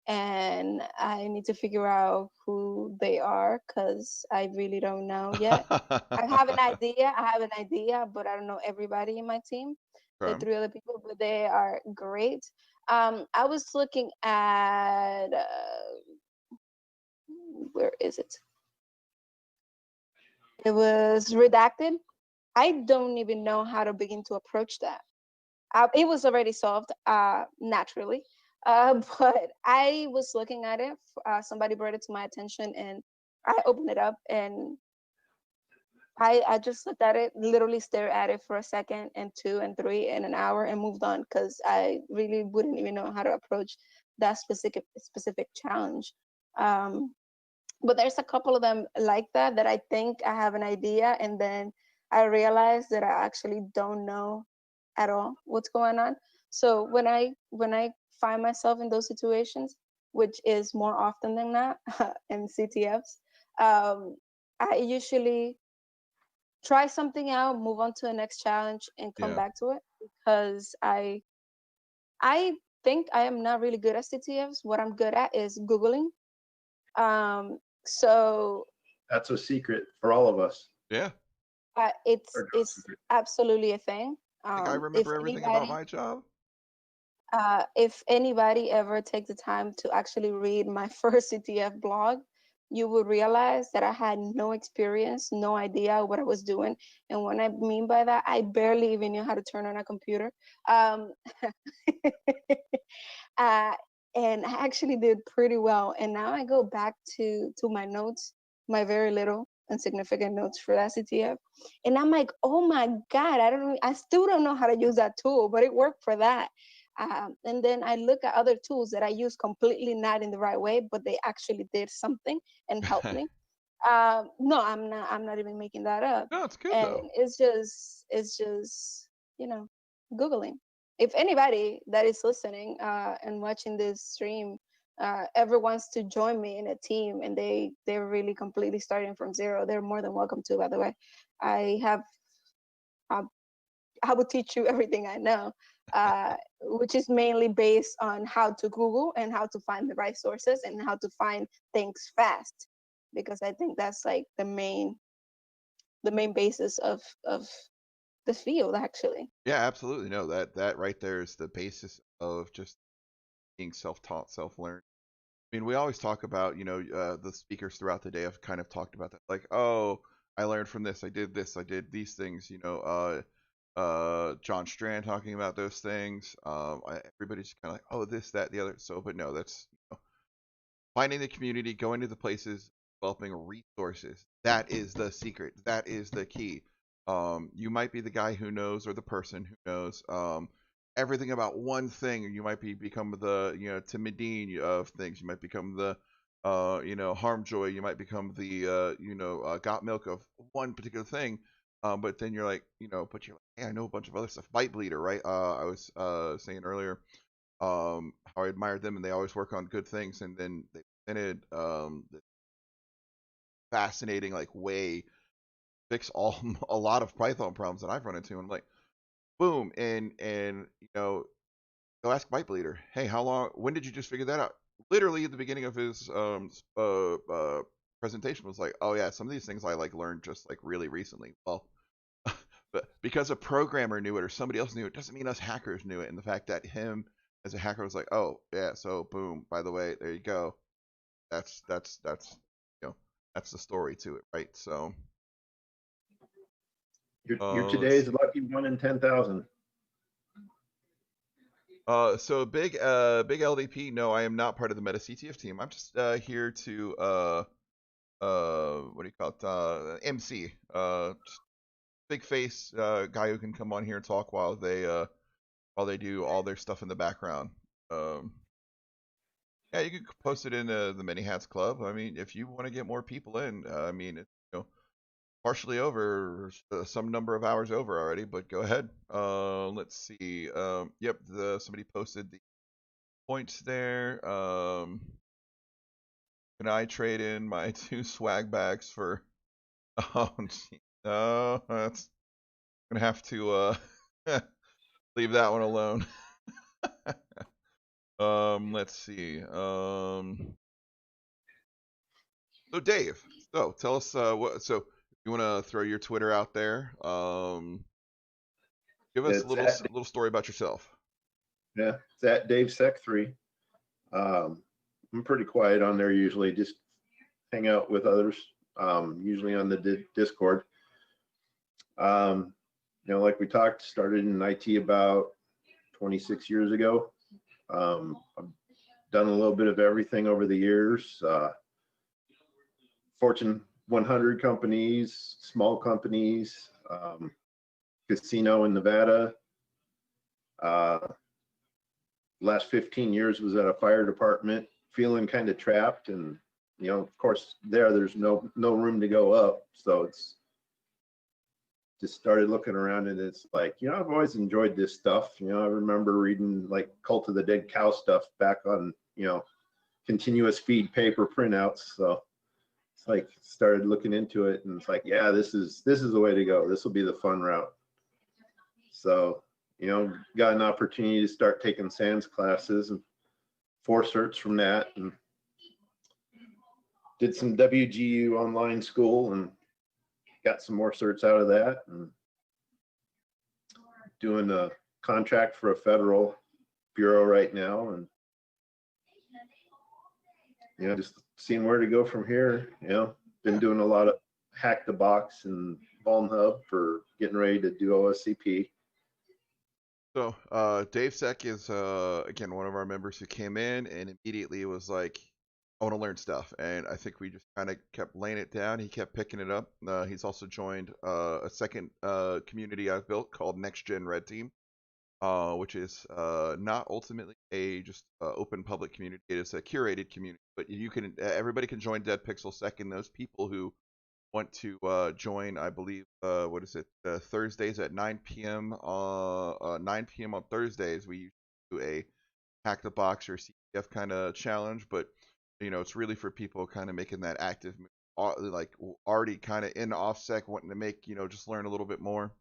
and I need to figure out who they are because I really don't know yet. I have an idea, but I don't know everybody in my team. The 3 other people, but they are great. I was looking at where is it? It was redacted. I don't even know how to begin to approach that. It was already solved naturally, but I was looking at it. Somebody brought it to my attention, and I opened it up, and I just looked at it, literally stared at it for a second, and 2 and 3 and an hour, and moved on because I really wouldn't even know how to approach that specific challenge. But there's a couple of them like that I think I have an idea, and then I realize that I actually don't know at all what's going on. So when I find myself in those situations, which is more often than not in CTFs, I usually try something out, move on to the next challenge, and come back to it, because I think I am not really good at CTFs. What I'm good at is Googling. So that's a secret for all of us. Yeah. It's absolutely a thing. I remember everything about my job. If anybody ever takes the time to actually read my first CTF blog, you will realize that I had no experience, no idea what I was doing. And what I mean by that, I barely even knew how to turn on a computer. And I actually did pretty well. And now I go back to my notes, my very little insignificant notes for that CTF. And I'm like, oh my God, I still don't know how to use that tool, but it worked for that. And then I look at other tools that I use completely not in the right way, but they actually did something and helped me. No, I'm not even making that up. No, it's good and though. It's just, Googling. If anybody that is listening and watching this stream ever wants to join me in a team, and they're really completely starting from zero, they're more than welcome to, by the way. I will teach you everything I know, which is mainly based on how to Google and how to find the right sources and how to find things fast, because I think that's like the main basis of the field, actually. Yeah, absolutely. No, that right there is the basis of just being self-taught, self-learned. I mean, we always talk about, the speakers throughout the day have kind of talked about that. Like, oh, I learned from this, I did these things, John Strand talking about those things. Everybody's kind of like, oh, this, that, the other. So, but no, that's finding the community, going to the places, developing resources. That is the secret. That is the key. You might be the guy who knows, or the person who knows everything about one thing. You might become the Tim Medine of things. You might become the Harmjoy. You might become the Got Milk of one particular thing. But then you're like, hey, I know a bunch of other stuff. Bite Bleeder, right? I was saying earlier how I admired them, and they always work on good things. And then they invented this fascinating way fix a lot of Python problems that I've run into. And I'm like, boom, and go ask Bite Bleeder. Hey, when did you just figure that out? Literally at the beginning of his presentation was like, oh yeah, some of these things I learned just really recently. Well, but because a programmer knew it or somebody else knew it doesn't mean us hackers knew it. And the fact that him as a hacker was like, oh yeah, so boom, by the way, there you go. That's that's the story to it, right? So you're today's lucky 1 in 10,000. So big LDP. No, I am not part of the MetaCTF team. I'm just here to what do you call it? MC. Just big face guy who can come on here and talk while they do all their stuff in the background. Yeah, you can post it in the Many Hats Club. I mean, if you want to get more people in, I mean, it's partially over, some number of hours over already, but go ahead. Let's see. Yep, somebody posted the points there. Can I trade in my 2 swag bags for? Oh, gee. No, that's gonna have to leave that one alone. Let's see. So Dave, so tell us what. So you want to throw your Twitter out there? Give us a little story about yourself. Yeah, it's at DaveSec3. I'm pretty quiet on there usually, just hang out with others, usually on the Discord. You know, like we talked, started in IT about 26 years ago. I've done a little bit of everything over the years. Fortune 100 companies, small companies, casino in Nevada. Last 15 years was at a fire department, feeling kind of trapped, and you know, of course, there's no room to go up, so it's just started looking around, and it's like, you know, I've always enjoyed this stuff. You know, I remember reading like Cult of the Dead Cow stuff back on, you know, continuous feed paper printouts. So it's like started looking into it, and it's like, yeah, this is the way to go. This will be the fun route. So, you know, got an opportunity to start taking SANS classes and 4 certs from that, and did some WGU online school and got some more certs out of that, and doing a contract for a federal bureau right now, and you know, just seeing where to go from here. You know, been doing a lot of Hack the Box and Vuln Hub for getting ready to do OSCP. So Dave Sec is again one of our members who came in and immediately was like, I want to learn stuff, and I think we just kind of kept laying it down. He kept picking it up. He's also joined a second community I've built called Next Gen Red Team, which is not ultimately a just open public community. It is a curated community, but you can everybody can join Dead Pixel Sec, and those people who want to join, I believe, what is it? Thursdays at 9 p.m. 9 p.m. on Thursdays, we usually do a Hack the Box or CTF kind of challenge, but you know, it's really for people kind of making that active, like already kind of in OffSec, wanting to make, you know, just learn a little bit more.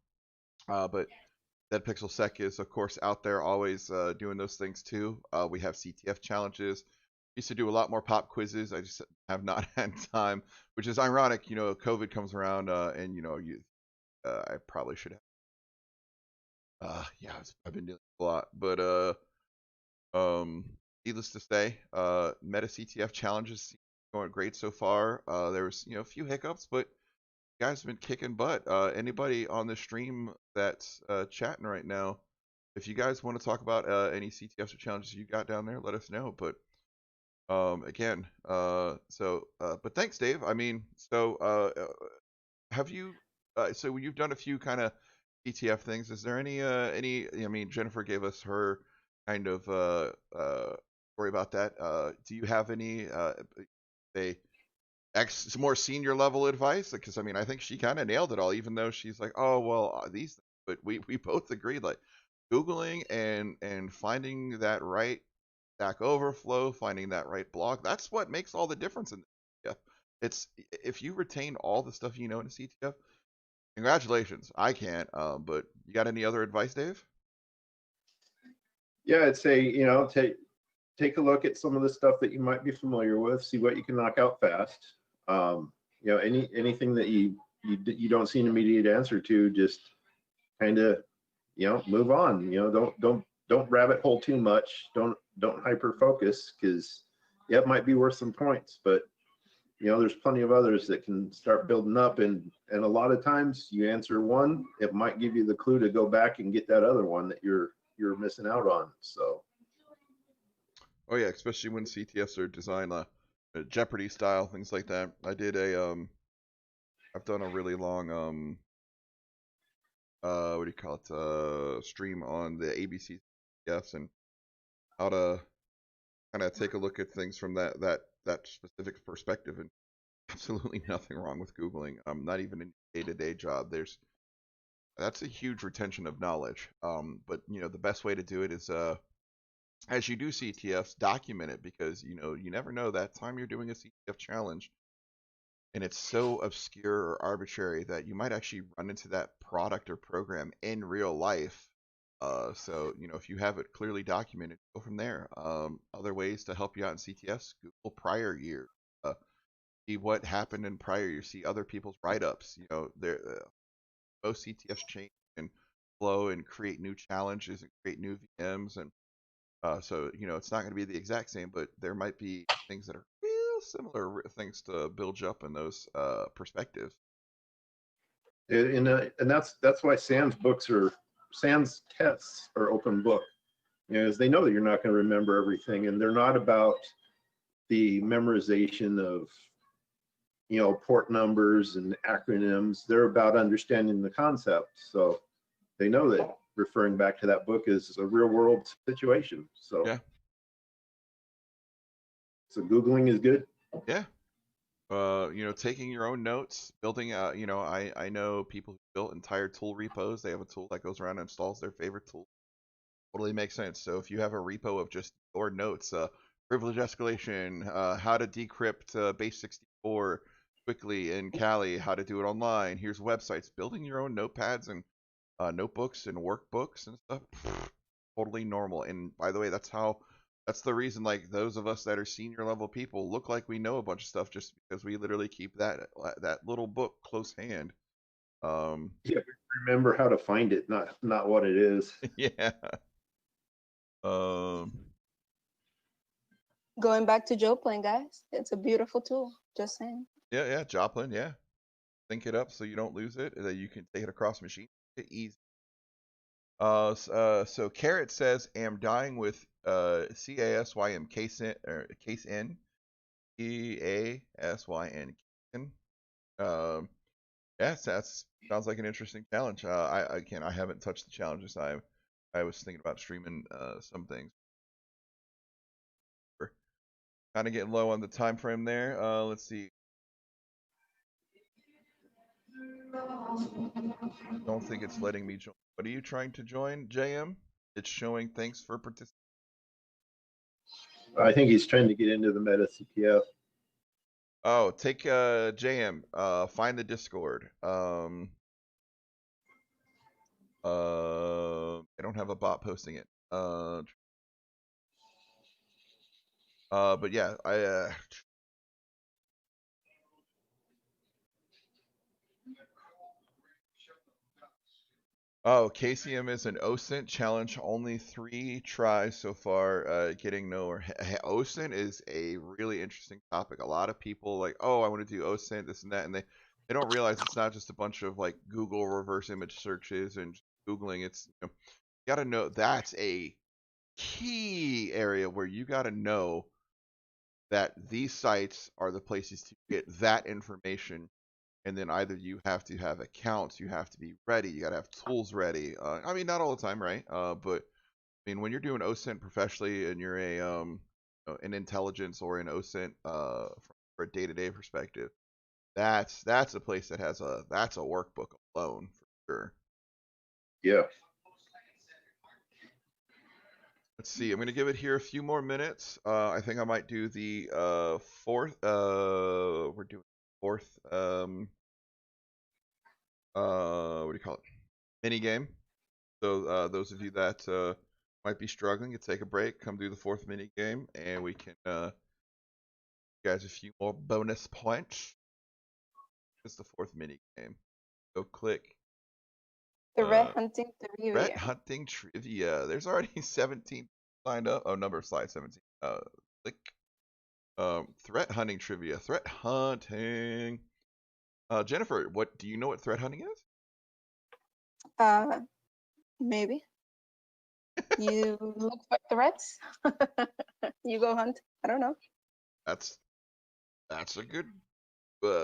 But Dead Pixel Sec is, of course, out there always doing those things too. We have CTF challenges. Used to do a lot more pop quizzes. I just have not had time, which is ironic. You know, COVID comes around, and you know, I probably should have. Yeah, I've been doing a lot, but needless to say, MetaCTF challenges going great so far. There was, you know, a few hiccups, but you guys have been kicking butt. Anybody on the stream that's chatting right now, if you guys want to talk about any CTFs or challenges you got down there, let us know. But again, but thanks, Dave. I mean, so have you? So you've done a few kind of CTF things. Is there any? I mean, Jennifer gave us her kind of story about that. Do you have any some more senior level advice? Because I mean, I think she kind of nailed it all, even though she's like, oh well, these things. But we both agreed, like Googling and finding that right Stack Overflow, finding that right blog, that's what makes all the difference in the CTF. It's if you retain all the stuff you know in a CTF, congratulations. I can't, but you got any other advice, Dave? Yeah, I'd say, you know, take a look at some of the stuff that you might be familiar with, see what you can knock out fast. You know, anything that you don't see an immediate answer to, just kind of, you know, move on. You know, don't rabbit hole too much. Don't hyper focus, because yeah, it might be worth some points, but you know, there's plenty of others that can start building up, and a lot of times you answer one, it might give you the clue to go back and get that other one that you're missing out on. So oh yeah, especially when CTFs are designed Jeopardy style, things like that. I did I've done a really long what do you call it, stream on the ABC CTFs and how to kind of take a look at things from that specific perspective. And absolutely nothing wrong with Googling. Not even in a day-to-day job. That's a huge retention of knowledge. But you know, the best way to do it is as you do CTFs, document it, because you never know that time you're doing a CTF challenge and it's so obscure or arbitrary that you might actually run into that product or program in real life. So if you have it clearly documented, go from there. Other ways to help you out in CTFs: Google prior year, see what happened in prior year, see other people's write-ups. Most CTFs change and flow and create new challenges and create new VMs, and so it's not going to be the exact same, but there might be things that are real similar things to build you up in those perspectives. And that's why SANS tests are open book, as they know that you're not going to remember everything, and they're not about the memorization of port numbers and acronyms. They're about understanding the concept. So they know that referring back to that book is a real world situation. So yeah. So Googling is good. Yeah. Taking your own notes, building I know people who built entire tool repos. They have a tool that goes around and installs their favorite tool. Totally makes sense. So if you have a repo of just your notes, privilege escalation, how to decrypt base 64 quickly in Kali, how to do it online, here's websites, building your own notepads and notebooks and workbooks and stuff, totally normal. And by the way, that's the reason, like, those of us that are senior level people look like we know a bunch of stuff, just because we literally keep that little book close hand. Yeah, remember how to find it, not what it is. Yeah. Going back to Joplin, guys, it's a beautiful tool. Just saying. Yeah, Joplin, yeah. Sync it up so you don't lose it, and then you can take it across machine. Easy. So Carrot says, "Am dying with CASYM case N, EASYN. Yes, that sounds like an interesting challenge. I haven't touched the challenges. I was thinking about streaming some things. We're kind of getting low on the time frame there. Let's see. Don't think it's letting me join. What are you trying to join, JM? It's showing thanks for participating. I think he's trying to get into the MetaCTF. Oh, take JM. Find the Discord. I don't have a bot posting it. But yeah, Oh, KCM is an OSINT challenge. Only 3 tries so far, getting nowhere. OSINT is a really interesting topic. A lot of people like, oh, I want to do OSINT, this and that, and they don't realize it's not just a bunch of like Google reverse image searches and Googling. It's you gotta know that's a key area where you gotta know that these sites are the places to get that information. And then either you have to have accounts, you have to be ready, you got to have tools ready. I mean, not all the time, right? But I mean, when you're doing OSINT professionally and you're an intelligence or an OSINT for a day-to-day perspective, that's a place that has that's a workbook alone for sure. Yeah. Let's see. I'm gonna give it here a few more minutes. I think I might do the fourth. We're doing fourth. What do you call it? Mini game. So those of you that might be struggling, you take a break, come do the fourth mini game, and we can give you guys a few more bonus points. It's the fourth mini game. So click. Threat hunting trivia. Threat hunting trivia. There's already 17 signed up. Oh, number of slides 17. Click. Threat hunting trivia. Threat hunting. Jennifer, what do you know what threat hunting is? Maybe. You look for threats. You go hunt. I don't know. That's a good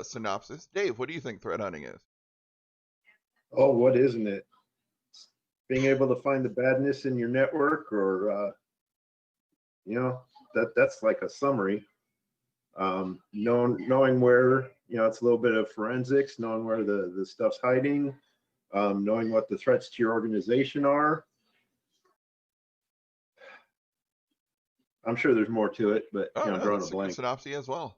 synopsis. Dave, what do you think threat hunting is? Oh, what isn't it? Being able to find the badness in your network, or that's like a summary. Knowing where, it's a little bit of forensics, knowing where the stuff's hiding, knowing what the threats to your organization are. I'm sure there's more to it, but Oh, no, drawing a that's a good blank. synopsis as well.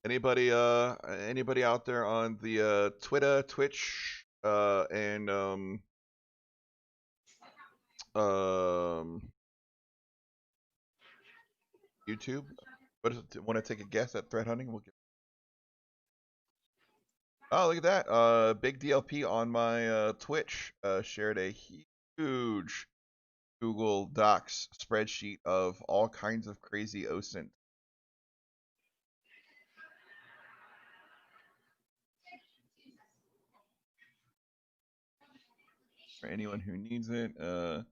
Anybody out there on the Twitter, Twitch, and YouTube? What is it? Want to take a guess at threat hunting? Oh, look at that. Big DLP on my Twitch shared a huge Google Docs spreadsheet of all kinds of crazy OSINT. For anyone who needs it, oh,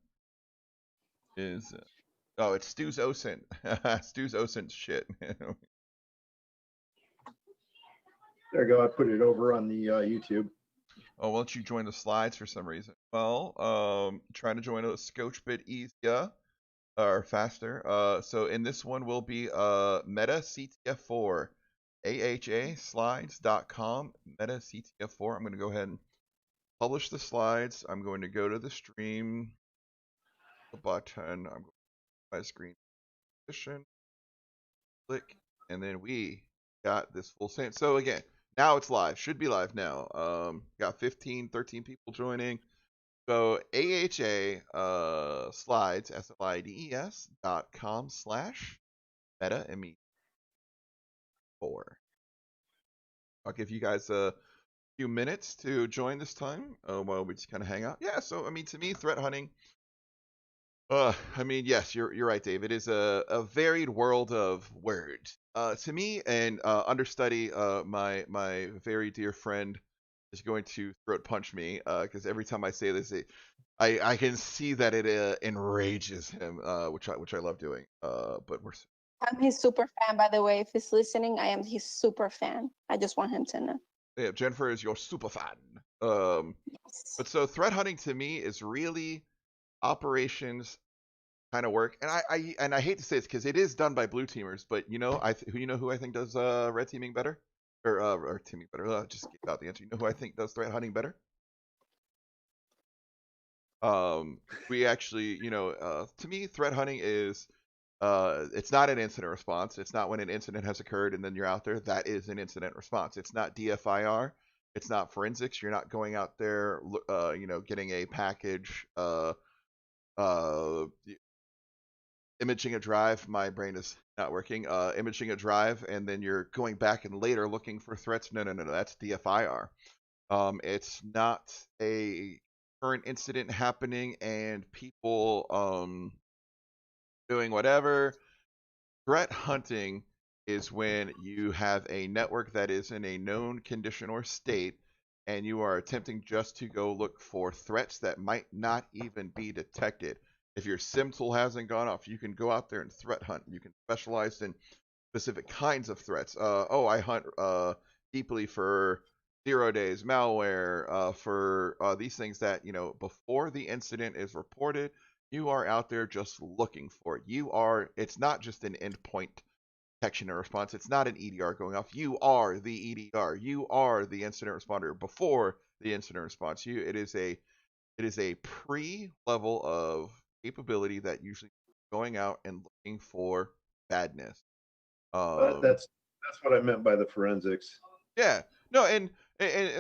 it's Stu's OSINT. Stu's OSINT shit. There you go. I put it over on the YouTube. Oh, why don't you join the slides for some reason? Well, trying to join a scotch bit easier or faster. So in this one will be MetaCTF4, ahaslides.com, MetaCTF4. I'm going to go ahead and publish the slides. I'm going to go to the stream button. I'm going to my screen position, click, and then we got this full scene. So again, now it's live. Should be live now. Got 13 people joining. So AHA slides, slides.com/meta me4. I'll give you guys a few minutes to join this time while we just kind of hang out. Yeah, so I mean, to me, threat hunting. I mean, yes, you're right, Dave. It is a varied world of words. To me, and understudy, my very dear friend is going to throat punch me because every time I say this, I can see that it enrages him, which I love doing. But we're. I'm his super fan, by the way. If he's listening, I am his super fan. I just want him to know. Yeah, Jennifer is your super fan. But so threat hunting to me is really operations kind of work, and I hate to say this because it is done by blue teamers, but who I think does red teaming better, or teaming better. Just give out the answer. You know who I think does threat hunting better? We actually, to me, threat hunting is it's not an incident response. It's not when an incident has occurred and then you're out there. That is an incident response. It's not DFIR. It's not forensics. You're not going out there, getting a package, imaging a drive. My brain is not working. Imaging a drive, and then you're going back and later looking for threats. No. That's DFIR. It's not a current incident happening and people doing whatever. Threat hunting is when you have a network that is in a known condition or state, and you are attempting just to go look for threats that might not even be detected. If your SIM tool hasn't gone off, you can go out there and threat hunt. You can specialize in specific kinds of threats. I hunt deeply for 0 days malware, for these things that, before the incident is reported, you are out there just looking for it. It's not just an endpoint detection and response. It's not an EDR going off. You are the EDR. You are the incident responder before the incident response. It is a pre-level of capability that usually going out and looking for badness. That's what I meant by the forensics. Yeah. No, and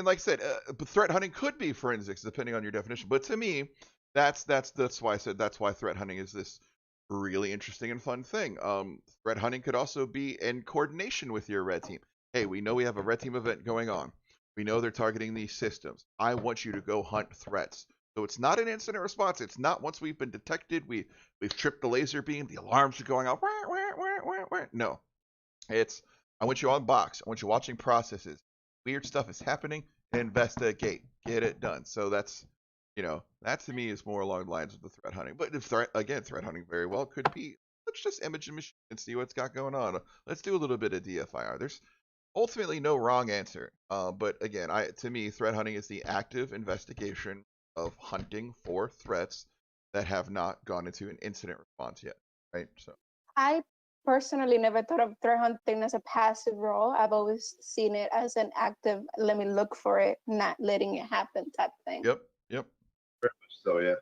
like I said, threat hunting could be forensics depending on your definition. But to me, that's why I said that's why threat hunting is this really interesting and fun thing. Threat hunting could also be in coordination with your red team. Hey, we know we have a red team event going on. We know they're targeting these systems. I want you to go hunt threats. So it's not an incident response. It's not once we've been detected, we've tripped the laser beam, the alarms are going off. No, it's I want you on box. I want you watching processes. Weird stuff is happening. Investigate. Get it done. So that's that to me is more along the lines of the threat hunting. But threat hunting very well could be, let's just image a machine and see what's got going on. Let's do a little bit of DFIR. There's ultimately no wrong answer. But again, to me, threat hunting is the active investigation of hunting for threats that have not gone into an incident response yet. Right? So I personally never thought of threat hunting as a passive role. I've always seen it as an active, let me look for it, not letting it happen type thing. Yep. Very much so, yeah.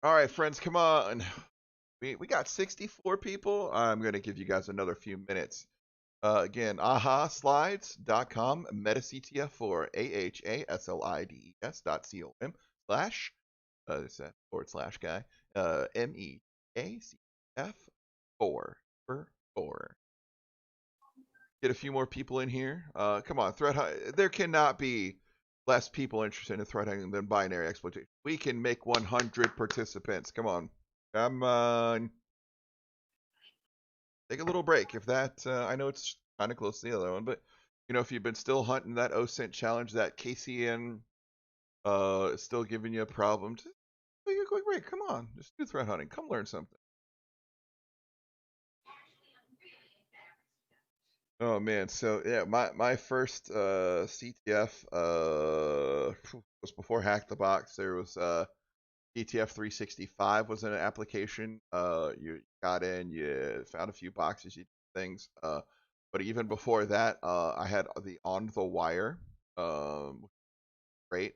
All right, friends, come on. We got 64 people. I'm going to give you guys another few minutes. Again, ahaslides.com, MetaCTF4, AHASLIDES.com slash, is that / guy, MEACF4 for 4. Get a few more people in here. Come on, threat hunt. There cannot be less people interested in threat hunting than binary exploitation. We can make 100 participants. Come on. Come on. Take a little break. If that, I know it's kind of close to the other one, but you know, if you've been still hunting that OSINT challenge, that KCN is still giving you a problem, just take a quick break. Come on. Just do threat hunting. Come learn something. Oh man, so yeah, my first CTF was before Hack the Box. There was CTF 365 was an application. You got in, you found a few boxes, you did things. But even before that, I had the On the Wire. Great.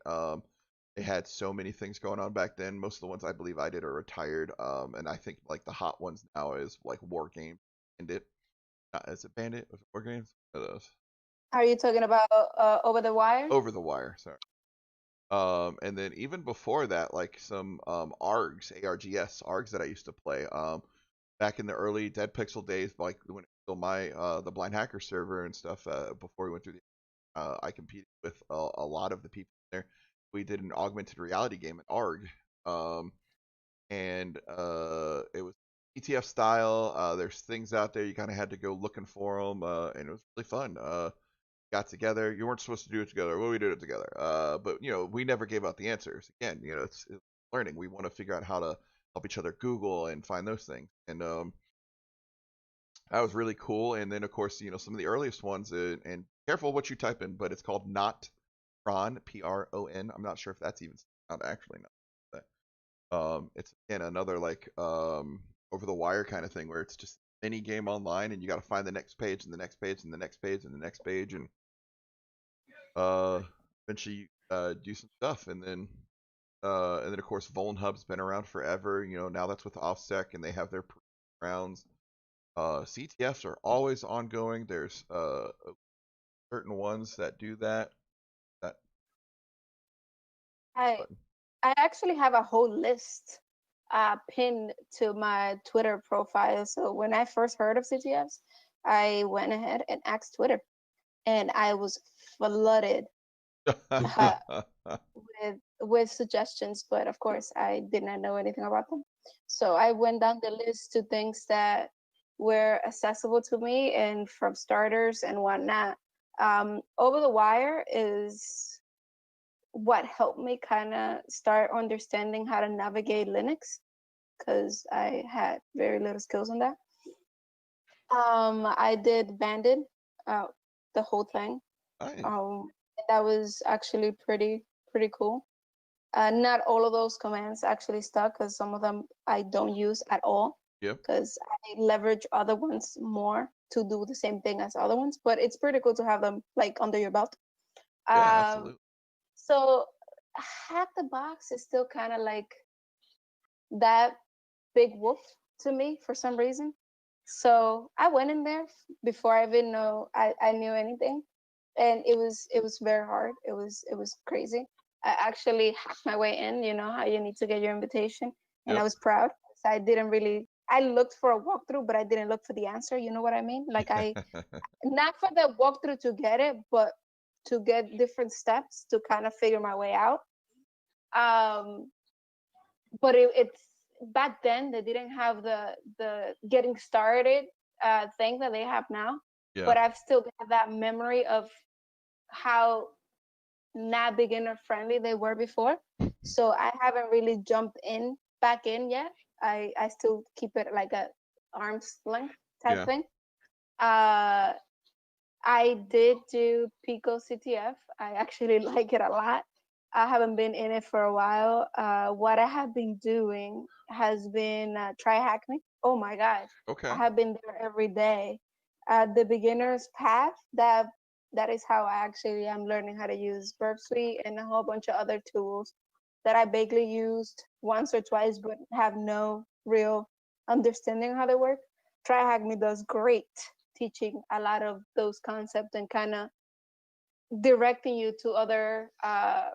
They had so many things going on back then. Most of the ones I believe I did are retired. And I think like the hot ones now is like War Game, Bandit. Is it Bandit? Was it War Games? One of those. Are you talking about Over the Wire? Over the Wire, sorry. And then even before that, like some ARGs, ARGs that I used to play. Back in the early Dead Pixel days, like when it was still my the Blind Hacker server and stuff. Before we went through the, I competed with a lot of the people there. We did an augmented reality game at ARG, and it was ETF style. There's things out there you kind of had to go looking for them, and it was really fun. Got together. You weren't supposed to do it together. Well, we did it together. But you know, we never gave out the answers. Again, you know, it's learning. We want to figure out how to help each other Google and find those things. And that was really cool. And then of course, you know, some of the earliest ones. And careful what you type in, but it's called Not Pron, PRON. I'm not sure if that's even not actually not. But it's again another like over the wire kind of thing where it's just any game online and you got to find the next page and the next page and the next page and the next page and eventually do some stuff. And then of course Vuln Hub's been around forever. You know, now that's with OffSec and they have their rounds. CTFs are always ongoing. There's certain ones that do that. I actually have a whole list pinned to my Twitter profile. So when I first heard of CTFs, I went ahead and asked Twitter, and I was flooded with suggestions. But of course, I did not know anything about them. So I went down the list to things that were accessible to me and from starters and whatnot. Over the Wire is what helped me kind of start understanding how to navigate Linux, because I had very little skills on that. I did Bandit, the whole thing. Nice. That was actually pretty cool. Not all of those commands actually stuck, because some of them I don't use at all. Yep. Because I leverage other ones more to do the same thing as other ones. But it's pretty cool to have them like under your belt. Yeah, absolutely. So Hack the Box is still kind of like that big wolf to me for some reason. So I went in there before I even know I knew anything, and it was very hard. It was crazy. I actually hacked my way in. You know how you need to get your invitation, and I was proud. So I looked for a walkthrough, but I didn't look for the answer. You know what I mean? Like not for the walkthrough to get it, but to get different steps to kind of figure my way out. But it's back then they didn't have the getting started thing that they have now. Yeah. But I've still got that memory of how not beginner friendly they were before. So I haven't really jumped back in yet. I still keep it like a arm's length type thing. I did do Pico CTF. I actually like it a lot. I haven't been in it for a while. What I have been doing has been Try Hack Me. Oh my God. Okay. I have been there every day. The beginner's path, that is how I actually am learning how to use Burp Suite and a whole bunch of other tools. that I vaguely used once or twice, but have no real understanding how they work. Try Hack Me does great teaching a lot of those concepts and kind of directing you to other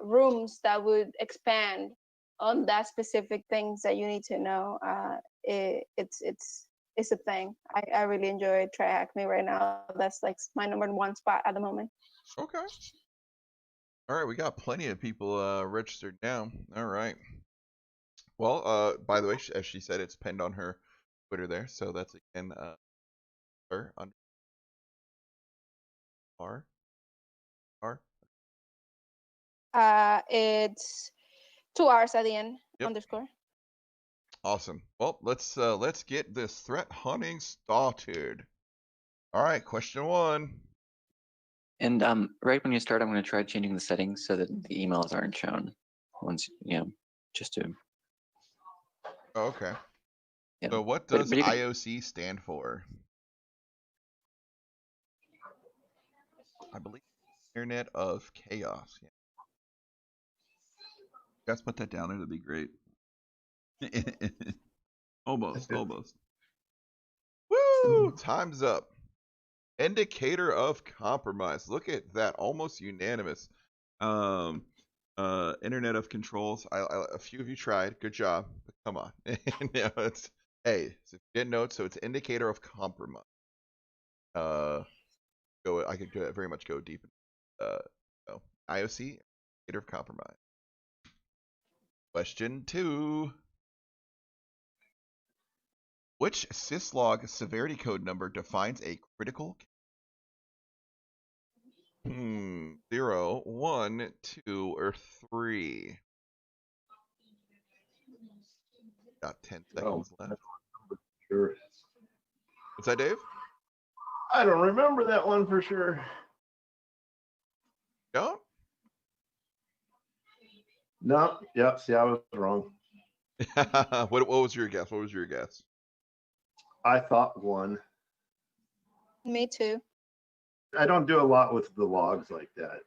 rooms that would expand on that specific things that you need to know. It's a thing. I really enjoy Try Hack Me right now. That's like my #1 spot at the moment. Okay. All right, we got plenty of people registered now. All right. Well, by the way, as she said, it's pinned on her Twitter there, so that's again her under R. It's 2 hours at the end, Yep. underscore. Awesome. Well, let's get this threat hunting started. All right, question 1. And right when you start, I'm going to try changing the settings so that the emails aren't shown once, just to. Oh, okay. Yeah. So what does IOC stand for? I believe Internet of Chaos. Yeah. You guys put that down there, that'd be great. Almost. Woo! Time's up. Indicator of compromise. Look at that, almost unanimous. Internet of Controls. A few of you tried. Good job. But come on. It's so if you didn't know it, so it's indicator of compromise. I could very much go deep. IOC, indicator of compromise. Question 2. Which syslog severity code number defines a critical? 0, 1, 2, or 3? Got 10 seconds left. Sure. What's that, Dave? I don't remember that one for sure. No? No. Yep. See, I was wrong. What was your guess? I thought 1. Me too. I don't do a lot with the logs like that.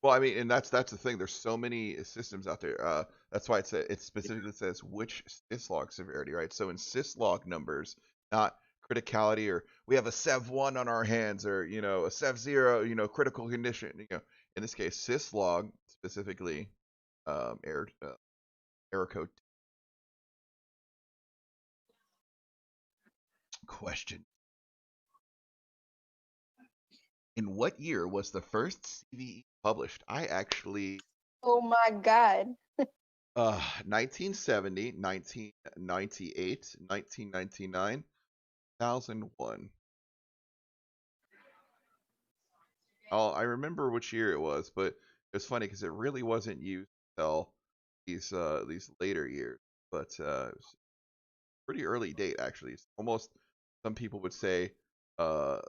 Well, I mean, and that's the thing. There's so many systems out there. That's why it specifically says which syslog severity, right? So in syslog numbers, not criticality, or we have a Sev 1 on our hands, or a Sev 0, critical condition. In this case, syslog specifically, error code. Question. In what year was the first CVE published? I actually. Oh my God. 1970, 1998, 1999, 2001. I remember which year it was, but it was funny because it really wasn't used until these later years. But it was pretty early date actually. It's almost, some people would say,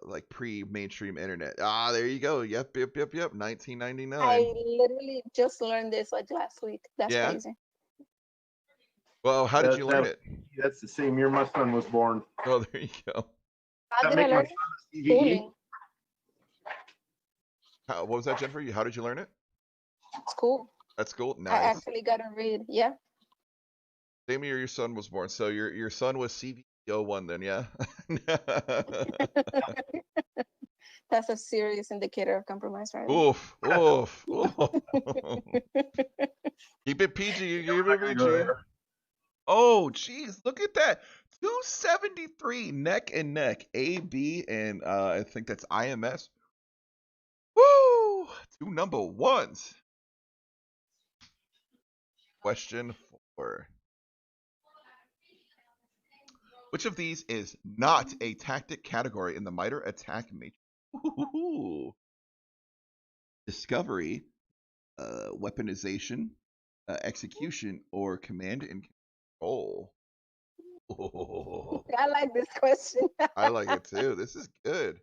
like pre-mainstream internet. There you go. Yep. 1999. I literally just learned this like last week. That's crazy. Well, how did you learn it? That's the same year my son was born. Oh, there you go. How did I learn it? What was that, Jennifer? How did you learn it? School. At school? Nice. I actually got to read. Yeah. Same year your son was born. So your son was CVE01 then, yeah? That's a serious indicator of compromise, right? Oof. Keep it PG. Keep it PG. Oh, geez. Look at that. 273 neck and neck. AB and I think that's IMS. Woo! 2 number 1s. Question 4. Which of these is not a tactic category in the MITRE attack matrix? Ooh. Discovery, weaponization, execution, or command and control? Oh. I like this question. I like it too. This is good.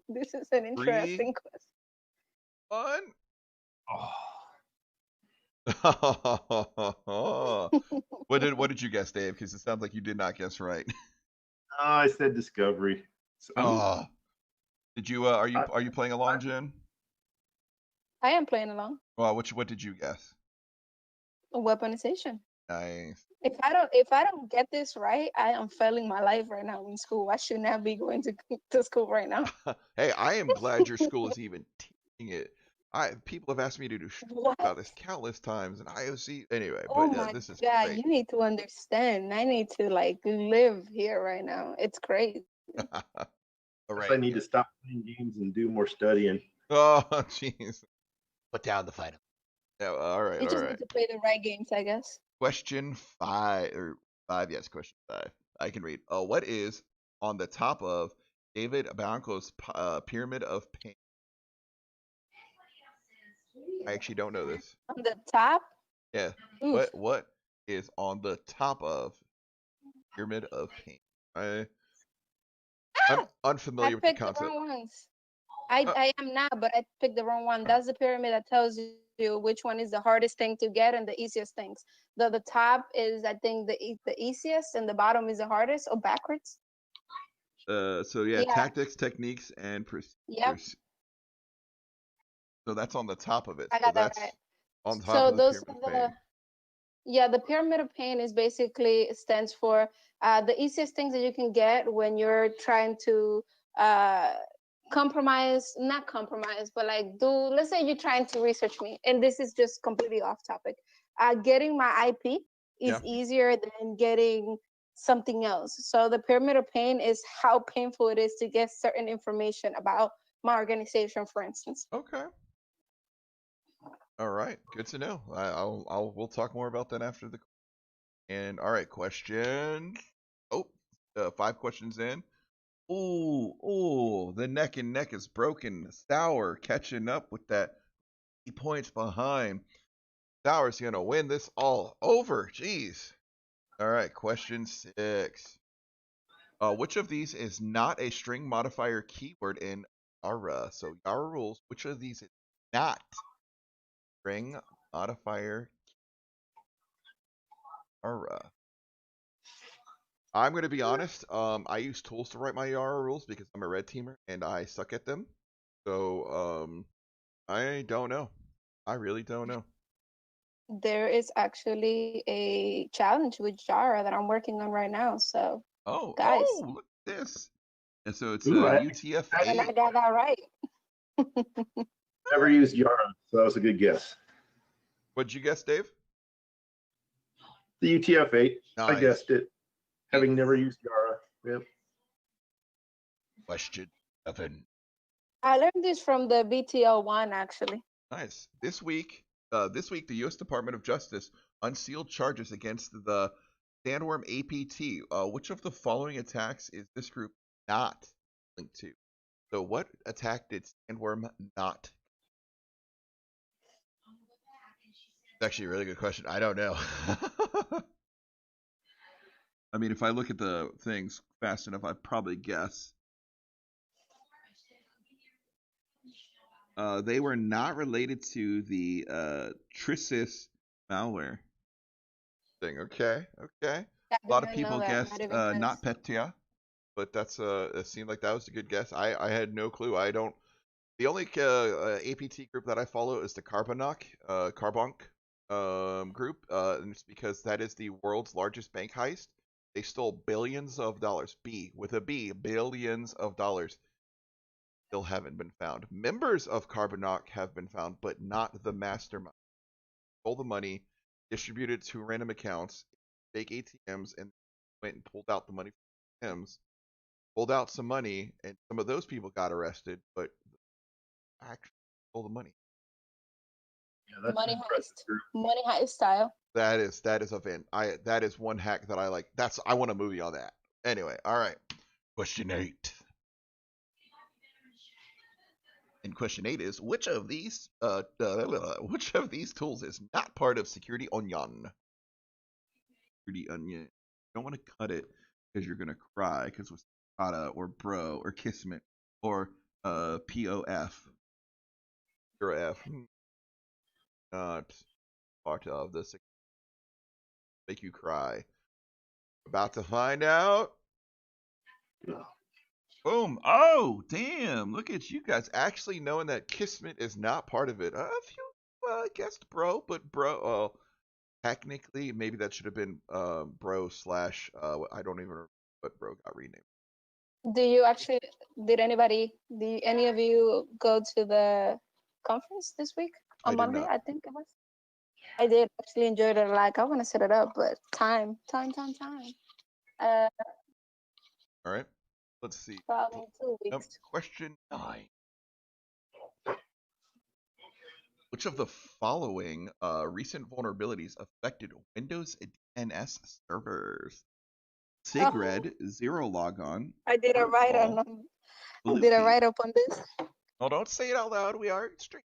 This is an interesting 3, question. 1. What did you guess, Dave? Because it sounds like you did not guess right. I said Discovery. Did you? Are you playing along, Jen? I am playing along. Well, what did you guess? Weaponization. Nice. If I don't get this right, I am failing my life right now in school. I should not be going to school right now. Hey, I am glad your school is even teaching it. People have asked me to do about this countless times, and IOC anyway. Oh But my this is God, great. you need to understand. I need to like live here right now. It's crazy. All right. I need to stop playing games and do more studying. Oh, jeez. Put down the fight. Yeah, all right, You all just right. need to play the right games, I guess. Question 5 or 5, yes, question 5. I can read. What is on the top of David Abanco's pyramid of pain? I actually don't know this. On the top? Yeah. Oof. What is on the top of pyramid of pain? I'm unfamiliar with the I picked the concept. wrong ones. I am now, but I picked the wrong one. That's the pyramid that tells you which one is the hardest thing to get and the easiest things. The top is, I think, the easiest, and the bottom is the hardest, or backwards. So yeah, tactics, techniques, and procedures. Yep. So that's on the top of it. I got that right. On top So of the those pyramid are of pain. the pyramid of pain is basically stands for the easiest things that you can get when you're trying to not compromise, but like let's say you're trying to research me, and this is just completely off topic. Getting my IP is easier than getting something else. So the pyramid of pain is how painful it is to get certain information about my organization, for instance. Okay. All right, good to know. We'll talk more about that after the. And all right, question. 5 questions in. Ooh, the neck and neck is broken. Sour catching up with that 8 points behind. Sour's gonna win this all over. Jeez. All right, question 6. Which of these is not a string modifier keyword in Yara? So Yara rules. Which of these is not string modifier Yara? I'm going to be honest. I use tools to write my Yara rules because I'm a red teamer and I suck at them. So I don't know. I really don't know. There is actually a challenge with Jara that I'm working on right now. So, guys, look at this. And so it's UTF-8. And I got that right. Never used Yara, so that was a good guess. What'd you guess, Dave? The UTF-8. Nice. I guessed it. Having never used Yara. Yep. Question 7. I learned this from the BTL1, actually. Nice. This week, the U.S. Department of Justice unsealed charges against the Sandworm APT. Which of the following attacks is this group not linked to? So what attack did Sandworm not? It's actually a really good question. I don't know. I mean, if I look at the things fast enough, I'd probably guess. They were not related to the Trisys malware thing. Okay. A lot of people guessed not Petya, but it seemed like that was a good guess. I had no clue. The only APT group that I follow is the Carbonk group, and it's because that is the world's largest bank heist. They stole billions of dollars. Billions of dollars. Still haven't been found. Members of Carbonk have been found, but not the mastermind. Stole the money, distributed to random accounts, fake ATMs, and went and pulled out the money from ATMs. Pulled out some money, and some of those people got arrested, but actually stole the money. Yeah, that's money heist style. That is that is one hack that I like. I want a movie on that. Anyway, all right. Question 8. And question 8 is which of these tools is not part of Security Onion? Security Onion. You don't want to cut it because you're gonna cry because with Kata or Bro or Kismet or POF. Pure F. Not part of this. Make you cry. About to find out. Boom. Oh, damn. Look at you guys actually knowing that Kismet is not part of it. A few guessed bro, but bro, technically, maybe that should have been bro slash, I don't even remember what bro got renamed. Did any of you go to the conference this week on Monday? I think it was. I did actually enjoy it. Like, I want to set it up, but time. All right. Let's see. Probably 2 weeks. Question 9. Which of the following recent vulnerabilities affected Windows DNS servers? Sigred, zero logon. I did a write-up on this. Oh, don't say it out loud. We are straight.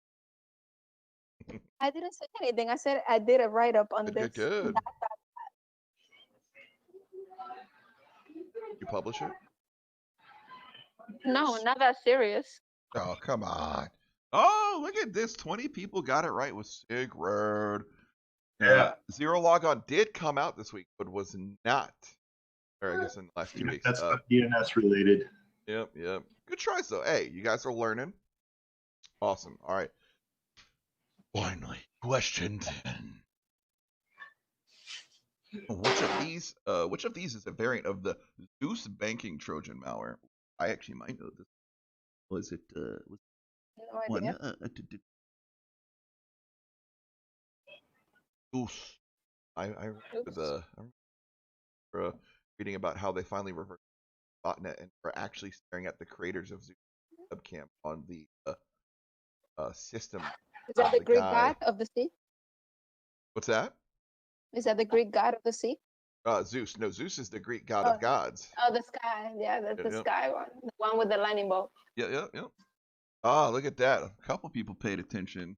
I didn't say anything. I said I did a write-up on this. Good. You publish it? No, not that serious. Oh, come on. Oh, look at this. 20 people got it right with Sigrid. Yeah. Zero logon did come out this week, but was not. Or I guess in the last 2 weeks. That's DNS related. Yep. Good tries, though. Hey, you guys are learning. Awesome. All right. Finally, question 10. Which of these is a variant of the Zeus banking Trojan malware? I actually might know this. Was it No idea. Zeus? I remember reading about how they finally reversed botnet and are actually staring at the creators of Zeus webcam on the system. Is that the Greek god of the sea? What's that? Is that the Greek god of the sea? Zeus. No, Zeus is the Greek god of gods. Oh, the sky. Yeah, that's the sky one. The one with the lightning bolt. Yeah. Oh, look at that. A couple people paid attention.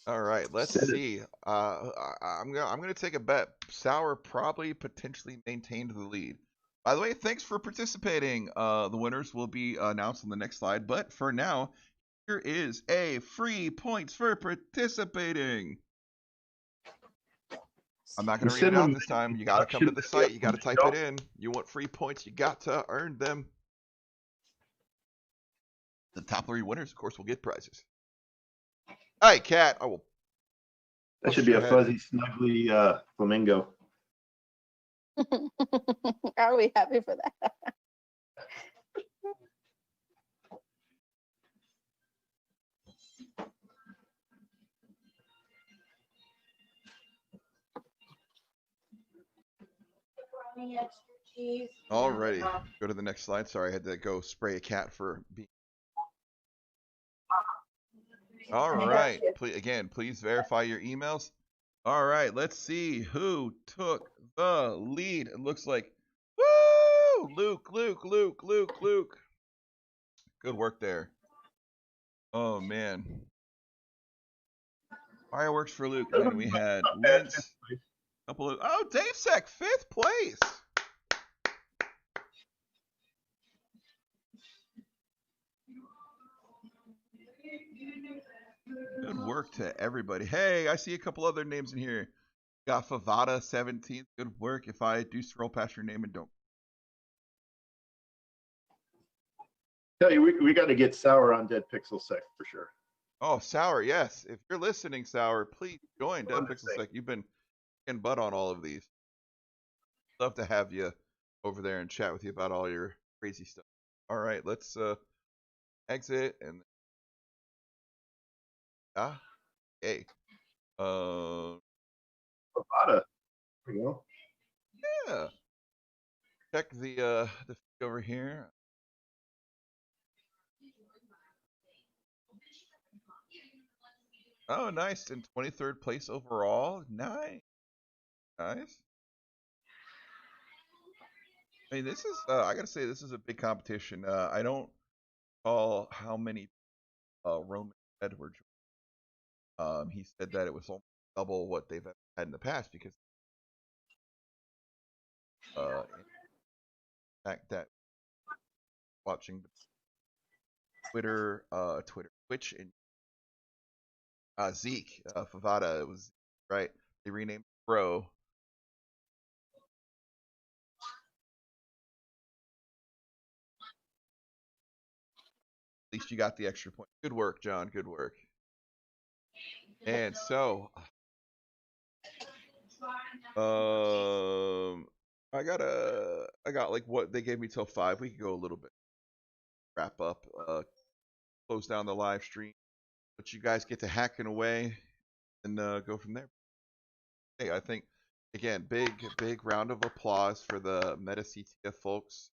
All right, let's see. I'm gonna take a bet. Sour probably potentially maintained the lead. By the way, thanks for participating. The winners will be announced on the next slide. But for now, here is a free points for participating. I'm not going to read it out this time. You got to come to the site. You got to type it in. You want free points. You got to earn them. The top 3 winners, of course, will get prizes. Hey, Cat. I will. That should be a fuzzy, snuggly flamingo. Are we happy for that? Alrighty, go to the next slide. Sorry, I had to go spray a cat for being. All right, please verify your emails. All right, let's see who took the lead. It looks like, woo, Luke. Good work there. Oh man, fireworks for Luke. And then we had Lance. Dave Sec, 5th place. Good work to everybody. Hey, I see a couple other names in here. Got Favada 17th. Good work. If I do scroll past your name and don't. Tell you, we got to get Sour on Dead Pixel Sec for sure. Oh, Sour, yes. If you're listening, Sour, please join Dead Pixel Sec. You've been kicking butt on all of these. Love to have you over there and chat with you about all your crazy stuff. All right, let's exit and hey. Bravada. There you go. Yeah. Check the feed over here. Oh, nice. In 23rd place overall. Nice. I mean, this is, I gotta say, this is a big competition. I don't recall how many Roman Edwards. He said that it was almost double what they've had in the past because, in fact, that watching Twitter, Twitch, and Zeke, Favada, it was right. They renamed Bro. least you got the extra point. Good work, John. Good work. And so, I got like what they gave me till 5. We could go a little bit. Wrap up, close down the live stream. But you guys get to hacking away and go from there. Hey, I think again, big round of applause for the MetaCTF folks.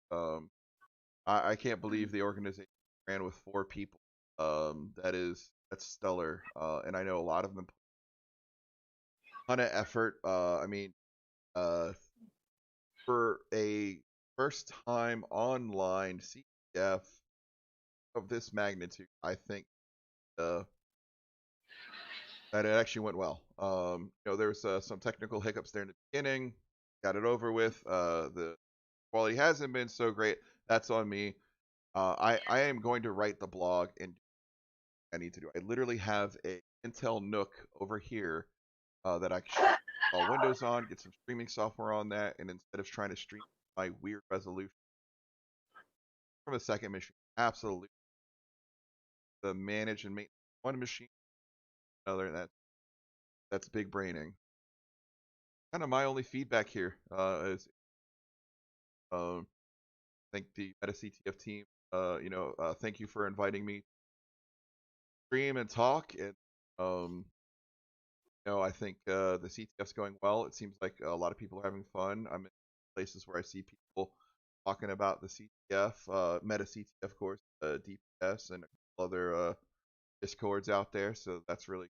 I can't believe the organization ran with 4 people. That's stellar. And I know a lot of them put a ton of effort. I mean, for a first time online CTF of this magnitude, I think that it actually went well. There was some technical hiccups there in the beginning. Got it over with. The quality hasn't been so great. That's on me. I am going to write the blog and I need to do. I literally have a Intel Nook over here that I can install Windows on, get some streaming software on that, and instead of trying to stream my weird resolution from a second machine, absolutely the manage and maintenance one machine, another. That's big braining. Kind of my only feedback here is thank the MetaCTF team. Thank you for inviting me to stream and talk. And I think the CTF's going well. It seems like a lot of people are having fun. I'm in places where I see people talking about the CTF, MetaCTF, of course, DPS, and other Discords out there. So that's really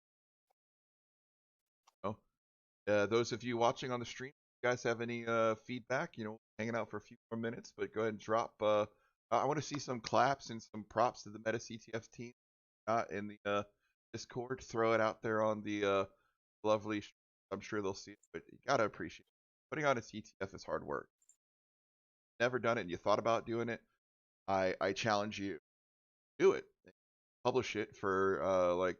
those of you watching on the stream, if you guys have any feedback, hanging out for a few more minutes, but go ahead and drop. I want to see some claps and some props to the MetaCTF team in the Discord. Throw it out there on the lovely. I'm sure they'll see it, but you gotta appreciate it. Putting on a CTF is hard work. Never done it, and you thought about doing it. I challenge you, do it. Publish it for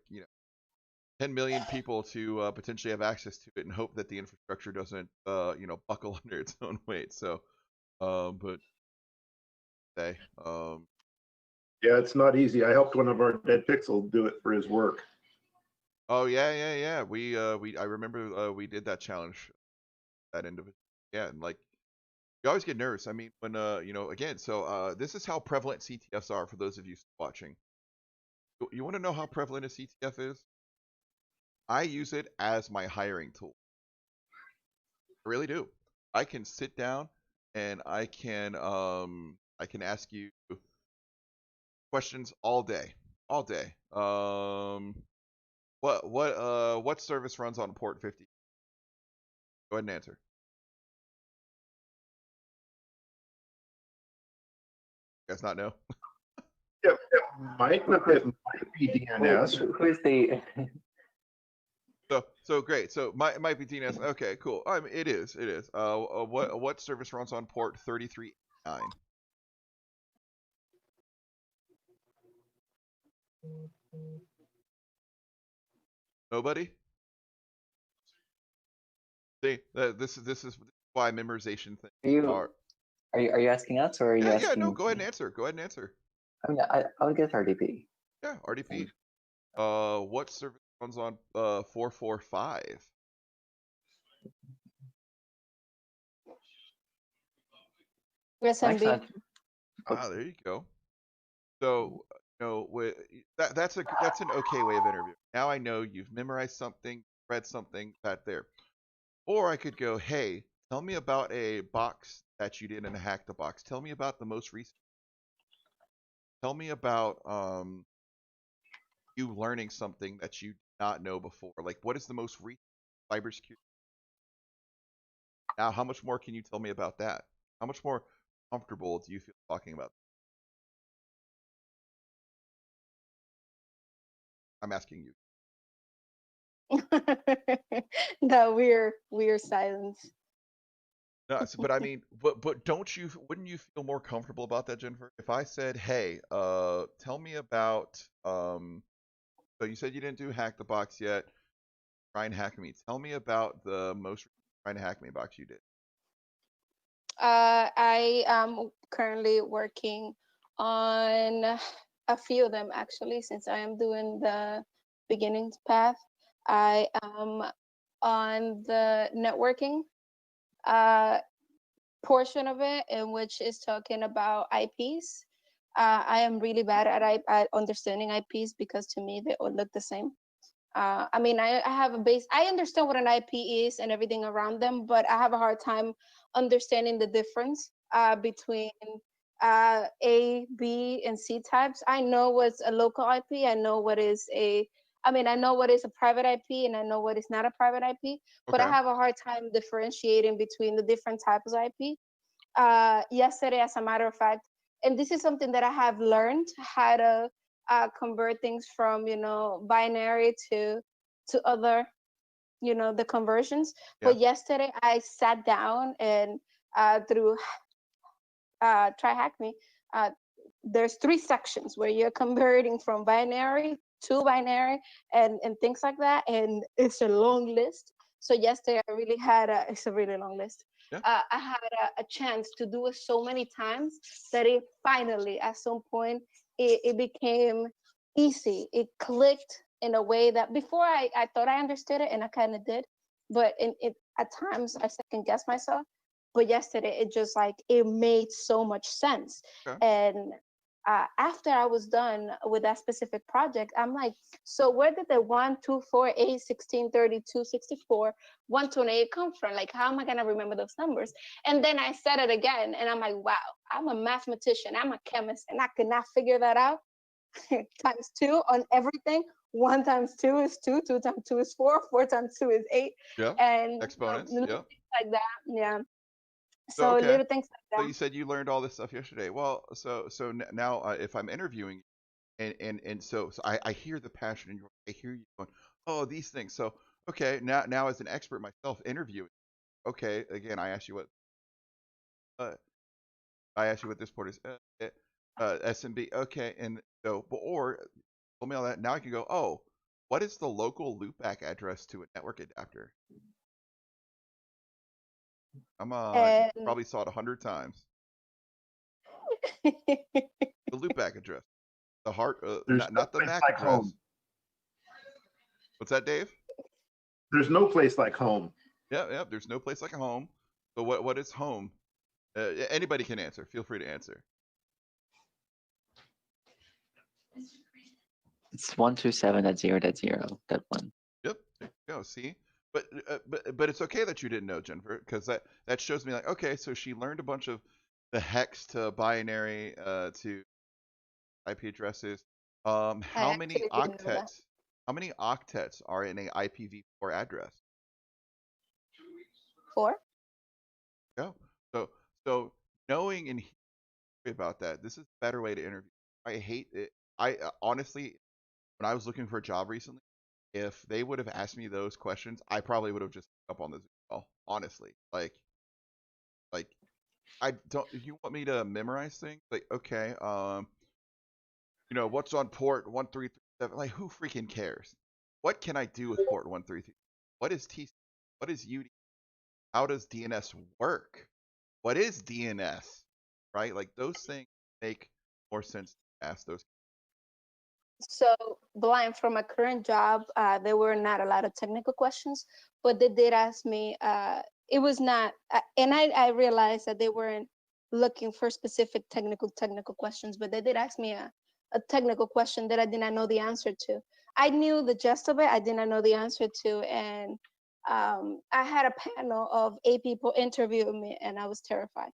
10 million people to potentially have access to it, and hope that the infrastructure doesn't buckle under its own weight. So yeah, it's not easy. I helped one of our dead pixel do it for his work. Oh yeah. I remember we did that challenge, that end of it. Yeah, and you always get nervous. I mean, when again, so this is how prevalent CTFs are for those of you watching. You want to know how prevalent a CTF is? I use it as my hiring tool. I really do. I can sit down and I can ask you questions all day. What service runs on port 50? Go ahead and answer. You guys not know? It might be DNS. Who's the? So great. So might be DNS. Okay, cool. It is. What service runs on port 3389? Nobody? See, this is why memorization things are. Are you asking us, or are you asking? Yeah, no, go ahead and answer. I mean, I would guess RDP. Yeah, RDP. What service runs on 445? SMB. There you go. So that's an okay way of interviewing. Now I know you've memorized something, read something, that there. Or I could go, hey, tell me about a box that you did in a hack the box. Tell me about the most recent. Tell me about you learning something that you did not know before. Like, what is the most recent cybersecurity? Now, how much more can you tell me about that? How much more comfortable do you feel talking about? I'm asking you. That weird silence. No, but I mean, but wouldn't you feel more comfortable about that, Jennifer? If I said, hey, tell me about, so you said you didn't do Hack the Box yet, Try and Hack Me. Tell me about the most Try and Hack Me box you did. I am currently working on a few of them actually, since I am doing the beginnings path. I am on the networking portion of it, in which is talking about IPs. I am really bad at understanding IPs because to me they all look the same. I mean, I have a base. I understand what an IP is and everything around them, but I have a hard time understanding the difference between A, B, and C types. I know what's a local IP. I know what is I know what is a private IP, and I know what is not a private IP. But I have a hard time differentiating between the different types of IP. Yesterday, as a matter of fact, and this is something that I have learned how to convert things from binary to other the conversions. But yesterday I sat down and through try hack me there's 3 sections where you're converting from binary to binary and things like that, and it's a long list. So yesterday I really had it's a really long list. I had a chance to do it so many times that it finally at some point it became easy. It clicked in a way that before I thought I understood it, and I kind of did, but at times I second guess myself. But yesterday it just it made so much sense. And after I was done with that specific project, I'm like, so where did the 1, 2, 4, 8, 16, 32, 64, 128 come from? Like, how am I gonna remember those numbers? And then I said it again, and I'm like, wow, I'm a mathematician, I'm a chemist, and I could not figure that out. Times 2 on everything. 1 times 2 is 2, 2 times 2 is 4, 4 times 2 is 8. And exponents. Things like that. Yeah. So okay. Little things like that. So you said you learned all this stuff yesterday. Well, so now if I'm interviewing, and so I hear the passion in your, I hear you going, oh, these things. So okay, now as an expert myself interviewing, okay, again I asked you what this port is, SMB, okay, and so or told me all that. Now I can go, oh, what is the local loopback address to a network adapter? Come on, you probably saw it 100 times. The loopback address, the heart, not the MAC address. Home. What's that, Dave? There's no place like home. Yeah. There's no place like a home. So what is home? Anybody can answer. Feel free to answer. It's 127.0.0. That one. Yep. There you go. See, but it's okay that you didn't know, Jennifer, because that shows me okay, so she learned a bunch of the hex to binary to IP addresses. How many octets? How many octets are in a IPv4 address? 4. Go. So knowing and hearing about that, this is a better way to interview. I hate it. I honestly, when I was looking for a job recently, if they would have asked me those questions, I probably would have just up on the Zoom call. Honestly, like I don't. You want me to memorize things? Like, okay, what's on port 1337? Like, who freaking cares? What can I do with port 133? What is TCP? What is UDP? How does DNS work? What is DNS? Right? Like, those things make more sense to ask those. So, Blind, from my current job, there were not a lot of technical questions, but they did ask me, it was not, and I realized that they weren't looking for specific technical questions, but they did ask me a technical question that I did not know the answer to. I knew the gist of it, I did not know the answer to, and I had a panel of 8 people interviewing me, and I was terrified.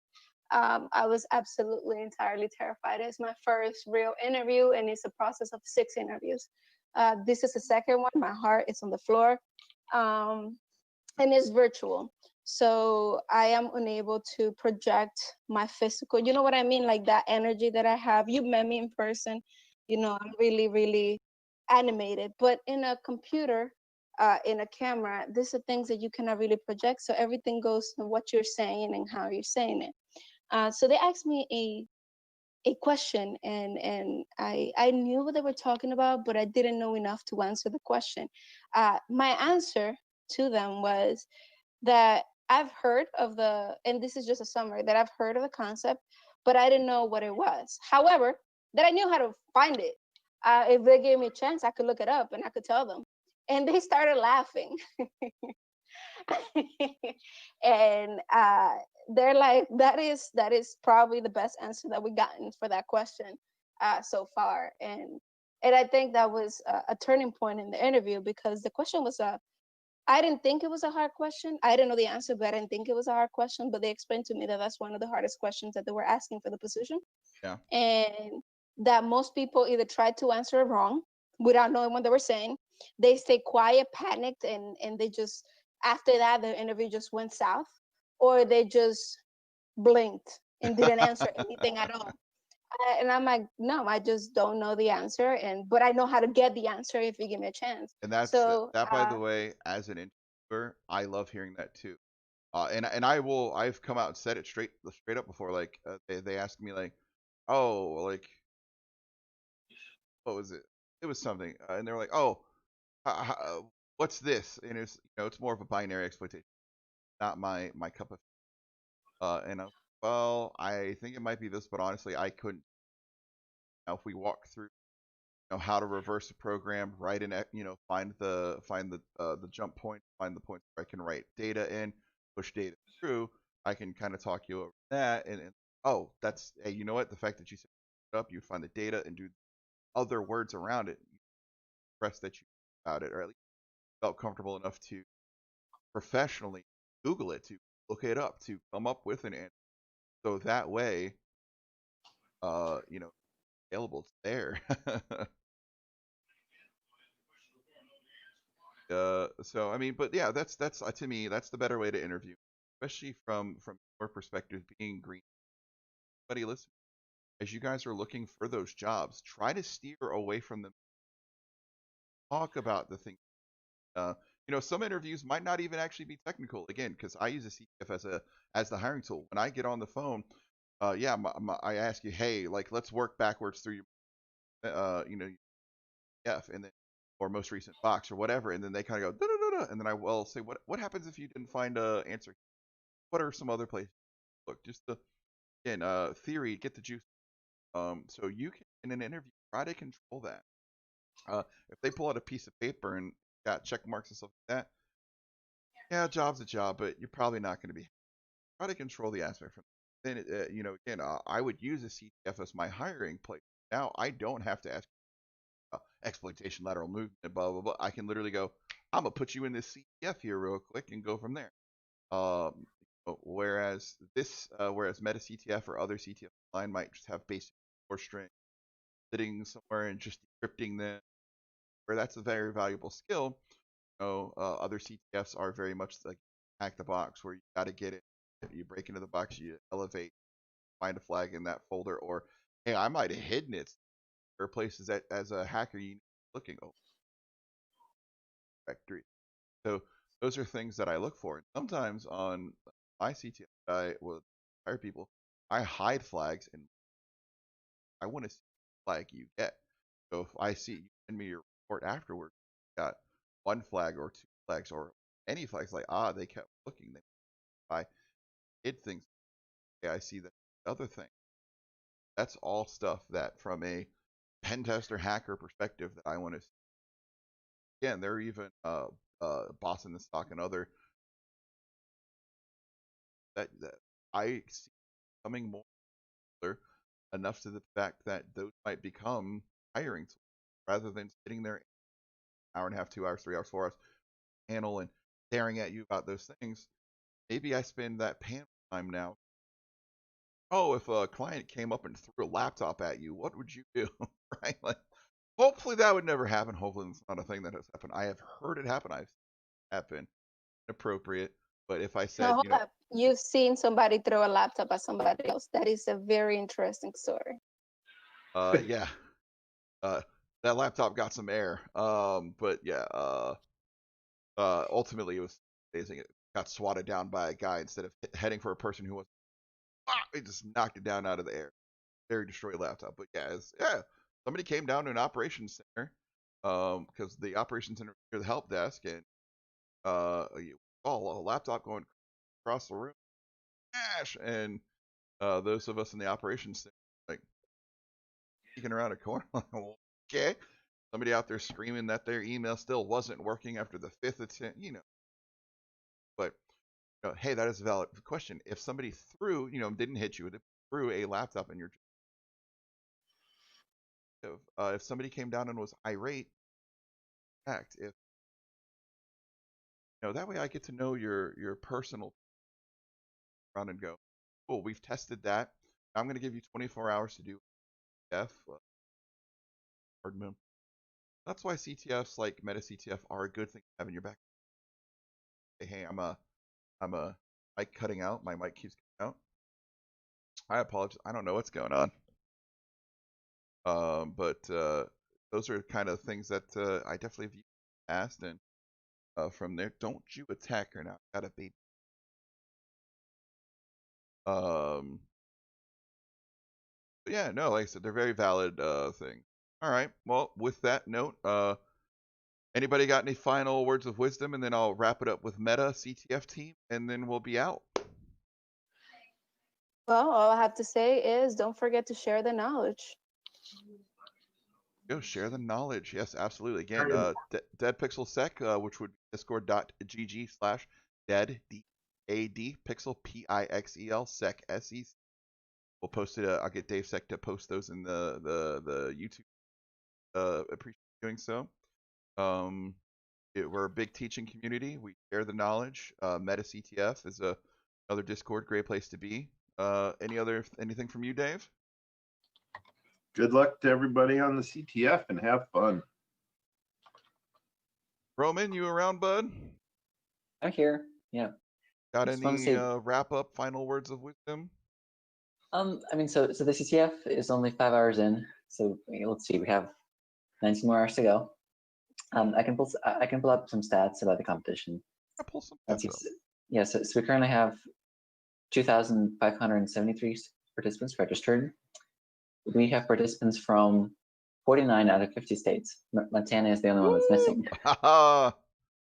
I was absolutely entirely terrified. It's my first real interview, and it's a process of 6 interviews. This is the second one. My heart is on the floor, and it's virtual. So I am unable to project my physical, you know what I mean? Like that energy that I have. You met me in person, I'm really, really animated. But in a computer, in a camera, these are things that you cannot really project. So everything goes to what you're saying and how you're saying it. So they asked me a question, and I knew what they were talking about, but I didn't know enough to answer the question. My answer to them was that I've heard of and this is just a summary, that I've heard of the concept, but I didn't know what it was. However, that I knew how to find it. If they gave me a chance, I could look it up and I could tell them. And they started laughing. And they're like, that is probably the best answer that we've gotten for that question so far. And I think that was a turning point in the interview, because the question was I didn't think it was a hard question. I didn't know the answer, but I didn't think it was a hard question. But they explained to me that that's one of the hardest questions that they were asking for the position. Yeah. And that most people either tried to answer it wrong without knowing what they were saying. They stayed quiet, panicked, and they just, after that, the interview just went south, or they just blinked and didn't answer anything at all. And I'm like, no, I just don't know the answer, but I know how to get the answer if you give me a chance. And that's so that, by the way, as an interviewer, I love hearing that too. And I've come out and said it straight up before. Like they asked me like, oh, like what was it? It was something, and they were like, oh, what's this? And it's it's more of a binary exploitation, not my cup of. And I was, well, I think it might be this, but honestly, I couldn't. Now, if we walk through, how to reverse a program, write in, find the jump point, find the points where I can write data in, push data through, I can kind of talk you over that, and oh, that's, hey, you know what? The fact that you set it up, you find the data and do other words around it, press that you about it, or at least felt comfortable enough to professionally Google it, to look it up, to come up with an answer. So that way, available, it's there. So I mean, but yeah, that's to me, that's the better way to interview, especially from your perspective, being green. Buddy, listen, as you guys are looking for those jobs, try to steer away from them. Talk about the things. Some interviews might not even actually be technical. Again, because I use a CTF as the hiring tool. When I get on the phone, I ask you, hey, like, let's work backwards through your, F, and then, or most recent box or whatever, and then they kind of go, da-da-da-da, and then I will say, what happens if you didn't find a answer? What are some other places? Look, just theory, get the juice. So you can, in an interview, try to control that. If they pull out a piece of paper and got check marks and stuff like that, yeah, job's a job, but you're probably not going to be. Try to control the aspect from. Then, again, I would use a CTF as my hiring place. Now I don't have to ask exploitation, lateral movement, blah blah blah. I can literally go, I'm gonna put you in this CTF here real quick and go from there. Whereas MetaCTF or other CTF line might just have basic core string sitting somewhere and just decrypting them, where that's a very valuable skill. Other CTFs are very much like hack the box, where you got to get it. You break into the box, you elevate, find a flag in that folder, or hey, I might have hidden it. There are places that, as a hacker, you looking factory. So those are things that I look for. And sometimes on my CTF, I will hire people. I hide flags, and I want to see the flag you get. So if I see you send me your report afterward, got one flag or two flags or any flags, like they kept looking. I hid things. Okay, I see that other thing. That's all stuff that, from a pen tester hacker perspective, that I want to see. Again, they're even boss in the stock and other that I see becoming more popular, enough to the fact that those might become hiring tools rather than sitting there an hour and a half, 2 hours, 3 hours, 4 hours panel and staring at you about those things. Maybe I spend that panel time now. Oh, if a client came up and threw a laptop at you, what would you do? Right? Like, hopefully that would never happen. Hopefully it's not a thing that has happened. I have heard it happen. I've happened. Inappropriate. But if I said, no, hold up. You've seen somebody throw a laptop at somebody else. That is a very interesting story. Yeah. That laptop got some air. But yeah, ultimately it was amazing. It got swatted down by a guy instead of heading for a person who was, it just knocked it down out of the air. Very destroyed laptop. But yeah, somebody came down to an operations center, because the operations center near the help desk, and a laptop going across the room, and those of us in the operations center, like, peeking around a corner. Okay, somebody out there screaming that their email still wasn't working after the 5th attempt, But hey, that is a valid question. If somebody threw, didn't hit you, threw a laptop in your, if somebody came down and was irate, if that way I get to know your personal around and go, cool, we've tested that. I'm going to give you 24 hours to do F. That's why CTFs like MetaCTF are a good thing to have in your back. Hey, I'm a mic cutting out. My mic keeps cutting out. I apologize. I don't know what's going on. But those are kind of things that I definitely have asked, and from there, don't you attack her now. Gotta be. Yeah, no, like I said, they're very valid things. All right. Well, with that note, anybody got any final words of wisdom, and then I'll wrap it up with Meta CTF team, and then we'll be out. Well, all I have to say is don't forget to share the knowledge. Go share the knowledge. Yes, absolutely. Again, Dead Pixel Sec, which would be discord.gg/dead DAD Pixel PIXEL Sec SEC. We'll post it. I'll get Dave Sec to post those in the YouTube. Appreciate doing so. We're a big teaching community. We share the knowledge. MetaCTF is another Discord, great place to be. Anything from you, Dave? Good luck to everybody on the CTF and have fun. Roman, you around, bud? I'm here. Yeah. Got any wrap up final words of wisdom? I mean, so the CTF is only 5 hours in. So let's see, we have 19 more hours to go. I can pull up some stats about the competition. I'll pull some stats up. Yeah, so we currently have 2,573 participants registered. We have participants from 49 out of 50 states. Montana is the only one that's missing.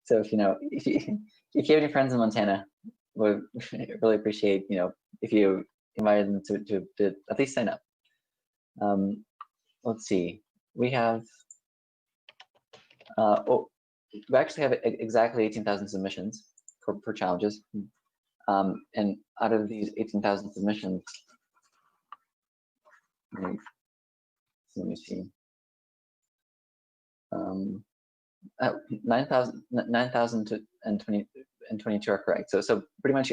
So if you have any friends in Montana, we really appreciate if you invited them to at least sign up. Let's see, we have we actually have exactly 18,000 submissions for challenges, and out of these 18,000 submissions, let me see. 9,022 are correct. So pretty much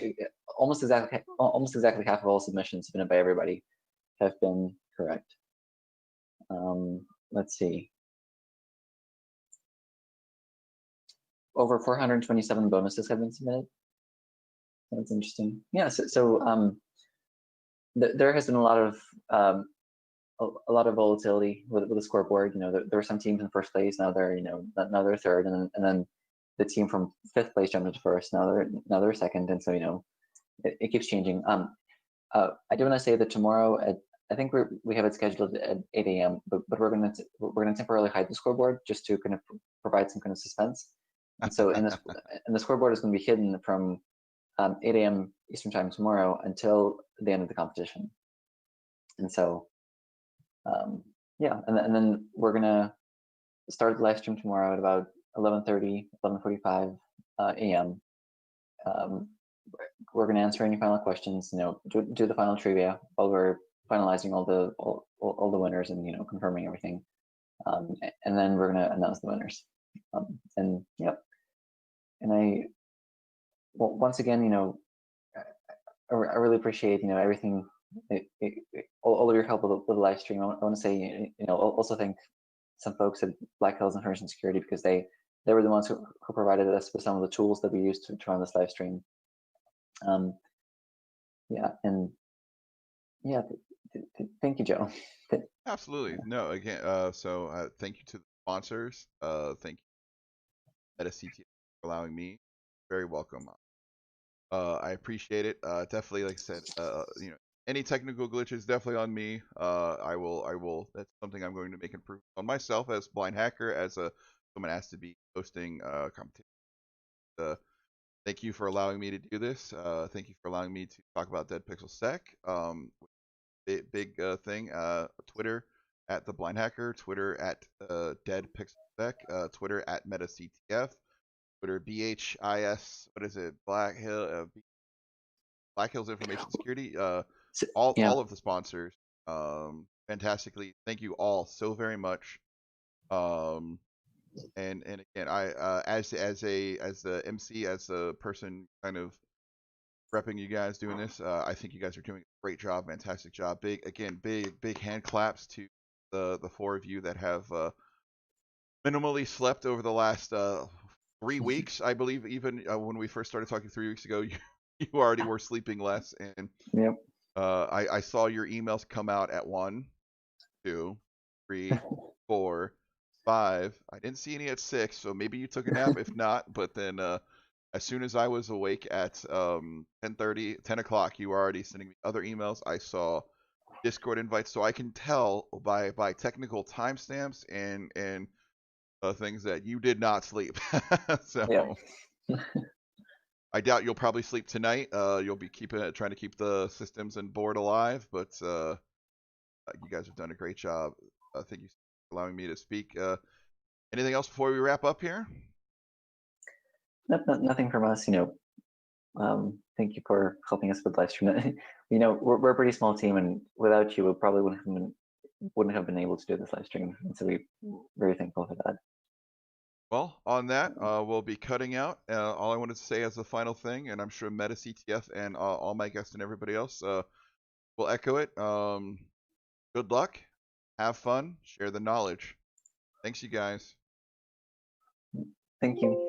almost exactly half of all submissions submitted by everybody have been correct. Let's see. Over 427 bonuses have been submitted. That's interesting. Yeah. There has been a lot of volatility with the scoreboard. There were some teams in first place. Now they're third, and then the team from 5th place jumped into first. Now they're second, and so it keeps changing. I do want to say that tomorrow I think we have it scheduled at 8 a.m. But we're gonna temporarily hide the scoreboard just to kind of provide some kind of suspense. And so and the scoreboard is going to be hidden from 8 a.m. Eastern time tomorrow until the end of the competition. And so yeah, and then we're gonna start the live stream tomorrow at about 11:30, 11:45 a.m. We're gonna answer any final questions. Do the final trivia while we're finalizing all the winners and confirming everything. And then we're gonna announce the winners. And yep. And once again, I really appreciate everything. All of your help with the live stream. I want to say, also thank some folks at Black Hills Information Security, because they were the ones who provided us with some of the tools that we used to run this live stream. Yeah, and yeah, thank you, Joe. Absolutely. No, again, so thank you to the sponsors. Thank you, MetaCTF, for allowing me. Very welcome. I appreciate it. Definitely, like I said, any technical glitches definitely on me. I will. That's something I'm going to make improvement on myself as blind hacker, as someone asked to be hosting competition. Thank you for allowing me to do this. Thank you for allowing me to talk about Dead Pixel Sec. Big thing. Twitter. at The Blind Hacker, Twitter at DeadPixelSec, Twitter at MetaCTF, Twitter BHIS, what is it, Black Hills Information Security, all of the sponsors, fantastically. Thank you all so very much. And again, I as the MC, as the person kind of repping you guys doing this, I think you guys are doing a great job, fantastic job. Big hand claps to the four of you that have minimally slept over the last 3 weeks. I believe even when we first started talking 3 weeks ago, you already were sleeping less. And yep. I saw your emails come out at 1, 2, 3, 4, 5. I didn't see any at 6, so maybe you took a nap. If not, but then as soon as I was awake at 10:30, 10 o'clock, you were already sending me other emails. I saw Discord invites, so I can tell by technical timestamps and things that you did not sleep. So I doubt you'll probably sleep tonight. You'll be trying to keep the systems and board alive, but you guys have done a great job. Thank you for allowing me to speak. Anything else before we wrap up here? Nothing from us. Thank you for helping us with live stream. We're a pretty small team, and without you, we probably wouldn't have been able to do this live stream. And so we're very thankful for that. Well, on that, we'll be cutting out. All I wanted to say as the final thing, and I'm sure MetaCTF and all my guests and everybody else will echo it. Good luck, have fun, share the knowledge. Thanks, you guys. Thank you.